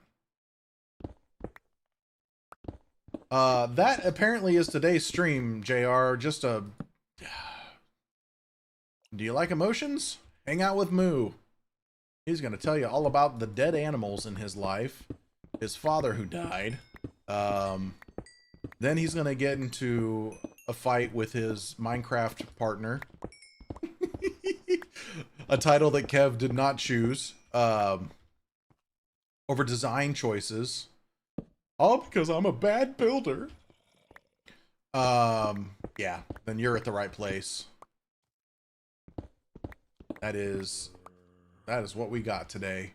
That apparently is today's stream, JR. Just a... Do you like emotions? Hang out with Moo. He's going to tell you all about the dead animals in his life. His father who died. Then he's going to get into a fight with his Minecraft partner. A title that Kev did not choose. Over design choices. All because I'm a bad builder. Yeah, then you're at the right place. That is what we got today.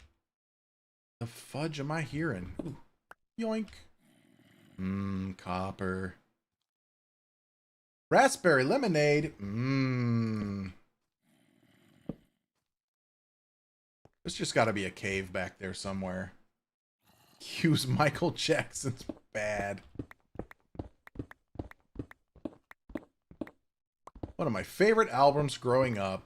The fudge am I hearing? Ooh. Yoink. Copper. Raspberry lemonade. There's just got to be a cave back there somewhere. Use Michael Jackson's bad. One of my favorite albums growing up.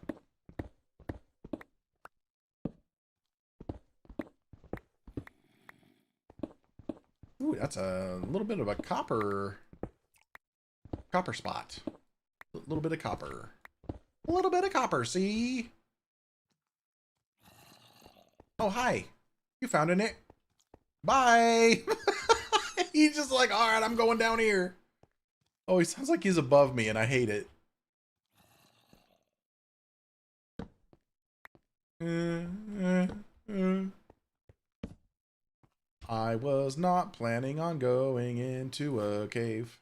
Ooh, that's a little bit of a copper spot. A little bit of copper. A little bit of copper, see? Oh, hi. You found it. Bye. He's just like, all right, I'm going down here. Oh, he sounds like he's above me, and I hate it. I was not planning on going into a cave.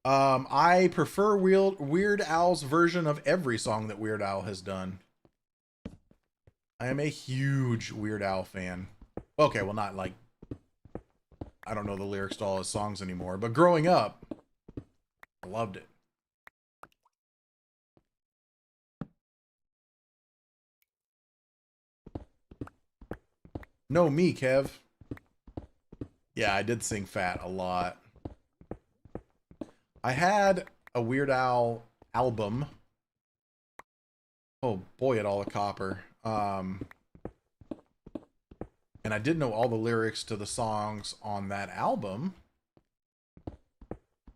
I prefer Weird Al's version of every song that Weird Al has done. I am a huge Weird Al fan. Okay, well, not like... I don't know the lyrics to all his songs anymore, but growing up, I loved it. No, me, Kev. Yeah, I did sing Fat a lot. I had a Weird Al album. Oh boy, at all the copper. And I did know all the lyrics to the songs on that album.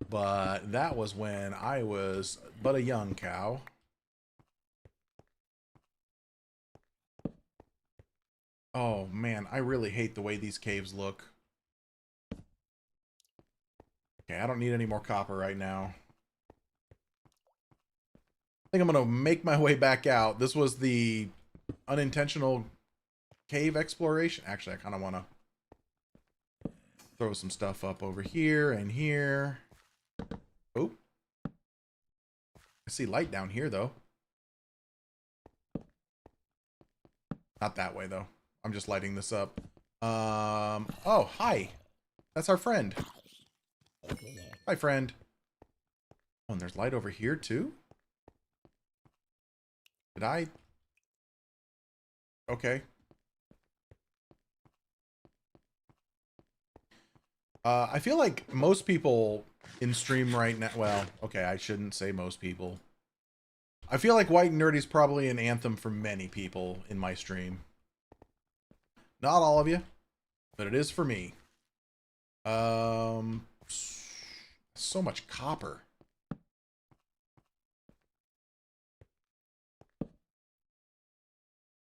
But that was when I was but a young cow. Oh man, I really hate the way these caves look. Okay, I don't need any more copper right now. I think I'm gonna make my way back out. This was the unintentional cave exploration. Actually, I kind of want to throw some stuff up over here and here. Oh. I see light down here, though. Not that way, though. I'm just lighting this up. Oh, hi. That's our friend. Hi, friend. Oh, and there's light over here, too? Did I? Okay. I feel like most people in stream right now... Well, okay, I shouldn't say most people. I feel like White and Nerdy is probably an anthem for many people in my stream. Not all of you, but it is for me. So much copper.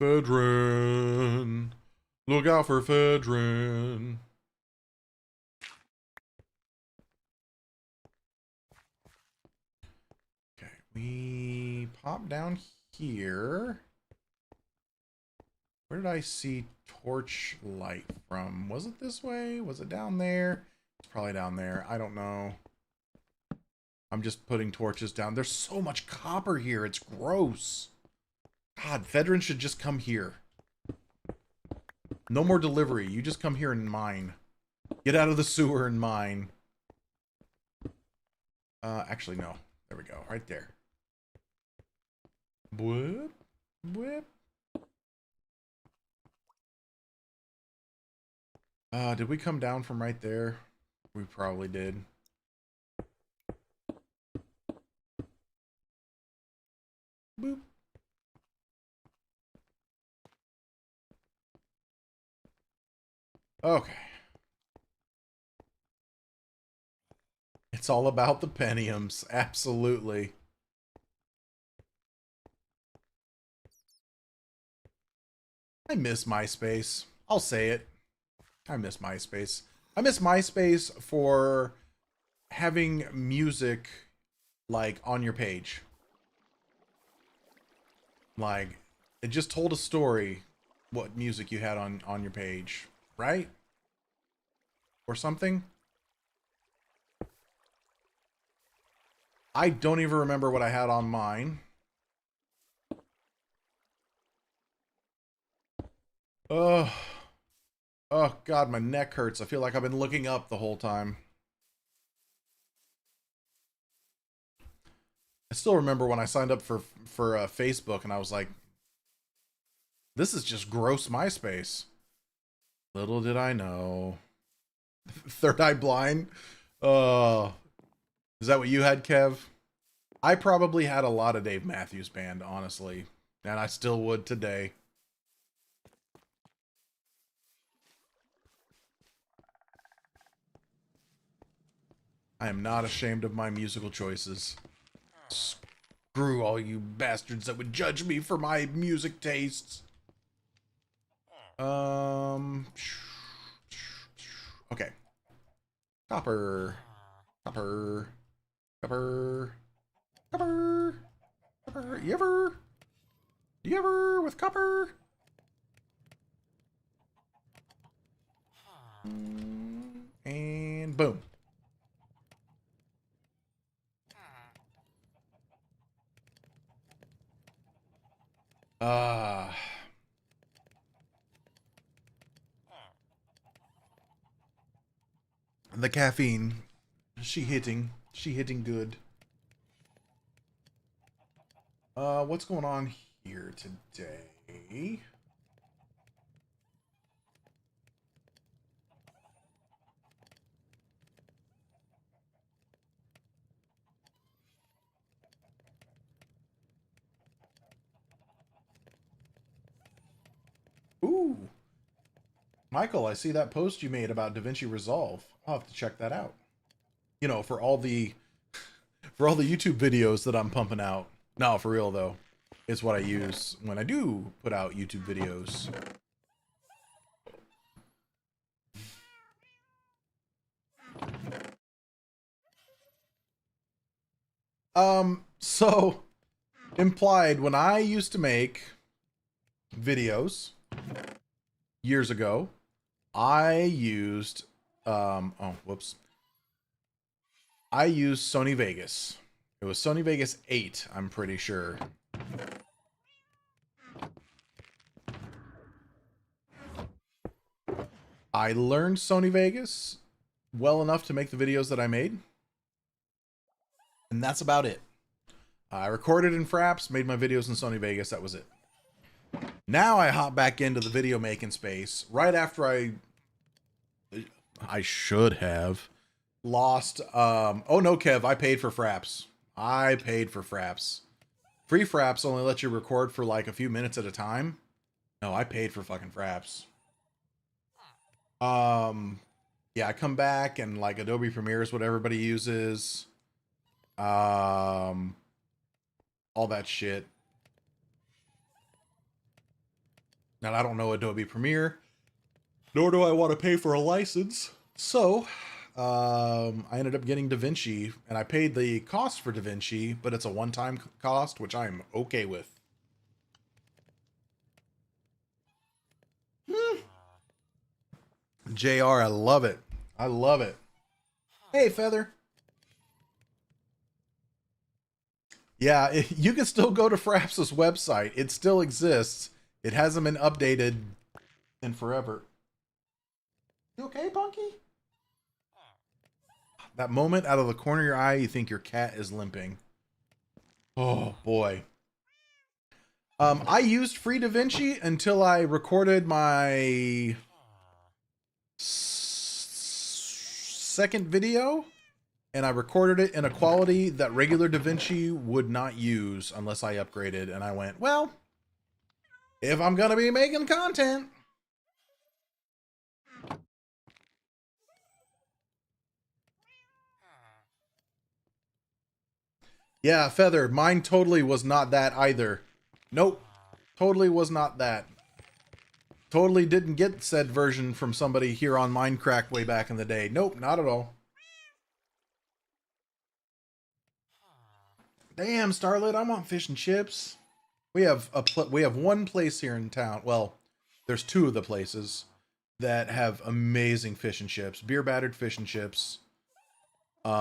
Fedrin. Look out for Fedrin. Okay, we pop down here. Where did I see torch light from? Was it this way? Was it down there? It's probably down there. I don't know. I'm just putting torches down. There's so much copper here. It's gross. God, Fedrin should just come here. No more delivery. You just come here and mine. Get out of the sewer and mine. Actually, no. There we go. Right there. Whip. Whip. Did we come down from right there? We probably did. Boop. Okay. It's all about the Pentiums. Absolutely. I miss MySpace. I'll say it. I miss MySpace. I miss MySpace for having music, like, on your page. Like, it just told a story what music you had on your page, right? Or something? I don't even remember what I had on mine. Oh, God, my neck hurts. I feel like I've been looking up the whole time. I still remember when I signed up for Facebook and I was like, this is just gross MySpace. Little did I know. Third Eye Blind? Is that what you had, Kev? I probably had a lot of Dave Matthews Band, honestly. And I still would today. I am not ashamed of my musical choices. Screw all you bastards that would judge me for my music tastes. Okay. Copper. Copper. Copper. Copper. Copper. You ever with copper? And boom. The caffeine. She hitting good. What's going on here today? Ooh. Michael, I see that post you made about DaVinci Resolve. I'll have to check that out. You know, for all the YouTube videos that I'm pumping out. No, for real though. It's what I use when I do put out YouTube videos. So implied when I used to make videos, years ago, I used I used Sony Vegas. It was Sony Vegas 8, I'm pretty sure. I learned Sony Vegas well enough to make the videos that I made. And that's about it. I recorded in Fraps, made my videos in Sony Vegas, that was it. Now I hop back into the video making space right after I should have lost oh no, Kev, I paid for Fraps. I paid for Fraps. Free Fraps only let you record for like a few minutes at a time. No, I paid for fucking Fraps. Yeah, I come back and like Adobe Premiere is what everybody uses. All that shit. Now I don't know Adobe Premiere, nor do I want to pay for a license. So, I ended up getting DaVinci, and I paid the cost for DaVinci, but it's a one-time cost, which I'm okay with. JR, I love it. I love it. Hey, Feather. Yeah, you can still go to Fraps' website. It still exists. It hasn't been updated in forever. You okay, Punky? That moment out of the corner of your eye, you think your cat is limping. Oh, boy. I used free DaVinci until I recorded my second video, and I recorded it in a quality that regular DaVinci would not use unless I upgraded, and I went, well, if I'm gonna be making content, yeah, Feather, mine totally was not that either. Nope, totally was not that. Totally didn't get said version from somebody here on Mindcrack way back in the day. Nope, not at all. Damn, Starlit, I want fish and chips. We have one place here in town. Well, there's two of the places that have amazing fish and chips. Beer battered fish and chips. It's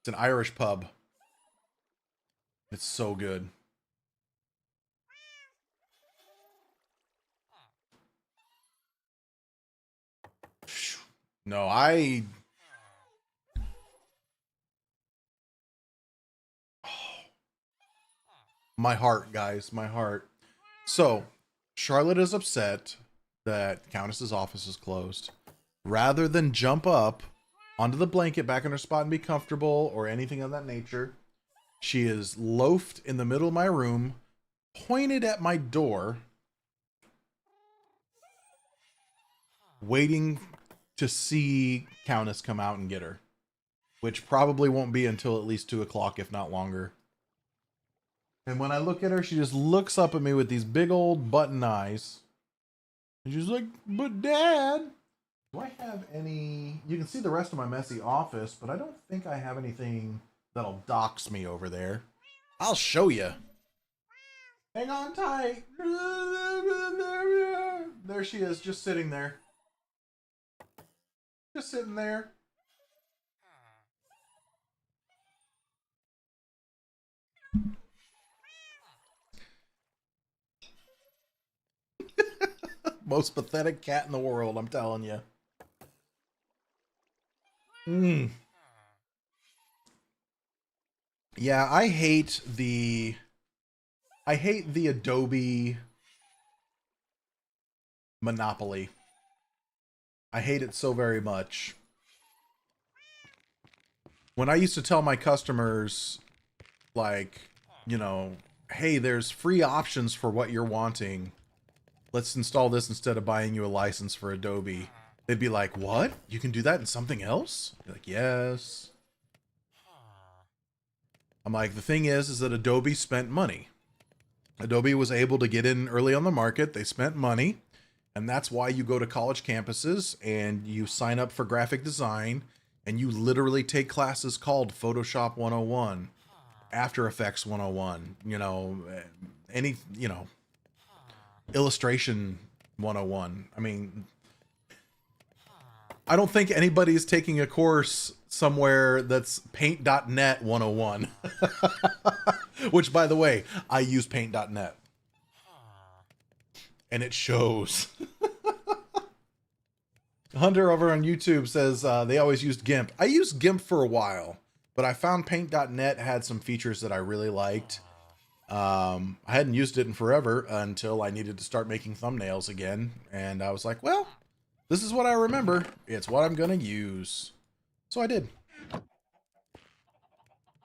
an Irish pub. It's so good. No, my heart, guys, my heart. So, Charlotte is upset that Countess's office is closed. Rather than jump up onto the blanket back in her spot and be comfortable or anything of that nature, she is loafed in the middle of my room, pointed at my door, waiting to see Countess come out and get her, which probably won't be until at least 2 o'clock, if not longer. And when I look at her, she just looks up at me with these big old button eyes. And she's like, but Dad, do I have any... You can see the rest of my messy office, but I don't think I have anything that'll dox me over there. I'll show you. Hang on tight. There she is, just sitting there. Just sitting there. Most pathetic cat in the world, I'm telling you. Yeah, I hate the Adobe monopoly. I hate it so very much. When I used to tell my customers, like, you know, hey, there's free options for what you're wanting. Let's install this instead of buying you a license for Adobe. They'd be like, what? You can do that in something else? I'd be like, yes. I'm like, the thing is that Adobe spent money. Adobe was able to get in early on the market. They spent money. And that's why you go to college campuses and you sign up for graphic design and you literally take classes called Photoshop 101, After Effects 101, you know, illustration 101. I mean, I don't think anybody's taking a course somewhere that's paint.net 101. Which, by the way, I use paint.net. And it shows. Hunter over on YouTube says they always used GIMP. I used GIMP for a while, but I found paint.net had some features that I really liked. I hadn't used it in forever until I needed to start making thumbnails again. And I was like, well, this is what I remember. It's what I'm going to use. So I did.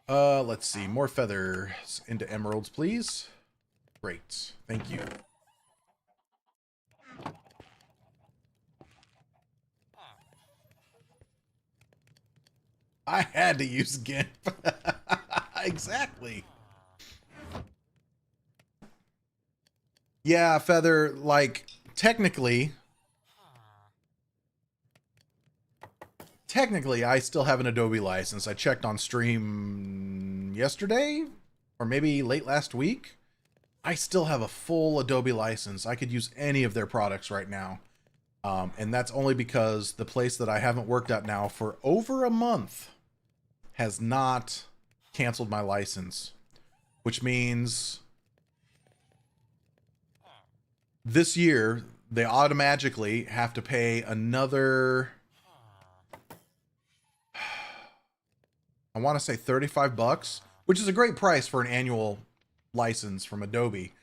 Let's see. More feathers into emeralds, please. Great. Thank you. I had to use GIMP. Exactly. Yeah, Feather, like, technically, I still have an Adobe license. I checked on stream yesterday, or maybe late last week. I still have a full Adobe license. I could use any of their products right now. And that's only because the place that I haven't worked at now for over a month has not canceled my license, which means this year they automatically have to pay another, I want to say $35, which is a great price for an annual license from Adobe,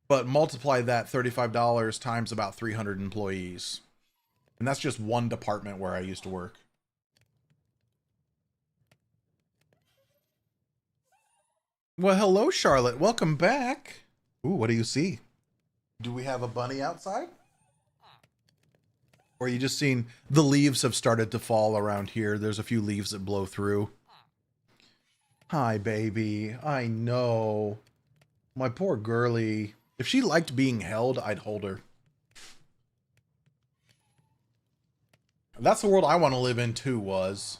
but multiply that $35 times about 300 employees. And that's just one department where I used to work. Well, hello, Charlotte. Welcome back. Ooh, what do you see? Do we have a bunny outside? Or you just seen the leaves have started to fall around here. There's a few leaves that blow through. Hi, baby. I know. My poor girlie. If she liked being held, I'd hold her. That's the world I want to live in too, was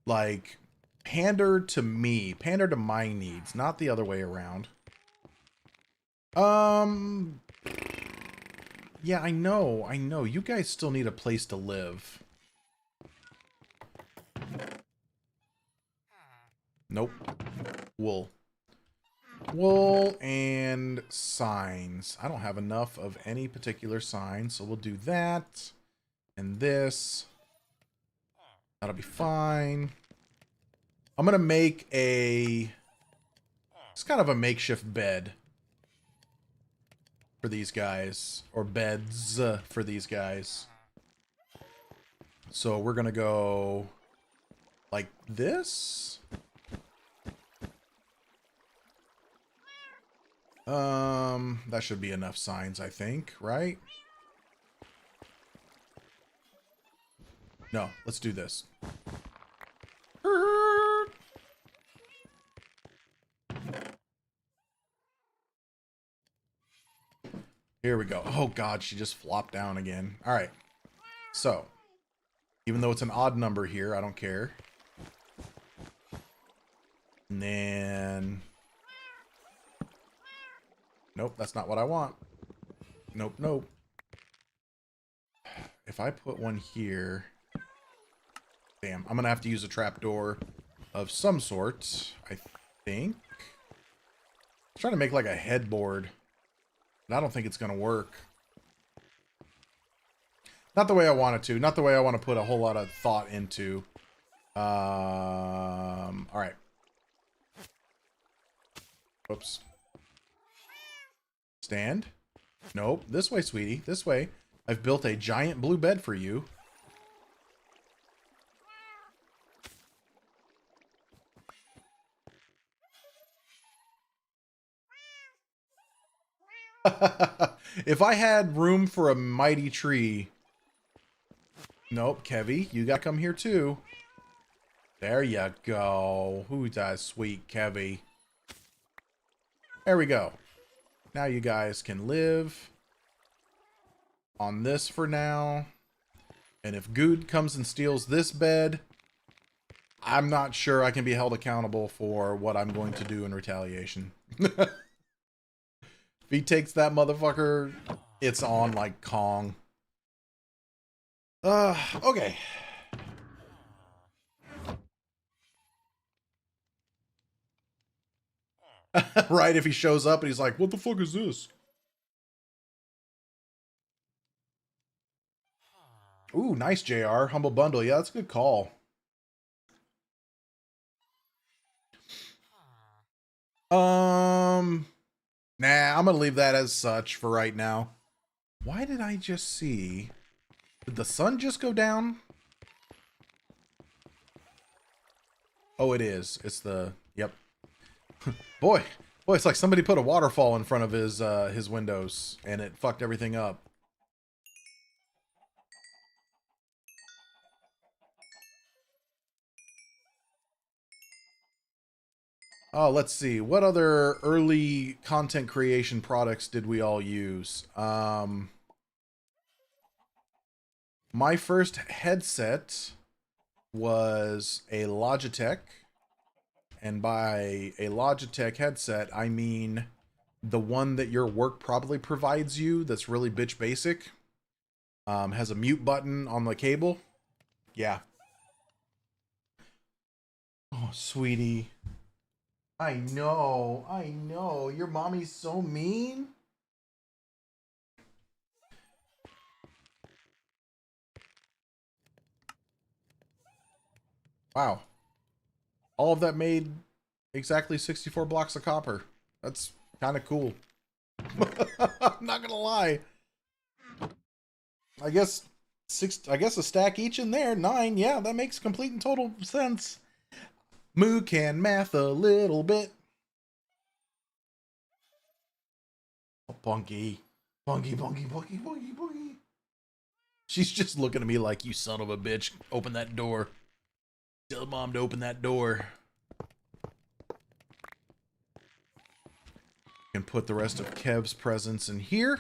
like pander to me, pander to my needs, not the other way around. Yeah, I know. You guys still need a place to live. Nope. Wool. Wool and signs. I don't have enough of any particular sign, so we'll do that. And this. That'll be fine. I'm gonna make it's kind of a makeshift bed for these guys, or beds for these guys. So we're gonna go like this. That should be enough signs, I think, right? No, let's do this. Here we go. Oh god, she just flopped down again. All right. So, even though it's an odd number here, I don't care. And then... Nope, that's not what I want. Nope, nope. If I put one here... Damn, I'm gonna have to use a trapdoor of some sort, I think. I'm trying to make like a headboard, but I don't think it's gonna work. Not the way I want it to. Not the way I want to put a whole lot of thought into. Alright. Whoops. Stand. Nope. This way, sweetie. This way. I've built a giant blue bed for you. If I had room for a mighty tree... Nope, Kevy, you gotta come here too. There you go. Who's that sweet Kevy? There we go. Now you guys can live on this for now. And if Good comes and steals this bed, I'm not sure I can be held accountable for what I'm going to do in retaliation. he takes that motherfucker, it's on like Kong. Okay. Right, if he shows up and he's like, what the fuck is this? Ooh, nice, JR. Humble Bundle. Yeah, that's a good call. Nah, I'm gonna leave that as such for right now. Why did I just see... Did the sun just go down? Oh, it is. It's the... Yep. Boy, it's like somebody put a waterfall in front of his windows, and it fucked everything up. Oh, let's see. What other early content creation products did we all use? My first headset was a Logitech. And by a Logitech headset, I mean the one that your work probably provides you that's really bitch basic. Has a mute button on the cable. Yeah. Oh, sweetie. I know. Your mommy's so mean. Wow. All of that made exactly 64 blocks of copper. That's kind of cool. I'm not gonna lie. I guess a stack each in there. 9. Yeah, that makes complete and total sense. Moo can math a little bit. Oh, Bunky. Bunky. She's just looking at me like, you son of a bitch. Open that door. Tell mom to open that door. Can put the rest of Kev's presents in here.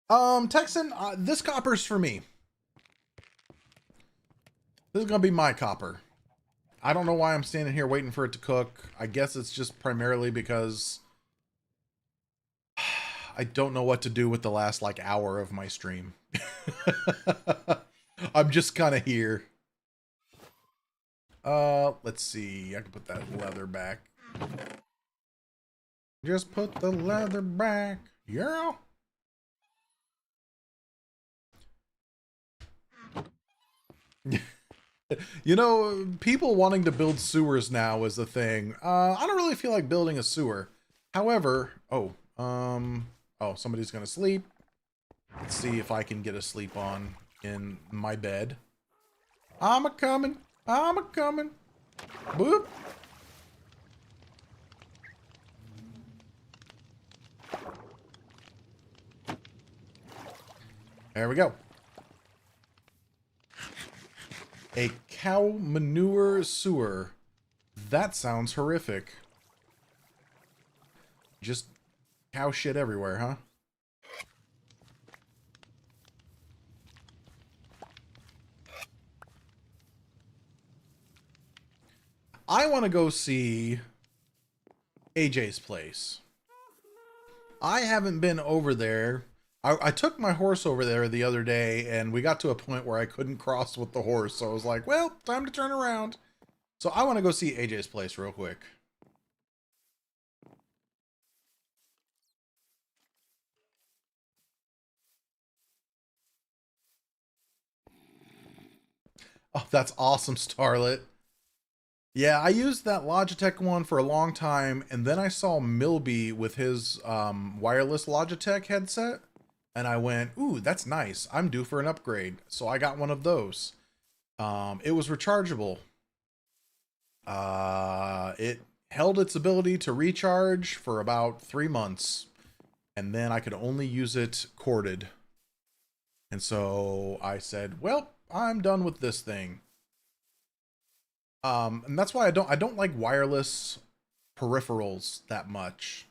Texan, this copper's for me. This is gonna be my copper. I don't know why I'm standing here waiting for it to cook. I guess it's just primarily because I don't know what to do with the last like hour of my stream. I'm just kind of here. Let's see. I can put that leather back. Just put the leather back. Yeah. You know, people wanting to build sewers now is the thing. I don't really feel like building a sewer. However, somebody's gonna sleep. Let's see if I can get a sleep on in my bed. I'm a coming. Boop. There we go. A cow manure sewer. That sounds horrific. Just cow shit everywhere, huh? I want to go see AJ's place. I haven't been over there. I took my horse over there the other day, and we got to a point where I couldn't cross with the horse. So I was like, well, time to turn around. So I want to go see AJ's place real quick. Oh, that's awesome, Starlet. Yeah, I used that Logitech one for a long time, and then I saw Milby with his wireless Logitech headset, and I went, ooh, that's nice. I'm due for an upgrade. So I got one of those. It was rechargeable. It held its ability to recharge for about 3 months, and then I could only use it corded. And so I said, well, I'm done with this thing. And that's why I don't like wireless peripherals that much.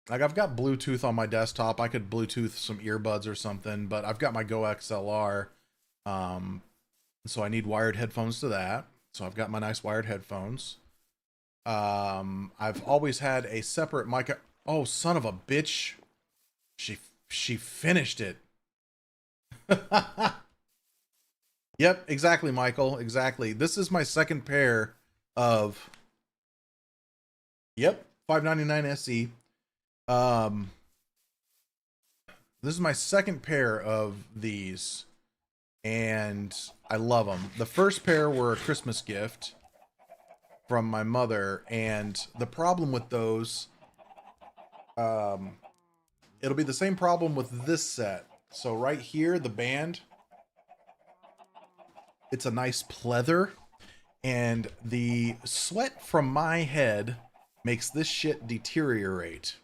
Like, I've got Bluetooth on my desktop. I could Bluetooth some earbuds or something, but I've got my Go XLR. So I need wired headphones to that. So I've got my nice wired headphones. I've always had a separate mic. Oh, son of a bitch. She finished it. Yep, exactly, Michael. Exactly. This is my second pair of. Yep, 599 SE. This is my second pair of these, and I love them. The first pair were a Christmas gift from my mother, and the problem with those, it'll be the same problem with this set. So right here, the band, it's a nice pleather, and the sweat from my head makes this shit deteriorate.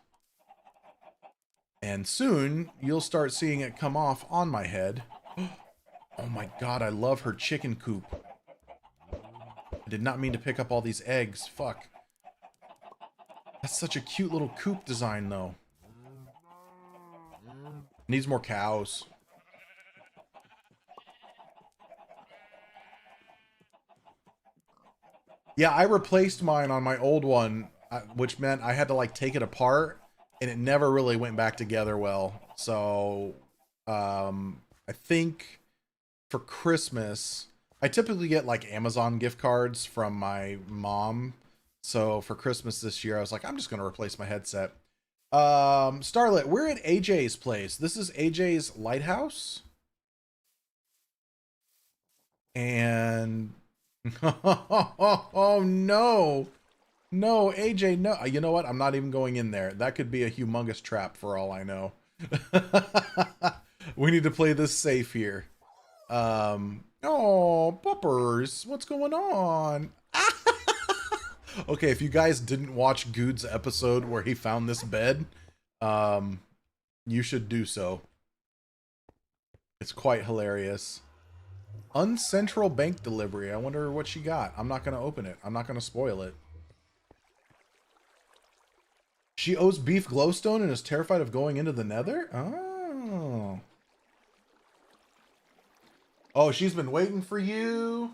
And soon, you'll start seeing it come off on my head. Oh my god, I love her chicken coop. I did not mean to pick up all these eggs. Fuck. That's such a cute little coop design, though. Needs more cows. Yeah, I replaced mine on my old one, which meant I had to like take it apart, and it never really went back together well. So, I think for Christmas, I typically get like Amazon gift cards from my mom. So for Christmas this year, I was like, I'm just gonna replace my headset. Starlet, we're at AJ's place. This is AJ's lighthouse. And oh no. No, AJ, no. You know what? I'm not even going in there. That could be a humongous trap for all I know. We need to play this safe here. Oh, puppers. What's going on? Okay, if you guys didn't watch Good's episode where he found this bed, you should do so. It's quite hilarious. Uncentral bank delivery. I wonder what she got. I'm not going to open it. I'm not going to spoil it. She owes beef glowstone and is terrified of going into the nether? Oh. Oh, she's been waiting for you.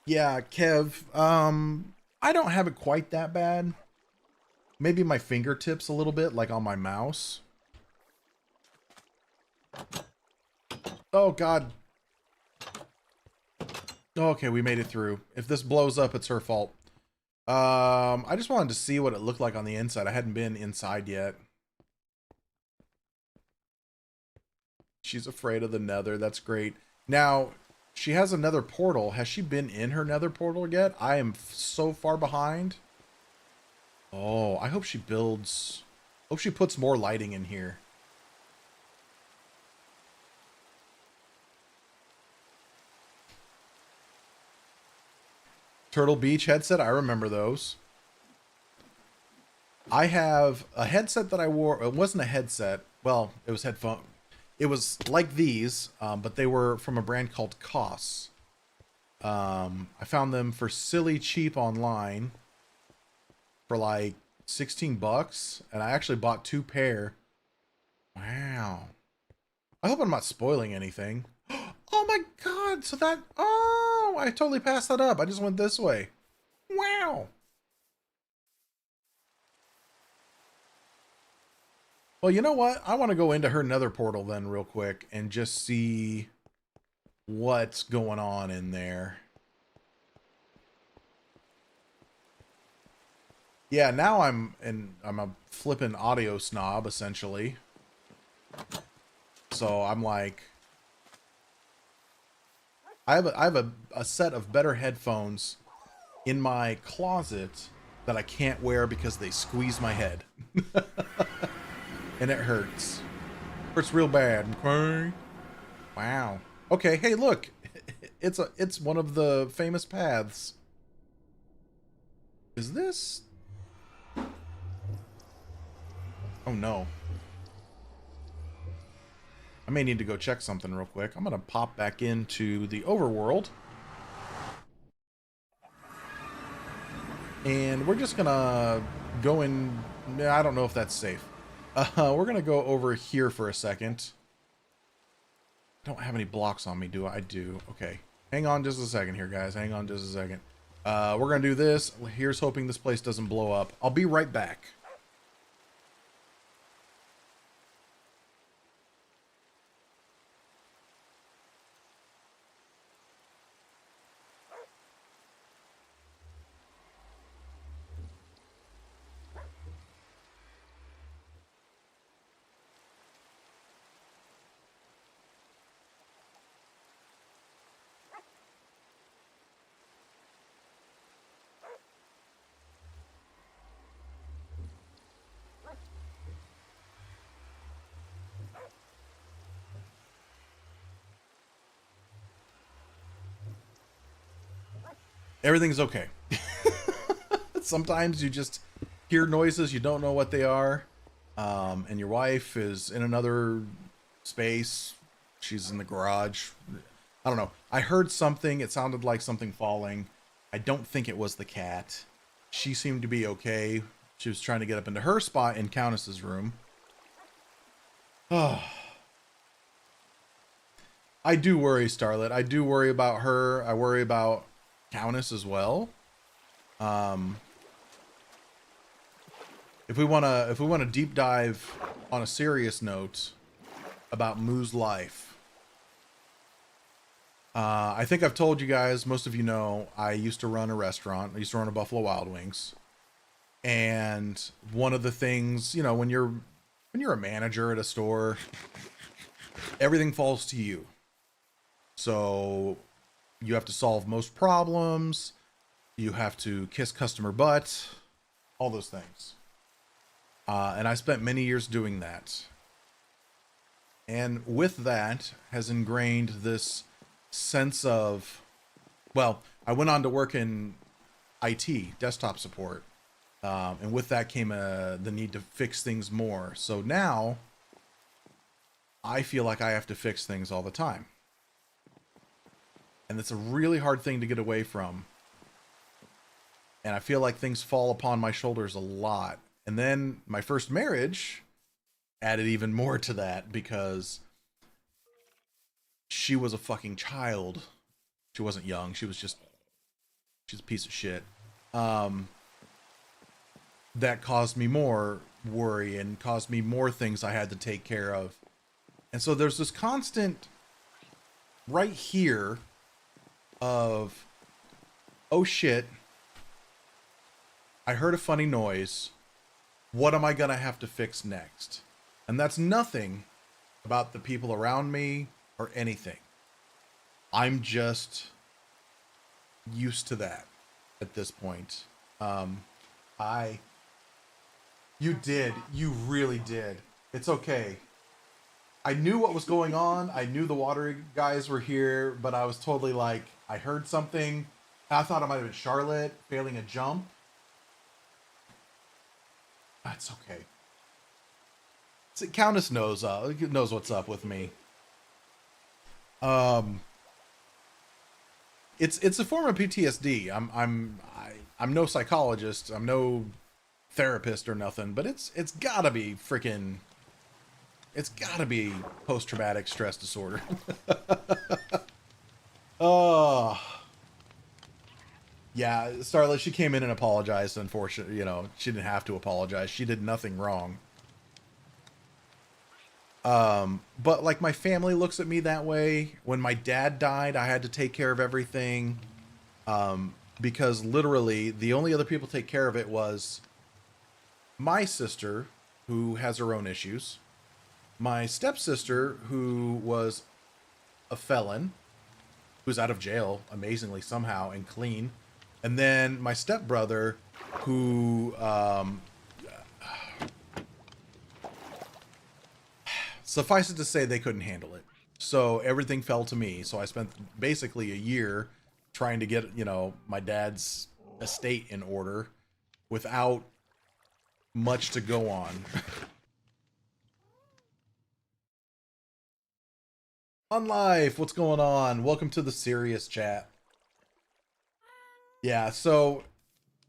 Yeah, Kev, I don't have it quite that bad. Maybe my fingertips a little bit, like on my mouse. Oh, God. Okay, we made it through. If this blows up, it's her fault. I just wanted to see what it looked like on the inside. I hadn't been inside yet. She's afraid of the nether. That's great. Now, she has a nether portal. Has she been in her nether portal yet? I am so far behind. Oh, I hope she builds... Hope she puts more lighting in here. Turtle Beach headset. I remember those. I have a headset that I wore. It wasn't a headset. Well, it was headphone. It was like these, but they were from a brand called Koss. I found them for silly cheap online for like 16 bucks, and I actually bought 2 pair. Wow. I hope I'm not spoiling anything. Oh my god, so that... Oh, I totally passed that up. I just went this way. Wow. Well, you know what? I want to go into her nether portal then real quick and just see what's going on in there. Yeah, now I'm a flippin' audio snob, essentially. So I'm like... I have a set of better headphones in my closet that I can't wear because they squeeze my head. And it hurts. Hurts real bad. Okay. Wow. Okay, hey look. It's one of the famous paths. Is this? Oh no. I may need to go check something real quick. I'm gonna pop back into the overworld. And we're just gonna go in... I don't know if that's safe. We're gonna go over here for a second. I don't have any blocks on me, do I? I do. Okay. Hang on just a second here, guys. Hang on just a second. We're going to do this. Here's hoping this place doesn't blow up. I'll be right back. Everything's okay. Sometimes you just hear noises, you don't know what they are, and your wife is in another space. She's in the garage. I don't know. I heard something. It sounded like something falling. I don't think it was the cat. She seemed to be okay. She was trying to get up into her spot in Countess's room. Oh. I do worry, Starlet. I do worry about her. I worry about Countess as well. If we wanna deep dive on a serious note about Moo's life, I think I've told you guys, most of you know, I used to run a restaurant. I used to run a Buffalo Wild Wings, and one of the things, you know, when you're a manager at a store, everything falls to you. So you have to solve most problems. You have to kiss customer butt, all those things. And I spent many years doing that. And with that has ingrained this sense of, well, I went on to work in IT, desktop support. And with that came the need to fix things more. So now I feel like I have to fix things all the time. And it's a really hard thing to get away from. And I feel like things fall upon my shoulders a lot. And then my first marriage added even more to that, because she was a fucking child. She wasn't young. She's a piece of shit. That caused me more worry and caused me more things I had to take care of. And so there's this constant right here of, oh shit, I heard a funny noise. What am I going to have to fix next? And that's nothing about the people around me or anything. I'm just used to that at this point. You really did. It's okay. I knew what was going on. I knew the water guys were here, but I was totally like, I heard something. I thought it might have been Charlotte failing a jump. That's okay. Countess knows what's up with me. It's a form of PTSD. I'm no psychologist. I'm no therapist or nothing, but it's gotta be post-traumatic stress disorder. Oh. Yeah, Starlet, she came in and apologized. Unfortunately, she didn't have to apologize. She did nothing wrong. But like my family looks at me that way. When my dad died, I had to take care of everything. Because literally the only other people to take care of it was my sister, who has her own issues, my stepsister, who was a felon, who's out of jail, amazingly somehow, and clean, and then my stepbrother, who, suffice it to say, they couldn't handle it. So everything fell to me. So I spent basically a year trying to get, my dad's estate in order without much to go on. On life, what's going on? Welcome to the serious chat. Yeah, so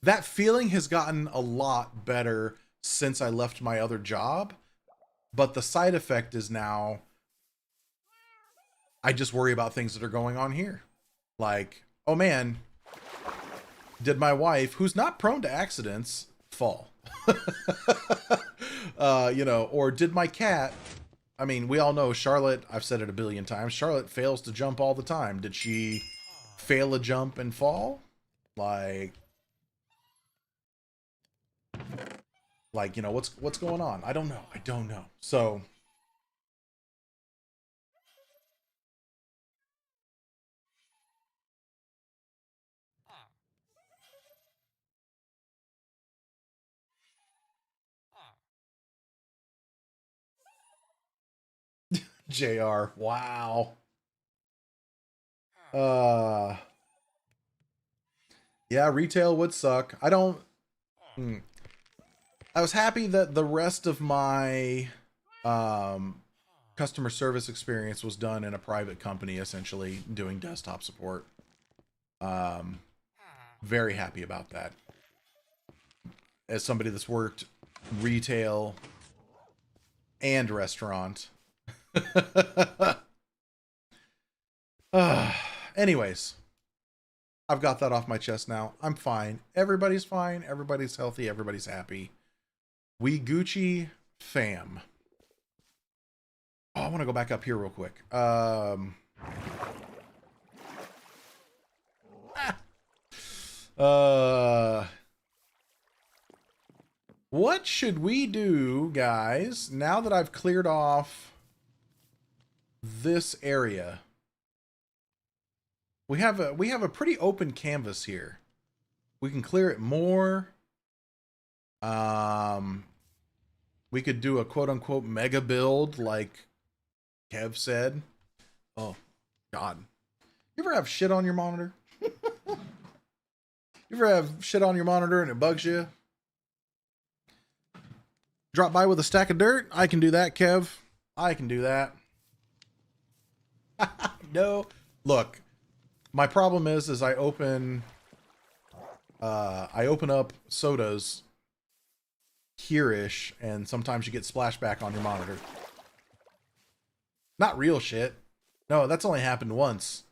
that feeling has gotten a lot better since I left my other job, but the side effect is now I just worry about things that are going on here. Like, oh man, did my wife, who's not prone to accidents, fall? You know, or did my cat, I mean, we all know Charlotte, I've said it a billion times, Charlotte fails to jump all the time. Did she fail a jump and fall? Like, you know, what's going on? I don't know. I don't know. So JR, wow. Yeah, retail would suck. I don't I was happy that the rest of my customer service experience was done in a private company, essentially doing desktop support. Very happy about that. As somebody that's worked retail and restaurant. Anyways, I've got that off my chest now. I'm fine. Everybody's fine. Everybody's healthy. Everybody's happy. We Gucci fam. Oh, I want to go back up here real quick. What should we do, guys, now that I've cleared off this area? We have a pretty open canvas here. We can clear it more. We could do a quote-unquote mega build like Kev said. Oh, God. You ever have shit on your monitor? You ever have shit on your monitor and it bugs you? Drop by with a stack of dirt? I can do that, Kev. I can do that. No. Look, my problem is I open up sodas here-ish, and sometimes you get splashback on your monitor. Not real shit. No, that's only happened once.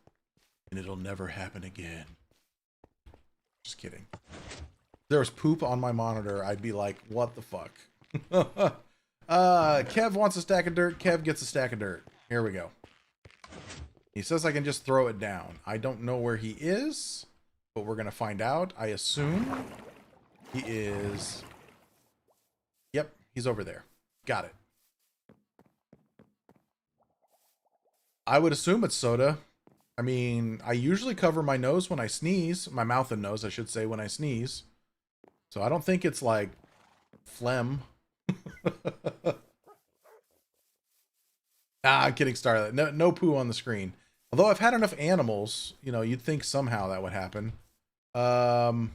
And it'll never happen again. Just kidding. If there was poop on my monitor, I'd be like, what the fuck? Kev wants a stack of dirt. Kev gets a stack of dirt. Here we go. He says I can just throw it down. I don't know where he is, but we're going to find out. I assume he is... Yep, he's over there. Got it. I would assume it's soda. I mean, I usually cover my nose when I sneeze. My mouth and nose, I should say, when I sneeze. So I don't think it's like phlegm. I'm kidding, Starlight. No poo on the screen. Although I've had enough animals, you know, you'd think somehow that would happen. Let's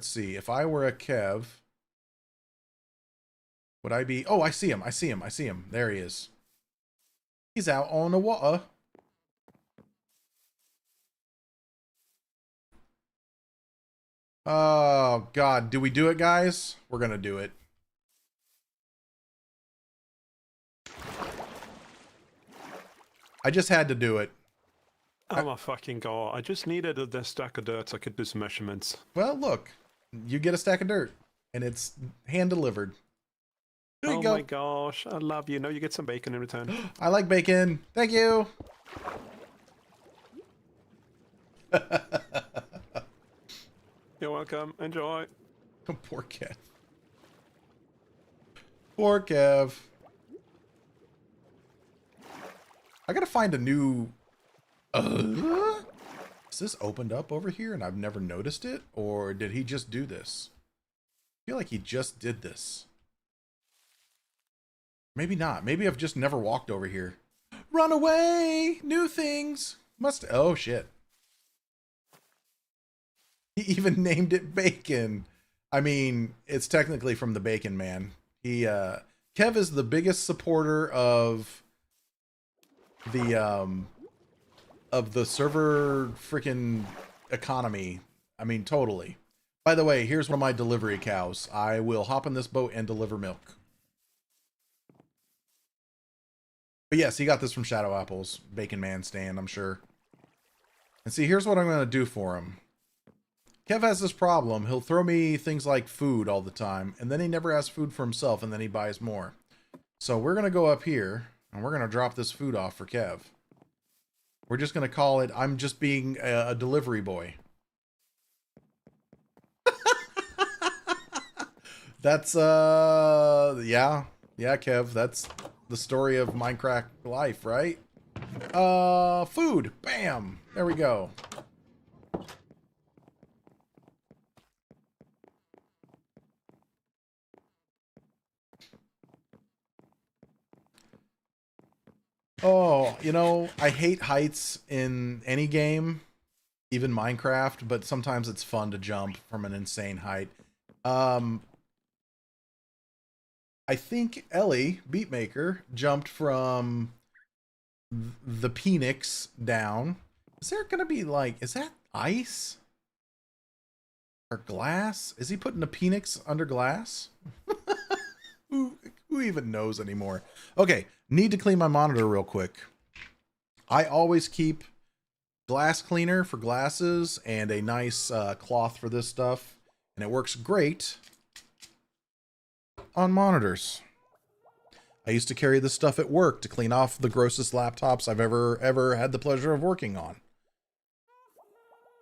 see. If I were a Kev, would I be... Oh, I see him. I see him. I see him. There he is. He's out on the water. Oh, God. Do we do it, guys? We're going to do it. I just had to do it. Oh my fucking god. I just needed a stack of dirt so I could do some measurements. Well, look. You get a stack of dirt. And it's hand-delivered. There you go. Oh my gosh. I love you. No, you get some bacon in return. I like bacon. Thank you. You're welcome. Enjoy. Poor Kev. Poor Kev. I gotta find a new... Is this opened up over here and I've never noticed it? Or did he just do this? I feel like he just did this. Maybe not. Maybe I've just never walked over here. Run away! New things! Oh, shit. He even named it Bacon. I mean, it's technically from the Bacon Man. Kev is the biggest supporter of the server freaking economy. I mean, totally. By the way, here's one of my delivery cows. I will hop in this boat and deliver milk. But yes, he got this from Shadow Apple's Bacon Man stand, I'm sure. And see, here's what I'm going to do for him. Kev has this problem. He'll throw me things like food all the time, and then he never has food for himself, and then he buys more. So we're going to go up here, and we're going to drop this food off for Kev. We're just going to call it, I'm just being a delivery boy. That's, yeah, Kev, that's the story of Mindcrack life, right? Food, bam, there we go. Oh, you know, I hate heights in any game, even Minecraft, but sometimes it's fun to jump from an insane height. I think Ellie, Beatmaker, jumped from the Phoenix down. Is there gonna be like, is that ice? Or glass? Is he putting a Phoenix under glass? Who even knows anymore? Okay, need to clean my monitor real quick. I always keep glass cleaner for glasses and a nice cloth for this stuff, and it works great on monitors. I used to carry this stuff at work to clean off the grossest laptops I've ever had the pleasure of working on.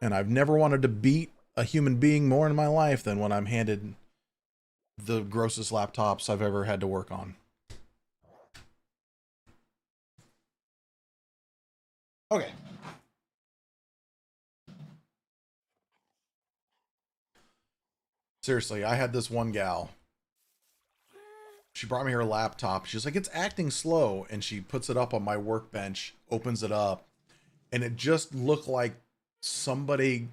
And I've never wanted to beat a human being more in my life than when I'm handed the grossest laptops I've ever had to work on. Okay. Seriously, I had this one gal. She brought me her laptop. She's like, it's acting slow. And she puts it up on my workbench, opens it up, and it just looked like somebody...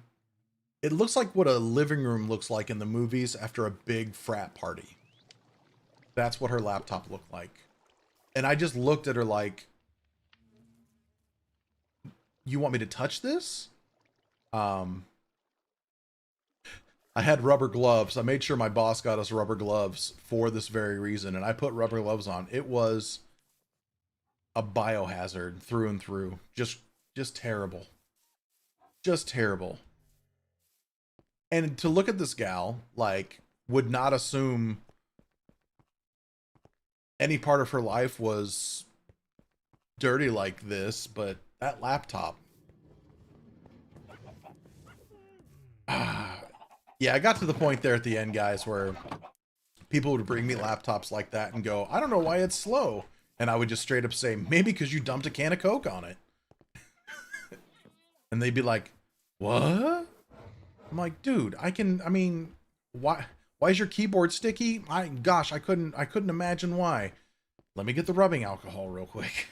It looks like what a living room looks like in the movies after a big frat party. That's what her laptop looked like. And I just looked at her like, you want me to touch this? I had rubber gloves. I made sure my boss got us rubber gloves for this very reason. And I put rubber gloves on. It was a biohazard through and through. Just terrible. Just terrible. And to look at this gal, like, would not assume any part of her life was dirty like this, but that laptop. Yeah, I got to the point there at the end, guys, where people would bring me laptops like that and go, I don't know why it's slow. And I would just straight up say, maybe because you dumped a can of Coke on it. And they'd be like, what? I'm like, dude, I mean, why is your keyboard sticky? Gosh, I couldn't imagine why. Let me get the rubbing alcohol real quick.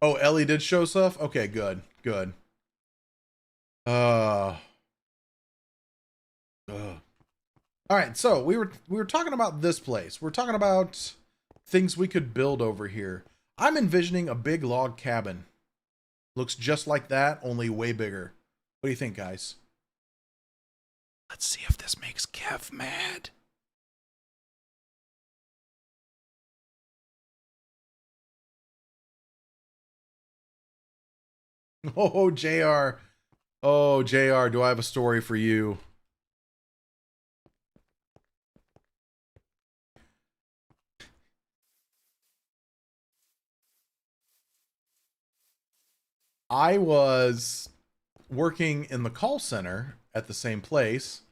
Oh, Ellie did show stuff? Okay, good. All right, so we were talking about this place. We're talking about things we could build over here. I'm envisioning a big log cabin. Looks just like that, only way bigger. What do you think, guys? Let's see if this makes Kev mad. Oh, JR. Oh, JR, do I have a story for you? I was working in the call center at the same place.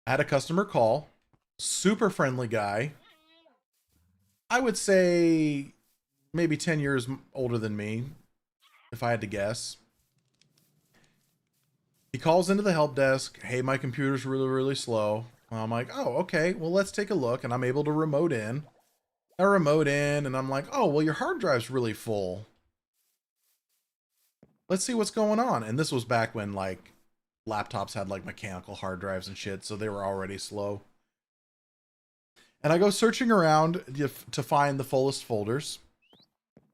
I had a customer call. Super friendly guy. I would say maybe 10 years older than me, if I had to guess. He calls into the help desk. Hey, my computer's really, really slow. I'm like, oh, okay. Well, let's take a look. And I'm able to remote in. I remote in and I'm like, oh, well, your hard drive's really full. Let's see what's going on. And this was back when like laptops had like mechanical hard drives and shit, so they were already slow. And I go searching around to find the fullest folders.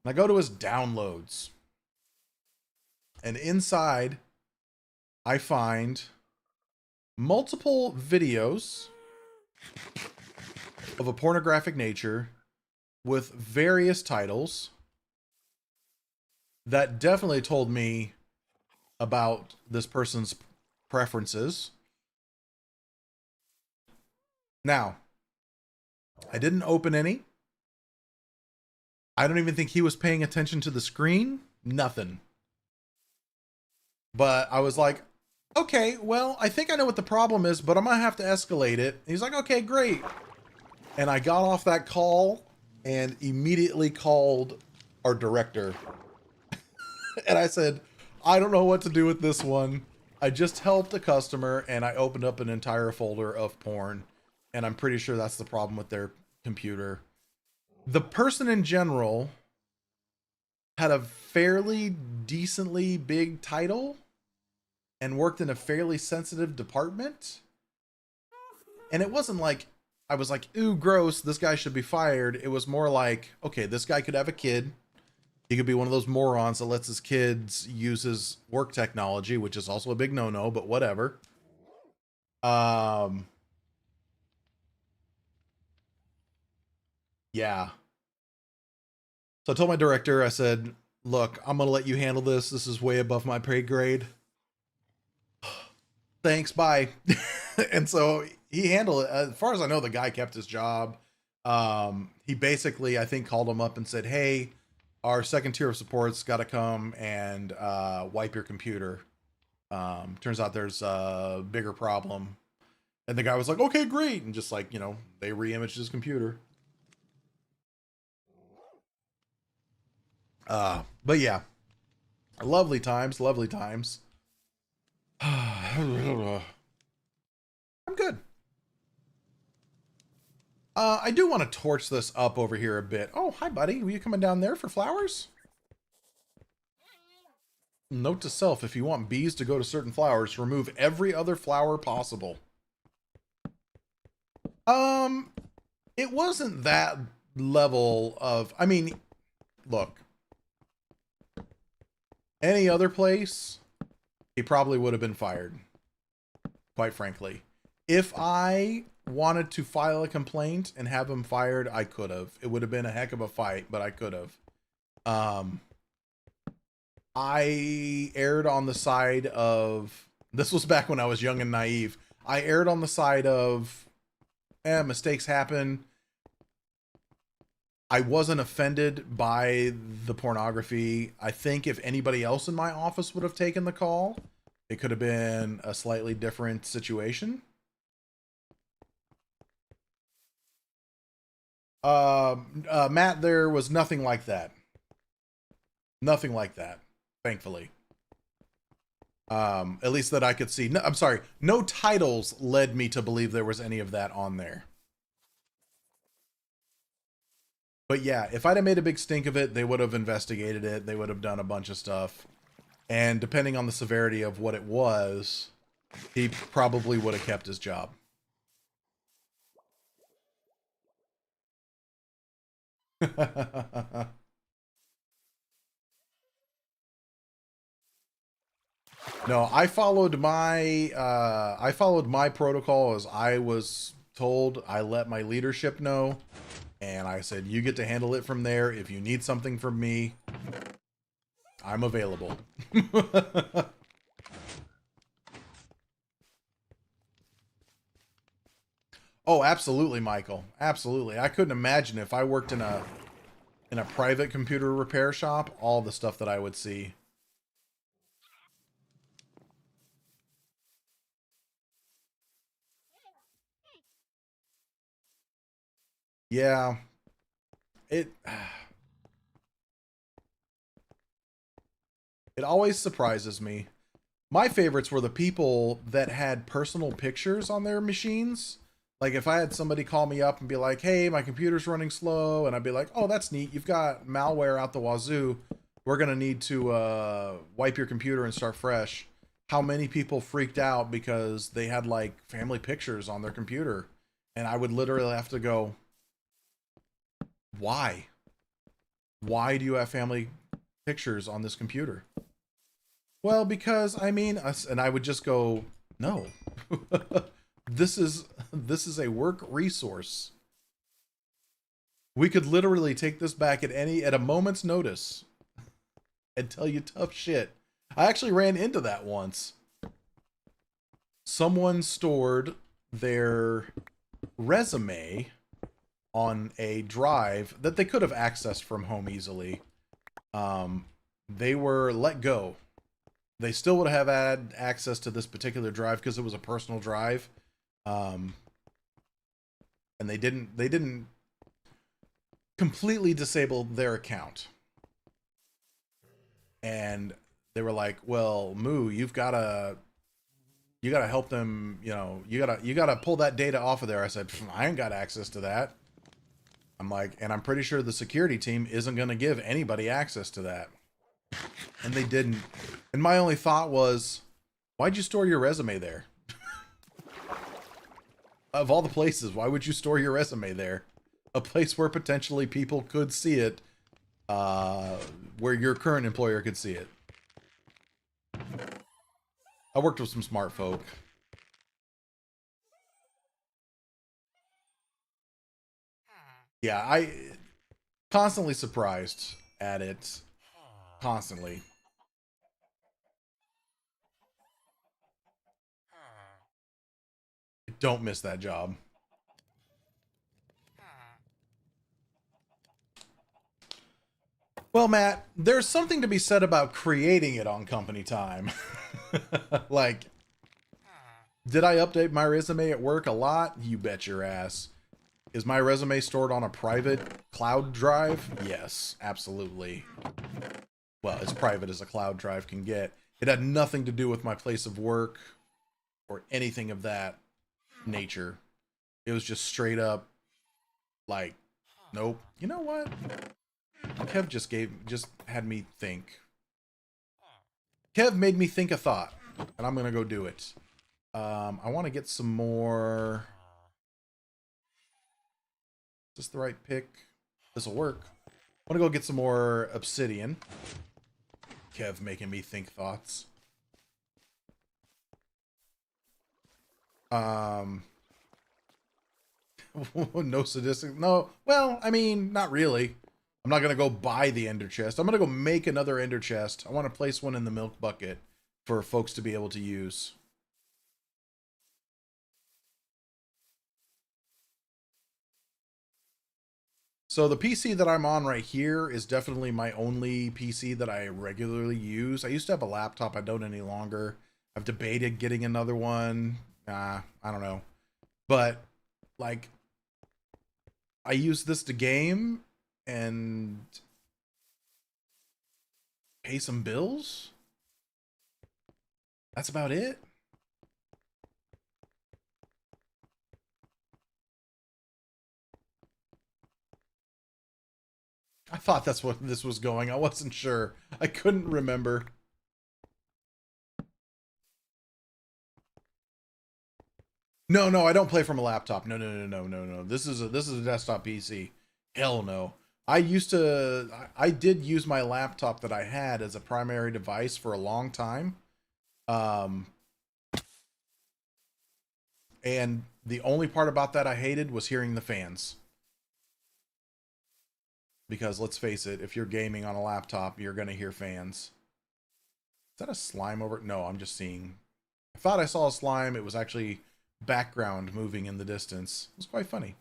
And I go to his downloads. And inside, I find multiple videos of a pornographic nature with various titles that definitely told me about this person's preferences. Now, I didn't open any. I don't even think he was paying attention to the screen. Nothing. But I was like, okay, well, I think I know what the problem is, but I'm going to have to escalate it. He's like, okay, great. And I got off that call and immediately called our director. And I said, I don't know what to do with this one. I just helped a customer and I opened up an entire folder of porn. And I'm pretty sure that's the problem with their computer. The person in general had a fairly decently big title and worked in a fairly sensitive department. And it wasn't like, I was like, ooh, gross, this guy should be fired. It was more like, okay, this guy could have a kid. He could be one of those morons that lets his kids use his work technology, which is also a big no-no, but whatever. Yeah. So I told my director, I said, look, I'm going to let you handle this. This is way above my pay grade. Thanks, bye. And so he handled it. As far as I know, the guy kept his job. He basically, I think, called him up and said, hey, our second tier of support's got to come and wipe your computer. Turns out there's a bigger problem. And the guy was like, okay, great. And just like, you know, they re-imaged his computer. But yeah, lovely times, lovely times. I'm good. I do want to torch this up over here a bit. Oh, hi, buddy. Were you coming down there for flowers? Note to self, if you want bees to go to certain flowers, remove every other flower possible. It wasn't that level of, I mean, look. Any other place, he probably would have been fired. Quite frankly. If I wanted to file a complaint and have him fired, I could have. It would have been a heck of a fight, but I could have. I erred on the side of, this was back when I was young and naive. I erred on the side of, mistakes happen. I wasn't offended by the pornography. I think if anybody else in my office would have taken the call, it could have been a slightly different situation. Matt, there was nothing like that. Nothing like that, thankfully. At least that I could see. No, I'm sorry. No titles led me to believe there was any of that on there. But yeah, if I'd have made a big stink of it, they would have investigated it. They would have done a bunch of stuff. And depending on the severity of what it was, he probably would have kept his job. No, I followed my protocol as I was told. I let my leadership know. And I said, you get to handle it from there. If you need something from me, I'm available. Oh, absolutely, Michael. Absolutely. I couldn't imagine if I worked in a private computer repair shop, all the stuff that I would see. Yeah. It always surprises me. My favorites were the people that had personal pictures on their machines. Like if I had somebody call me up and be like, hey, my computer's running slow, and I'd be like, oh, that's neat. You've got malware out the wazoo. We're going to need to wipe your computer and start fresh. How many people freaked out because they had like family pictures on their computer? And I would literally have to go, why? Why do you have family pictures on this computer? Well, because I mean, and I would just go, no. This is a work resource. We could literally take this back at a moment's notice and tell you tough shit. I actually ran into that once. Someone stored their resume on a drive that they could have accessed from home easily. They were let go. They still would have had access to this particular drive because it was a personal drive. And they didn't completely disable their account. And they were like, well, Moo, you gotta help them, you gotta pull that data off of there. I said, I ain't got access to that. I'm like, and I'm pretty sure the security team isn't gonna give anybody access to that. And they didn't. And my only thought was, why'd you store your resume there? Of all the places, why would you store your resume there? A place where potentially people could see it, where your current employer could see it. I worked with some smart folk. Yeah, I constantly surprised at it. Constantly. Don't miss that job. Well, Matt, there's something to be said about creating it on company time. Like, did I update my resume at work a lot? You bet your ass. Is my resume stored on a private cloud drive? Yes, absolutely. Well, as private as a cloud drive can get. It had nothing to do with my place of work or anything of that nature. It was just straight up like, nope. You know what? Kev just had me think. Kev made me think a thought, and I'm gonna go do it. I want to get some more. Is this the right pick? This will work. I want to go get some more obsidian. Kev making me think thoughts. No sadistic. No. Well, I mean, not really. I'm not gonna go buy the ender chest. I'm gonna go make another ender chest. I want to place one in the milk bucket for folks to be able to use. So the PC that I'm on right here is definitely my only PC that I regularly use. I used to have a laptop. I don't any longer. I've debated getting another one. I don't know. But, like, I use this to game and pay some bills. That's about it. I thought that's what this was going. I wasn't sure. I couldn't remember. No, I don't play from a laptop. No. This is a desktop PC. Hell no. I did use my laptop that I had as a primary device for a long time. And the only part about that I hated was hearing the fans. Because let's face it, if you're gaming on a laptop, you're going to hear fans. Is that a slime over? No, I'm just seeing. I thought I saw a slime. It was actually background moving in the distance. It was quite funny.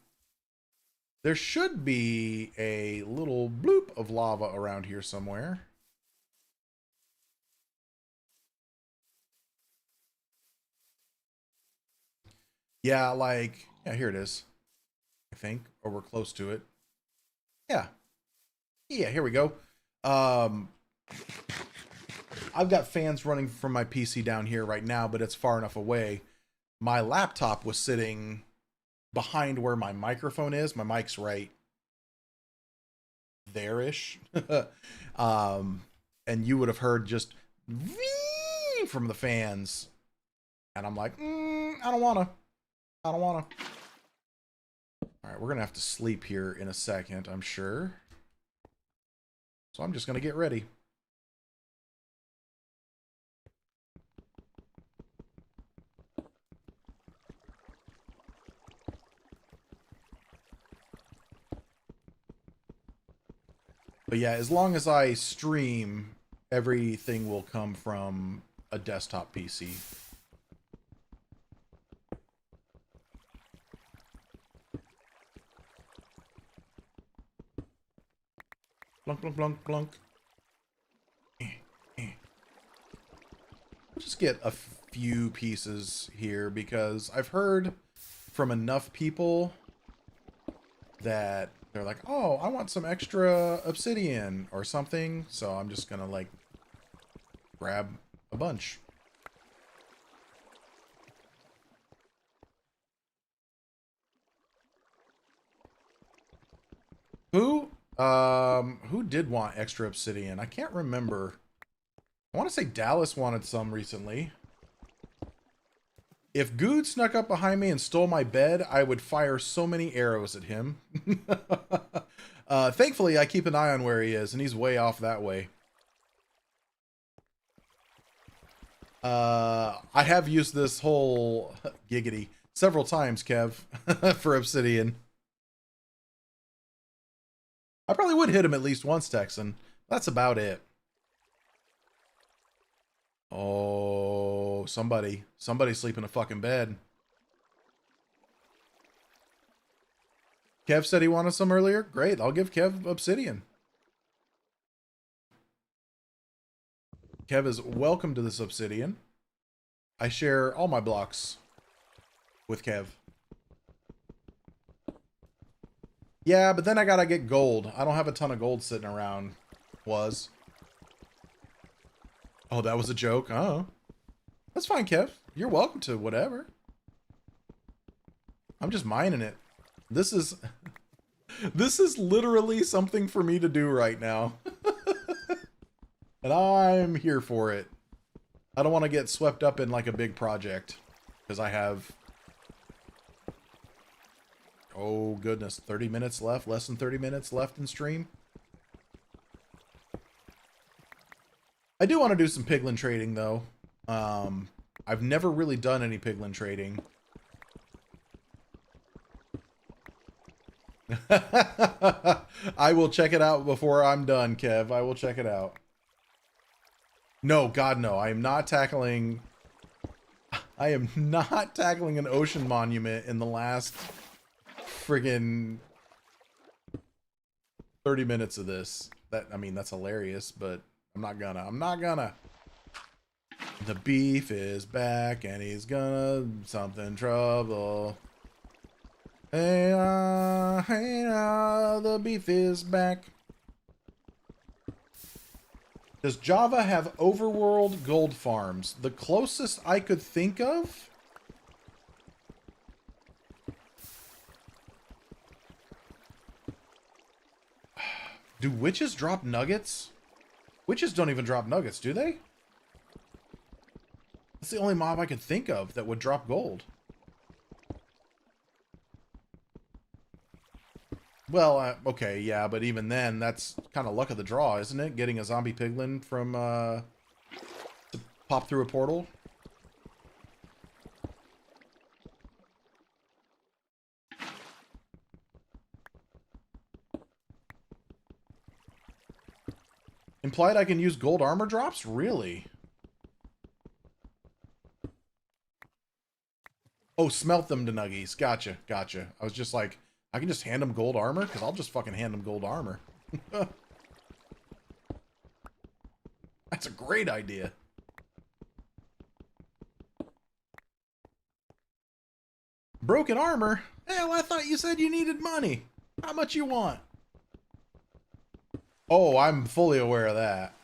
There should be a little bloop of lava around here somewhere. Yeah, here it is. I think, or we're close to it. Yeah, here we go. I've got fans running from my PC down here right now, but it's far enough away. My laptop was sitting behind where my microphone is. My mic's right there-ish. And you would have heard just from the fans. And I'm like, I don't wanna. All right, we're gonna have to sleep here in a second, I'm sure. So I'm just gonna get ready. But yeah, as long as I stream, everything will come from a desktop PC. Blunk, blunk, blunk, blunk. I'll just get a few pieces here because I've heard from enough people that they're like, oh, I want some extra obsidian or something. So I'm just gonna like grab a bunch. Who did want extra obsidian? I can't remember. I want to say Dallas wanted some recently. If Good snuck up behind me and stole my bed, I would fire so many arrows at him. Thankfully, I keep an eye on where he is, and he's way off that way. I have used this whole giggity several times, Kev, for obsidian. I probably would hit him at least once, Texan. That's about it. Oh, somebody sleep in a fucking bed. Kev said he wanted some earlier. Great, I'll give Kev obsidian. Kev is welcome to this obsidian. I share all my blocks with Kev. Yeah, but then I gotta get gold. I don't have a ton of gold sitting around. Oh, that was a joke. Oh. That's fine, Kev. You're welcome to whatever. I'm just mining it. This is literally something for me to do right now. And I'm here for it. I don't want to get swept up in like a big project because I have, oh goodness, 30 minutes left, less than 30 minutes left in stream. I do want to do some piglin trading though. I've never really done any piglin trading. I will check it out before I'm done, Kev. I will check it out. No, God, no. I am not tackling an ocean monument in the last friggin' 30 minutes of this. I mean, that's hilarious, but I'm not gonna. The beef is back and he's gonna something trouble. Hey, the beef is back. Does Java have overworld gold farms? The closest I could think of? Do witches drop nuggets? Witches don't even drop nuggets, do they? That's the only mob I could think of that would drop gold. Well, okay, yeah, but even then, that's kind of luck of the draw, isn't it? Getting a zombie piglin from, to pop through a portal. Implied I can use gold armor drops? Really? Oh, smelt them to nuggies. Gotcha, gotcha. I was just like, I can just hand them gold armor? Because I'll just fucking hand them gold armor. That's a great idea. Broken armor? Hell, I thought you said you needed money. How much you want? Oh, I'm fully aware of that.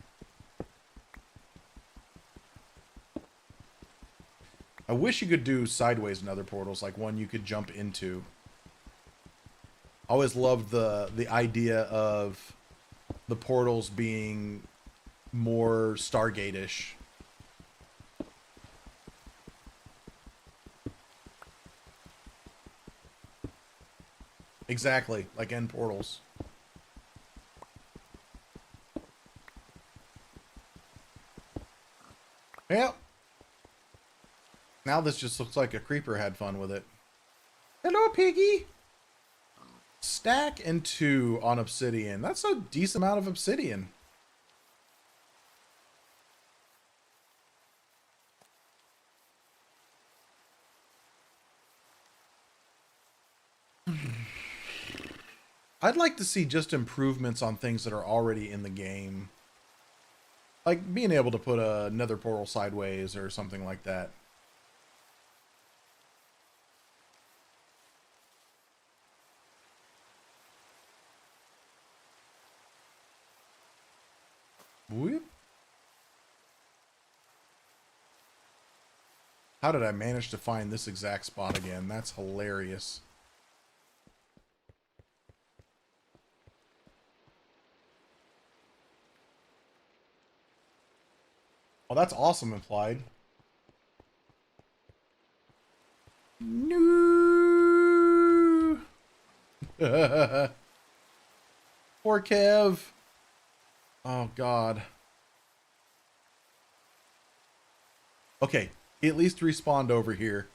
I wish you could do sideways in other portals, like one you could jump into. I always loved the idea of the portals being more Stargate-ish. Exactly, like end portals. Yep. Now this just looks like a creeper had fun with it. Hello, piggy. Stack and 2 on obsidian. That's a decent amount of obsidian. I'd like to see just improvements on things that are already in the game. Like being able to put a nether portal sideways or something like that. Whoop. How did I manage to find this exact spot again? That's hilarious. Oh, that's awesome, implied. No. Poor Kev. Oh, God. Okay, he at least respawned over here.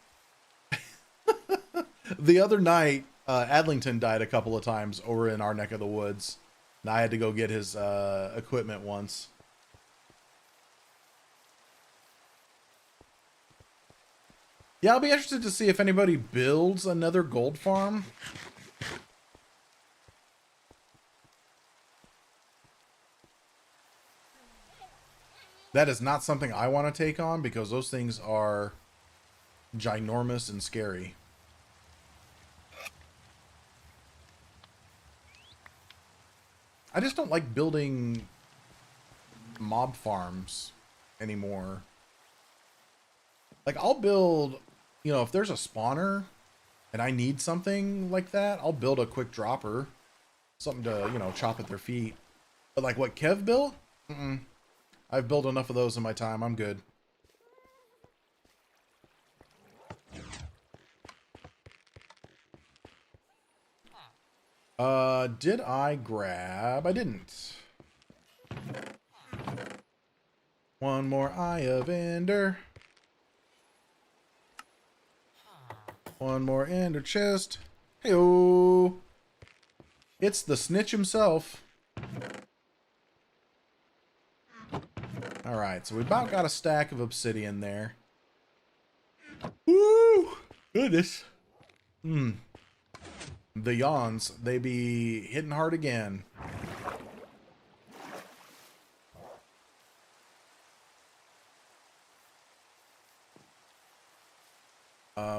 The other night, Adlington died a couple of times over in our neck of the woods. And I had to go get his equipment once. Yeah, I'll be interested to see if anybody builds another gold farm. That is not something I want to take on because those things are ginormous and scary. I just don't like building mob farms anymore. Like, I'll build, you know, if there's a spawner and I need something like that, I'll build a quick dropper. Something to, you know, chop at their feet. But like what Kev built? Mm-mm. I've built enough of those in my time. I'm good. Did I grab? I didn't. One more Eye of Ender. One more Ender chest. Hey-oh. It's the snitch himself. Alright, so we about got a stack of obsidian there. Woo! Goodness. The yawns, they be hitting hard again.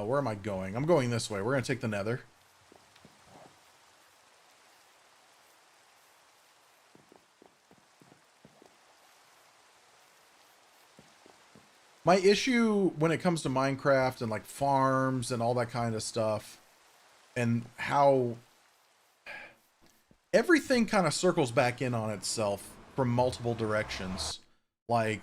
Where am I going? I'm going this way. We're going to take the nether. My issue when it comes to Minecraft and like farms and all that kind of stuff and how everything kind of circles back in on itself from multiple directions. Like,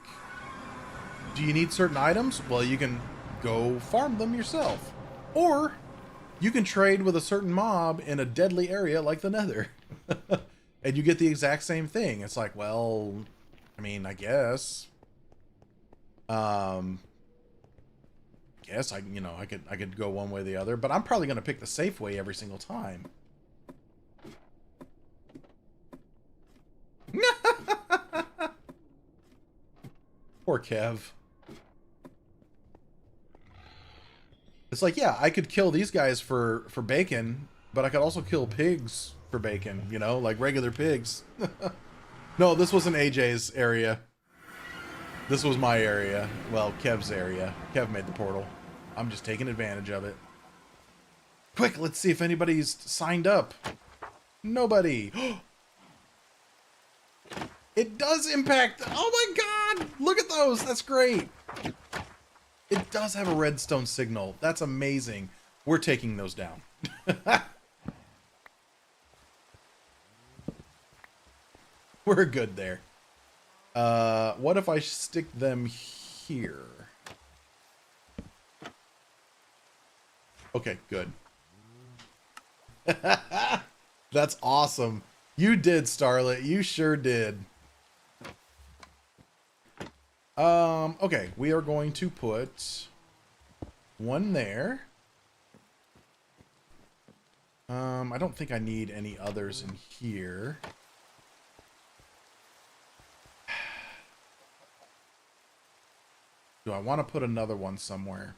do you need certain items? Well, you can go farm them yourself. Or you can trade with a certain mob in a deadly area like the nether. And you get the exact same thing. It's like, well, I mean, I guess. Guess I could go one way or the other, but I'm probably gonna pick the safe way every single time. Poor Kev. It's like, yeah, I could kill these guys for bacon, but I could also kill pigs for bacon, you know, like regular pigs. No, this wasn't AJ's area. This was my area. Well, Kev's area. Kev made the portal. I'm just taking advantage of it. Quick, let's see if anybody's signed up. Nobody. It does impact. Oh my god! Look at those. That's great. It does have a redstone signal. That's amazing. We're taking those down. We're good there. What if I stick them here? Okay, good. That's awesome. You did, Starlet. You sure did. Okay, we are going to put one there. I don't think I need any others in here. Do I want to put another one somewhere?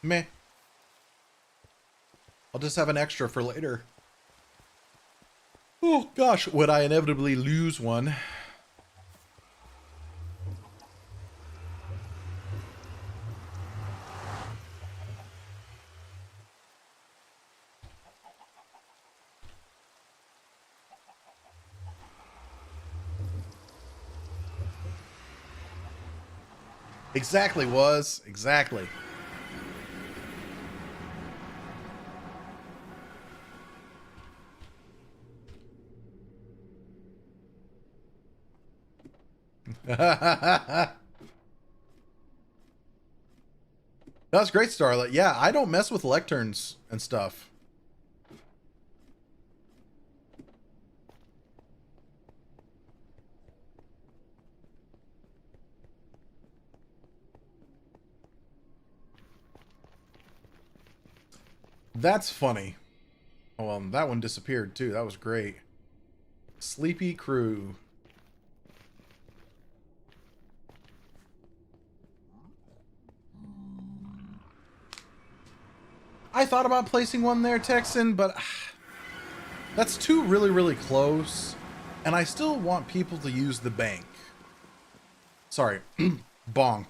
Meh. I'll just have an extra for later. Oh gosh, would I inevitably lose one? Exactly, was. Exactly. That's great, Starlet. Yeah, I don't mess with lecterns and stuff. That's funny. Oh, well, that one disappeared too. That was great. Sleepy crew. I thought about placing one there, Texan, but that's too really close. And I still want people to use the bank. Sorry. Bonk.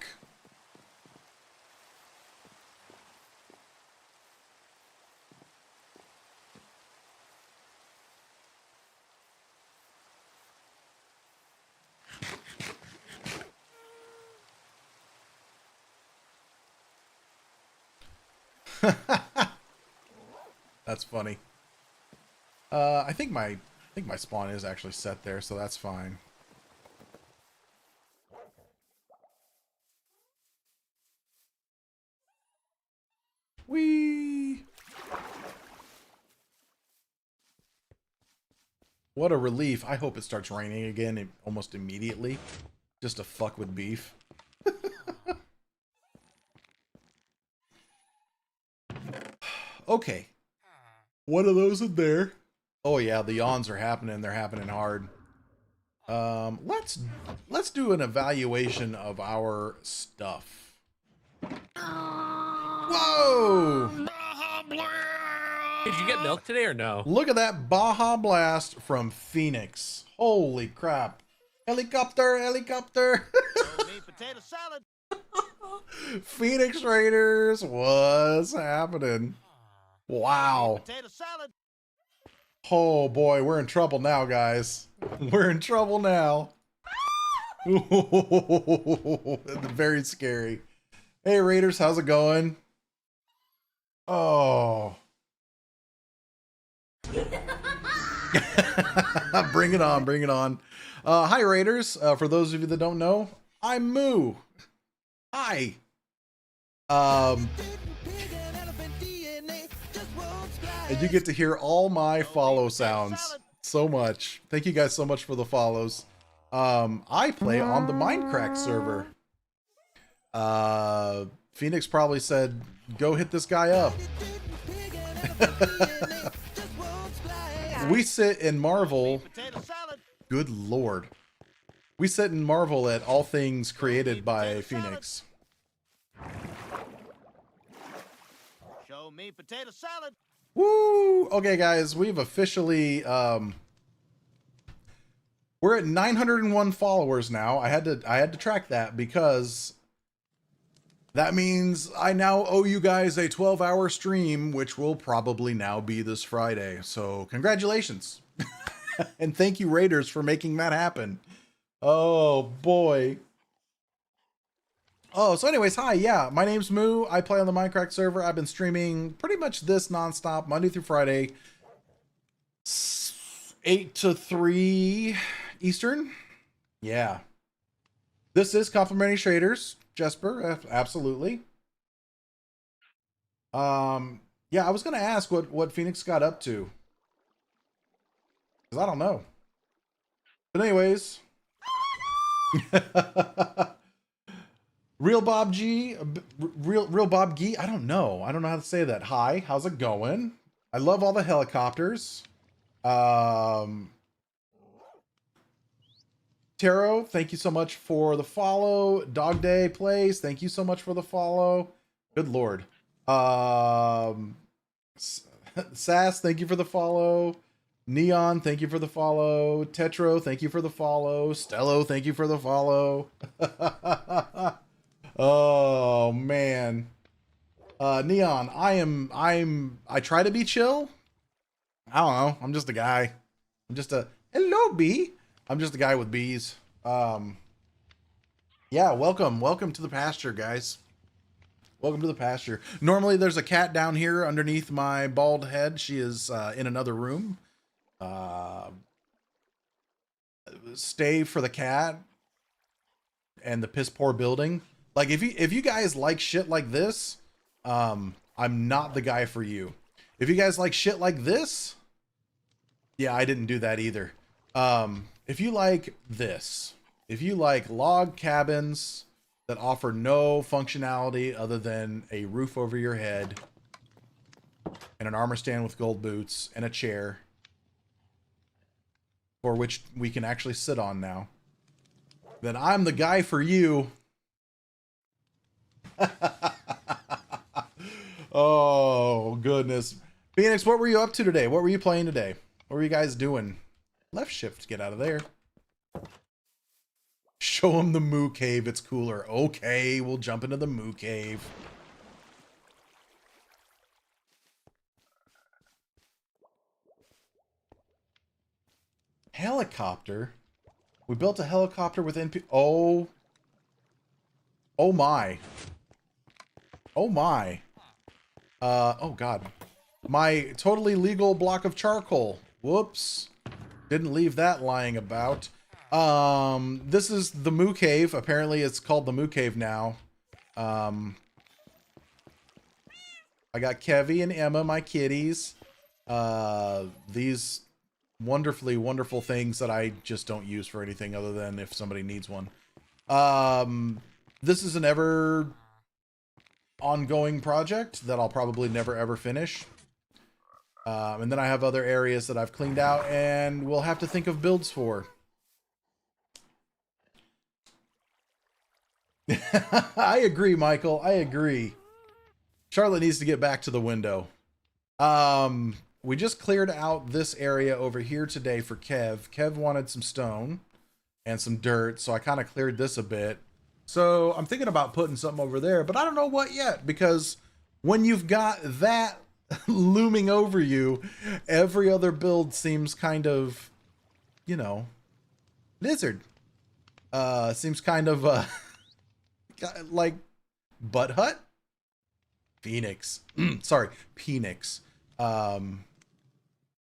That's funny. I think my spawn is actually set there, so that's fine. Whee! What a relief. I hope it starts raining again almost immediately. Just to fuck with beef. Okay. What are those in there? Oh yeah, the yawns are happening. They're happening hard. Let's do an evaluation of our stuff. Whoa! Did you get milk today or no? Look at that Baja Blast from Phoenix. Holy crap. Helicopter, helicopter. Potato salad. Phoenix Raiders, what's happening? Wow. Potato salad. Oh boy, we're in trouble now, guys. We're in trouble now. Very scary. Hey Raiders, how's it going? Oh. Bring it on, bring it on. Hi Raiders. For those of you that don't know, I'm Moo. Hi. And you get to hear all my follow sounds so much. Thank you guys so much for the follows. I play on the Mindcrack server. Phoenix probably said, go hit this guy up. We sit in Marvel. Good lord. We sit and marvel at all things created by Phoenix. Show me potato salad. Woo! Okay, guys, we've officially we're at 901 followers now. I had to track that because that means I now owe you guys a 12-hour stream, which will probably now be this Friday. So congratulations. And thank you, Raiders, for making that happen. Oh boy. Oh, so anyways, hi, yeah, my name's Moo. I play on the Mindcrack server. I've been streaming pretty much this nonstop, Monday through Friday, 8 to 3 Eastern. Yeah. This is Complimentary Shaders, Jesper, absolutely. Yeah, I was gonna ask what Phoenix got up to. Because I don't know. But anyways. Real Bob G, real Bob G. I don't know. I don't know how to say that. Hi, how's it going? I love all the helicopters. Taro, thank you so much for the follow. Dog Day Plays, thank you so much for the follow. Good lord. Sass, thank you for the follow. Neon, thank you for the follow. Tetro, thank you for the follow. Stello, thank you for the follow. Oh man. Neon, I try to be chill. I don't know. I'm just a guy. I'm just a hello bee. I'm just a guy with bees. Yeah, welcome to the pasture, guys. Welcome to the pasture. Normally there's a cat down here underneath my bald head. She is in another room. Stay for the cat and the piss poor building. Like if you guys like shit like this, I'm not the guy for you. If you guys like shit like this, yeah, I didn't do that either. If you like this, if you like log cabins that offer no functionality other than a roof over your head and an armor stand with gold boots and a chair for which we can actually sit on now, then I'm the guy for you. Oh, goodness. Phoenix, what were you up to today? What were you playing today? What were you guys doing? Left shift, get out of there. Show him the Moo Cave, it's cooler. Okay, we'll jump into the Moo Cave. Helicopter? We built a helicopter with NP... Oh. Oh my. Oh my. Oh god. My totally legal block of charcoal. Whoops. Didn't leave that lying about. This is the Moo Cave. Apparently it's called the Moo Cave now. I got Kevy and Emma, my kitties. These wonderfully wonderful things that I just don't use for anything other than if somebody needs one. This is an ever ongoing project that I'll probably never ever finish. And then I have other areas that I've cleaned out and we'll have to think of builds for. I agree, Michael. I agree. Charlotte needs to get back to the window. We just cleared out this area over here today for Kev. Kev wanted some stone and some dirt, so I kind of cleared this a bit. So I'm thinking about putting something over there, but I don't know what yet, because when you've got that looming over you, every other build seems kind of, you know, lizard. Seems kind of like Butt Hut? Phoenix. Sorry, Phoenix.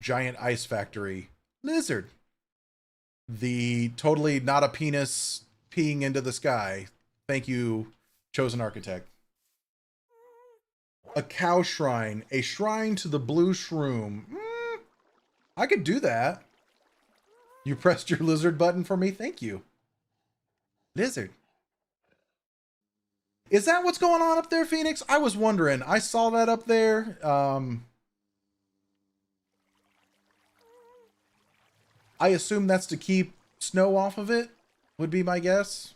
Giant Ice Factory. Lizard. The totally not a penis peeing into the sky. Thank you, Chosen Architect. A cow shrine. A shrine to the blue shroom. I could do that. You pressed your lizard button for me? Thank you. Lizard. Is that what's going on up there, Phoenix? I was wondering. I saw that up there. I assume that's to keep snow off of it, would be my guess.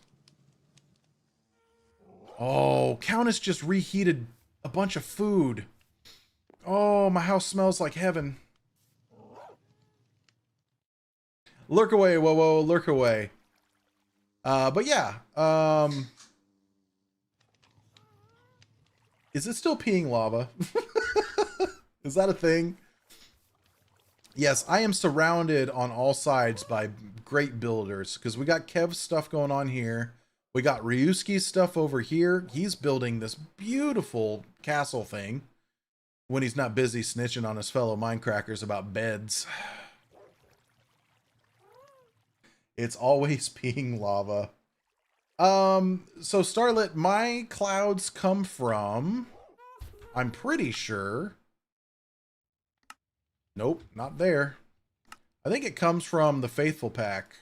Oh, Countess just reheated a bunch of food. Oh, my house smells like heaven. Lurk away, whoa, lurk away. But yeah, is it still peeing lava? Is that a thing? Yes, I am surrounded on all sides by great builders, because we got Kev's stuff going on here. We got Ryusuke's stuff over here. He's building this beautiful castle thing when he's not busy snitching on his fellow Mindcrackers about beds. It's always peeing lava. So Starlet, my clouds come from, I'm pretty sure, Nope, not there. I think it comes from the Faithful Pack.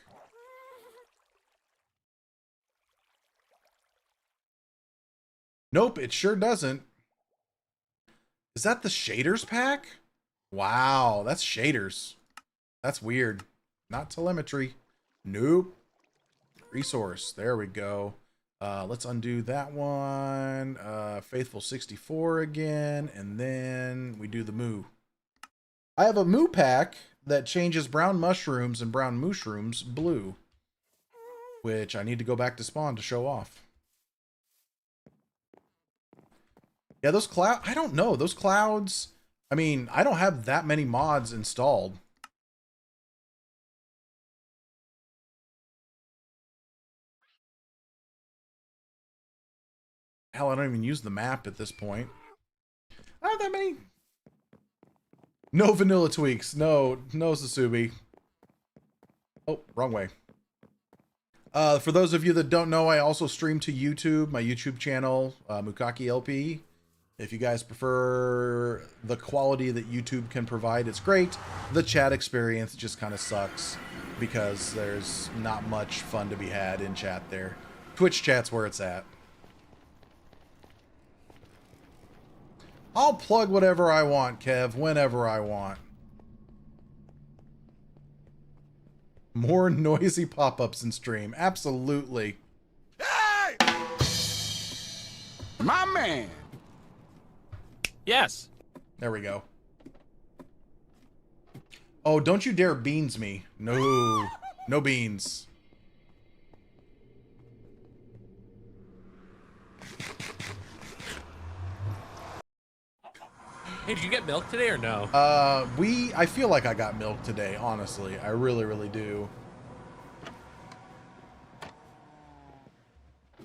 Nope, it sure doesn't. Is that the Shaders Pack? Wow, that's Shaders. That's weird. Not telemetry. Nope. Resource. There we go. Let's undo that one. Faithful 64 again. And then we do the moo. I have a moo pack that changes brown mushrooms and brown mushrooms blue. Which I need to go back to spawn to show off. Yeah, those clouds, I don't know. Those clouds, I mean, I don't have that many mods installed. Hell, I don't even use the map at this point. I don't have that many. No vanilla tweaks. No Sasubi. Oh, wrong way. For those of you that don't know, I also stream to YouTube, my YouTube channel, Mookake LP. If you guys prefer the quality that YouTube can provide, it's great. The chat experience just kind of sucks because there's not much fun to be had in chat there. Twitch chat's where it's at. I'll plug whatever I want, Kev, whenever I want. More noisy pop-ups in stream. Absolutely. Hey! My man! Yes. There we go. Oh, don't you dare beans me. No. No beans. Hey, did you get milk today or no? I feel like I got milk today, honestly. I really, really do.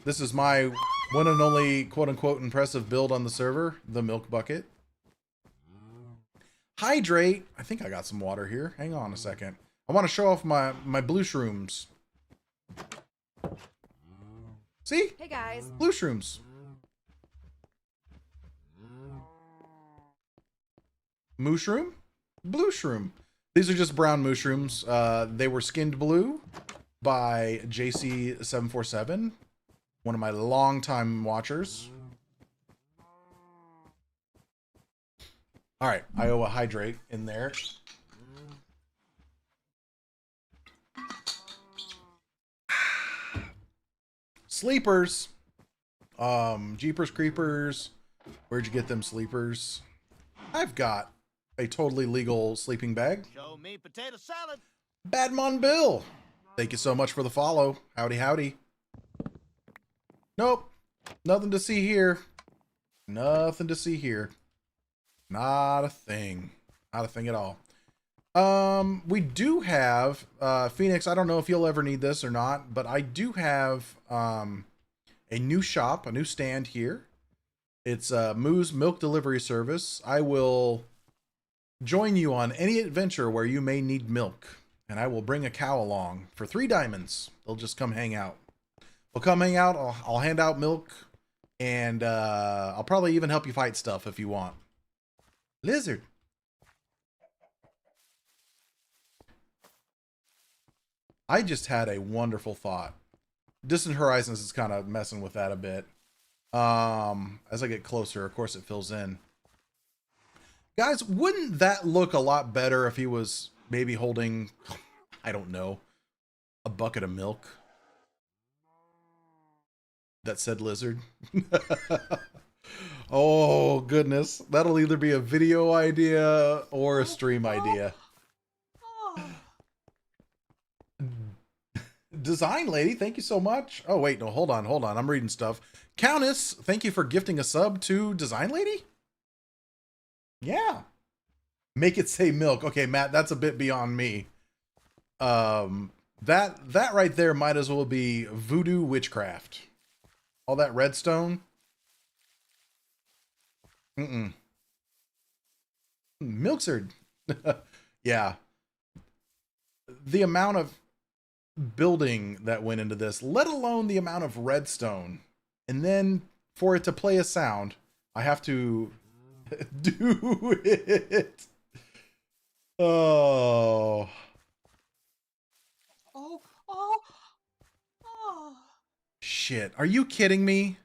This is my one and only quote-unquote impressive build on the server, the milk bucket. Hydrate. I think I got some water here. Hang on a second. I want to show off my blue shrooms. See? Hey guys. Blue shrooms. Mushroom? Blue shroom. These are just brown mushrooms. They were skinned blue by JC747, one of my longtime watchers. All right, Iowa hydrate in there. Sleepers. Jeepers Creepers. Where'd you get them sleepers? I've got a totally legal sleeping bag. Show me potato salad. Badmon Bill. Thank you so much for the follow. Howdy, howdy. Nope. Nothing to see here. Nothing to see here. Not a thing. Not a thing at all. We do have, Phoenix, I don't know if you'll ever need this or not, but I do have, a new shop, a new stand here. It's, Moo's Milk Delivery Service. I will join you on any adventure where you may need milk, and I will bring a cow along for 3 diamonds. They'll just come hang out. They'll come hang out. I'll hand out milk, and, I'll probably even help you fight stuff if you want. Lizard. I just had a wonderful thought. Distant Horizons is kind of messing with that a bit. As I get closer, of course, it fills in. Guys, wouldn't that look a lot better if he was maybe holding, I don't know, a bucket of milk that said lizard? Oh, goodness. That'll either be a video idea or a stream idea. Design Lady, thank you so much. Oh, wait, no, hold on. I'm reading stuff. Countess, thank you for gifting a sub to Design Lady. Yeah. Make it say milk. Okay, Matt, that's a bit beyond me. That right there might as well be voodoo witchcraft. All that redstone. Milksard. Yeah. The amount of building that went into this, let alone the amount of redstone. And then for it to play a sound, I have to do it. Oh. Oh, oh, oh. Shit. Are you kidding me?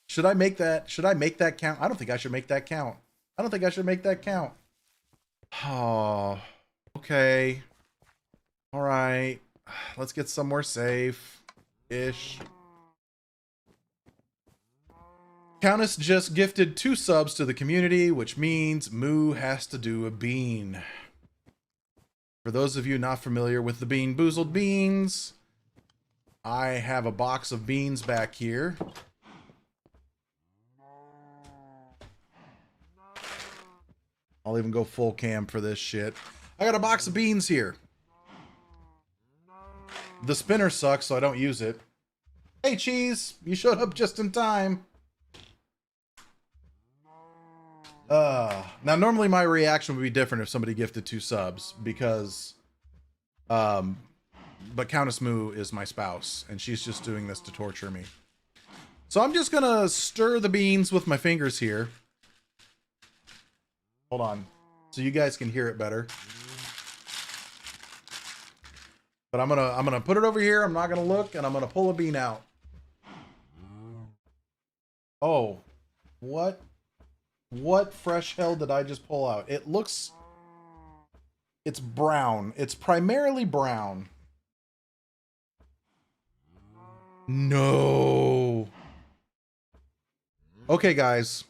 Should I make that? Should I make that count? I don't think I should make that count. I don't think I should make that count. Oh. Okay. All right. Let's get somewhere safe-ish. Countess just gifted 2 subs to the community, which means Moo has to do a bean. For those of you not familiar with the Bean Boozled beans, I have a box of beans back here. I'll even go full cam for this shit. I got a box of beans here. The spinner sucks, so I don't use it. Hey, Cheese, you showed up just in time. Now normally my reaction would be different if somebody gifted 2 subs because, but Countess Moo is my spouse and she's just doing this to torture me. So I'm just gonna stir the beans with my fingers here. Hold on, so you guys can hear it better. But I'm gonna put it over here. I'm not gonna look, and I'm gonna pull a bean out. Oh, what? What fresh hell did I just pull out? It looks... It's brown. It's primarily brown. No. Okay, guys.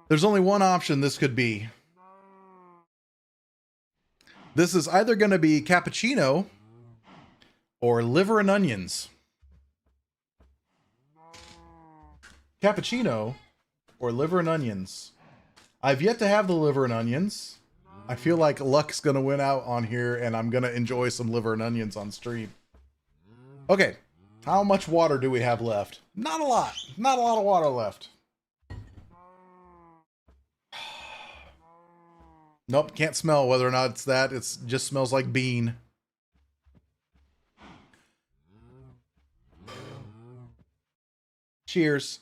There's only one option this could be. This is either going to be cappuccino or liver and onions. Cappuccino or liver and onions. I've yet to have the liver and onions. I feel like luck's gonna win out on here and I'm gonna enjoy some liver and onions on stream. Okay, how much water do we have left? Not a lot. Not a lot of water left. Nope, can't smell whether or not it's that. It just smells like bean. Cheers.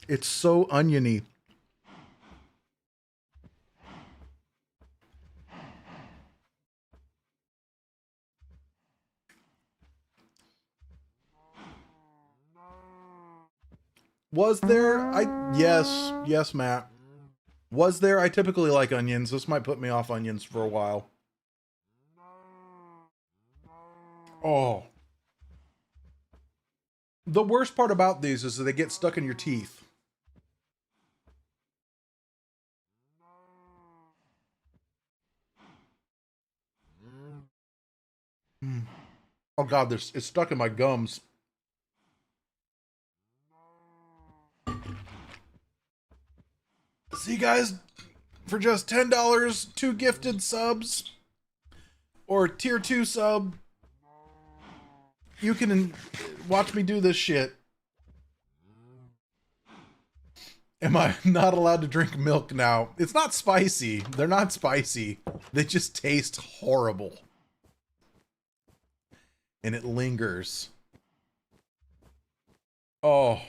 It's so oniony. Was there? Yes, Matt. Was there? I typically like onions. This might put me off onions for a while. Oh. The worst part about these is that they get stuck in your teeth. Oh god, it's stuck in my gums. See guys, for just $10, 2 gifted subs or tier 2 sub, you can watch me do this shit. Am I not allowed to drink milk now? It's not spicy. They're not spicy. They just taste horrible. And it lingers. Oh.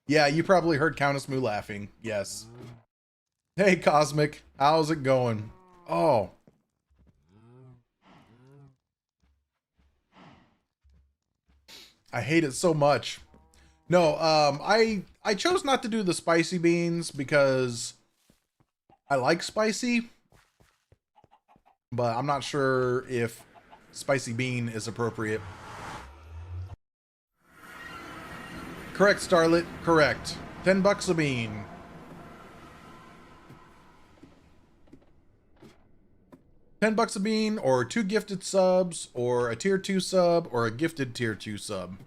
Yeah, you probably heard Countess Moo laughing. Yes. Hey, Cosmic. How's it going? Oh. I hate it so much. No, I chose not to do the spicy beans because I like spicy. But I'm not sure if spicy bean is appropriate. Correct, Starlet. Correct. $10 a bean. $10 a bean, or 2 gifted subs, or a tier 2 sub, or a gifted tier 2 sub.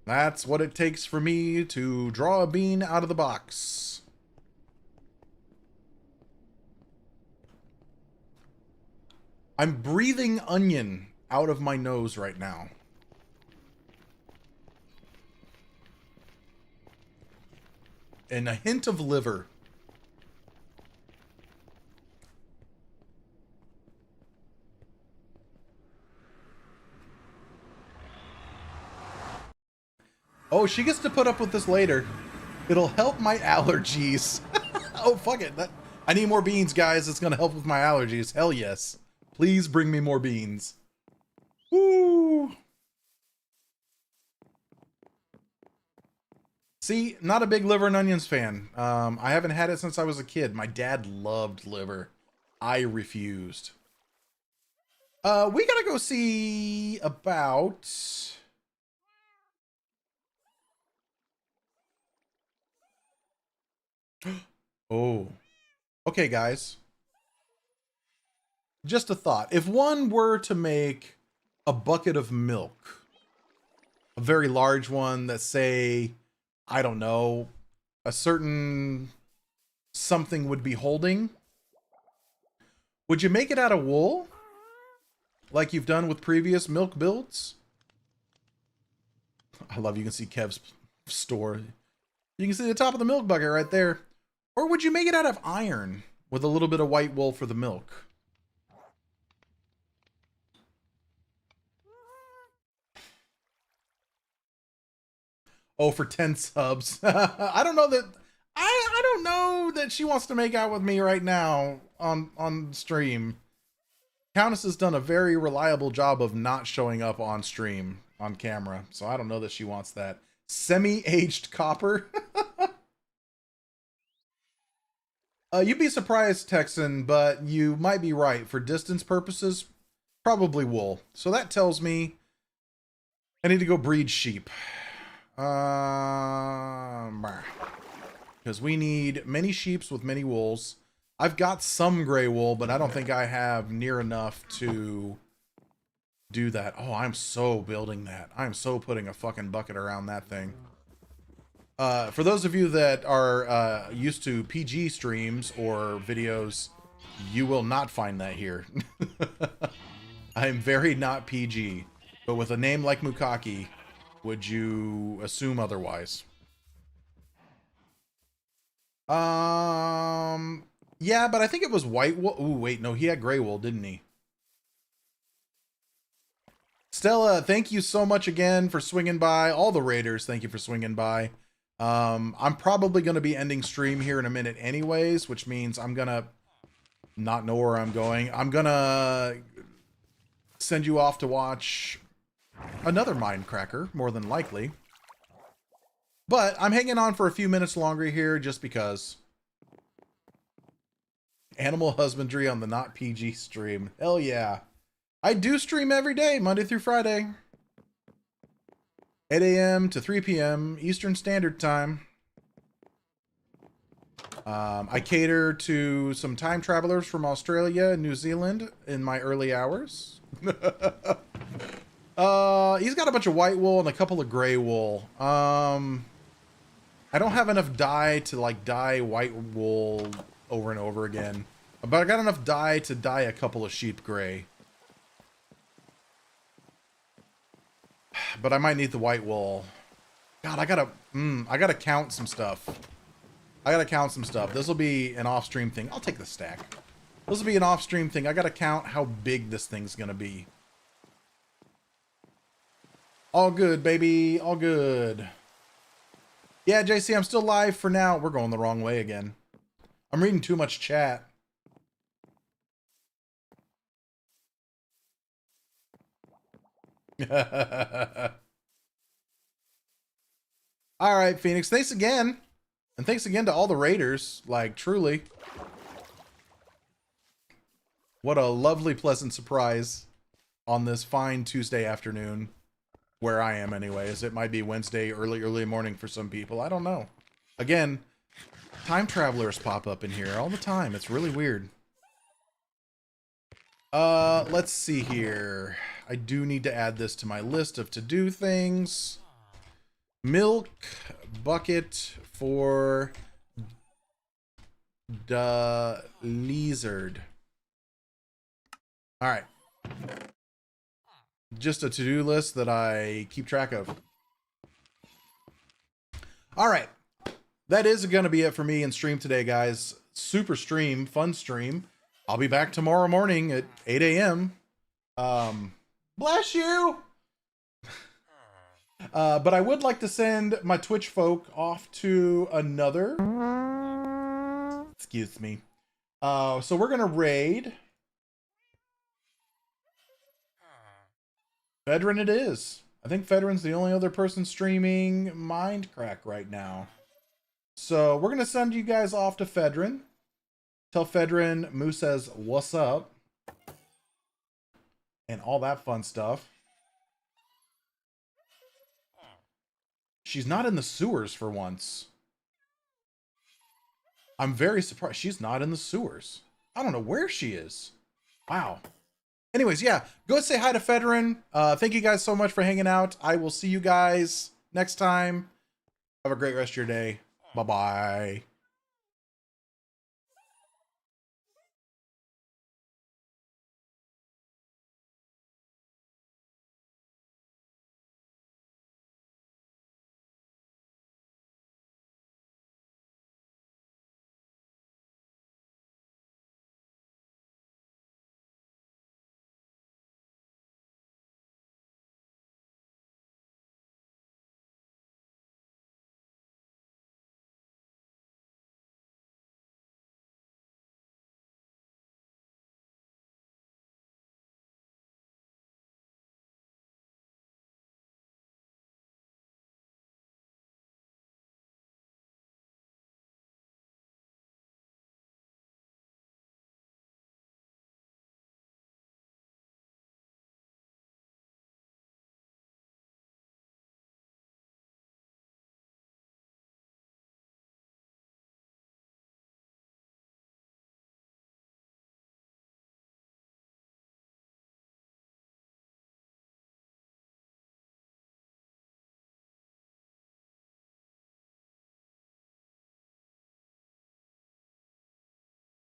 That's what it takes for me to draw a bean out of the box. I'm breathing onion out of my nose right now. And a hint of liver. Oh, she gets to put up with this later. It'll help my allergies. Oh, fuck it. I need more beans, guys. It's going to help with my allergies. Hell yes. Please bring me more beans. Woo! See, not a big liver and onions fan. I haven't had it since I was a kid. My dad loved liver. I refused. We gotta go see about... Oh. Okay, guys. Just a thought. If one were to make a bucket of milk, a very large one that, say, I don't know, a certain something would be holding, would you make it out of wool? Like you've done with previous milk builds? I love you can see Kev's store. You can see the top of the milk bucket right there. Or would you make it out of iron with a little bit of white wool for the milk? Oh, for 10 subs. I don't know that I don't know that she wants to make out with me right now on stream. Countess has done a very reliable job of not showing up on stream on camera, so I don't know that she wants that. Semi-aged copper. You'd be surprised, Texan, but you might be right. For distance purposes, probably wool. So that tells me I need to go breed sheep. Because we need many sheeps with many wools. I've got some gray wool, but I don't think I have near enough to do that. Oh, I'm so building that. I'm so putting a fucking bucket around that thing. For those of you that are used to PG streams or videos, you will not find that here. I'm very not PG, but with a name like Mookake, would you assume otherwise? Yeah, but I think it was white wool. Ooh, wait, no, he had gray wool, didn't he? Stella, thank you so much again for swinging by. All the raiders, thank you for swinging by. I'm probably going to be ending stream here in a minute anyways, which means I'm going to not know where I'm going. I'm going to send you off to watch another Mindcracker, more than likely. But I'm hanging on for a few minutes longer here just because. Animal husbandry on the not PG stream. Hell yeah. I do stream every day, Monday through Friday. 8 a.m. to 3 p.m. Eastern Standard Time. I cater to some time travelers from Australia and New Zealand in my early hours. He's got a bunch of white wool and a couple of gray wool. I don't have enough dye to like dye white wool over and over again. But I got enough dye to dye a couple of sheep gray. But I might need the white wool. God, I gotta count some stuff. This will be an off-stream thing. I'll take the stack. This will be an off-stream thing. I gotta count how big this thing's gonna be. All good, baby. All good. Yeah, JC, I'm still live for now. We're going the wrong way again. I'm reading too much chat. All right, Phoenix. Thanks again. And thanks again to all the raiders. Like, truly. What a lovely, pleasant surprise on this fine Tuesday afternoon. Where I am anyways. It might be Wednesday, early morning for some people. I don't know. Again, time travelers pop up in here all the time. It's really weird. Let's see here. I do need to add this to my list of to-do things. Milk bucket for the lizard. All right. Just a to-do list that I keep track of. All right. That is going to be it for me in stream today, guys. Super stream, fun stream. I'll be back tomorrow morning at 8 a.m. Bless you. But I would like to send my Twitch folk off to another. Excuse me. So we're gonna raid. Fedrin it is. I think Fedrin's the only other person streaming Mindcrack right now. So we're gonna send you guys off to Fedrin. Tell Fedrin Moo says what's up. And all that fun stuff. She's not in the sewers for once. I'm very surprised. She's not in the sewers. I don't know where she is. Wow. Anyways, yeah, go say hi to Fedrin. Thank you guys so much for hanging out. I will see you guys next time. Have a great rest of your day. Bye-bye.